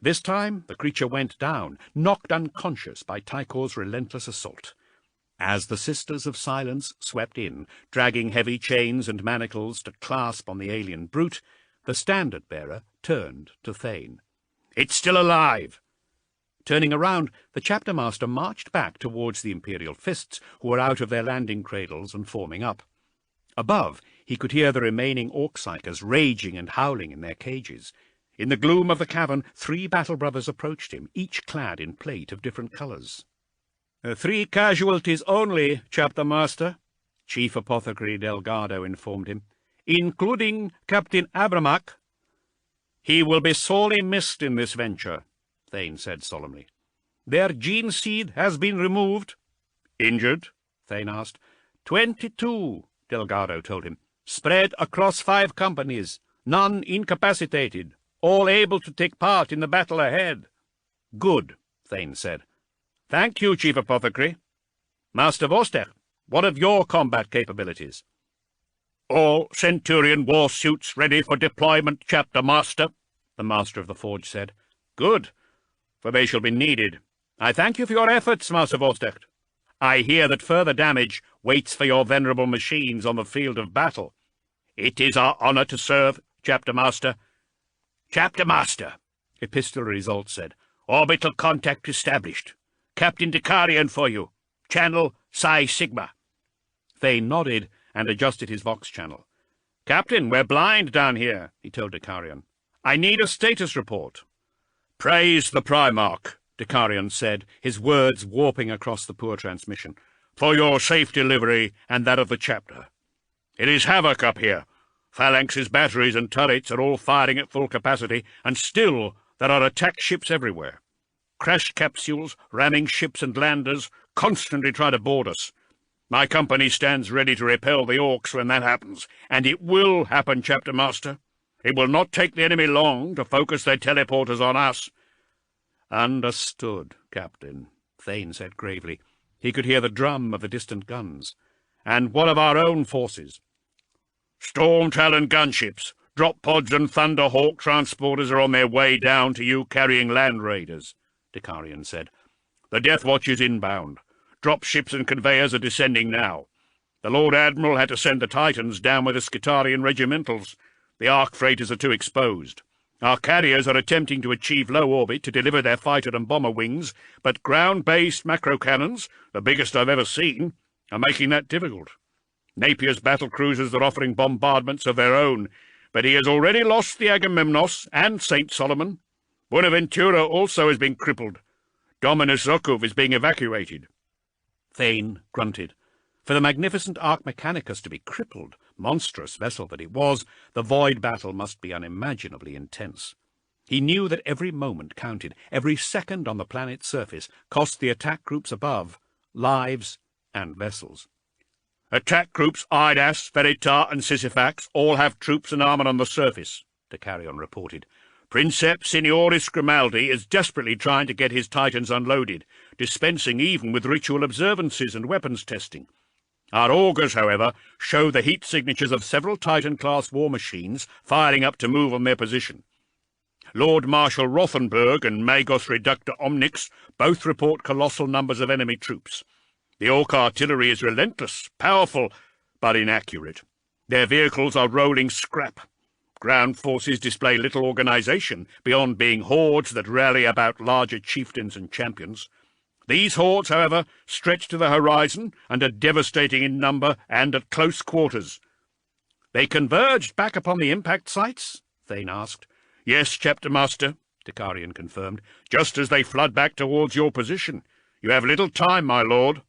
This time the creature went down, knocked unconscious by Tykor's relentless assault. As the Sisters of Silence swept in, dragging heavy chains and manacles to clasp on the alien brute, the standard-bearer turned to Thane. "It's still alive!" Turning around, the chapter-master marched back towards the Imperial Fists, who were out of their landing cradles and forming up. Above, he could hear the remaining orc-psychers raging and howling in their cages. In the gloom of the cavern, 3 battle brothers approached him, each clad in plate of different colours. 3 casualties only, chapter-master," Chief Apothecary Delgado informed him, "including Captain Abramac." "He will be sorely missed in this venture," Thane said solemnly. "Their gene seed has been removed." "Injured?" Thane asked. 22, Delgado told him. "Spread across 5 companies, none incapacitated, all able to take part in the battle ahead." "Good," Thane said. "Thank you, Chief Apothecary. Master Vorstecht, what of your combat capabilities?" "All Centurion war suits ready for deployment, Chapter Master," the Master of the Forge said. "Good, for they shall be needed. I thank you for your efforts, Master Vorstecht. I hear that further damage waits for your venerable machines on the field of battle." "It is our honour to serve, Chapter Master." "Chapter Master," Epistolary Result said. "Orbital contact established. Captain Dicarion for you. Channel Psi Sigma." Thane nodded and adjusted his Vox channel. "Captain, we're blind down here," he told Dicarion. "I need a status report." "Praise the Primarch," Dicarion said, his words warping across the poor transmission, "for your safe delivery and that of the chapter. It is havoc up here. Phalanx's batteries and turrets are all firing at full capacity, and still there are attack ships everywhere. Crash capsules, ramming ships and landers constantly try to board us. My company stands ready to repel the orcs when that happens, and it will happen, Chapter Master. It will not take the enemy long to focus their teleporters on us." "Understood, Captain," Thane said gravely. He could hear the drum of the distant guns. "And what of our own forces?" "Storm Talon gunships, drop pods and Thunderhawk transporters are on their way down to you carrying land raiders," Dicarion said. "The Death Watch is inbound. Drop ships and conveyors are descending now. The Lord Admiral had to send the Titans down with the Skitarian regimentals. The arc freighters are too exposed. Our carriers are attempting to achieve low orbit to deliver their fighter and bomber wings, but ground-based macro cannons, the biggest I've ever seen, are making that difficult. Napier's battle cruisers are offering bombardments of their own, but he has already lost the Agamemnos and St. Solomon. Buenaventura also has been crippled. Dominus Zokov is being evacuated." Thane grunted. For the magnificent Arc Mechanicus to be crippled, monstrous vessel that it was, the void battle must be unimaginably intense. He knew that every moment counted, every second on the planet's surface cost the attack groups above lives and vessels. "Attack groups Idas, Veritar, and Sisyphax all have troops and armour on the surface," Dicarion reported. "Princeps Signoris Grimaldi is desperately trying to get his Titans unloaded, dispensing even with ritual observances and weapons testing. Our augurs, however, show the heat signatures of several Titan-class war machines firing up to move on their position. Lord Marshal Rothenburg and Magos Reductor Omnix both report colossal numbers of enemy troops. The Orc artillery is relentless, powerful, but inaccurate. Their vehicles are rolling scrap. Ground forces display little organisation, beyond being hordes that rally about larger chieftains and champions. These hordes, however, stretch to the horizon and are devastating in number and at close quarters." "They converged back upon the impact sites?" Thane asked. "Yes, Chapter Master," Dicarion confirmed, "just as they flood back towards your position. You have little time, my lord."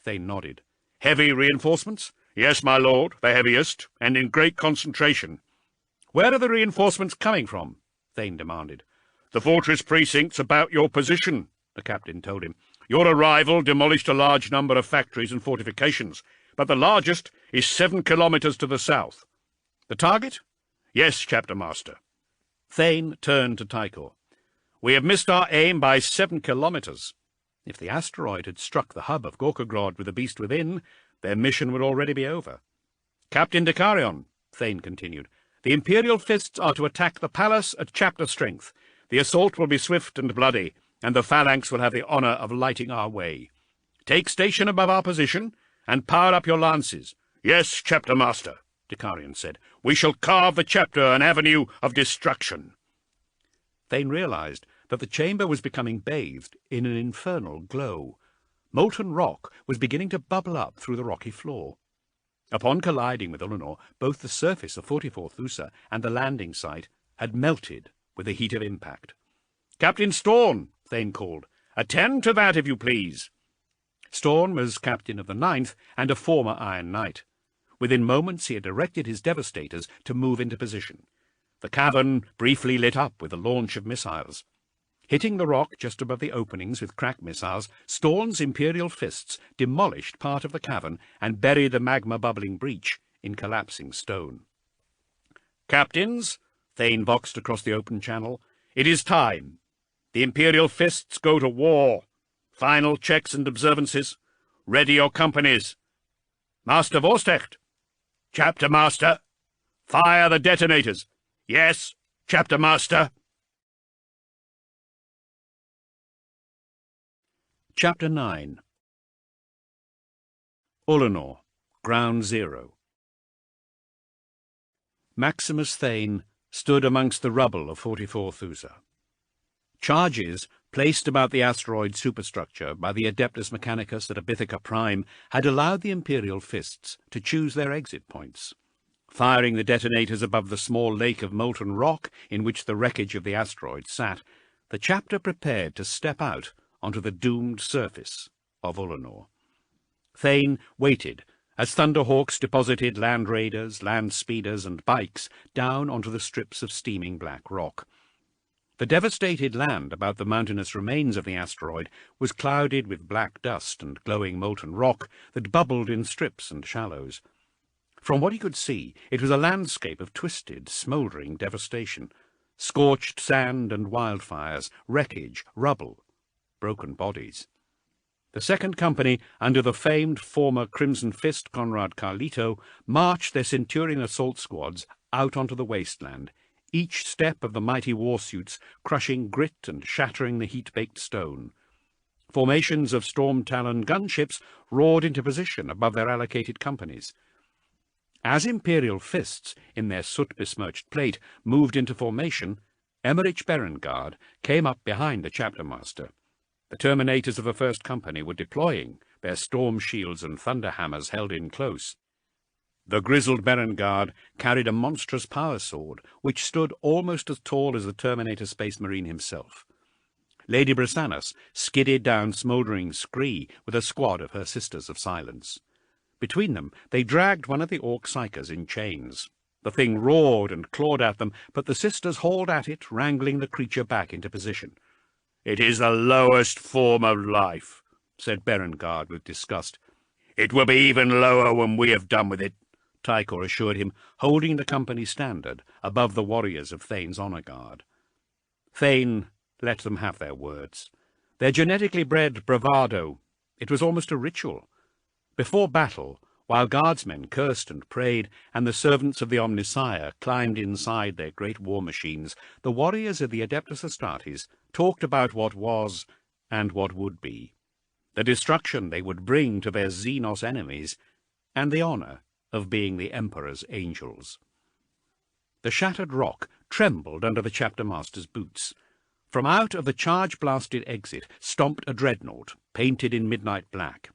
Thane nodded. "Heavy reinforcements?" "Yes, my lord, the heaviest, and in great concentration." "Where are the reinforcements coming from?" Thane demanded. "The fortress precincts about your position," the captain told him. "Your arrival demolished a large number of factories and fortifications, but the largest is 7 kilometres to the south." "The target?" "Yes, Chapter Master." Thane turned to Tychor. "We have missed our aim by 7 kilometres. If the asteroid had struck the hub of Gorkogrod with the beast within, their mission would already be over." "Captain Dicarion," Thane continued, "the Imperial Fists are to attack the palace at chapter strength. The assault will be swift and bloody, and the phalanx will have the honour of lighting our way. Take station above our position, and power up your lances." "Yes, Chapter Master," Dicarion said. "We shall carve the chapter an avenue of destruction." Thane realised that the chamber was becoming bathed in an infernal glow. Molten rock was beginning to bubble up through the rocky floor. Upon colliding with Ullanor, both the surface of 44 Thusa and the landing site had melted with the heat of impact. "Captain Storn," Thane called, "attend to that, if you please." Storn was captain of the 9th and a former Iron Knight. Within moments he had directed his devastators to move into position. The cavern briefly lit up with the launch of missiles. Hitting the rock just above the openings with crack missiles, Storn's Imperial Fists demolished part of the cavern and buried the magma-bubbling breach in collapsing stone. "Captains," Thane voxed across the open channel, "it is time. The Imperial Fists go to war. Final checks and observances. Ready your companies. Master Vorstecht." "Chapter Master." "Fire the detonators." "Yes, Chapter Master." Chapter 9. Ullanor, Ground Zero. Maximus Thane stood amongst the rubble of 44 Thusa. Charges placed about the asteroid superstructure by the Adeptus Mechanicus at Abithica Prime had allowed the Imperial Fists to choose their exit points. Firing the detonators above the small lake of molten rock in which the wreckage of the asteroid sat, the chapter prepared to step out onto the doomed surface of Ullanor. Thane waited as Thunderhawks deposited land raiders, land speeders, and bikes down onto the strips of steaming black rock. The devastated land about the mountainous remains of the asteroid was clouded with black dust and glowing molten rock that bubbled in strips and shallows. From what he could see, it was a landscape of twisted, smouldering devastation. Scorched sand and wildfires, wreckage, rubble, broken bodies. The second company, under the famed former Crimson Fist Conrad Carlito, marched their Centurion assault squads out onto the wasteland, each step of the mighty warsuits crushing grit and shattering the heat-baked stone. Formations of storm-taloned gunships roared into position above their allocated companies. As Imperial fists, in their soot-besmirched plate, moved into formation, Emmerich Berengard came up behind the chapter master. The Terminators of the First Company were deploying, their storm shields and thunder hammers held in close. The grizzled Berengard carried a monstrous power sword, which stood almost as tall as the Terminator Space Marine himself. Lady Brisannas skidded down smouldering scree with a squad of her Sisters of Silence. Between them, they dragged one of the Orc Psychers in chains. The thing roared and clawed at them, but the sisters hauled at it, wrangling the creature back into position. "It is the lowest form of life," said Berengard with disgust. "It will be even lower when we have done with it," Tykor assured him, holding the company standard above the warriors of Thane's honor guard. Thane let them have their words. Their genetically bred bravado, it was almost a ritual. Before battle, while guardsmen cursed and prayed, and the servants of the Omnissiah climbed inside their great war machines, the warriors of the Adeptus Astartes talked about what was and what would be, the destruction they would bring to their Xenos enemies, and the honor of being the Emperor's angels. The shattered rock trembled under the chapter master's boots. From out of the charge-blasted exit stomped a dreadnought, painted in midnight black.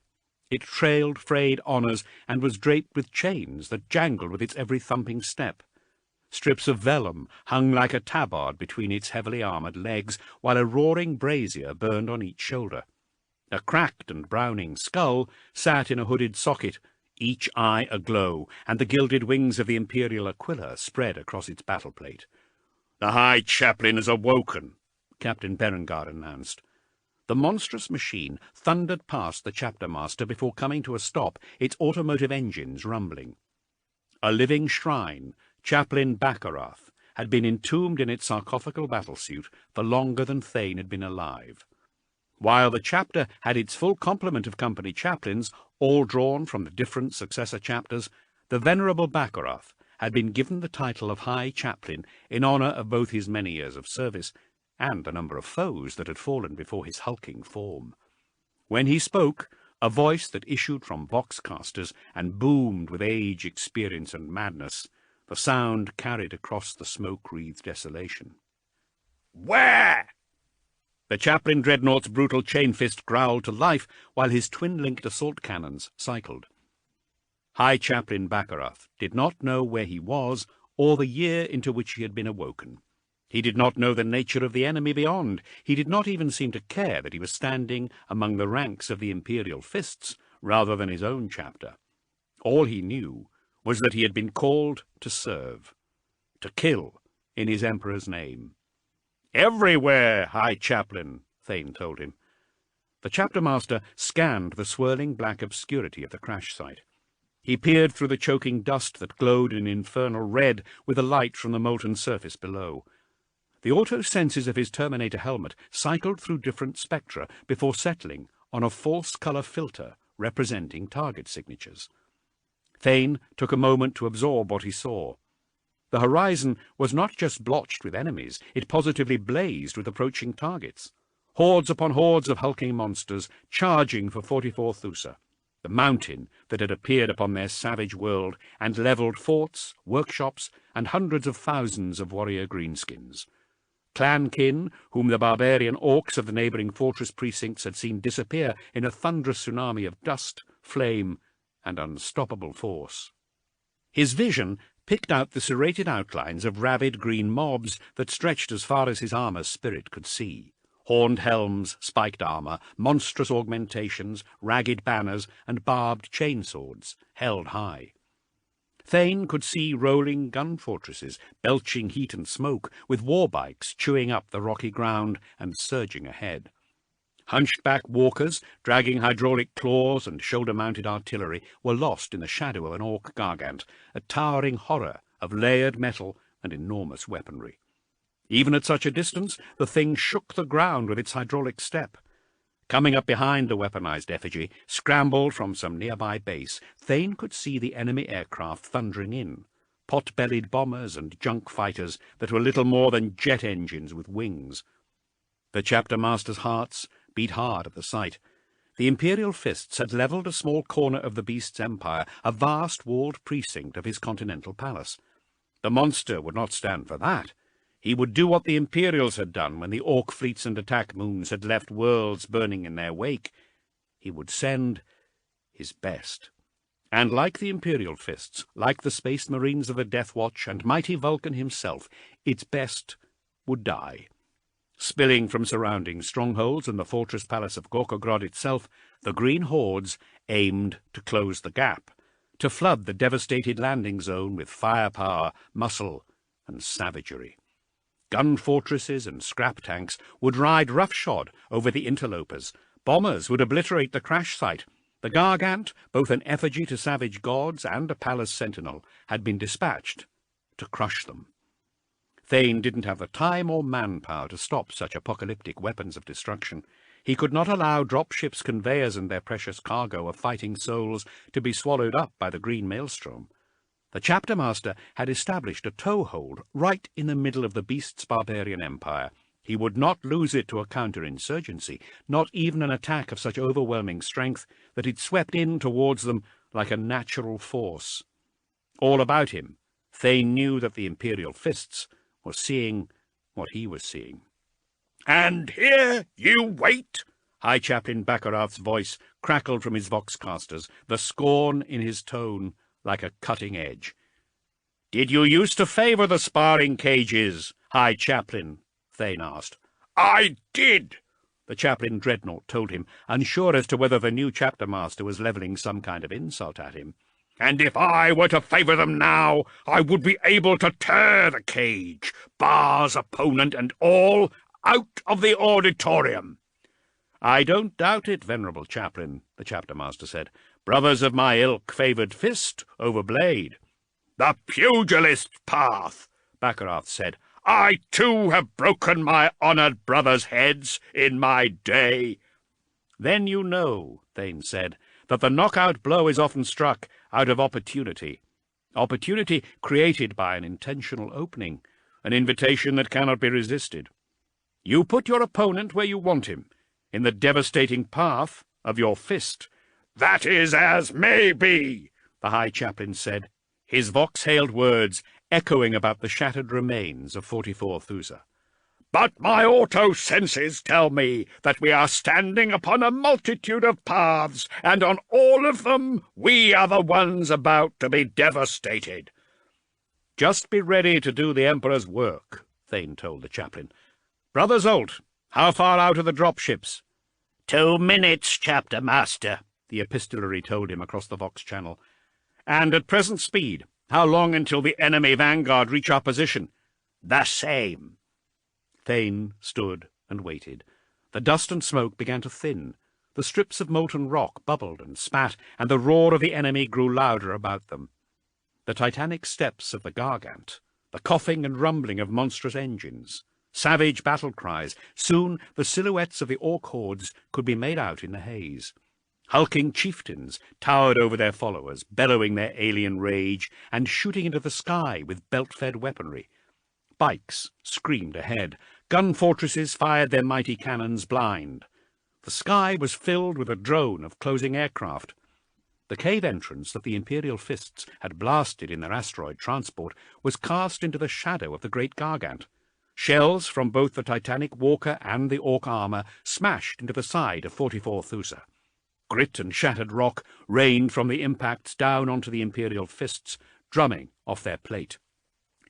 It trailed frayed honors and was draped with chains that jangled with its every thumping step. Strips of vellum hung like a tabard between its heavily armoured legs, while a roaring brazier burned on each shoulder. A cracked and browning skull sat in a hooded socket, each eye aglow, and the gilded wings of the Imperial Aquila spread across its battle plate. "The High Chaplain has awoken," Captain Berengard announced. The monstrous machine thundered past the chapter master before coming to a stop, its automotive engines rumbling. A living shrine, Chaplain Baccaroth, had been entombed in its sarcophagal battlesuit for longer than Thane had been alive. While the chapter had its full complement of company chaplains, all drawn from the different successor chapters, the venerable Baccaroth had been given the title of High Chaplain in honor of both his many years of service and the number of foes that had fallen before his hulking form. When he spoke, a voice that issued from voxcasters and boomed with age, experience, and madness, the sound carried across the smoke-wreathed desolation. "Where?" The chaplain dreadnought's brutal chain fist growled to life while his twin-linked assault cannons cycled. High Chaplain Baccaroth did not know where he was or the year into which he had been awoken. He did not know the nature of the enemy beyond. He did not even seem to care that he was standing among the ranks of the Imperial Fists rather than his own chapter. All he knew was that he had been called to serve, to kill in his Emperor's name. "Everywhere, High Chaplain," Thane told him. The chapter master scanned the swirling black obscurity of the crash site. He peered through the choking dust that glowed in infernal red with the light from the molten surface below. The auto senses of his Terminator helmet cycled through different spectra before settling on a false color filter representing target signatures. Thane took a moment to absorb what he saw. The horizon was not just blotched with enemies, it positively blazed with approaching targets. Hordes upon hordes of hulking monsters charging for 44 Thusa, the mountain that had appeared upon their savage world and levelled forts, workshops, and hundreds of thousands of warrior greenskins. Clankin, whom the barbarian orcs of the neighbouring fortress precincts had seen disappear in a thunderous tsunami of dust, flame, and unstoppable force. His vision picked out the serrated outlines of rabid green mobs that stretched as far as his armour's spirit could see. Horned helms, spiked armour, monstrous augmentations, ragged banners, and barbed chainswords held high. Thane could see rolling gun fortresses, belching heat and smoke, with war bikes chewing up the rocky ground and surging ahead. Hunchback walkers, dragging hydraulic claws and shoulder-mounted artillery, were lost in the shadow of an orc gargant, a towering horror of layered metal and enormous weaponry. Even at such a distance, the thing shook the ground with its hydraulic step. Coming up behind the weaponized effigy, scrambled from some nearby base, Thane could see the enemy aircraft thundering in, pot-bellied bombers and junk fighters that were little more than jet engines with wings. The chapter master's hearts beat hard at the sight. The Imperial fists had levelled a small corner of the beast's empire, a vast walled precinct of his continental palace. The monster would not stand for that. He would do what the Imperials had done when the orc fleets and attack moons had left worlds burning in their wake. He would send his best. And like the Imperial fists, like the Space Marines of the Death Watch and mighty Vulcan himself, its best would die. Spilling from surrounding strongholds and the fortress palace of Gorkogrod itself, the green hordes aimed to close the gap, to flood the devastated landing zone with firepower, muscle, and savagery. Gun fortresses and scrap tanks would ride roughshod over the interlopers. Bombers would obliterate the crash site. The Gargant, both an effigy to savage gods and a palace sentinel, had been dispatched to crush them. Thane didn't have the time or manpower to stop such apocalyptic weapons of destruction. He could not allow dropships' conveyors and their precious cargo of fighting souls to be swallowed up by the green maelstrom. The chapter master had established a toehold right in the middle of the beast's barbarian empire. He would not lose it to a counterinsurgency, not even an attack of such overwhelming strength that it swept in towards them like a natural force. All about him, Thane knew that the Imperial fists were seeing what he was seeing. "And here you wait!" High Chaplain Baccarat's voice crackled from his voxcasters, the scorn in his tone like a cutting edge. "Did you used to favour the sparring cages, High Chaplain?" Thane asked. "I did," the Chaplain Dreadnought told him, unsure as to whether the new chapter master was levelling some kind of insult at him. "And if I were to favour them now, I would be able to tear the cage, bars, opponent, and all, out of the auditorium." "I don't doubt it, venerable Chaplain," the chapter master said. "Brothers of my ilk favoured fist over blade." "The pugilist path," Baccarat said. "I too have broken my honoured brothers' heads in my day." "Then you know," Thane said, "that the knockout blow is often struck out of opportunity. Opportunity created by an intentional opening, an invitation that cannot be resisted. You put your opponent where you want him, in the devastating path of your fist." "That is as may be," the High Chaplain said, his vox-hailed words echoing about the shattered remains of 44 Thusa. "But my auto-senses tell me that we are standing upon a multitude of paths, and on all of them we are the ones about to be devastated." "Just be ready to do the Emperor's work," Thane told the Chaplain. "Brother Zolt, how far out are the dropships?" 2 minutes, chapter master," the epistolary told him across the Vox channel. "And at present speed, how long until the enemy vanguard reach our position?" "The same." Thane stood and waited. The dust and smoke began to thin. The strips of molten rock bubbled and spat, and the roar of the enemy grew louder about them. The titanic steps of the Gargant, the coughing and rumbling of monstrous engines, savage battle cries. Soon the silhouettes of the orc hordes could be made out in the haze. Hulking chieftains towered over their followers, bellowing their alien rage and shooting into the sky with belt-fed weaponry. Bikes screamed ahead. Gun fortresses fired their mighty cannons blind. The sky was filled with a drone of closing aircraft. The cave entrance that the Imperial fists had blasted in their asteroid transport was cast into the shadow of the great Gargant. Shells from both the Titanic Walker and the Orc armour smashed into the side of 44 Thusa. Grit and shattered rock rained from the impacts down onto the Imperial fists, drumming off their plate.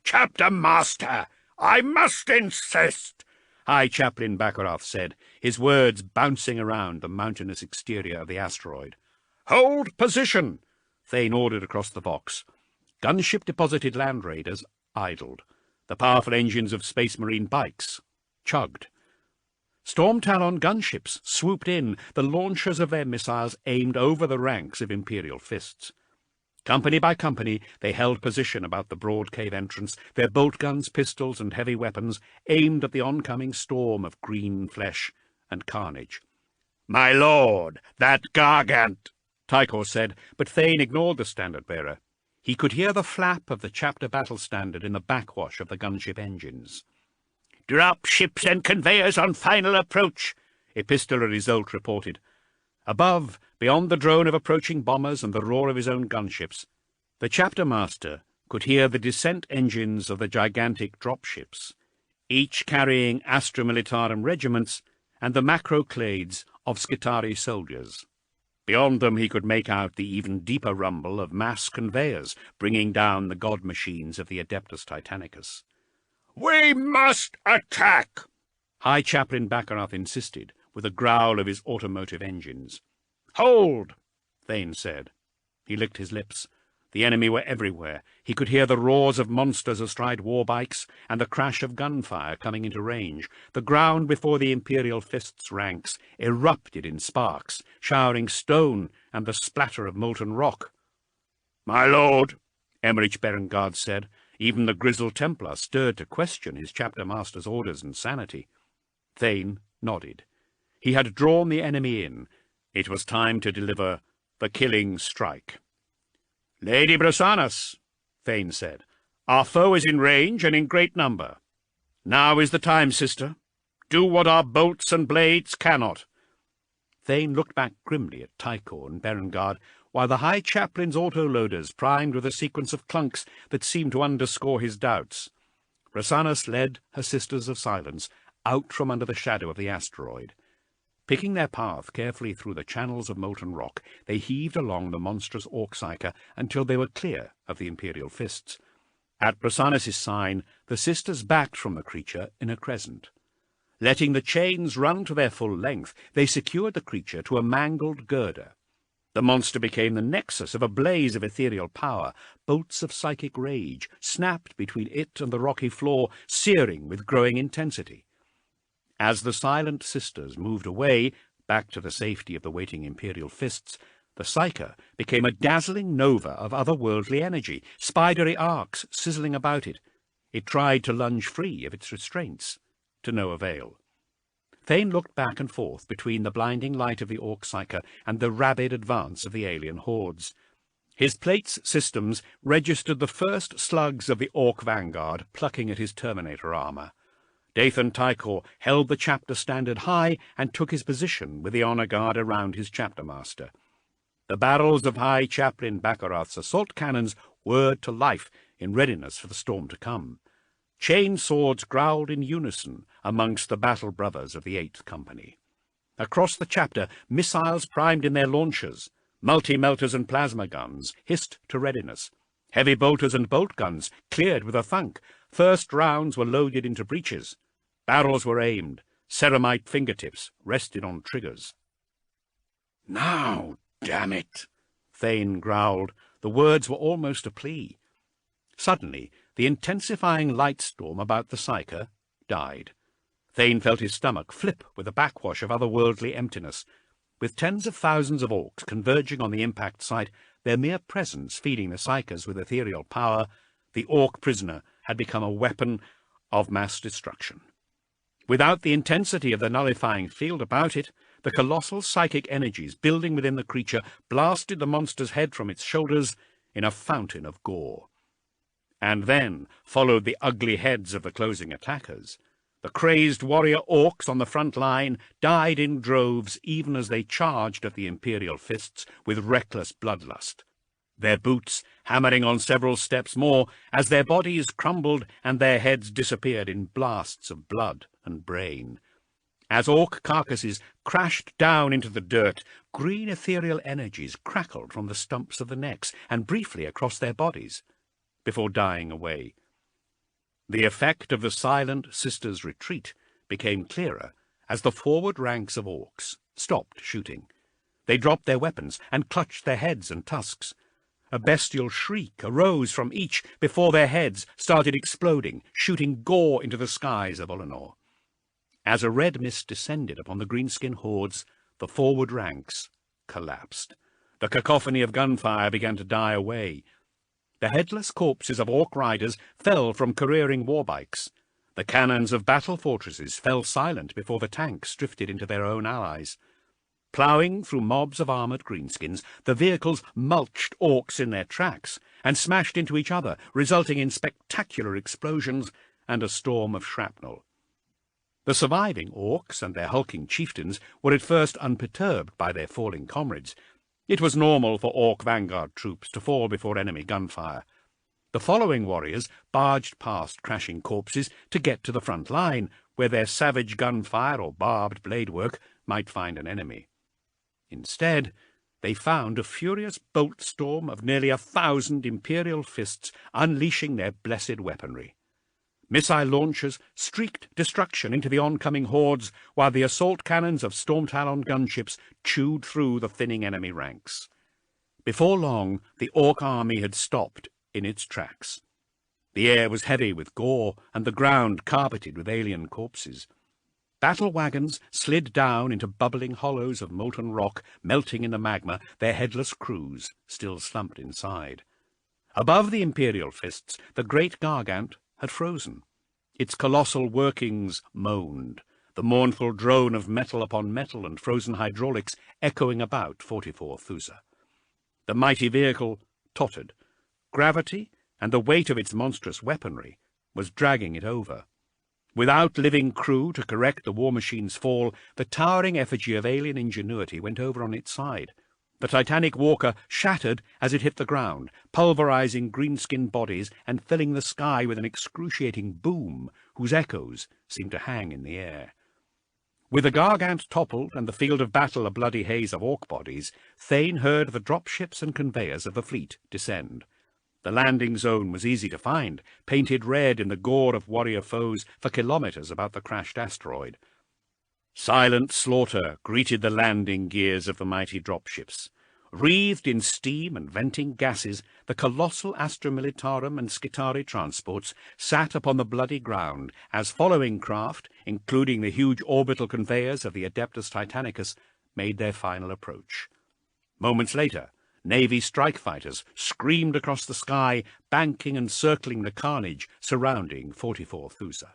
"Chapter master, I must insist," High Chaplain Baccarat said, his words bouncing around the mountainous exterior of the asteroid. "Hold position," Thane ordered across the Vox. Gunship-deposited land raiders idled. The powerful engines of Space Marine bikes chugged. Storm Talon gunships swooped in, the launchers of their missiles aimed over the ranks of Imperial fists. Company by company, they held position about the broad cave entrance, their bolt guns, pistols, and heavy weapons aimed at the oncoming storm of green flesh and carnage. "My lord, that gargant!" Tykor said, but Thane ignored the standard-bearer. He could hear the flap of the chapter battle standard in the backwash of the gunship engines. "Drop ships and conveyors on final approach," Epistolary Zolt reported. Above, beyond the drone of approaching bombers and the roar of his own gunships, the chapter master could hear the descent engines of the gigantic dropships, each carrying Astra Militarum regiments and the macroclades of Skitarii soldiers. Beyond them he could make out the even deeper rumble of mass conveyors bringing down the god machines of the Adeptus Titanicus. "We must attack!" High Chaplain Baccarat insisted, with a growl of his automotive engines. "Hold!" Thane said. He licked his lips. The enemy were everywhere. He could hear the roars of monsters astride war bikes and the crash of gunfire coming into range. The ground before the Imperial Fist's ranks erupted in sparks, showering stone and the splatter of molten rock. "My lord," Emmerich Berengard said. Even the grizzled Templar stirred to question his chapter master's orders and sanity. Thane nodded. He had drawn the enemy in. It was time to deliver the killing strike. "Lady Brasanas," Thane said, "our foe is in range and in great number. Now is the time, sister. Do what our bolts and blades cannot." Thane looked back grimly at Tykor and Berengard, while the High Chaplain's autoloaders primed with a sequence of clunks that seemed to underscore his doubts. Brasanas led her Sisters of Silence out from under the shadow of the asteroid. Picking their path carefully through the channels of molten rock, they heaved along the monstrous orc psyker until they were clear of the Imperial Fists. At Brasanas's sign, the sisters backed from the creature in a crescent. Letting the chains run to their full length, they secured the creature to a mangled girder. The monster became the nexus of a blaze of ethereal power. Bolts of psychic rage snapped between it and the rocky floor, searing with growing intensity. As the silent sisters moved away, back to the safety of the waiting Imperial Fists, the psyker became a dazzling nova of otherworldly energy, spidery arcs sizzling about it. It tried to lunge free of its restraints, to no avail. Thane looked back and forth between the blinding light of the orc psyker and the rabid advance of the alien hordes. His plate's systems registered the first slugs of the orc vanguard plucking at his Terminator armor. Dathan Tykor held the chapter standard high and took his position with the honor guard around his chapter master. The barrels of High Chaplain Baccarat's assault cannons whirred to life in readiness for the storm to come. Chain swords growled in unison amongst the battle brothers of the 8th Company. Across the chapter, missiles primed in their launchers, multi-melters and plasma guns hissed to readiness. Heavy bolters and bolt guns cleared with a thunk. First rounds were loaded into breeches. Barrels were aimed. Ceramite fingertips rested on triggers. "Now, damn it!" Thane growled. The words were almost a plea. Suddenly, the intensifying light storm about the psyker died. Thane felt his stomach flip with a backwash of otherworldly emptiness. With tens of thousands of orcs converging on the impact site, their mere presence feeding the psykers with ethereal power, the orc prisoner had become a weapon of mass destruction. Without the intensity of the nullifying field about it, the colossal psychic energies building within the creature blasted the monster's head from its shoulders in a fountain of gore. And then followed the ugly heads of the closing attackers. The crazed warrior orcs on the front line died in droves even as they charged at the Imperial Fists with reckless bloodlust, their boots hammering on several steps more as their bodies crumbled and their heads disappeared in blasts of blood and brain. As orc carcasses crashed down into the dirt, green ethereal energies crackled from the stumps of the necks and briefly across their bodies, before dying away. The effect of the silent sisters' retreat became clearer as the forward ranks of orcs stopped shooting. They dropped their weapons and clutched their heads and tusks. A bestial shriek arose from each before their heads started exploding, shooting gore into the skies of Ullanor. As a red mist descended upon the greenskin hordes, the forward ranks collapsed. The cacophony of gunfire began to die away. The headless corpses of orc riders fell from careering warbikes. The cannons of battle fortresses fell silent before the tanks drifted into their own allies. Ploughing through mobs of armoured greenskins, the vehicles mulched orcs in their tracks and smashed into each other, resulting in spectacular explosions and a storm of shrapnel. The surviving orcs and their hulking chieftains were at first unperturbed by their falling comrades. It was normal for orc vanguard troops to fall before enemy gunfire. The following warriors barged past crashing corpses to get to the front line, where their savage gunfire or barbed blade work might find an enemy. Instead, they found a furious bolt storm of nearly 1,000 Imperial fists unleashing their blessed weaponry. Missile launchers streaked destruction into the oncoming hordes, while the assault cannons of Storm-Talon gunships chewed through the thinning enemy ranks. Before long, the orc army had stopped in its tracks. The air was heavy with gore, and the ground carpeted with alien corpses. Battle wagons slid down into bubbling hollows of molten rock, melting in the magma, their headless crews still slumped inside. Above the Imperial fists, the great Gargant had frozen. Its colossal workings moaned, the mournful drone of metal upon metal and frozen hydraulics echoing about 44 Thusa. The mighty vehicle tottered. Gravity and the weight of its monstrous weaponry was dragging it over. Without living crew to correct the war machine's fall, the towering effigy of alien ingenuity went over on its side. The titanic walker shattered as it hit the ground, pulverizing greenskin bodies and filling the sky with an excruciating boom whose echoes seemed to hang in the air. With the Gargant toppled and the field of battle a bloody haze of orc bodies, Thane heard the dropships and conveyors of the fleet descend. The landing zone was easy to find, painted red in the gore of warrior foes for kilometers about the crashed asteroid. Silent slaughter greeted the landing gears of the mighty dropships. Wreathed in steam and venting gases, the colossal Astra Militarum and Skitarii transports sat upon the bloody ground as following craft, including the huge orbital conveyors of the Adeptus Titanicus, made their final approach. Moments later, Navy strike fighters screamed across the sky, banking and circling the carnage surrounding 44 Thusa.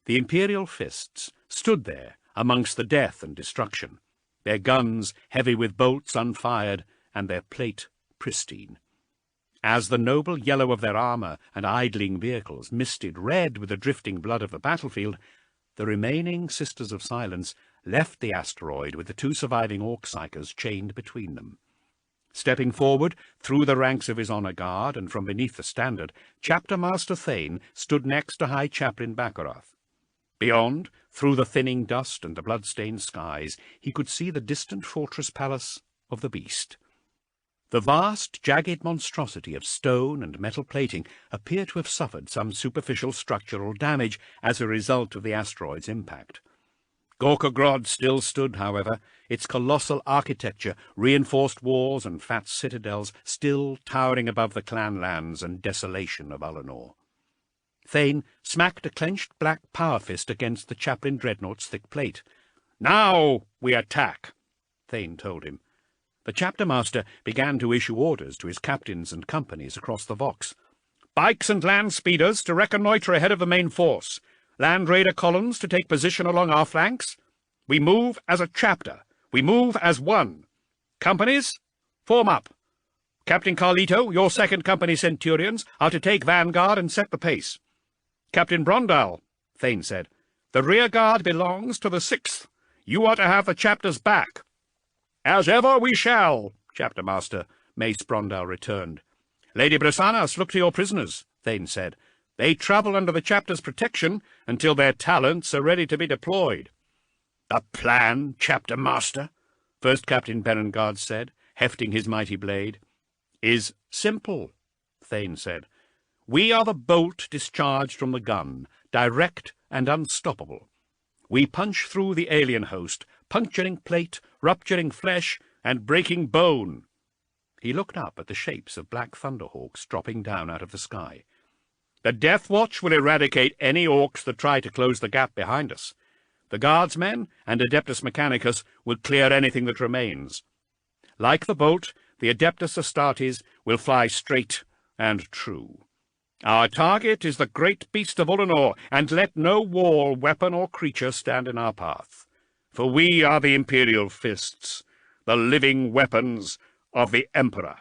The Imperial fists stood there amongst the death and destruction, their guns heavy with bolts unfired and their plate pristine. As the noble yellow of their armour and idling vehicles misted red with the drifting blood of the battlefield, the remaining Sisters of Silence left the asteroid with the 2 surviving orc psychers chained between them. Stepping forward through the ranks of his honour guard and from beneath the standard, Chapter Master Thane stood next to High Chaplain Bakarath. Beyond, through the thinning dust and the blood-stained skies, he could see the distant fortress palace of the Beast. The vast, jagged monstrosity of stone and metal plating appeared to have suffered some superficial structural damage as a result of the asteroid's impact. Gorkogrod still stood, however, its colossal architecture, reinforced walls and fat citadels still towering above the clan lands and desolation of Ullanor. Thane smacked a clenched black power fist against the Chaplain Dreadnought's thick plate. "Now we attack," Thane told him. The chapter master began to issue orders to his captains and companies across the Vox. "Bikes and land speeders to reconnoitre ahead of the main force. Land raider columns to take position along our flanks. We move as a chapter. We move as one. Companies, form up. Captain Carlito, your 2nd Company Centurions are to take vanguard and set the pace. Captain Brondal," Thane said, "the rear guard belongs to the 6th. You are to have the chapter's back." "As ever we shall," Chapter Master Mace Brondal returned. "Lady Brisannas, look to your prisoners," Thane said. "They travel under the chapter's protection until their talents are ready to be deployed." "The plan, Chapter Master," First Captain Berengard said, hefting his mighty blade, "is simple," Thane said. "We are the bolt discharged from the gun, direct and unstoppable. We punch through the alien host, puncturing plate, rupturing flesh, and breaking bone." He looked up at the shapes of black thunderhawks dropping down out of the sky. "The Death Watch will eradicate any orcs that try to close the gap behind us. The Guardsmen and Adeptus Mechanicus will clear anything that remains. Like the bolt, the Adeptus Astartes will fly straight and true. Our target is the great beast of Ullanor, and let no wall, weapon, or creature stand in our path. For we are the Imperial Fists, the living weapons of the Emperor."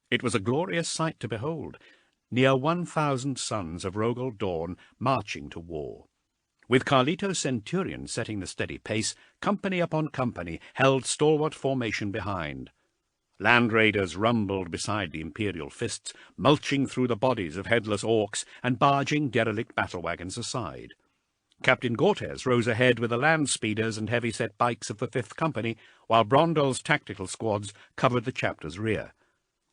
It was a glorious sight to behold, near 1,000 sons of Rogel Dawn marching to war. With Carlito's centurion setting the steady pace, company upon company held stalwart formation behind. Land raiders rumbled beside the Imperial Fists, mulching through the bodies of headless orcs and barging derelict battle wagons aside. Captain Gortes rose ahead with the land speeders and heavy-set bikes of the 5th Company, while Brondol's tactical squads covered the chapter's rear.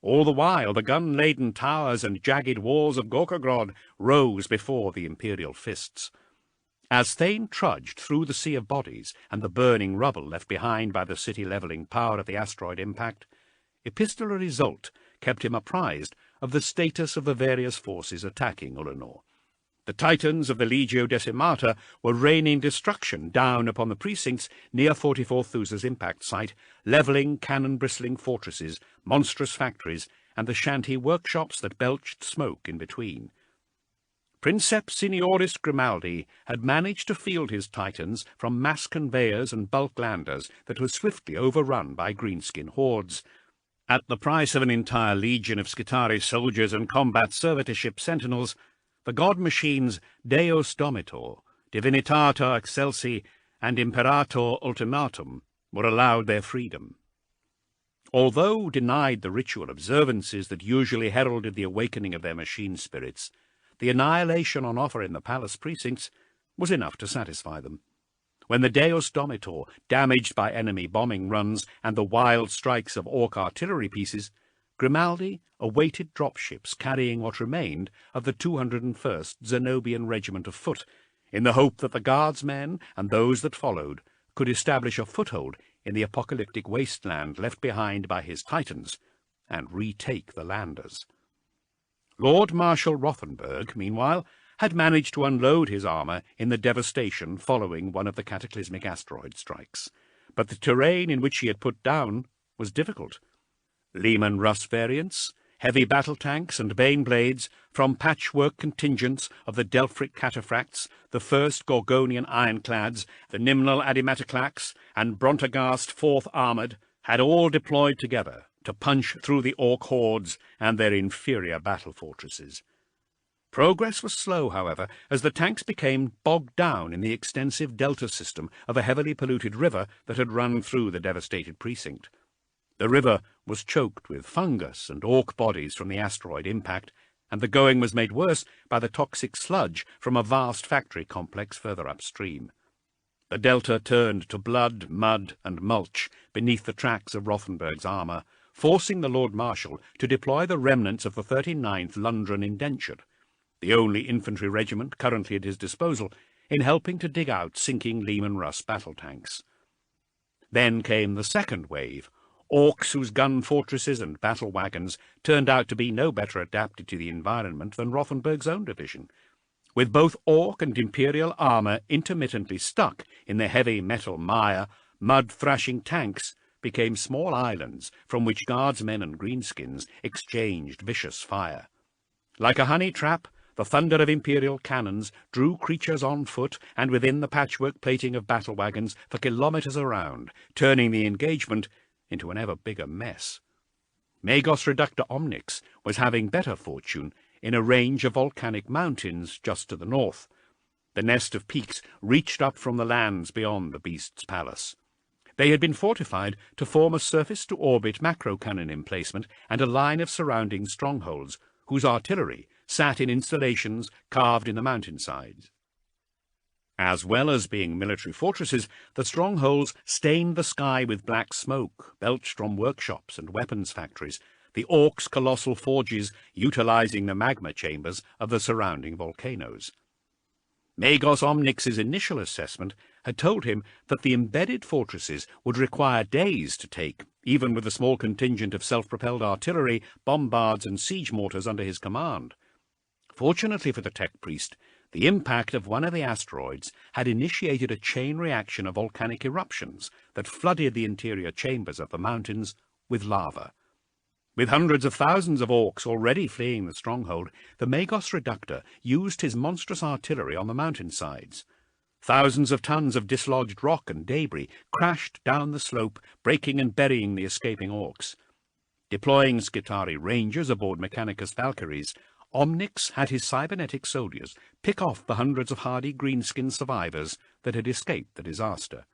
All the while, the gun-laden towers and jagged walls of Gorkogrod rose before the Imperial Fists. As Thane trudged through the sea of bodies and the burning rubble left behind by the city-levelling power of the asteroid impact, epistolary Zolt kept him apprised of the status of the various forces attacking Ullanor. The Titans of the Legio Decimata were raining destruction down upon the precincts near 44 Thusa's impact site, levelling cannon-bristling fortresses, monstrous factories, and the shanty workshops that belched smoke in between. Princeps Senioris Grimaldi had managed to field his Titans from mass conveyors and bulk landers that were swiftly overrun by greenskin hordes. At the price of an entire legion of Skitarii soldiers and combat servitorship sentinels, the god machines Deus Domitor, Divinitator Excelsi, and Imperator Ultimatum were allowed their freedom. Although denied the ritual observances that usually heralded the awakening of their machine spirits, the annihilation on offer in the palace precincts was enough to satisfy them. When the Deus Domitor, damaged by enemy bombing runs and the wild strikes of orc artillery pieces, Grimaldi awaited dropships carrying what remained of the 201st Zenobian Regiment of Foot, in the hope that the Guardsmen and those that followed could establish a foothold in the apocalyptic wasteland left behind by his Titans, and retake the landers. Lord Marshal Rothenburg, meanwhile, had managed to unload his armour in the devastation following one of the cataclysmic asteroid strikes, but the terrain in which he had put down was difficult. Lehman Russ variants, heavy battle tanks and bane blades from patchwork contingents of the Delphric cataphracts, the 1st Gorgonian ironclads, the Nimnal Adimatoclax, and Brontagast 4th Armoured had all deployed together to punch through the orc hordes and their inferior battle fortresses. Progress was slow, however, as the tanks became bogged down in the extensive delta system of a heavily polluted river that had run through the devastated precinct. The river was choked with fungus and orc bodies from the asteroid impact, and the going was made worse by the toxic sludge from a vast factory complex further upstream. The delta turned to blood, mud, and mulch beneath the tracks of Rothenburg's armour, forcing the Lord Marshal to deploy the remnants of the 39th Lundran Indentured, the only infantry regiment currently at his disposal, in helping to dig out sinking Lehman Russ battle tanks. Then came the second wave, orcs whose gun fortresses and battle wagons turned out to be no better adapted to the environment than Rothenburg's own division. With both orc and imperial armour intermittently stuck in the heavy metal mire, mud-thrashing tanks became small islands from which guardsmen and greenskins exchanged vicious fire. Like a honey trap, the thunder of imperial cannons drew creatures on foot and within the patchwork plating of battle wagons for kilometres around, turning the engagement into an ever bigger mess. Magos Reductor Omnix was having better fortune in a range of volcanic mountains just to the north. The nest of peaks reached up from the lands beyond the beast's palace. They had been fortified to form a surface-to-orbit macro-cannon emplacement and a line of surrounding strongholds, whose artillery sat in installations carved in the mountainsides. As well as being military fortresses, the strongholds stained the sky with black smoke, belched from workshops and weapons factories, the orcs' colossal forges utilizing the magma chambers of the surrounding volcanoes. Magos Omnix's initial assessment had told him that the embedded fortresses would require days to take even with the small contingent of self-propelled artillery, bombards, and siege mortars under his command. Fortunately for the tech priest, the impact of one of the asteroids had initiated a chain reaction of volcanic eruptions that flooded the interior chambers of the mountains with lava. With hundreds of thousands of orcs already fleeing the stronghold, the Magos Reductor used his monstrous artillery on the mountainsides. Thousands of tons of dislodged rock and debris crashed down the slope, breaking and burying the escaping orcs. Deploying Skitarii Rangers aboard Mechanicus Valkyries, Omnix had his cybernetic soldiers pick off the hundreds of hardy greenskinned survivors that had escaped the disaster.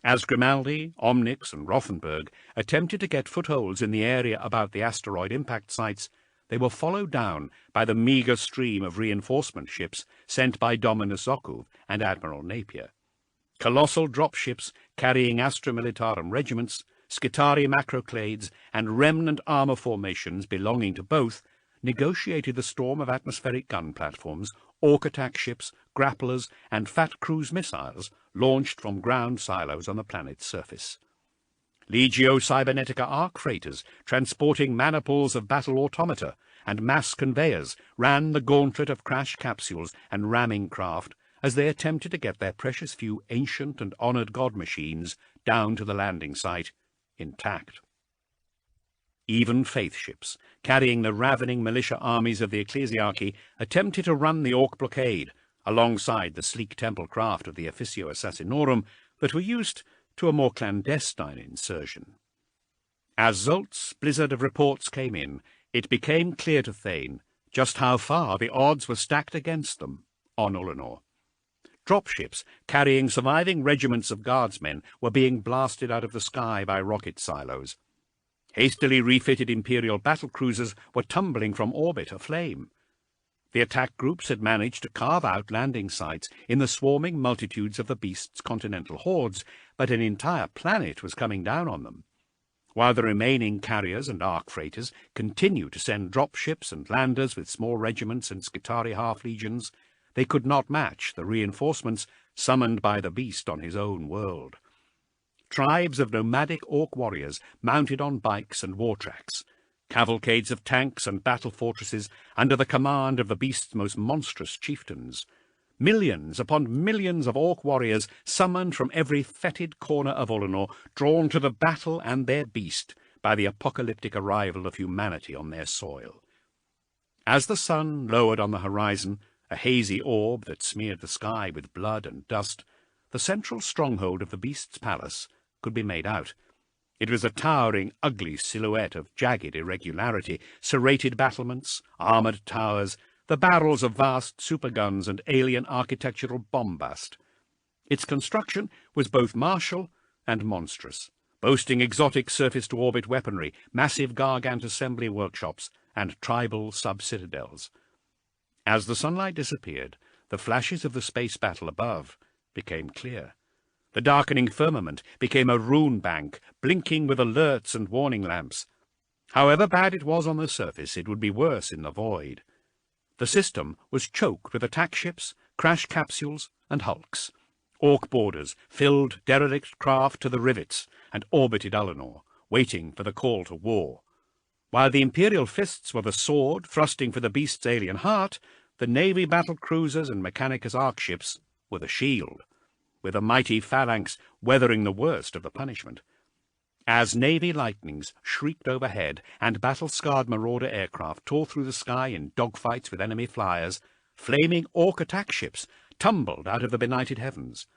As Grimaldi, Omnix, and Rothenberg attempted to get footholds in the area about the asteroid impact sites, they were followed down by the meagre stream of reinforcement ships sent by Dominus Zokov and Admiral Napier. Colossal dropships carrying Astra Militarum regiments, Skitarii macroclades, and remnant armor formations belonging to both negotiated the storm of atmospheric gun platforms, orc attack ships, grapplers, and fat cruise missiles launched from ground silos on the planet's surface. Legio Cybernetica arc freighters, transporting maniples of battle automata and mass conveyors, ran the gauntlet of crash capsules and ramming craft as they attempted to get their precious few ancient and honoured god machines down to the landing site intact. Even faith ships, carrying the ravening militia armies of the Ecclesiarchy, attempted to run the orc blockade alongside the sleek temple craft of the Officio Assassinorum that were used to a more clandestine insertion. As Zolt's blizzard of reports came in, it became clear to Thane just how far the odds were stacked against them on Ullanor. Dropships carrying surviving regiments of guardsmen were being blasted out of the sky by rocket silos. Hastily refitted Imperial battlecruisers were tumbling from orbit aflame. The attack groups had managed to carve out landing sites in the swarming multitudes of the beast's continental hordes, but an entire planet was coming down on them. While the remaining carriers and arc freighters continued to send dropships and landers with small regiments and Skitarii half-legions, they could not match the reinforcements summoned by the beast on his own world. Tribes of nomadic orc warriors mounted on bikes and war tracks, cavalcades of tanks and battle fortresses under the command of the beast's most monstrous chieftains, millions upon millions of orc warriors summoned from every fetid corner of Ullanor, drawn to the battle and their beast by the apocalyptic arrival of humanity on their soil. As the sun lowered on the horizon, a hazy orb that smeared the sky with blood and dust, the central stronghold of the beast's palace could be made out. It was a towering, ugly silhouette of jagged irregularity, serrated battlements, armoured towers, the barrels of vast superguns and alien architectural bombast. Its construction was both martial and monstrous, boasting exotic surface-to-orbit weaponry, massive Gargant assembly workshops, and tribal sub-citadels. As the sunlight disappeared, the flashes of the space battle above became clear. The darkening firmament became a rune bank, blinking with alerts and warning lamps. However bad it was on the surface, it would be worse in the void. The system was choked with attack ships, crash capsules, and hulks. Orc boarders filled derelict craft to the rivets and orbited Ullanor, waiting for the call to war. While the Imperial fists were the sword thrusting for the beast's alien heart, the Navy battlecruisers and Mechanicus arc ships were the shield, with a mighty phalanx weathering the worst of the punishment. As Navy lightnings shrieked overhead and battle-scarred marauder aircraft tore through the sky in dogfights with enemy flyers, flaming orc attack ships tumbled out of the benighted heavens.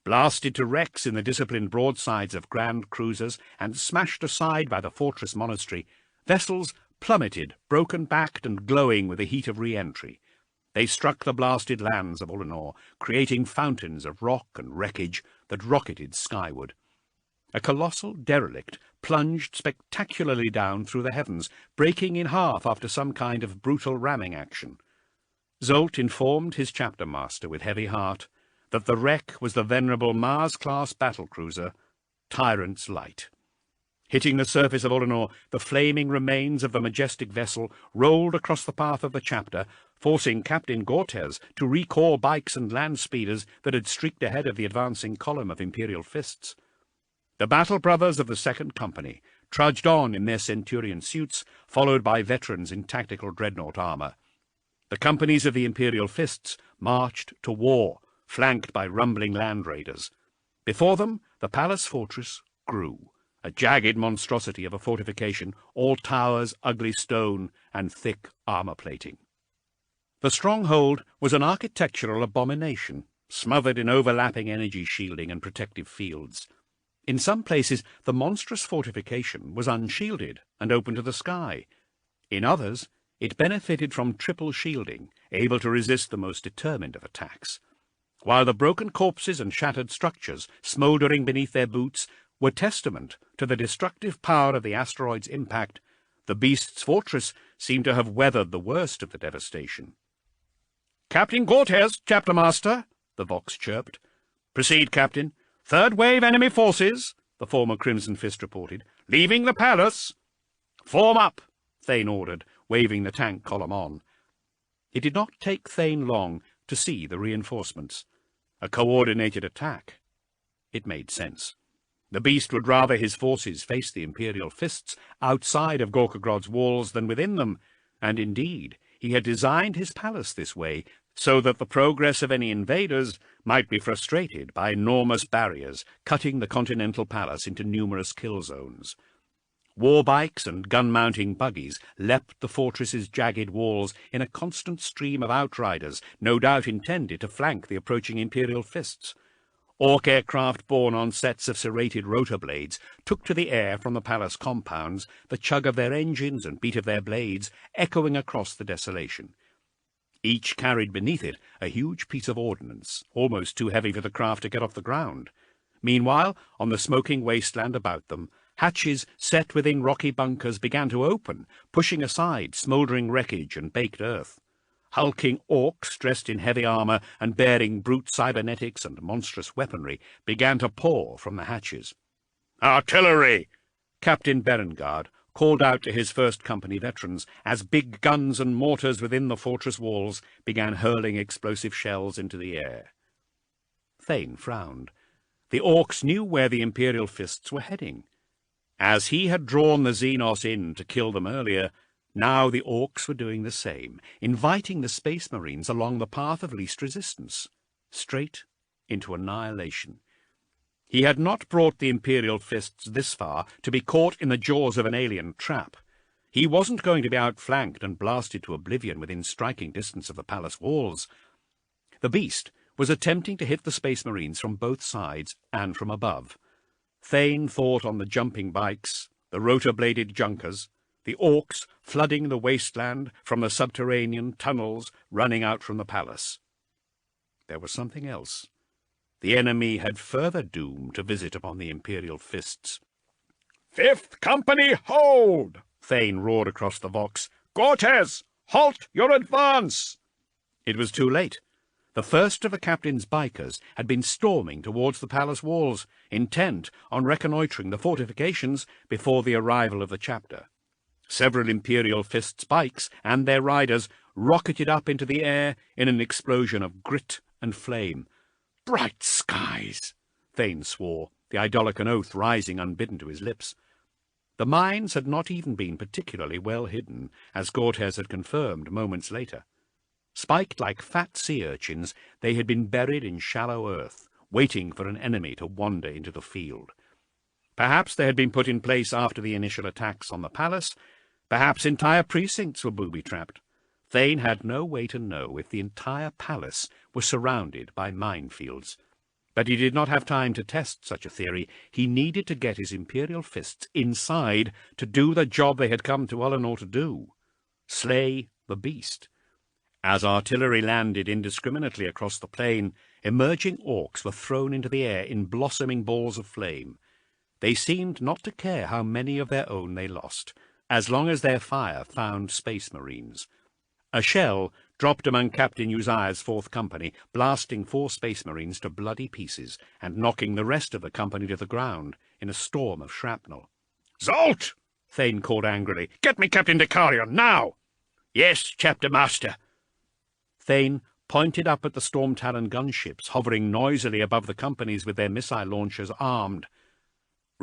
Blasted to wrecks in the disciplined broadsides of grand cruisers and smashed aside by the fortress monastery, vessels plummeted, broken-backed and glowing with the heat of re-entry. They struck the blasted lands of Ullanor, creating fountains of rock and wreckage that rocketed skyward. A colossal derelict plunged spectacularly down through the heavens, breaking in half after some kind of brutal ramming action. Zolt informed his chapter master with heavy heart that the wreck was the venerable Mars-class battlecruiser Tyrant's Light. Hitting the surface of Ullanor, the flaming remains of the majestic vessel rolled across the path of the chapter, forcing Captain Gortez to recall bikes and land speeders that had streaked ahead of the advancing column of Imperial fists. The battle brothers of the second company trudged on in their centurion suits, followed by veterans in tactical dreadnought armor. The companies of the Imperial Fists marched to war, flanked by rumbling land raiders. Before them, the palace fortress grew, a jagged monstrosity of a fortification, all towers, ugly stone, and thick armor plating. The stronghold was an architectural abomination, smothered in overlapping energy shielding and protective fields. In some places, the monstrous fortification was unshielded and open to the sky. In others, it benefited from triple shielding, able to resist the most determined of attacks. While the broken corpses and shattered structures, smouldering beneath their boots, were testament to the destructive power of the asteroid's impact, the beast's fortress seemed to have weathered the worst of the devastation. "Captain Cortez, Chapter Master," the Vox chirped. "Proceed, Captain. Third wave enemy forces," the former Crimson Fist reported. "Leaving the palace." "Form up," Thane ordered, waving the tank column on. It did not take Thane long to see the reinforcements. A coordinated attack. It made sense. The beast would rather his forces face the Imperial Fists outside of Gorkagrod's walls than within them, and indeed he had designed his palace this way, so that the progress of any invaders might be frustrated by enormous barriers cutting the continental palace into numerous kill zones. War bikes and gun-mounting buggies leapt the fortress's jagged walls in a constant stream of outriders, no doubt intended to flank the approaching Imperial Fists. Orc aircraft borne on sets of serrated rotor blades took to the air from the palace compounds, the chug of their engines and beat of their blades echoing across the desolation. Each carried beneath it a huge piece of ordnance, almost too heavy for the craft to get off the ground. Meanwhile, on the smoking wasteland about them, hatches set within rocky bunkers began to open, pushing aside smouldering wreckage and baked earth. Hulking orcs, dressed in heavy armor and bearing brute cybernetics and monstrous weaponry, began to pour from the hatches. "Artillery!" Captain Berengard called out to his first company veterans as big guns and mortars within the fortress walls began hurling explosive shells into the air. Thane frowned. The orcs knew where the Imperial Fists were heading. As he had drawn the Xenos in to kill them earlier, now the orcs were doing the same, inviting the Space Marines along the path of least resistance, straight into annihilation. He had not brought the Imperial Fists this far to be caught in the jaws of an alien trap. He wasn't going to be outflanked and blasted to oblivion within striking distance of the palace walls. The beast was attempting to hit the Space Marines from both sides and from above. Thane thought on the jumping bikes, the rotor-bladed junkers, the orcs flooding the wasteland from the subterranean tunnels running out from the palace. There was something else. The enemy had further doom to visit upon the Imperial Fists. "Fifth Company, hold!" Thane roared across the Vox. "Cortez, halt your advance!" It was too late. The first of the captain's bikers had been storming towards the palace walls, intent on reconnoitring the fortifications before the arrival of the chapter. Several Imperial Fists' bikes and their riders rocketed up into the air in an explosion of grit and flame. "Bright skies!" Thane swore, the Idolican oath rising unbidden to his lips. The mines had not even been particularly well hidden, as Cortez had confirmed moments later. Spiked like fat sea urchins, they had been buried in shallow earth, waiting for an enemy to wander into the field. Perhaps they had been put in place after the initial attacks on the palace. Perhaps entire precincts were booby-trapped. Thane had no way to know if the entire palace was surrounded by minefields. But he did not have time to test such a theory. He needed to get his Imperial Fists inside to do the job they had come to Ullanor to do. Slay the beast. As artillery landed indiscriminately across the plain, emerging orcs were thrown into the air in blossoming balls of flame. They seemed not to care how many of their own they lost, as long as their fire found Space Marines. A shell dropped among Captain Uzziah's fourth company, blasting 4 Space Marines to bloody pieces and knocking the rest of the company to the ground in a storm of shrapnel. "Zolt!" Thane called angrily. "Get me Captain Decarion, now!" "Yes, Chapter Master." Thane pointed up at the Storm Talon gunships hovering noisily above the companies with their missile launchers armed.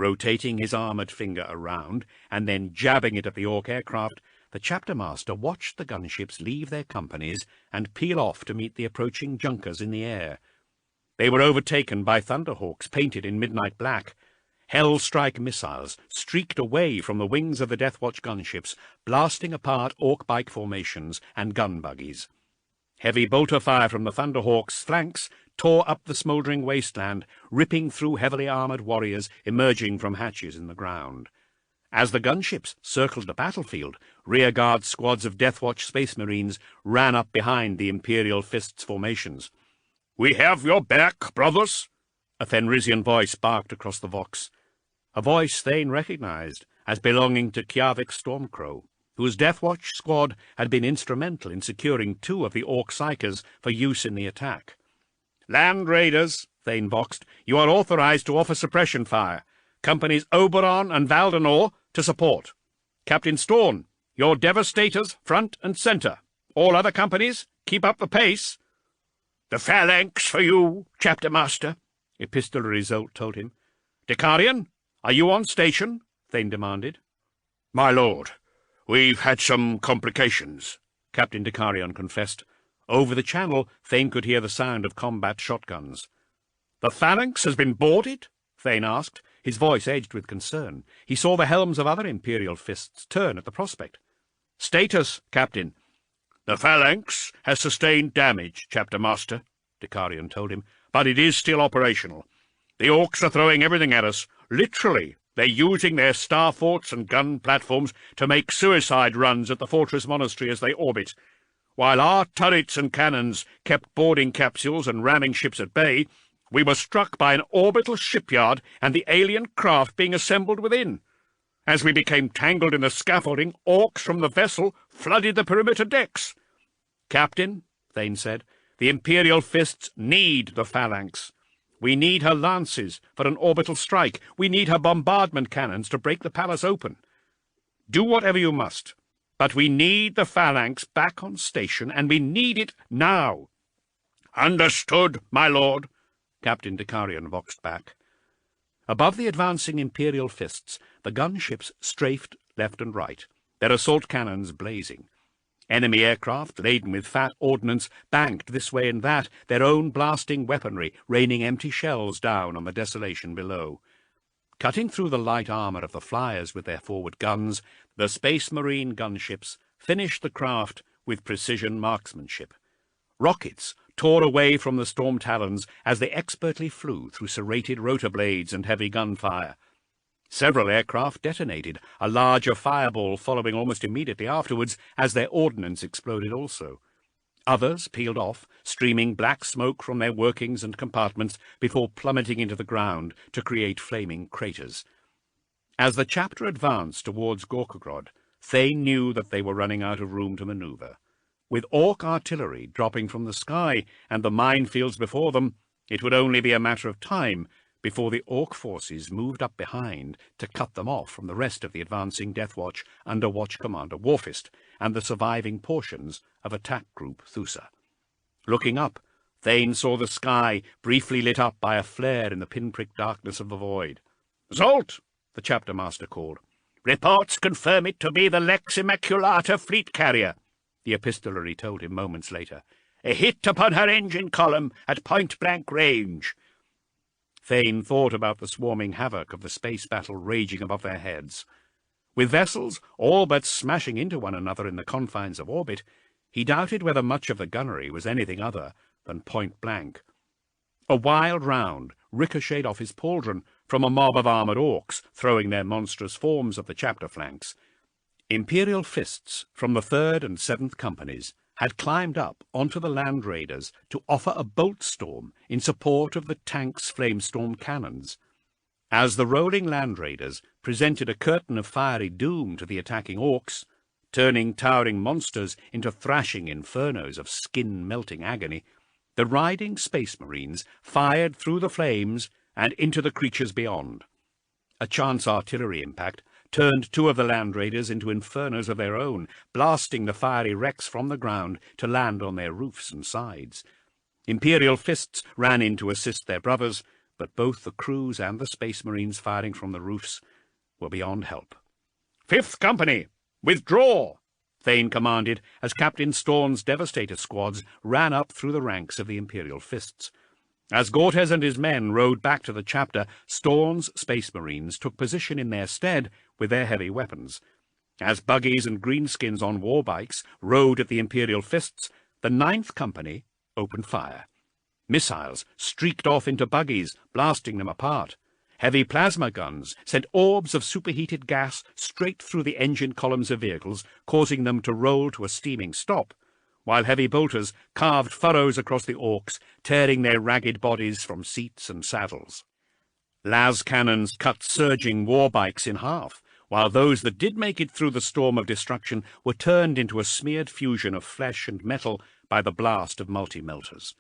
Rotating his armoured finger around, and then jabbing it at the Orc aircraft, the chapter master watched the gunships leave their companies and peel off to meet the approaching Junkers in the air. They were overtaken by Thunderhawks painted in midnight black. Hellstrike missiles streaked away from the wings of the Deathwatch gunships, blasting apart Orc bike formations and gun buggies. Heavy bolter fire from the Thunderhawks' flanks tore up the smouldering wasteland, ripping through heavily armoured warriors emerging from hatches in the ground. As the gunships circled the battlefield, rearguard squads of Deathwatch Space Marines ran up behind the Imperial Fists formations. "We have your back, brothers," a Fenrisian voice barked across the Vox, a voice Thane recognized as belonging to Kjavik Stormcrow, whose Deathwatch squad had been instrumental in securing 2 of the Orc Psykers for use in the attack. "Land Raiders," Thane voxed, "you are authorized to offer suppression fire. Companies Oberon and Ullanor to support. Captain Storn, your Devastators front and centre. All other companies, keep up the pace." "The phalanx for you, Chapter Master," Epistolary Zolt told him. "Dicarion, are you on station?" Thane demanded. "My lord, we've had some complications," Captain Dicarion confessed. Over the channel, Thane could hear the sound of combat shotguns. "The phalanx has been boarded?" Thane asked, his voice edged with concern. He saw the helms of other Imperial Fists turn at the prospect. "Status, Captain." "The phalanx has sustained damage, Chapter Master," Dicarion told him, "but it is still operational. The Orcs are throwing everything at us. Literally, they're using their star forts and gun platforms to make suicide runs at the Fortress Monastery as they orbit. While our turrets and cannons kept boarding capsules and ramming ships at bay, we were struck by an orbital shipyard and the alien craft being assembled within. As we became tangled in the scaffolding, Orcs from the vessel flooded the perimeter decks." "Captain," Thane said, "the Imperial Fists need the phalanx. We need her lances for an orbital strike. We need her bombardment cannons to break the palace open. Do whatever you must, but we need the phalanx back on station, and we need it now." "Understood, my lord," Captain Dicarion voxed back. Above the advancing Imperial Fists, the gunships strafed left and right, their assault cannons blazing. Enemy aircraft, laden with fat ordnance, banked this way and that, their own blasting weaponry raining empty shells down on the desolation below. Cutting through the light armour of the flyers with their forward guns, the Space Marine gunships finished the craft with precision marksmanship. Rockets tore away from the Storm Talons as they expertly flew through serrated rotor blades and heavy gunfire. Several aircraft detonated, a larger fireball following almost immediately afterwards as their ordnance exploded also. Others peeled off, streaming black smoke from their workings and compartments before plummeting into the ground to create flaming craters. As the chapter advanced towards Gorkogrod, Thane knew that they were running out of room to manoeuvre. With Orc artillery dropping from the sky and the minefields before them, it would only be a matter of time before the Orc forces moved up behind to cut them off from the rest of the advancing Deathwatch under Watch Commander Warfist and the surviving portions of Attack Group Thusa. Looking up, Thane saw the sky briefly lit up by a flare in the pinprick darkness of the void. "Zolt," the chapter master called. "Reports confirm it to be the Lex Immaculata fleet carrier," the epistolary told him moments later. "A hit upon her engine column at point-blank range." Thane thought about the swarming havoc of the space battle raging above their heads. With vessels all but smashing into one another in the confines of orbit, he doubted whether much of the gunnery was anything other than point-blank. A wild round ricocheted off his pauldron from a mob of armoured Orcs throwing their monstrous forms at the chapter flanks. Imperial Fists from the 3rd and 7th Companies had climbed up onto the Land Raiders to offer a bolt storm in support of the tank's flamestorm cannons. As the rolling Land Raiders presented a curtain of fiery doom to the attacking Orcs, turning towering monsters into thrashing infernos of skin-melting agony, the riding Space Marines fired through the flames and into the creatures beyond. A chance artillery impact turned 2 of the Land Raiders into infernos of their own, blasting the fiery wrecks from the ground to land on their roofs and sides. Imperial Fists ran in to assist their brothers, but both the crews and the Space Marines firing from the roofs were beyond help. "5th Company, withdraw!" Thane commanded as Captain Storn's devastator squads ran up through the ranks of the Imperial Fists. As Gortez and his men rode back to the chapter, Storn's Space Marines took position in their stead with their heavy weapons. As buggies and greenskins on war bikes rode at the Imperial Fists, the 9th Company opened fire. Missiles streaked off into buggies, blasting them apart. Heavy plasma guns sent orbs of superheated gas straight through the engine columns of vehicles, causing them to roll to a steaming stop, while heavy bolters carved furrows across the orcs, tearing their ragged bodies from seats and saddles. Las cannons cut surging war bikes in half, while those that did make it through the storm of destruction were turned into a smeared fusion of flesh and metal by the blast of multi-melters.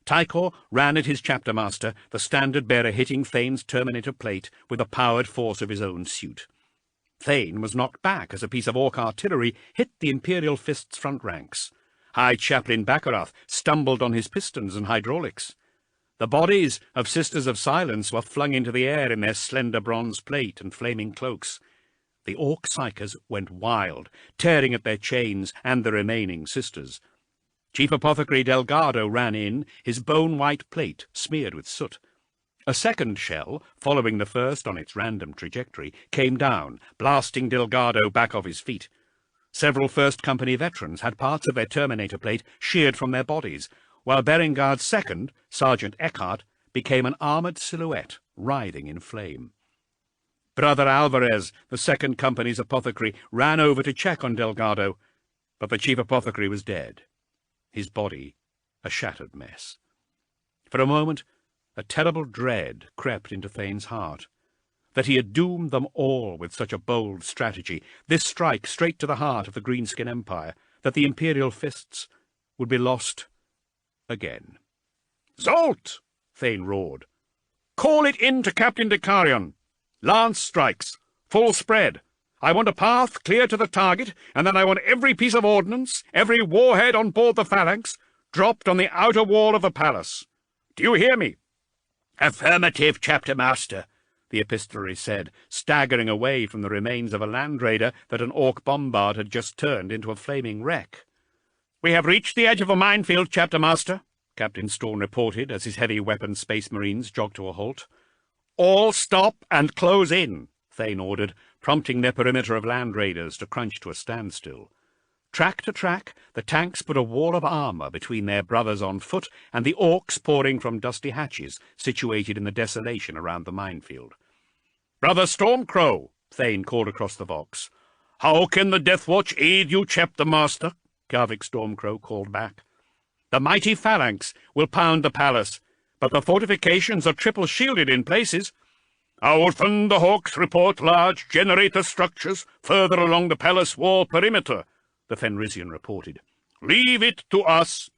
Tykor ran at his chapter master, the standard-bearer hitting Thane's Terminator plate with the powered force of his own suit. Thane was knocked back as a piece of orc artillery hit the Imperial Fist's front ranks. High Chaplain Bakarath stumbled on his pistons and hydraulics. The bodies of Sisters of Silence were flung into the air in their slender bronze plate and flaming cloaks. The orc psychers went wild, tearing at their chains and the remaining sisters. Chief Apothecary Delgado ran in, his bone-white plate smeared with soot. A second shell, following the first on its random trajectory, came down, blasting Delgado back off his feet. Several 1st Company veterans had parts of their Terminator plate sheared from their bodies, while Berengar's second, Sergeant Eckhart, became an armoured silhouette, writhing in flame. Brother Alvarez, the 2nd Company's apothecary, ran over to check on Delgado, but the chief apothecary was dead, his body a shattered mess. For a moment, a terrible dread crept into Thane's heart. That he had doomed them all with such a bold strategy, this strike straight to the heart of the Greenskin Empire, that the Imperial Fists would be lost again. "Zolt!" Thane roared. "Call it in to Captain Dicarion. Lance strikes. Full spread. I want a path clear to the target, and then I want every piece of ordnance, every warhead on board the Phalanx, dropped on the outer wall of the palace. Do you hear me?" "Affirmative, Chapter Master," the epistolary said, staggering away from the remains of a land raider that an orc bombard had just turned into a flaming wreck. "We have reached the edge of a minefield, Chapter Master," Captain Storn reported as his heavy-weapon Space Marines jogged to a halt. "All stop and close in," Thane ordered, prompting their perimeter of land raiders to crunch to a standstill. Track to track, the tanks put a wall of armour between their brothers on foot and the orcs pouring from dusty hatches situated in the desolation around the minefield. "Brother Stormcrow," Thane called across the Vox. "How can the Death Watch aid you, Chapter Master?" Garvik Stormcrow called back. "The mighty Phalanx will pound the palace, but the fortifications are triple-shielded in places. Our Thunderhawks report large generator structures further along the palace wall perimeter," the Fenrisian reported. "Leave it to us."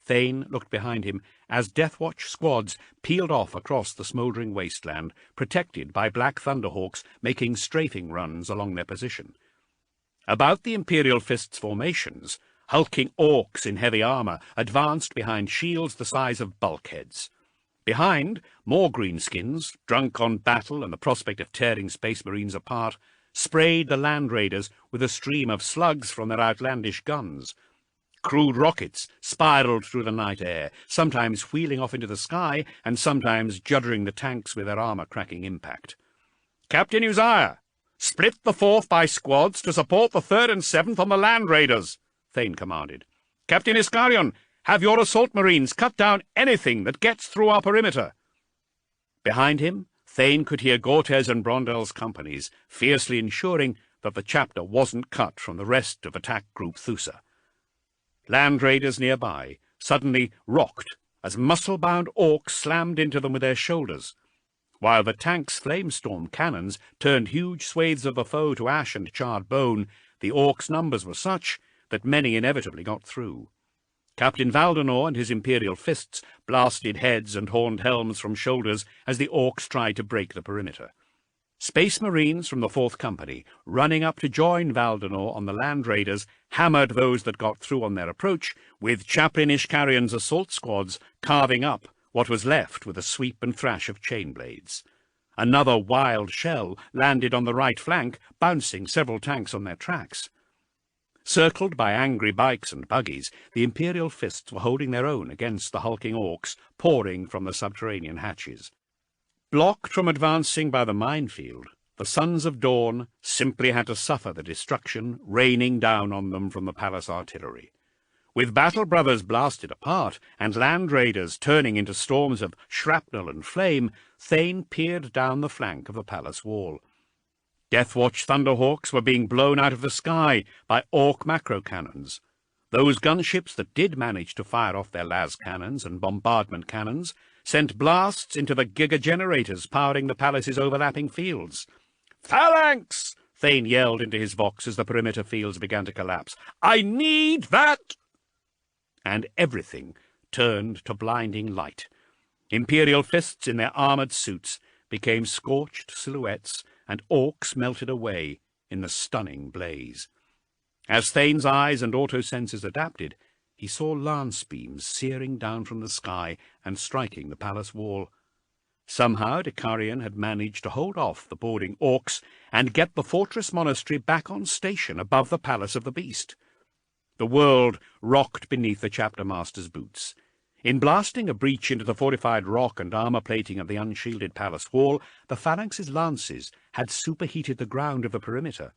Thane looked behind him as Deathwatch squads peeled off across the smouldering wasteland, protected by Black Thunderhawks making strafing runs along their position. About the Imperial Fist's formations, hulking orcs in heavy armour advanced behind shields the size of bulkheads. Behind, more greenskins, drunk on battle and the prospect of tearing Space Marines apart, sprayed the land raiders with a stream of slugs from their outlandish guns. Crude rockets spiraled through the night air, sometimes wheeling off into the sky and sometimes juddering the tanks with their armour-cracking impact. "Captain Uzziah, split the 4th by squads to support the 3rd and 7th on the land raiders," Thane commanded. "Captain Iskarion, have your assault marines cut down anything that gets through our perimeter." Behind him, Thane could hear Gortez and Brondel's companies fiercely ensuring that the chapter wasn't cut from the rest of attack group Thusa. Land raiders nearby suddenly rocked as muscle-bound orcs slammed into them with their shoulders, while the tank's flamestorm cannons turned huge swathes of the foe to ash and charred bone. The orcs' numbers were such that many inevitably got through. Captain Ullanor and his Imperial Fists blasted heads and horned helms from shoulders as the orcs tried to break the perimeter. Space Marines from the 4th Company, running up to join Ullanor on the land raiders, hammered those that got through on their approach, with Chaplain Ishkarion's assault squads carving up what was left with a sweep and thrash of chain blades. Another wild shell landed on the right flank, bouncing several tanks on their tracks. Circled by angry bikes and buggies, the Imperial fists were holding their own against the hulking orcs pouring from the subterranean hatches. Blocked from advancing by the minefield, the Sons of Dawn simply had to suffer the destruction raining down on them from the palace artillery. With Battle Brothers blasted apart, and land raiders turning into storms of shrapnel and flame, Thane peered down the flank of the palace wall. Deathwatch Thunderhawks were being blown out of the sky by Orc macro cannons. Those gunships that did manage to fire off their las cannons and bombardment cannons sent blasts into the giga-generators powering the palace's overlapping fields. "Phalanx!" Thane yelled into his vox as the perimeter fields began to collapse. "I need that!" And everything turned to blinding light. Imperial fists in their armoured suits became scorched silhouettes, and orcs melted away in the stunning blaze. As Thane's eyes and auto-senses adapted, he saw lance beams searing down from the sky and striking the palace wall. Somehow Dicarion had managed to hold off the boarding orcs and get the fortress monastery back on station above the palace of the beast. The world rocked beneath the chapter master's boots. In blasting a breach into the fortified rock and armour plating of the unshielded palace wall, the phalanx's lances had superheated the ground of the perimeter.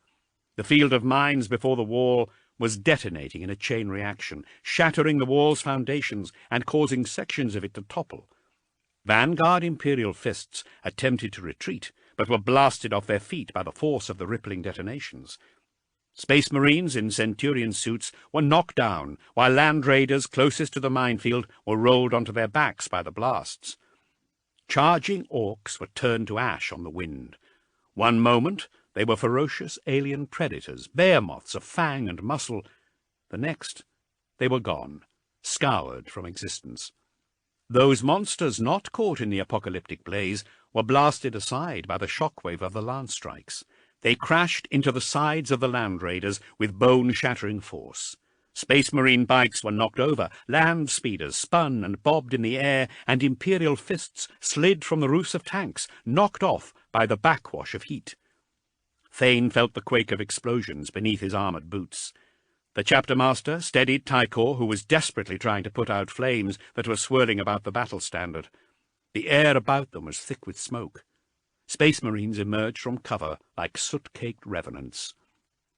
The field of mines before the wall was detonating in a chain reaction, shattering the wall's foundations and causing sections of it to topple. Vanguard Imperial fists attempted to retreat, but were blasted off their feet by the force of the rippling detonations. Space Marines in Centurion suits were knocked down, while land raiders closest to the minefield were rolled onto their backs by the blasts. Charging orcs were turned to ash on the wind. One moment they were ferocious alien predators, behemoths of fang and muscle. The next they were gone, scoured from existence. Those monsters not caught in the apocalyptic blaze were blasted aside by the shockwave of the lance strikes. They crashed into the sides of the land raiders with bone-shattering force. Space Marine bikes were knocked over, land speeders spun and bobbed in the air, and Imperial fists slid from the roofs of tanks, knocked off by the backwash of heat. Thane felt the quake of explosions beneath his armoured boots. The chapter master steadied Tykor, who was desperately trying to put out flames that were swirling about the battle standard. The air about them was thick with smoke. Space Marines emerged from cover like soot-caked revenants.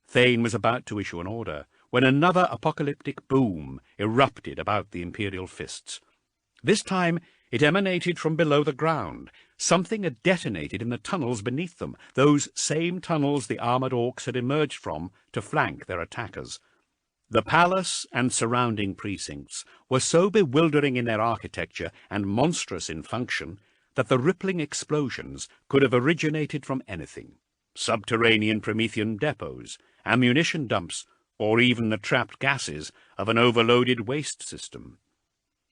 Thane was about to issue an order when another apocalyptic boom erupted about the Imperial fists. This time it emanated from below the ground. Something had detonated in the tunnels beneath them, those same tunnels the armoured orcs had emerged from to flank their attackers. The palace and surrounding precincts were so bewildering in their architecture and monstrous in function that the rippling explosions could have originated from anything: subterranean Promethean depots, ammunition dumps, or even the trapped gases of an overloaded waste system.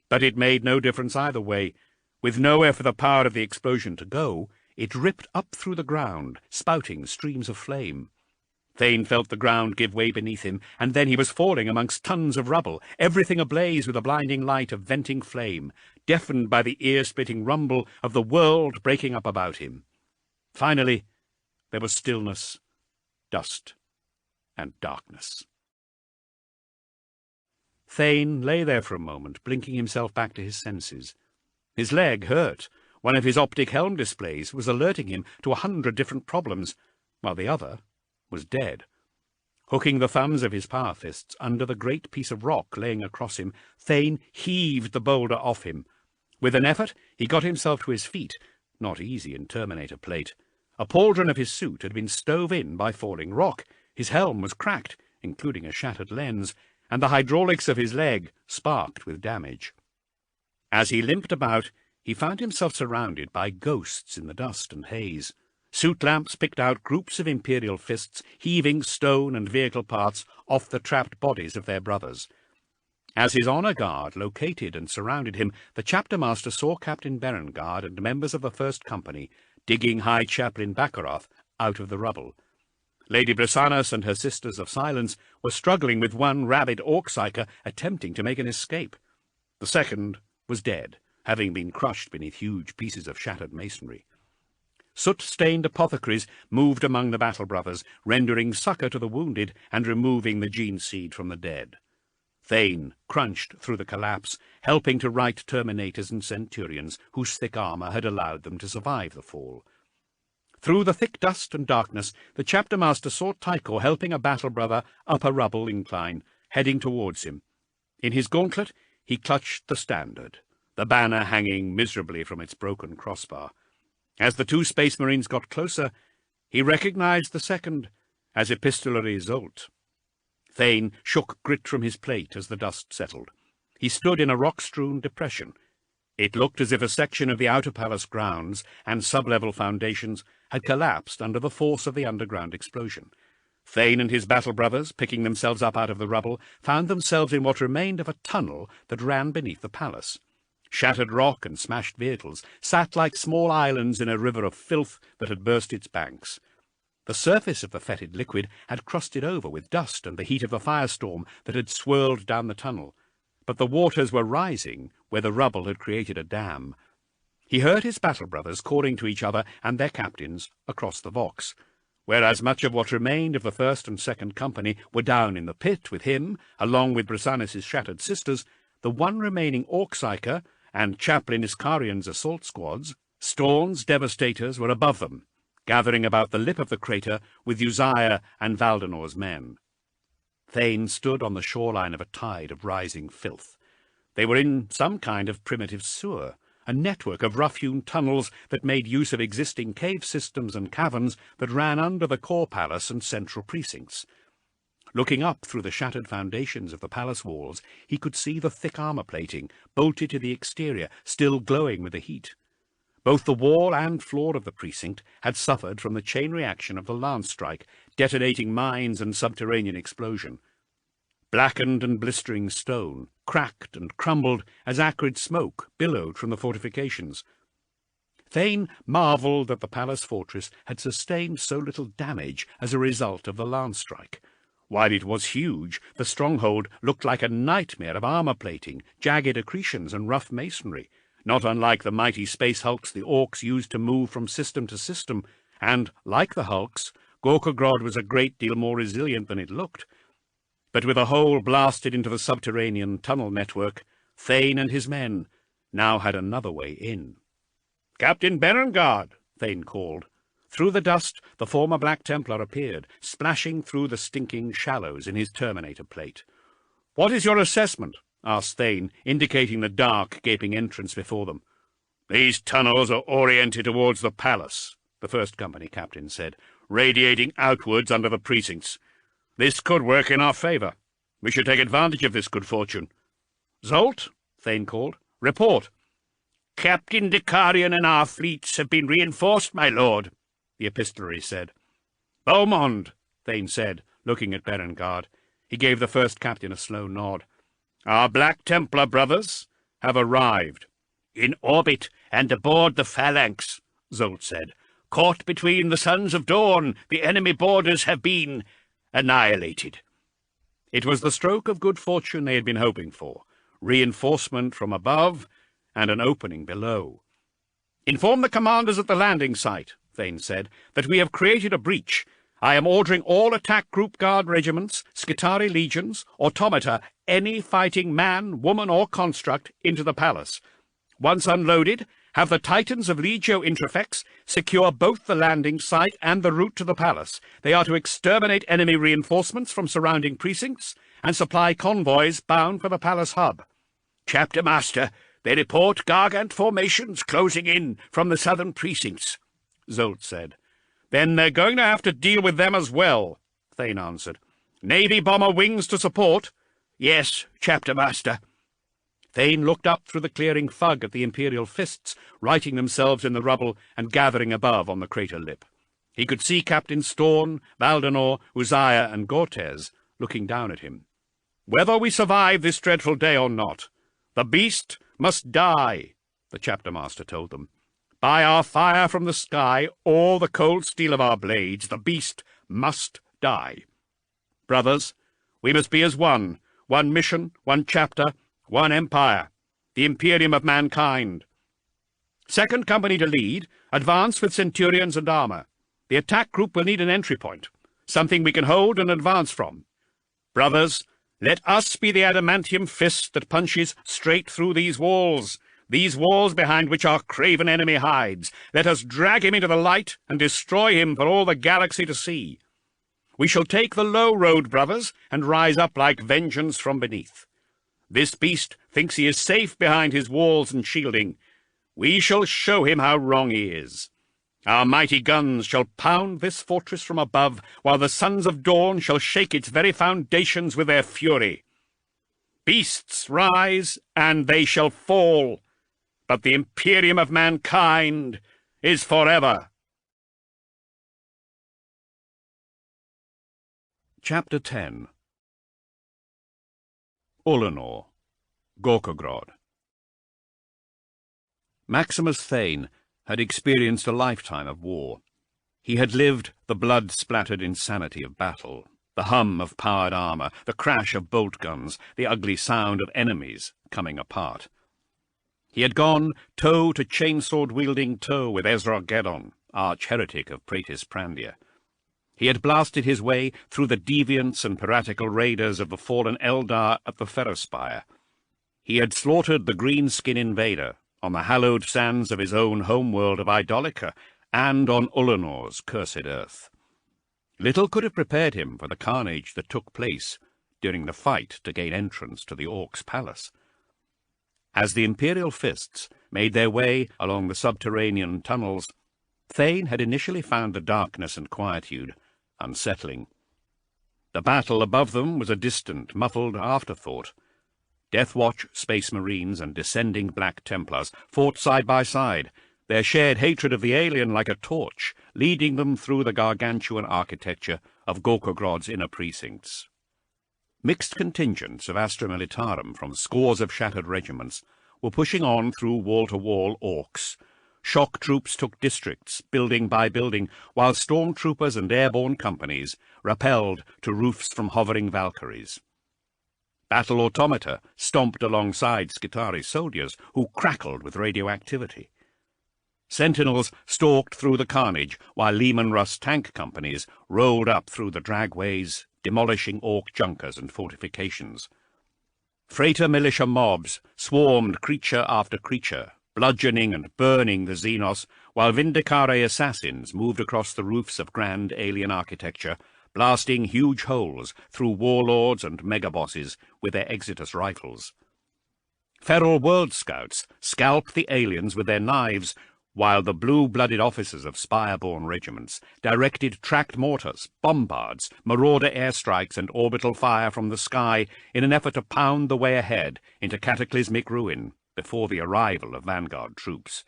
But it made no difference either way. With nowhere for the power of the explosion to go, it ripped up through the ground, spouting streams of flame. Thane felt the ground give way beneath him, and then he was falling amongst tons of rubble, everything ablaze with a blinding light of venting flame, deafened by the ear-splitting rumble of the world breaking up about him. Finally, there was stillness, dust, and darkness. Thane lay there for a moment, blinking himself back to his senses. His leg hurt. One of his optic helm displays was alerting him to 100 different problems, while the other was dead. Hooking the thumbs of his power fists under the great piece of rock laying across him, Thane heaved the boulder off him. With an effort, he got himself to his feet, not easy in Terminator plate. A pauldron of his suit had been stove in by falling rock. His helm was cracked, including a shattered lens, and the hydraulics of his leg sparked with damage. As he limped about, he found himself surrounded by ghosts in the dust and haze. Suit lamps picked out groups of Imperial fists heaving stone and vehicle parts off the trapped bodies of their brothers. As his honour guard located and surrounded him, the chapter master saw Captain Berengard and members of the First Company digging High Chaplain Baccaroth out of the rubble. Lady Brisannas and her Sisters of Silence were struggling with one rabid orc-psyker attempting to make an escape. The second was dead, having been crushed beneath huge pieces of shattered masonry. Soot-stained apothecaries moved among the battle brothers, rendering succour to the wounded and removing the gene seed from the dead. Thane crunched through the collapse, helping to right Terminators and Centurions whose thick armour had allowed them to survive the fall. Through the thick dust and darkness, the chapter-master saw Tycho helping a battle brother up a rubble incline, heading towards him. In his gauntlet he clutched the standard, the banner hanging miserably from its broken crossbar. As the two Space Marines got closer, he recognized the second as Epistolary Zolt. Thane shook grit from his plate as the dust settled. He stood in a rock-strewn depression. It looked as if a section of the outer palace grounds and sub-level foundations had collapsed under the force of the underground explosion. Thane and his battle brothers, picking themselves up out of the rubble, found themselves in what remained of a tunnel that ran beneath the palace. Shattered rock and smashed vehicles sat like small islands in a river of filth that had burst its banks. The surface of the fetid liquid had crusted over with dust and the heat of the firestorm that had swirled down the tunnel, but the waters were rising where the rubble had created a dam. He heard his battle brothers calling to each other and their captains across the Vox, whereas much of what remained of the first and second company were down in the pit with him, along with Brisannis's shattered sisters. The one remaining Orcsiker and Chaplain Iskarion's assault squads, Storn's devastators, were above them, gathering about the lip of the crater with Uzziah and Valdenor's men. Thane stood on the shoreline of a tide of rising filth. They were in some kind of primitive sewer, a network of rough-hewn tunnels that made use of existing cave systems and caverns that ran under the core palace and central precincts. Looking up through the shattered foundations of the palace walls, he could see the thick armour plating, bolted to the exterior, still glowing with the heat. Both the wall and floor of the precinct had suffered from the chain reaction of the lance strike, detonating mines and subterranean explosion. Blackened and blistering stone cracked and crumbled as acrid smoke billowed from the fortifications. Thane marvelled that the palace fortress had sustained so little damage as a result of the lance strike. While it was huge, the stronghold looked like a nightmare of armour plating, jagged accretions and rough masonry, not unlike the mighty space hulks the Orcs used to move from system to system, and, like the hulks, Gorkogrod was a great deal more resilient than it looked. But with a hole blasted into the subterranean tunnel network, Thane and his men now had another way in. "Captain Berengard!" Thane called. Through the dust, the former Black Templar appeared, splashing through the stinking shallows in his Terminator plate. "What is your assessment?" asked Thane, indicating the dark, gaping entrance before them. "These tunnels are oriented towards the palace," the first company captain said, "radiating outwards under the precincts. This could work in our favour. We should take advantage of this good fortune." "Zolt," Thane called, "report." "Captain Dicarion and our fleets have been reinforced, my lord," the epistolary said. "Beaumont," Thane said, looking at Berengard. He gave the first captain a slow nod. "Our Black Templar brothers have arrived." "In orbit and aboard the Phalanx," Zolt said. "Caught between the Sons of Dawn, the enemy boarders have been annihilated." It was the stroke of good fortune they had been hoping for, reinforcement from above and an opening below. "Inform the commanders at the landing site," Thane said, "that we have created a breach. I am ordering all attack group guard regiments, Skitari legions, automata, any fighting man, woman, or construct into the palace. Once unloaded, have the Titans of Legio Intrafex secure both the landing site and the route to the palace. They are to exterminate enemy reinforcements from surrounding precincts and supply convoys bound for the palace hub. Chapter Master, they report Gargant formations closing in from the southern precincts," Zolt said. "Then they're going to have to deal with them as well," Thane answered. "Navy bomber wings to support?" "Yes, Chapter Master." Thane looked up through the clearing fug at the Imperial fists, righting themselves in the rubble and gathering above on the crater lip. He could see Captain Storn, Valdenor, Uzziah, and Gortez looking down at him. "Whether we survive this dreadful day or not, the beast must die," the chapter master told them. "By our fire from the sky or the cold steel of our blades, the beast must die. Brothers, we must be as one mission, one chapter, one empire. the Imperium of mankind. Second company to lead, advance with centurions and armor. The attack group will need an entry point, something we can hold and advance from. Brothers, let us be the adamantium fist that punches straight through these walls behind which our craven enemy hides. Let us drag him into the light and destroy him for all the galaxy to see. We shall take the low road, brothers, and rise up like vengeance from beneath. This beast thinks he is safe behind his walls and shielding. We shall show him how wrong he is. Our mighty guns shall pound this fortress from above, while the sons of dawn shall shake its very foundations with their fury. Beasts rise, and they shall fall, but the Imperium of mankind is forever. Chapter 10. Ullanor, Gorkogrod. Maximus Thane had experienced a lifetime of war. He had lived the blood-splattered insanity of battle, the hum of powered armor, the crash of bolt guns, the ugly sound of enemies coming apart. He had gone toe to chainsword-wielding toe with Esarhaddon, arch-heretic of Praetus Prandia. He had blasted his way through the deviants and piratical raiders of the fallen Eldar at the Ferrospire. He had slaughtered the green-skin invader on the hallowed sands of his own homeworld of Idolica, and on Ullanor's cursed earth. Little could have prepared him for the carnage that took place during the fight to gain entrance to the Orcs' palace. As the Imperial fists made their way along the subterranean tunnels, Thane had initially found the darkness and quietude unsettling. The battle above them was a distant, muffled afterthought. Deathwatch Space Marines and descending Black Templars fought side by side, their shared hatred of the alien like a torch, leading them through the gargantuan architecture of Gorkogrod's inner precincts. Mixed contingents of Astra Militarum from scores of shattered regiments were pushing on through wall-to-wall Orcs. Shock troops took districts, building by building, while stormtroopers and airborne companies rappelled to roofs from hovering Valkyries. Battle automata stomped alongside Skitarii soldiers, who crackled with radioactivity. Sentinels stalked through the carnage, while Lehman Russ tank companies rolled up through the dragways, demolishing Orc junkers and fortifications. Freighter militia mobs swarmed creature after creature, bludgeoning and burning the Xenos, while Vindicare assassins moved across the roofs of grand alien architecture, blasting huge holes through warlords and megabosses with their Exitus rifles. Feral world scouts scalped the aliens with their knives, while the blue-blooded officers of Spire-born regiments directed tracked mortars, bombards, marauder airstrikes, and orbital fire from the sky in an effort to pound the way ahead into cataclysmic ruin before the arrival of vanguard troops.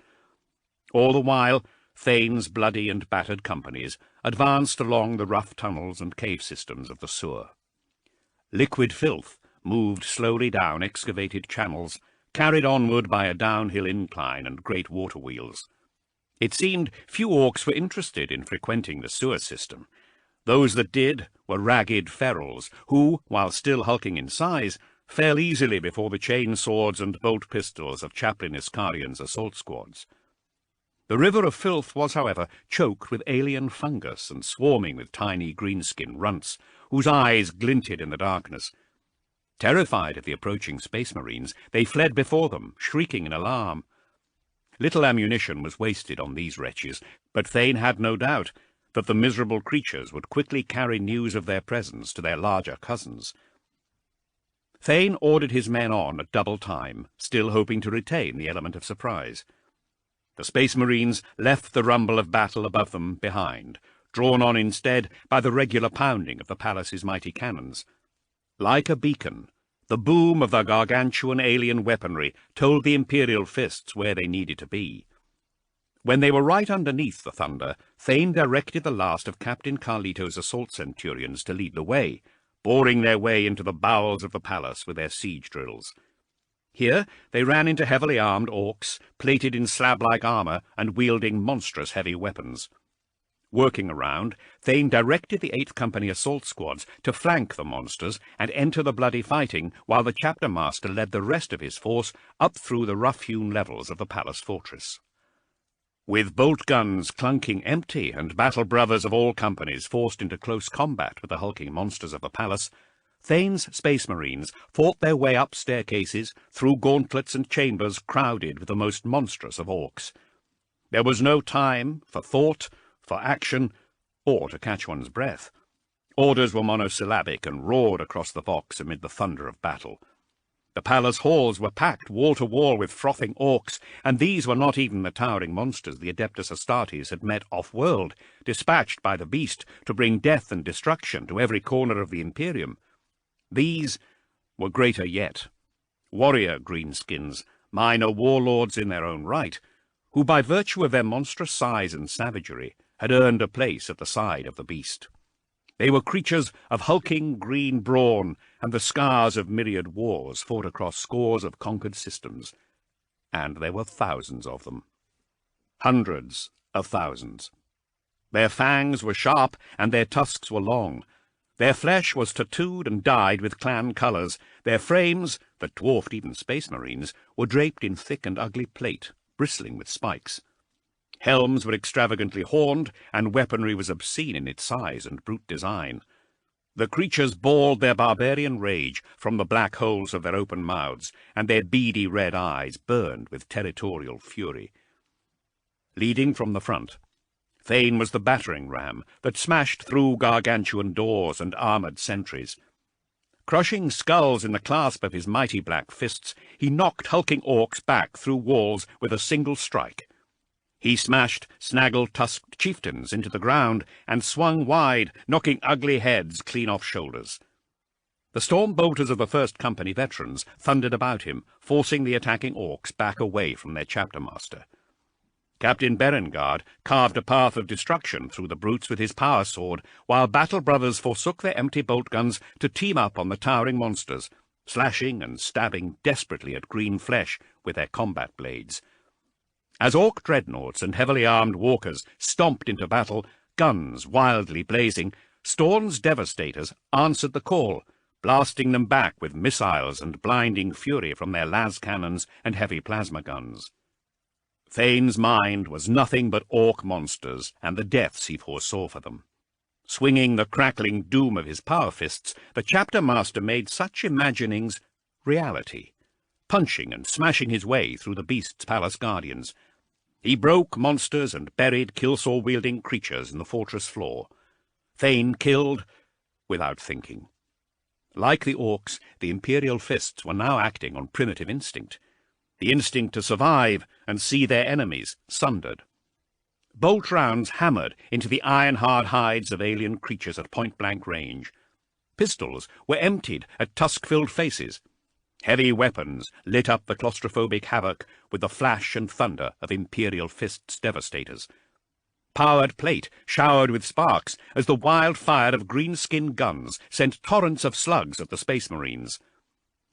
All the while, Thane's bloody and battered companies advanced along the rough tunnels and cave systems of the sewer. Liquid filth moved slowly down excavated channels, carried onward by a downhill incline and great water wheels. It seemed few Orcs were interested in frequenting the sewer system. Those that did were ragged ferals, who, while still hulking in size, fell easily before the chain swords and bolt pistols of Chaplain Iskarion's assault squads. The river of filth was, however, choked with alien fungus and swarming with tiny greenskin runts, whose eyes glinted in the darkness. Terrified of the approaching Space Marines, they fled before them, shrieking in alarm. Little ammunition was wasted on these wretches, but Thane had no doubt that the miserable creatures would quickly carry news of their presence to their larger cousins. Thane ordered his men on at double time, still hoping to retain the element of surprise. The Space Marines left the rumble of battle above them behind, drawn on instead by the regular pounding of the palace's mighty cannons. Like a beacon, the boom of the gargantuan alien weaponry told the Imperial fists where they needed to be. When they were right underneath the thunder, Thane directed the last of Captain Carlito's assault centurions to lead the way, boring their way into the bowels of the palace with their siege drills. Here they ran into heavily armed Orcs, plated in slab-like armor and wielding monstrous heavy weapons. Working around, Thane directed the 8th Company assault squads to flank the monsters and enter the bloody fighting, while the chapter master led the rest of his force up through the rough-hewn levels of the palace fortress. With bolt guns clunking empty and battle brothers of all companies forced into close combat with the hulking monsters of the palace, Thane's Space Marines fought their way up staircases, through gauntlets and chambers crowded with the most monstrous of orcs. There was no time for thought, for action, or to catch one's breath. Orders were monosyllabic and roared across the Vox amid the thunder of battle. The palace halls were packed wall to wall with frothing orcs, and these were not even the towering monsters the Adeptus Astartes had met off-world, dispatched by the beast to bring death and destruction to every corner of the Imperium. These were greater yet. Warrior greenskins, minor warlords in their own right, who by virtue of their monstrous size and savagery had earned a place at the side of the beast. They were creatures of hulking green brawn and the scars of myriad wars fought across scores of conquered systems, and there were thousands of them. Hundreds of thousands. Their fangs were sharp and their tusks were long. Their flesh was tattooed and dyed with clan colours. Their frames, that dwarfed even Space Marines, were draped in thick and ugly plate, bristling with spikes. Helms were extravagantly horned, and weaponry was obscene in its size and brute design. The creatures bawled their barbarian rage from the black holes of their open mouths, and their beady red eyes burned with territorial fury. Leading from the front, Thane was the battering ram that smashed through gargantuan doors and armoured sentries. Crushing skulls in the clasp of his mighty black fists, he knocked hulking orcs back through walls with a single strike. He smashed snaggle-tusked chieftains into the ground and swung wide, knocking ugly heads clean off shoulders. The storm bolters of the 1st Company veterans thundered about him, forcing the attacking orcs back away from their chapter master. Captain Berengard carved a path of destruction through the brutes with his power sword, while battle brothers forsook their empty bolt guns to team up on the towering monsters, slashing and stabbing desperately at green flesh with their combat blades. As orc dreadnoughts and heavily armed walkers stomped into battle, guns wildly blazing, Storn's devastators answered the call, blasting them back with missiles and blinding fury from their las cannons and heavy plasma guns. Thane's mind was nothing but orc monsters and the deaths he foresaw for them. Swinging the crackling doom of his power fists, the chapter master made such imaginings reality, punching and smashing his way through the beast's palace guardians. He broke monsters and buried killsaw-wielding creatures in the fortress floor. Thane killed without thinking. Like the orcs, the Imperial fists were now acting on primitive instinct, the instinct to survive and see their enemies sundered. Bolt rounds hammered into the iron-hard hides of alien creatures at point-blank range. Pistols were emptied at tusk-filled faces. Heavy weapons lit up the claustrophobic havoc with the flash and thunder of Imperial fists' devastators. Powered plate showered with sparks as the wild fire of greenskin guns sent torrents of slugs at the Space Marines.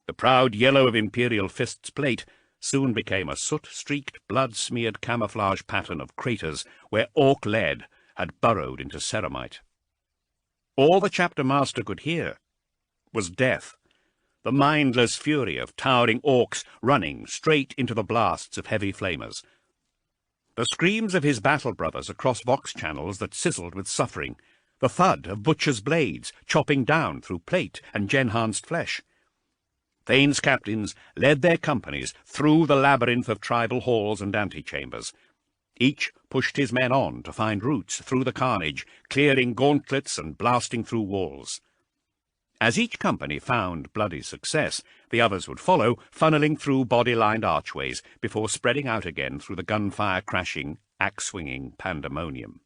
The proud yellow of Imperial fists' plate soon became a soot-streaked, blood-smeared camouflage pattern of craters where orc lead had burrowed into ceramite. All the chapter master could hear was death, the mindless fury of towering orcs running straight into the blasts of heavy flamers. The screams of his battle brothers across vox channels that sizzled with suffering, the thud of butchers' blades chopping down through plate and gen-enhanced flesh. Thane's captains led their companies through the labyrinth of tribal halls and antechambers. Each pushed his men on to find routes through the carnage, clearing gauntlets and blasting through walls. As each company found bloody success, the others would follow, funneling through body-lined archways before spreading out again through the gunfire-crashing, axe-swinging pandemonium.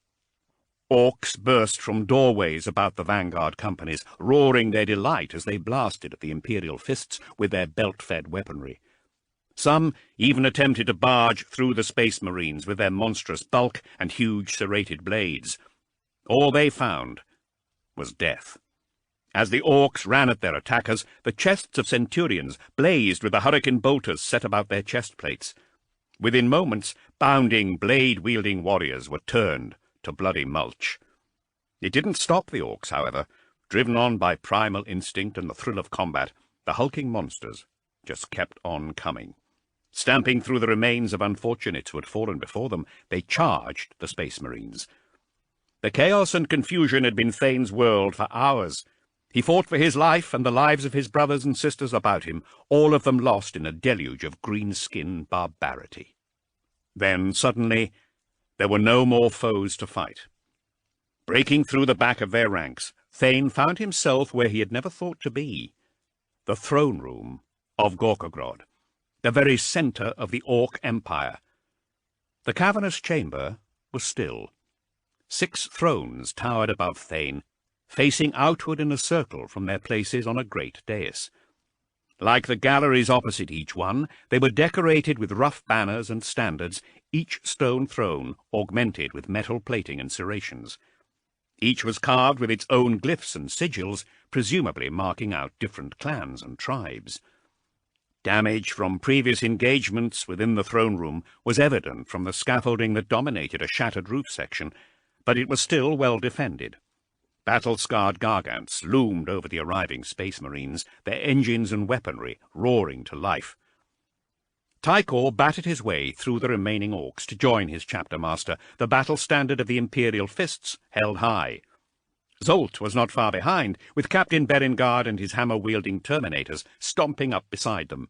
Orcs burst from doorways about the vanguard companies, roaring their delight as they blasted at the Imperial fists with their belt-fed weaponry. Some even attempted to barge through the Space Marines with their monstrous bulk and huge serrated blades. All they found was death. As the orcs ran at their attackers, the chests of centurions blazed with the hurricane bolters set about their chest plates. Within moments, bounding, blade-wielding warriors were turned to to bloody mulch. It didn't stop the orcs, however. Driven on by primal instinct and the thrill of combat, the hulking monsters just kept on coming. Stamping through the remains of unfortunates who had fallen before them, they charged the Space Marines. The chaos and confusion had been Thane's world for hours. He fought for his life and the lives of his brothers and sisters about him, all of them lost in a deluge of green-skin barbarity. Then, suddenly, there were no more foes to fight. Breaking through the back of their ranks, Thane found himself where he had never thought to be, the throne room of Gorkogrod, the very centre of the Orc Empire. The cavernous chamber was still. 6 thrones towered above Thane, facing outward in a circle from their places on a great dais. Like the galleries opposite each one, they were decorated with rough banners and standards, each stone throne augmented with metal plating and serrations. Each was carved with its own glyphs and sigils, presumably marking out different clans and tribes. Damage from previous engagements within the throne room was evident from the scaffolding that dominated a shattered roof section, but it was still well defended. Battle-scarred gargants loomed over the arriving Space Marines, their engines and weaponry roaring to life. Tykor battered his way through the remaining orcs to join his chapter master, the battle standard of the Imperial Fists held high. Zolt was not far behind, with Captain Berengard and his hammer-wielding Terminators stomping up beside them.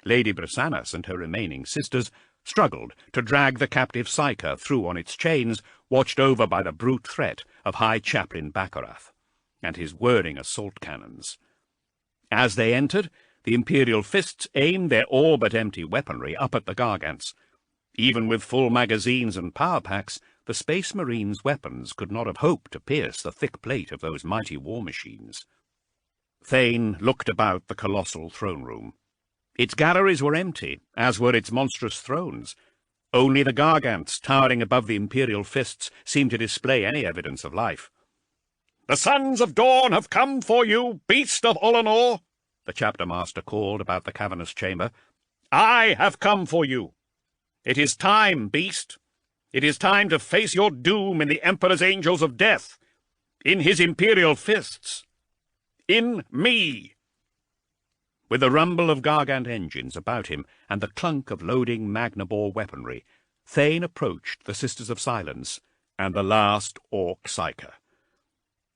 Lady Brisannas and her remaining sisters struggled to drag the captive Psyker through on its chains, watched over by the brute threat of High Chaplain Bakarath and his whirring assault cannons. As they entered, the Imperial Fists aimed their all-but-empty weaponry up at the Gargants. Even with full magazines and power packs, the Space Marines' weapons could not have hoped to pierce the thick plate of those mighty war machines. Thane looked about the colossal throne room. Its galleries were empty, as were its monstrous thrones. Only the Gargants, towering above the Imperial Fists, seemed to display any evidence of life. "The Sons of Dawn have come for you, beast of Ullanor," the chapter master called about the cavernous chamber. "I have come for you. It is time, beast. It is time to face your doom in the Emperor's Angels of Death, in his Imperial Fists, in me." With the rumble of Gargant engines about him and the clunk of loading Magnabore weaponry, Thane approached the Sisters of Silence and the last Orc Psyker.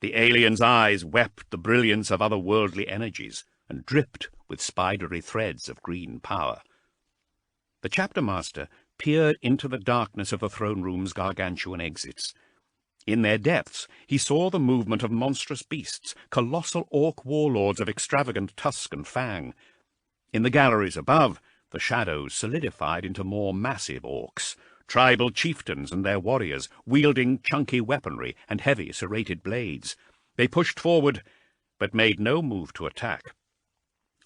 The alien's eyes wept the brilliance of otherworldly energies and dripped with spidery threads of green power. The chapter master peered into the darkness of the throne room's gargantuan exits. In their depths he saw the movement of monstrous beasts, colossal orc warlords of extravagant tusk and fang. In the galleries above, the shadows solidified into more massive orcs, tribal chieftains and their warriors, wielding chunky weaponry and heavy serrated blades. They pushed forward, but made no move to attack.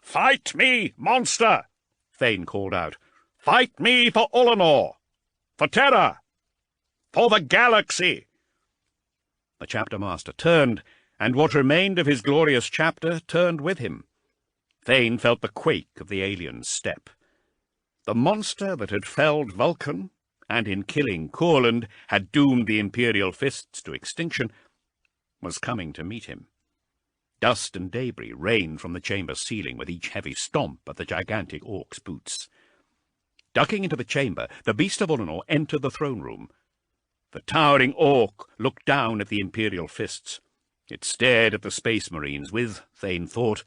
"Fight me, monster!" Thane called out. "Fight me for Ullanor, for Terra, for the galaxy!" The chapter master turned, and what remained of his glorious chapter turned with him. Thane felt the quake of the alien's step. The monster that had felled Vulcan, and in killing Courland had doomed the Imperial Fists to extinction, was coming to meet him. Dust and debris rained from the chamber's ceiling with each heavy stomp of the gigantic orc's boots. Ducking into the chamber, the beast of Ullanor entered the throne room. The towering orc looked down at the Imperial Fists. It stared at the Space Marines with, Thane thought,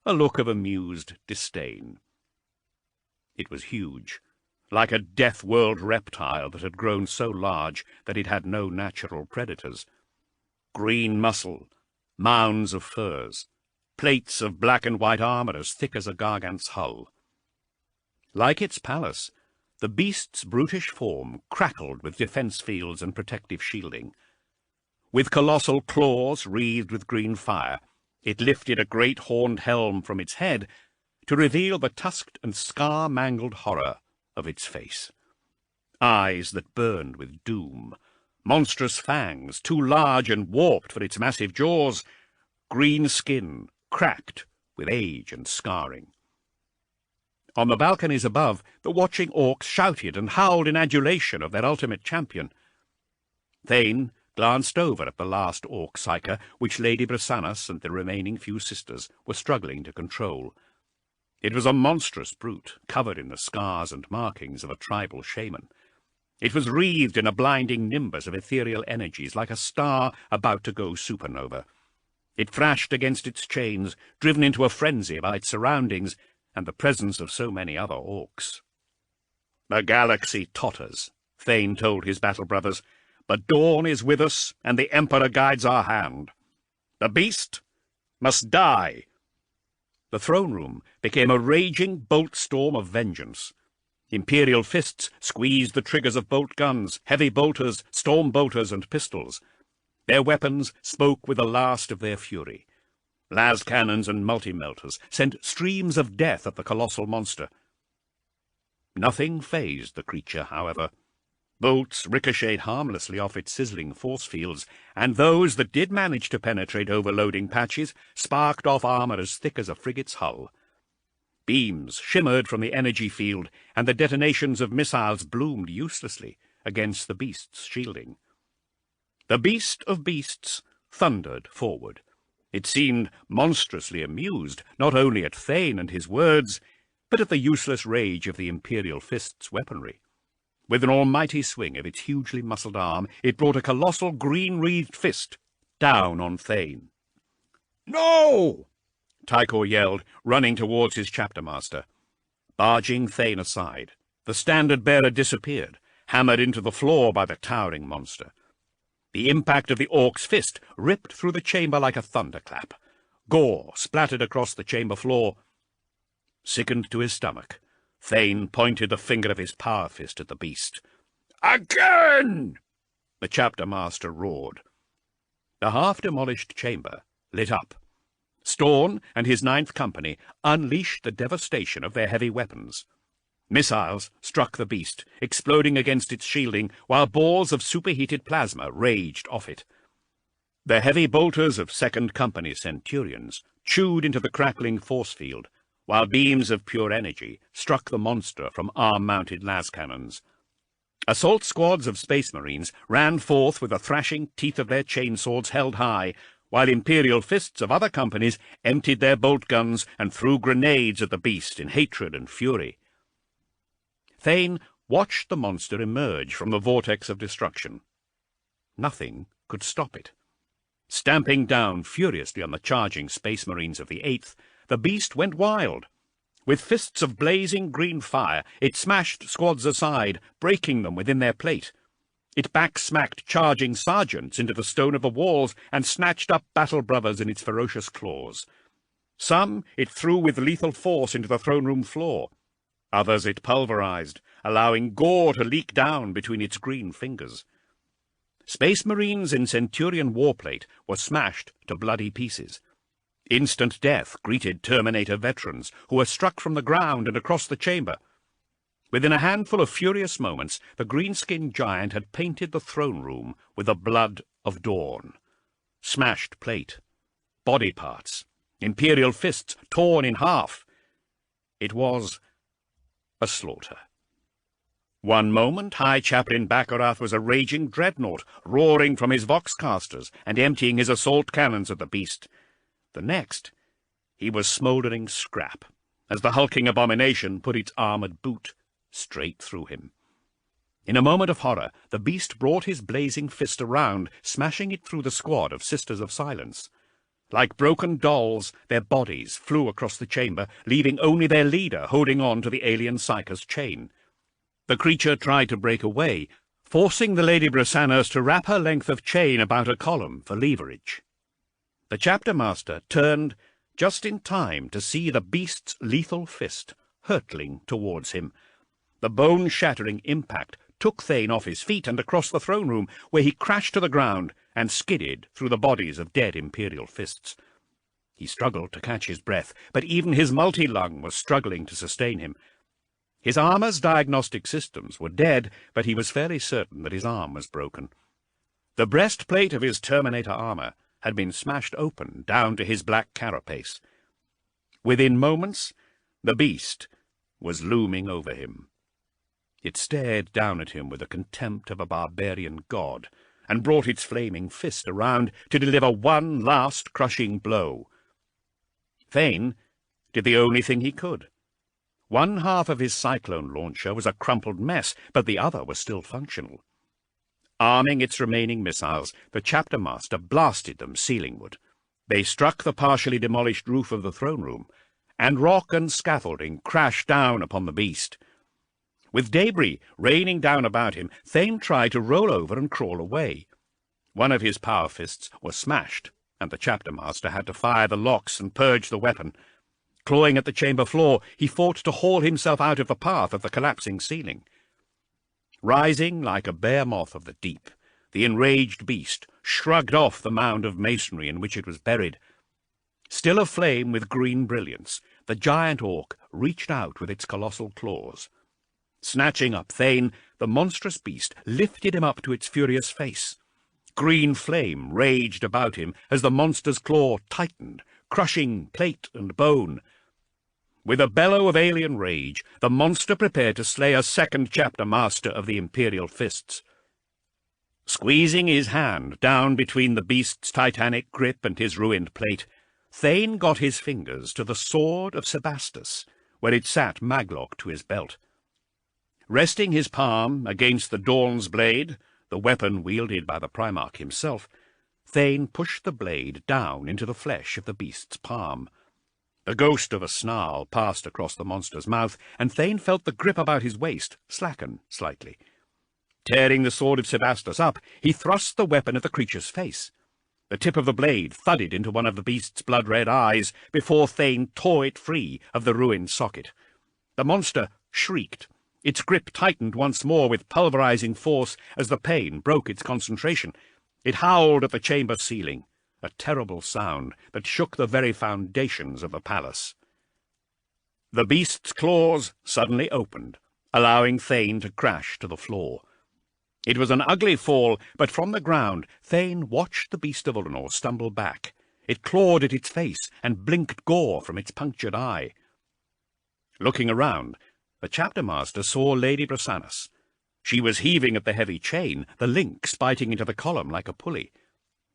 a look of amused disdain. It was huge, like a death-world reptile that had grown so large that it had no natural predators. Green muscle, mounds of furs, plates of black and white armor as thick as a Gargant's hull. Like its palace, the beast's brutish form crackled with defense fields and protective shielding. With colossal claws wreathed with green fire, it lifted a great horned helm from its head to reveal the tusked and scar-mangled horror of its face. Eyes that burned with doom, monstrous fangs too large and warped for its massive jaws, green skin cracked with age and scarring. On the balconies above, the watching orcs shouted and howled in adulation of their ultimate champion. Thane glanced over at the last orc psyker, which Lady Brisannas and the remaining few sisters were struggling to control. It was a monstrous brute, covered in the scars and markings of a tribal shaman. It was wreathed in a blinding nimbus of ethereal energies, like a star about to go supernova. It thrashed against its chains, driven into a frenzy by its surroundings and the presence of so many other orcs. "The galaxy totters," Thane told his battle brothers, "but dawn is with us, and the Emperor guides our hand. The beast must die." The throne room became a raging bolt storm of vengeance. Imperial fists squeezed the triggers of bolt guns, heavy bolters, storm bolters, and pistols. Their weapons spoke with the last of their fury. Las cannons and multi-melters sent streams of death at the colossal monster. Nothing fazed the creature, however. Bolts ricocheted harmlessly off its sizzling force fields, and those that did manage to penetrate overloading patches sparked off armor as thick as a frigate's hull. Beams shimmered from the energy field, and the detonations of missiles bloomed uselessly against the beast's shielding. The beast of beasts thundered forward. It seemed monstrously amused, not only at Thane and his words, but at the useless rage of the Imperial Fist's weaponry. With an almighty swing of its hugely muscled arm, it brought a colossal green-wreathed fist down on Thane. "No!" Tykor yelled, running towards his chapter-master. Barging Thane aside, the standard-bearer disappeared, hammered into the floor by the towering monster. The impact of the orc's fist ripped through the chamber like a thunderclap. Gore splattered across the chamber floor. Sickened to his stomach, Thane pointed the finger of his power fist at the beast. "Again!" the chapter-master roared. The half-demolished chamber lit up. Storn and his 9th Company unleashed the devastation of their heavy weapons. Missiles struck the beast, exploding against its shielding, while balls of superheated plasma raged off it. The heavy bolters of 2nd Company Centurions chewed into the crackling force field, while beams of pure energy struck the monster from arm-mounted las cannons. Assault squads of Space Marines ran forth with the thrashing teeth of their chainswords held high, while Imperial fists of other companies emptied their bolt guns and threw grenades at the beast in hatred and fury. Thane watched the monster emerge from the vortex of destruction. Nothing could stop it. Stamping down furiously on the charging Space Marines of the 8th, the beast went wild. With fists of blazing green fire, it smashed squads aside, breaking them within their plate. It back-smacked charging sergeants into the stone of the walls and snatched up battle brothers in its ferocious claws. Some it threw with lethal force into the throne room floor. Others it pulverized, allowing gore to leak down between its green fingers. Space Marines in Centurion warplate were smashed to bloody pieces. Instant death greeted Terminator veterans, who were struck from the ground and across the chamber. Within a handful of furious moments, the green-skinned giant had painted the throne room with the blood of dawn. Smashed plate, body parts, Imperial fists torn in half. It was a slaughter. One moment, High Chaplain Baccarat was a raging dreadnought, roaring from his voxcasters and emptying his assault cannons at the beast. The next, he was smouldering scrap, as the hulking abomination put its armoured boot straight through him. In a moment of horror, the beast brought his blazing fist around, smashing it through the squad of Sisters of Silence. Like broken dolls, their bodies flew across the chamber, leaving only their leader holding on to the alien psyker's chain. The creature tried to break away, forcing the Lady Brisannas to wrap her length of chain about a column for leverage. The chapter-master turned just in time to see the beast's lethal fist hurtling towards him. The bone-shattering impact took Thane off his feet and across the throne room, where he crashed to the ground and skidded through the bodies of dead Imperial fists. He struggled to catch his breath, but even his multi-lung was struggling to sustain him. His armor's diagnostic systems were dead, but he was fairly certain that his arm was broken. The breastplate of his Terminator armor had been smashed open down to his black carapace. Within moments, the beast was looming over him. It stared down at him with the contempt of a barbarian god, and brought its flaming fist around to deliver one last crushing blow. Thane did the only thing he could. One half of his cyclone launcher was a crumpled mess, but the other was still functional. Arming its remaining missiles, the chapter master blasted them ceilingward. They struck the partially demolished roof of the throne room, and rock and scaffolding crashed down upon the beast. With debris raining down about him, Thane tried to roll over and crawl away. One of his power fists was smashed, and the chapter master had to fire the locks and purge the weapon. Clawing at the chamber floor, he fought to haul himself out of the path of the collapsing ceiling. Rising like a bear moth of the deep, the enraged beast shrugged off the mound of masonry in which it was buried. Still aflame with green brilliance, the giant orc reached out with its colossal claws. Snatching up Thane, the monstrous beast lifted him up to its furious face. Green flame raged about him as the monster's claw tightened, crushing plate and bone. With a bellow of alien rage, the monster prepared to slay a second chapter master of the Imperial Fists. Squeezing his hand down between the beast's titanic grip and his ruined plate, Thane got his fingers to the sword of Sebastus, where it sat maglock to his belt. Resting his palm against the Dawn's blade, the weapon wielded by the Primarch himself, Thane pushed the blade down into the flesh of the beast's palm. The ghost of a snarl passed across the monster's mouth, and Thane felt the grip about his waist slacken slightly. Tearing the sword of Sebastus up, he thrust the weapon at the creature's face. The tip of the blade thudded into one of the beast's blood-red eyes before Thane tore it free of the ruined socket. The monster shrieked. Its grip tightened once more with pulverizing force as the pain broke its concentration. It howled at the chamber ceiling, a terrible sound that shook the very foundations of the palace. The beast's claws suddenly opened, allowing Thane to crash to the floor. It was an ugly fall, but from the ground Thane watched the beast of Ullanor stumble back. It clawed at its face and blinked gore from its punctured eye. Looking around, the chapter master saw Lady Brasanus. She was heaving at the heavy chain, the links biting into the column like a pulley.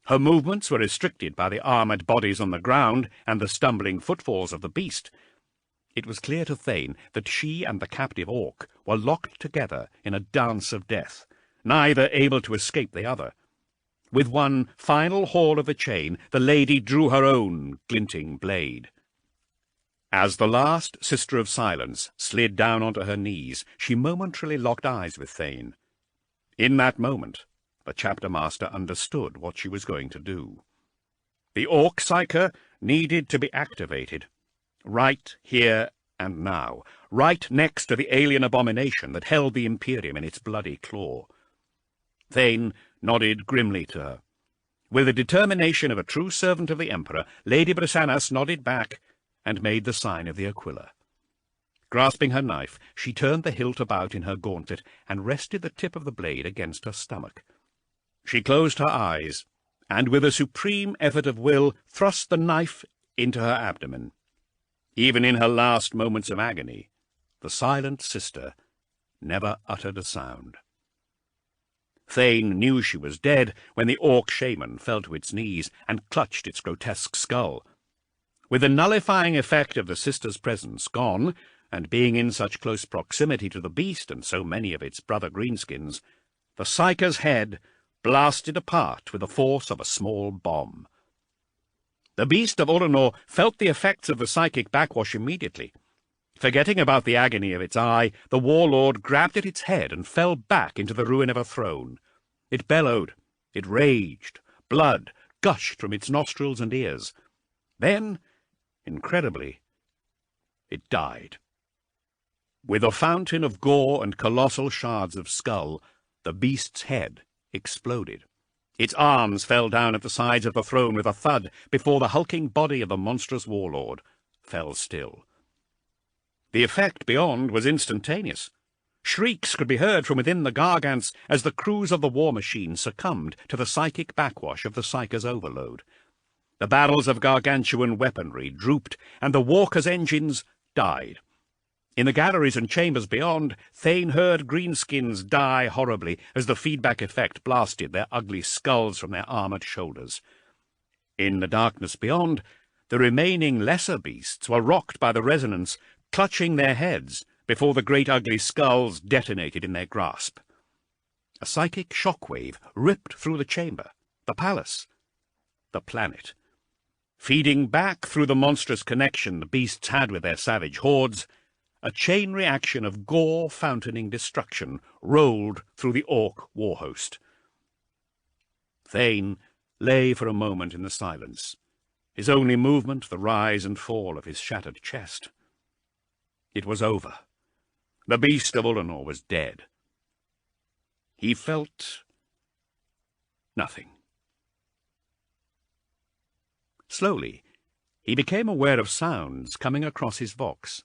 Her movements were restricted by the armoured bodies on the ground and the stumbling footfalls of the beast. It was clear to Thane that she and the captive orc were locked together in a dance of death, neither able to escape the other. With one final haul of the chain, the lady drew her own glinting blade. As the last Sister of Silence slid down onto her knees, she momentarily locked eyes with Thane. In that moment, the chapter master understood what she was going to do. The Orc Psyker needed to be activated, right here and now, right next to the alien abomination that held the Imperium in its bloody claw. Thane nodded grimly to her. With the determination of a true servant of the Emperor, Lady Brasanus nodded back and made the sign of the Aquila. Grasping her knife, she turned the hilt about in her gauntlet and rested the tip of the blade against her stomach. She closed her eyes, and with a supreme effort of will thrust the knife into her abdomen. Even in her last moments of agony, the silent sister never uttered a sound. Thane knew she was dead when the orc shaman fell to its knees and clutched its grotesque skull. With the nullifying effect of the sister's presence gone, and being in such close proximity to the beast and so many of its brother greenskins, the Psyker's head blasted apart with the force of a small bomb. The beast of Ullanor felt the effects of the psychic backwash immediately. Forgetting about the agony of its eye, the warlord grabbed at its head and fell back into the ruin of a throne. It bellowed, it raged, blood gushed from its nostrils and ears. Then, incredibly, it died. With a fountain of gore and colossal shards of skull, the beast's head exploded. Its arms fell down at the sides of the throne with a thud before the hulking body of the monstrous warlord fell still. The effect beyond was instantaneous. Shrieks could be heard from within the Gargants as the crews of the war machine succumbed to the psychic backwash of the Psyker's overload. The barrels of gargantuan weaponry drooped, and the walkers' engines died. In the galleries and chambers beyond, Thane heard greenskins die horribly as the feedback effect blasted their ugly skulls from their armoured shoulders. In the darkness beyond, the remaining lesser beasts were rocked by the resonance, clutching their heads before the great ugly skulls detonated in their grasp. A psychic shockwave ripped through the chamber, the palace, the planet. Feeding back through the monstrous connection the beasts had with their savage hordes, a chain reaction of gore-fountaining destruction rolled through the orc war-host. Thane lay for a moment in the silence, his only movement the rise and fall of his shattered chest. It was over. The beast of Ullanor was dead. He felt nothing. Slowly, he became aware of sounds coming across his vox.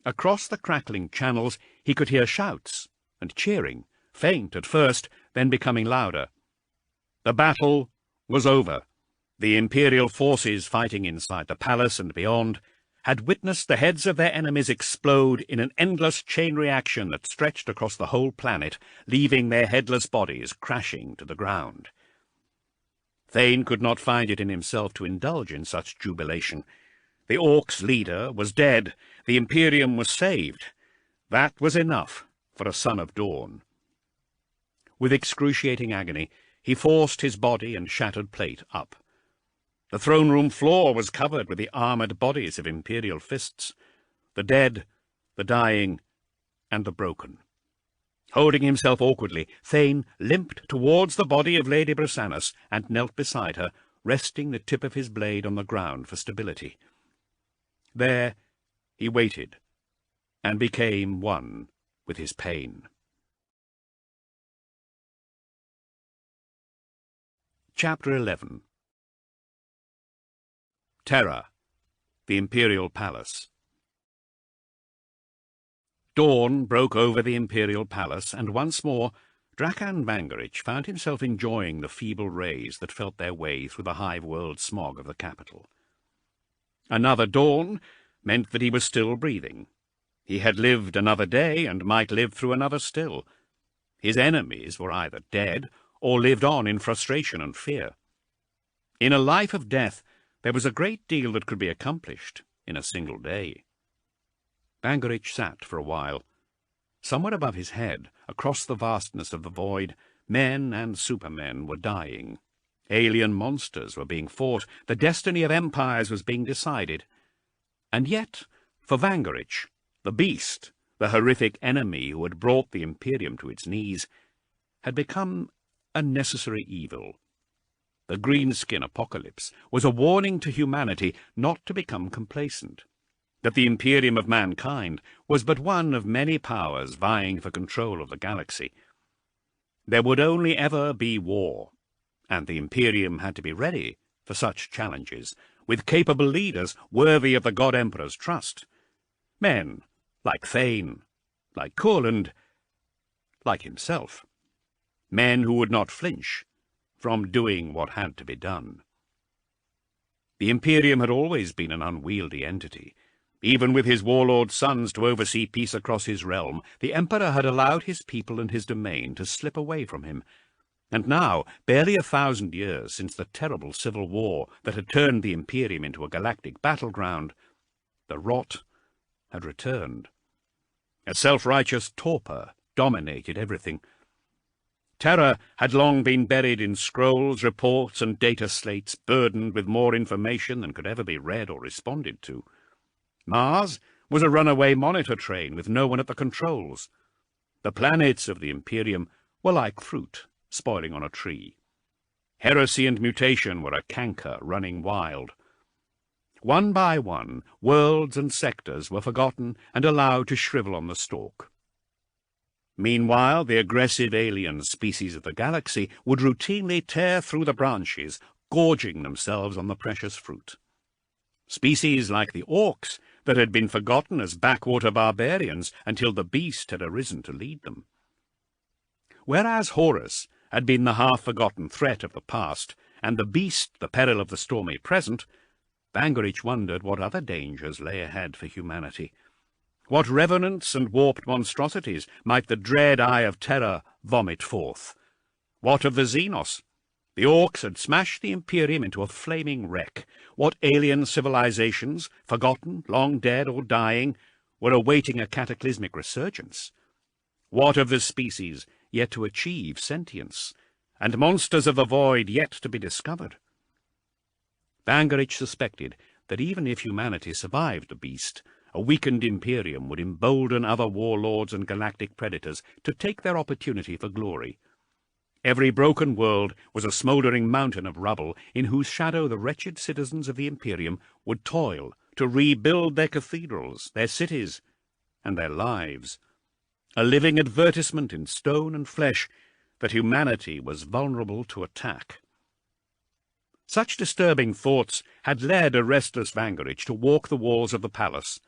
Across the crackling channels he could hear shouts and cheering, faint at first, then becoming louder. The battle was over. The Imperial forces fighting inside the palace and beyond had witnessed the heads of their enemies explode in an endless chain reaction that stretched across the whole planet, leaving their headless bodies crashing to the ground. Thane could not find it in himself to indulge in such jubilation. The Orcs' leader was dead. The Imperium was saved. That was enough for a son of Dawn. With excruciating agony, he forced his body and shattered plate up. The throne-room floor was covered with the armoured bodies of Imperial fists, the dead, the dying, and the broken. Holding himself awkwardly, Thane limped towards the body of Lady Brisanus and knelt beside her, resting the tip of his blade on the ground for stability. There he waited, and became one with his pain. Chapter 11. Terror, the Imperial Palace. Dawn broke over the Imperial Palace, and once more Drakan Vangerich found himself enjoying the feeble rays that felt their way through the hive-world smog of the capital. Another dawn meant that he was still breathing. He had lived another day, and might live through another still. His enemies were either dead, or lived on in frustration and fear. In a life of death, there was a great deal that could be accomplished in a single day. Vangerich sat for a while. Somewhere above his head, across the vastness of the void, men and supermen were dying. Alien monsters were being fought. The destiny of empires was being decided. And yet, for Vangerich, the beast, the horrific enemy who had brought the Imperium to its knees, had become a necessary evil. The greenskin apocalypse was a warning to humanity not to become complacent, that the Imperium of mankind was but one of many powers vying for control of the galaxy. There would only ever be war, and the Imperium had to be ready for such challenges, with capable leaders worthy of the God Emperor's trust. Men like Thane, like Kurland, like himself. Men who would not flinch from doing what had to be done. The Imperium had always been an unwieldy entity. Even with his warlord sons to oversee peace across his realm, the Emperor had allowed his people and his domain to slip away from him. And now, barely 1,000 years since the terrible civil war that had turned the Imperium into a galactic battleground, the rot had returned. A self-righteous torpor dominated everything. Terror had long been buried in scrolls, reports, and data slates burdened with more information than could ever be read or responded to. Mars was a runaway monitor train with no one at the controls. The planets of the Imperium were like fruit spoiling on a tree. Heresy and mutation were a canker running wild. One by one, worlds and sectors were forgotten and allowed to shrivel on the stalk. Meanwhile, the aggressive alien species of the galaxy would routinely tear through the branches, gorging themselves on the precious fruit. Species like the Orcs that had been forgotten as backwater barbarians until the beast had arisen to lead them. Whereas Horus had been the half-forgotten threat of the past, and the beast the peril of the stormy present, Vangerich wondered what other dangers lay ahead for humanity. What revenants and warped monstrosities might the dread eye of terror vomit forth? What of the Xenos? The Orcs had smashed the Imperium into a flaming wreck. What alien civilizations, forgotten, long dead, or dying, were awaiting a cataclysmic resurgence? What of the species yet to achieve sentience, and monsters of the void yet to be discovered? Bangerich suspected that even if humanity survived the beast, a weakened Imperium would embolden other warlords and galactic predators to take their opportunity for glory. Every broken world was a smouldering mountain of rubble in whose shadow the wretched citizens of the Imperium would toil to rebuild their cathedrals, their cities, and their lives. A living advertisement in stone and flesh that humanity was vulnerable to attack. Such disturbing thoughts had led a restless Vangerich to walk the walls of the palace.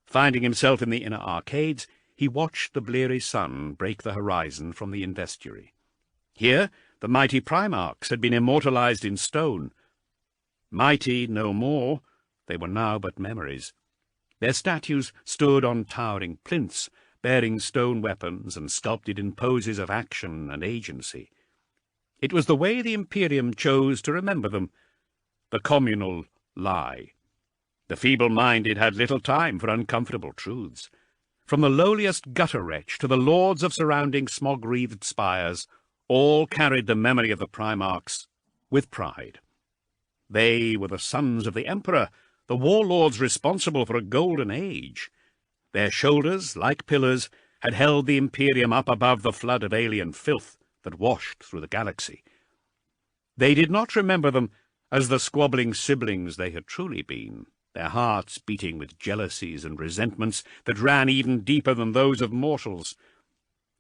Finding himself in the inner arcades, he watched the bleary sun break the horizon from the investuary. Here the mighty Primarchs had been immortalized in stone. Mighty no more, they were now but memories. Their statues stood on towering plinths, bearing stone weapons and sculpted in poses of action and agency. It was the way the Imperium chose to remember them, the communal lie. The feeble-minded had little time for uncomfortable truths. From the lowliest gutter wretch to the lords of surrounding smog-wreathed spires, all carried the memory of the Primarchs with pride. They were the sons of the Emperor, the warlords responsible for a golden age. Their shoulders, like pillars, had held the Imperium up above the flood of alien filth that washed through the galaxy. They did not remember them as the squabbling siblings they had truly been, their hearts beating with jealousies and resentments that ran even deeper than those of mortals.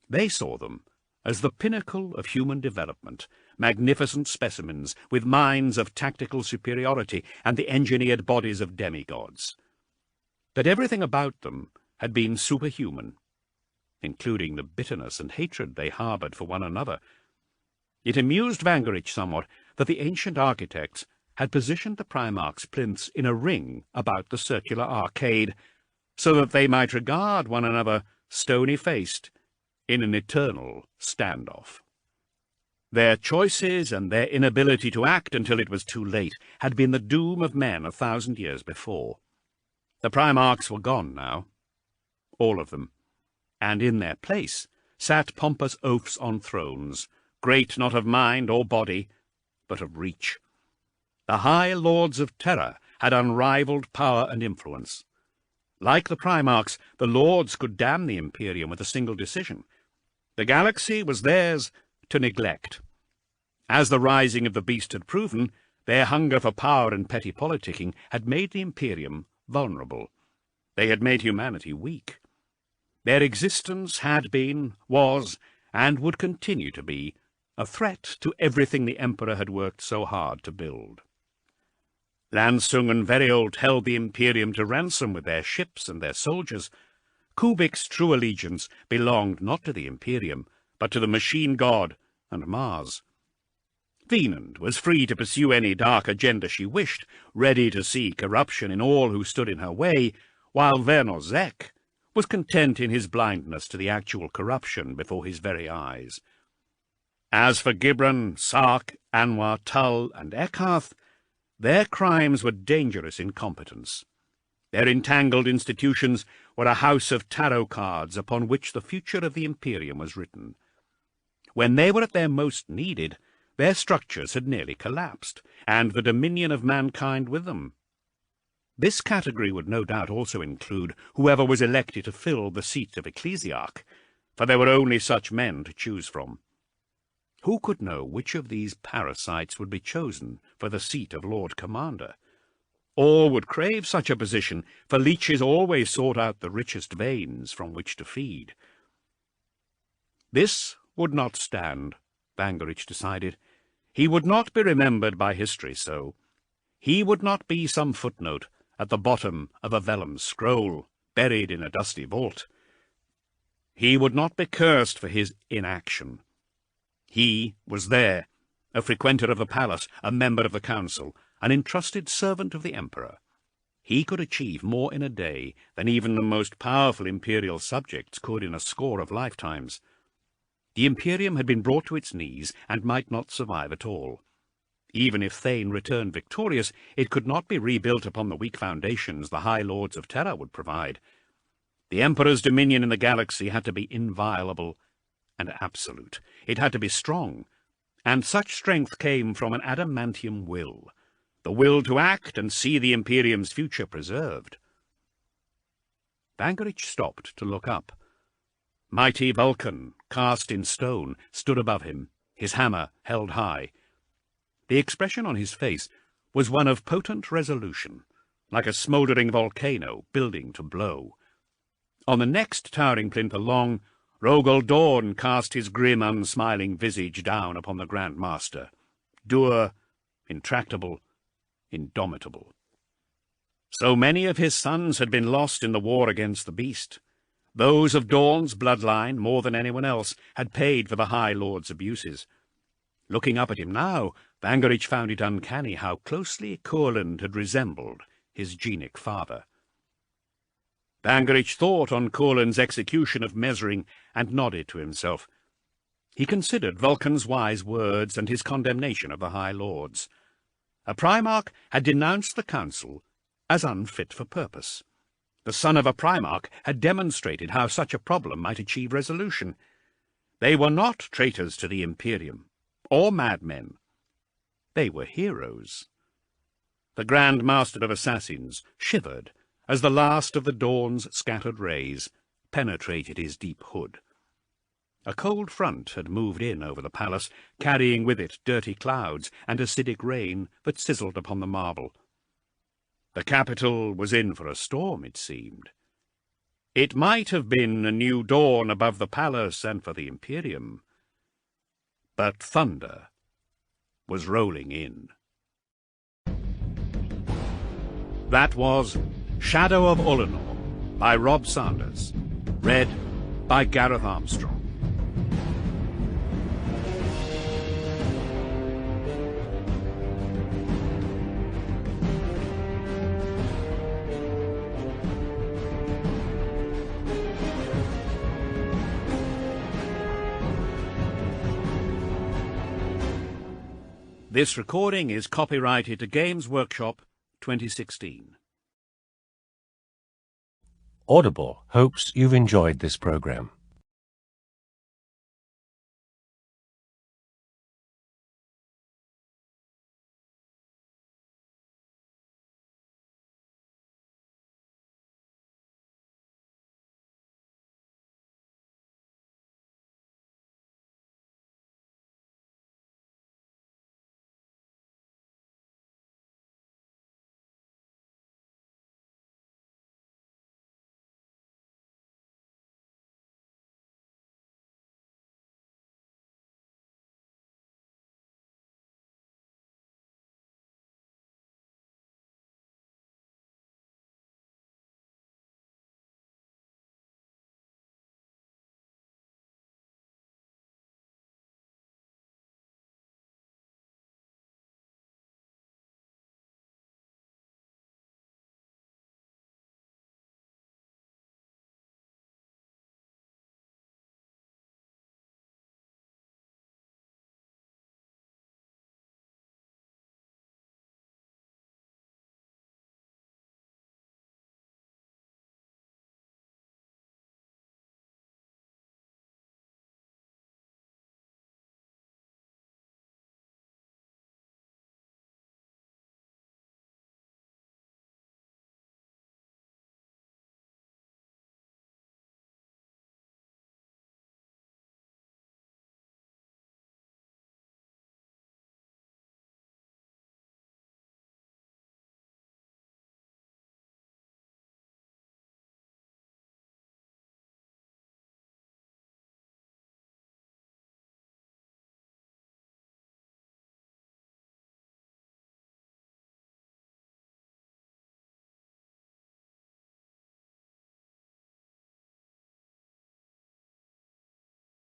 They saw them as the pinnacle of human development, magnificent specimens with minds of tactical superiority and the engineered bodies of demigods. That everything about them had been superhuman, including the bitterness and hatred they harboured for one another. It amused Vangerich somewhat that the ancient architects had positioned the Primarch's plinths in a ring about the circular arcade, so that they might regard one another stony-faced in an eternal standoff. Their choices and their inability to act until it was too late had been the doom of men 1,000 years before. The Primarchs were gone now, all of them, and in their place sat pompous oafs on thrones, great not of mind or body, but of reach. The high lords of terror had unrivalled power and influence. Like the Primarchs, the lords could damn the Imperium with a single decision. The galaxy was theirs to neglect. As the rising of the beast had proven, their hunger for power and petty politicking had made the Imperium vulnerable. They had made humanity weak. Their existence had been, was, and would continue to be, a threat to everything the Emperor had worked so hard to build. Lansung and Veriold held the Imperium to ransom with their ships and their soldiers. Kubik's true allegiance belonged not to the Imperium, but to the machine god and Mars. Venand was free to pursue any dark agenda she wished, ready to see corruption in all who stood in her way, while Werner Zek was content in his blindness to the actual corruption before his very eyes. As for Gibran, Sark, Anwar, Tull, and Eckharth, their crimes were dangerous incompetence. Their entangled institutions were a house of tarot cards upon which the future of the Imperium was written. When they were at their most needed, their structures had nearly collapsed, and the dominion of mankind with them. This category would no doubt also include whoever was elected to fill the seat of ecclesiarch, for there were only such men to choose from. Who could know which of these parasites would be chosen for the seat of Lord Commander? All would crave such a position, for leeches always sought out the richest veins from which to feed. This would not stand, Bangerich decided. He would not be remembered by history so. He would not be some footnote at the bottom of a vellum scroll, buried in a dusty vault. He would not be cursed for his inaction. He was there, a frequenter of the palace, a member of the council, an entrusted servant of the Emperor. He could achieve more in a day than even the most powerful imperial subjects could in a score of lifetimes. The Imperium had been brought to its knees and might not survive at all. Even if Thane returned victorious, it could not be rebuilt upon the weak foundations the High Lords of Terra would provide. The Emperor's dominion in the galaxy had to be inviolable and absolute. It had to be strong, and such strength came from an adamantium will, the will to act and see the Imperium's future preserved. Bangerich stopped to look up. Mighty Vulcan, cast in stone, stood above him, his hammer held high. The expression on his face was one of potent resolution, like a smouldering volcano building to blow. On the next towering plinth along, Rogel Dawn cast his grim, unsmiling visage down upon the Grand Master, dour, intractable, indomitable. So many of his sons had been lost in the war against the beast. Those of Dawn's bloodline, more than anyone else, had paid for the High Lord's abuses. Looking up at him now, Bangerich found it uncanny how closely Courland had resembled his genic father. Bangerich thought on Courland's execution of Mesring and nodded to himself. He considered Vulcan's wise words and his condemnation of the High Lords. A Primarch had denounced the Council as unfit for purpose. The son of a Primarch had demonstrated how such a problem might achieve resolution. They were not traitors to the Imperium, or madmen. They were heroes. The Grand Master of Assassins shivered as the last of the Dawn's scattered rays penetrated his deep hood. A cold front had moved in over the palace, carrying with it dirty clouds and acidic rain that sizzled upon the marble. The capital was in for a storm, it seemed. It might have been a new dawn above the palace and for the Imperium, but thunder was rolling in. That was Shadow of Ullanor by Rob Sanders, read by Gareth Armstrong. This recording is copyrighted to Games Workshop 2016. Audible hopes you've enjoyed this program.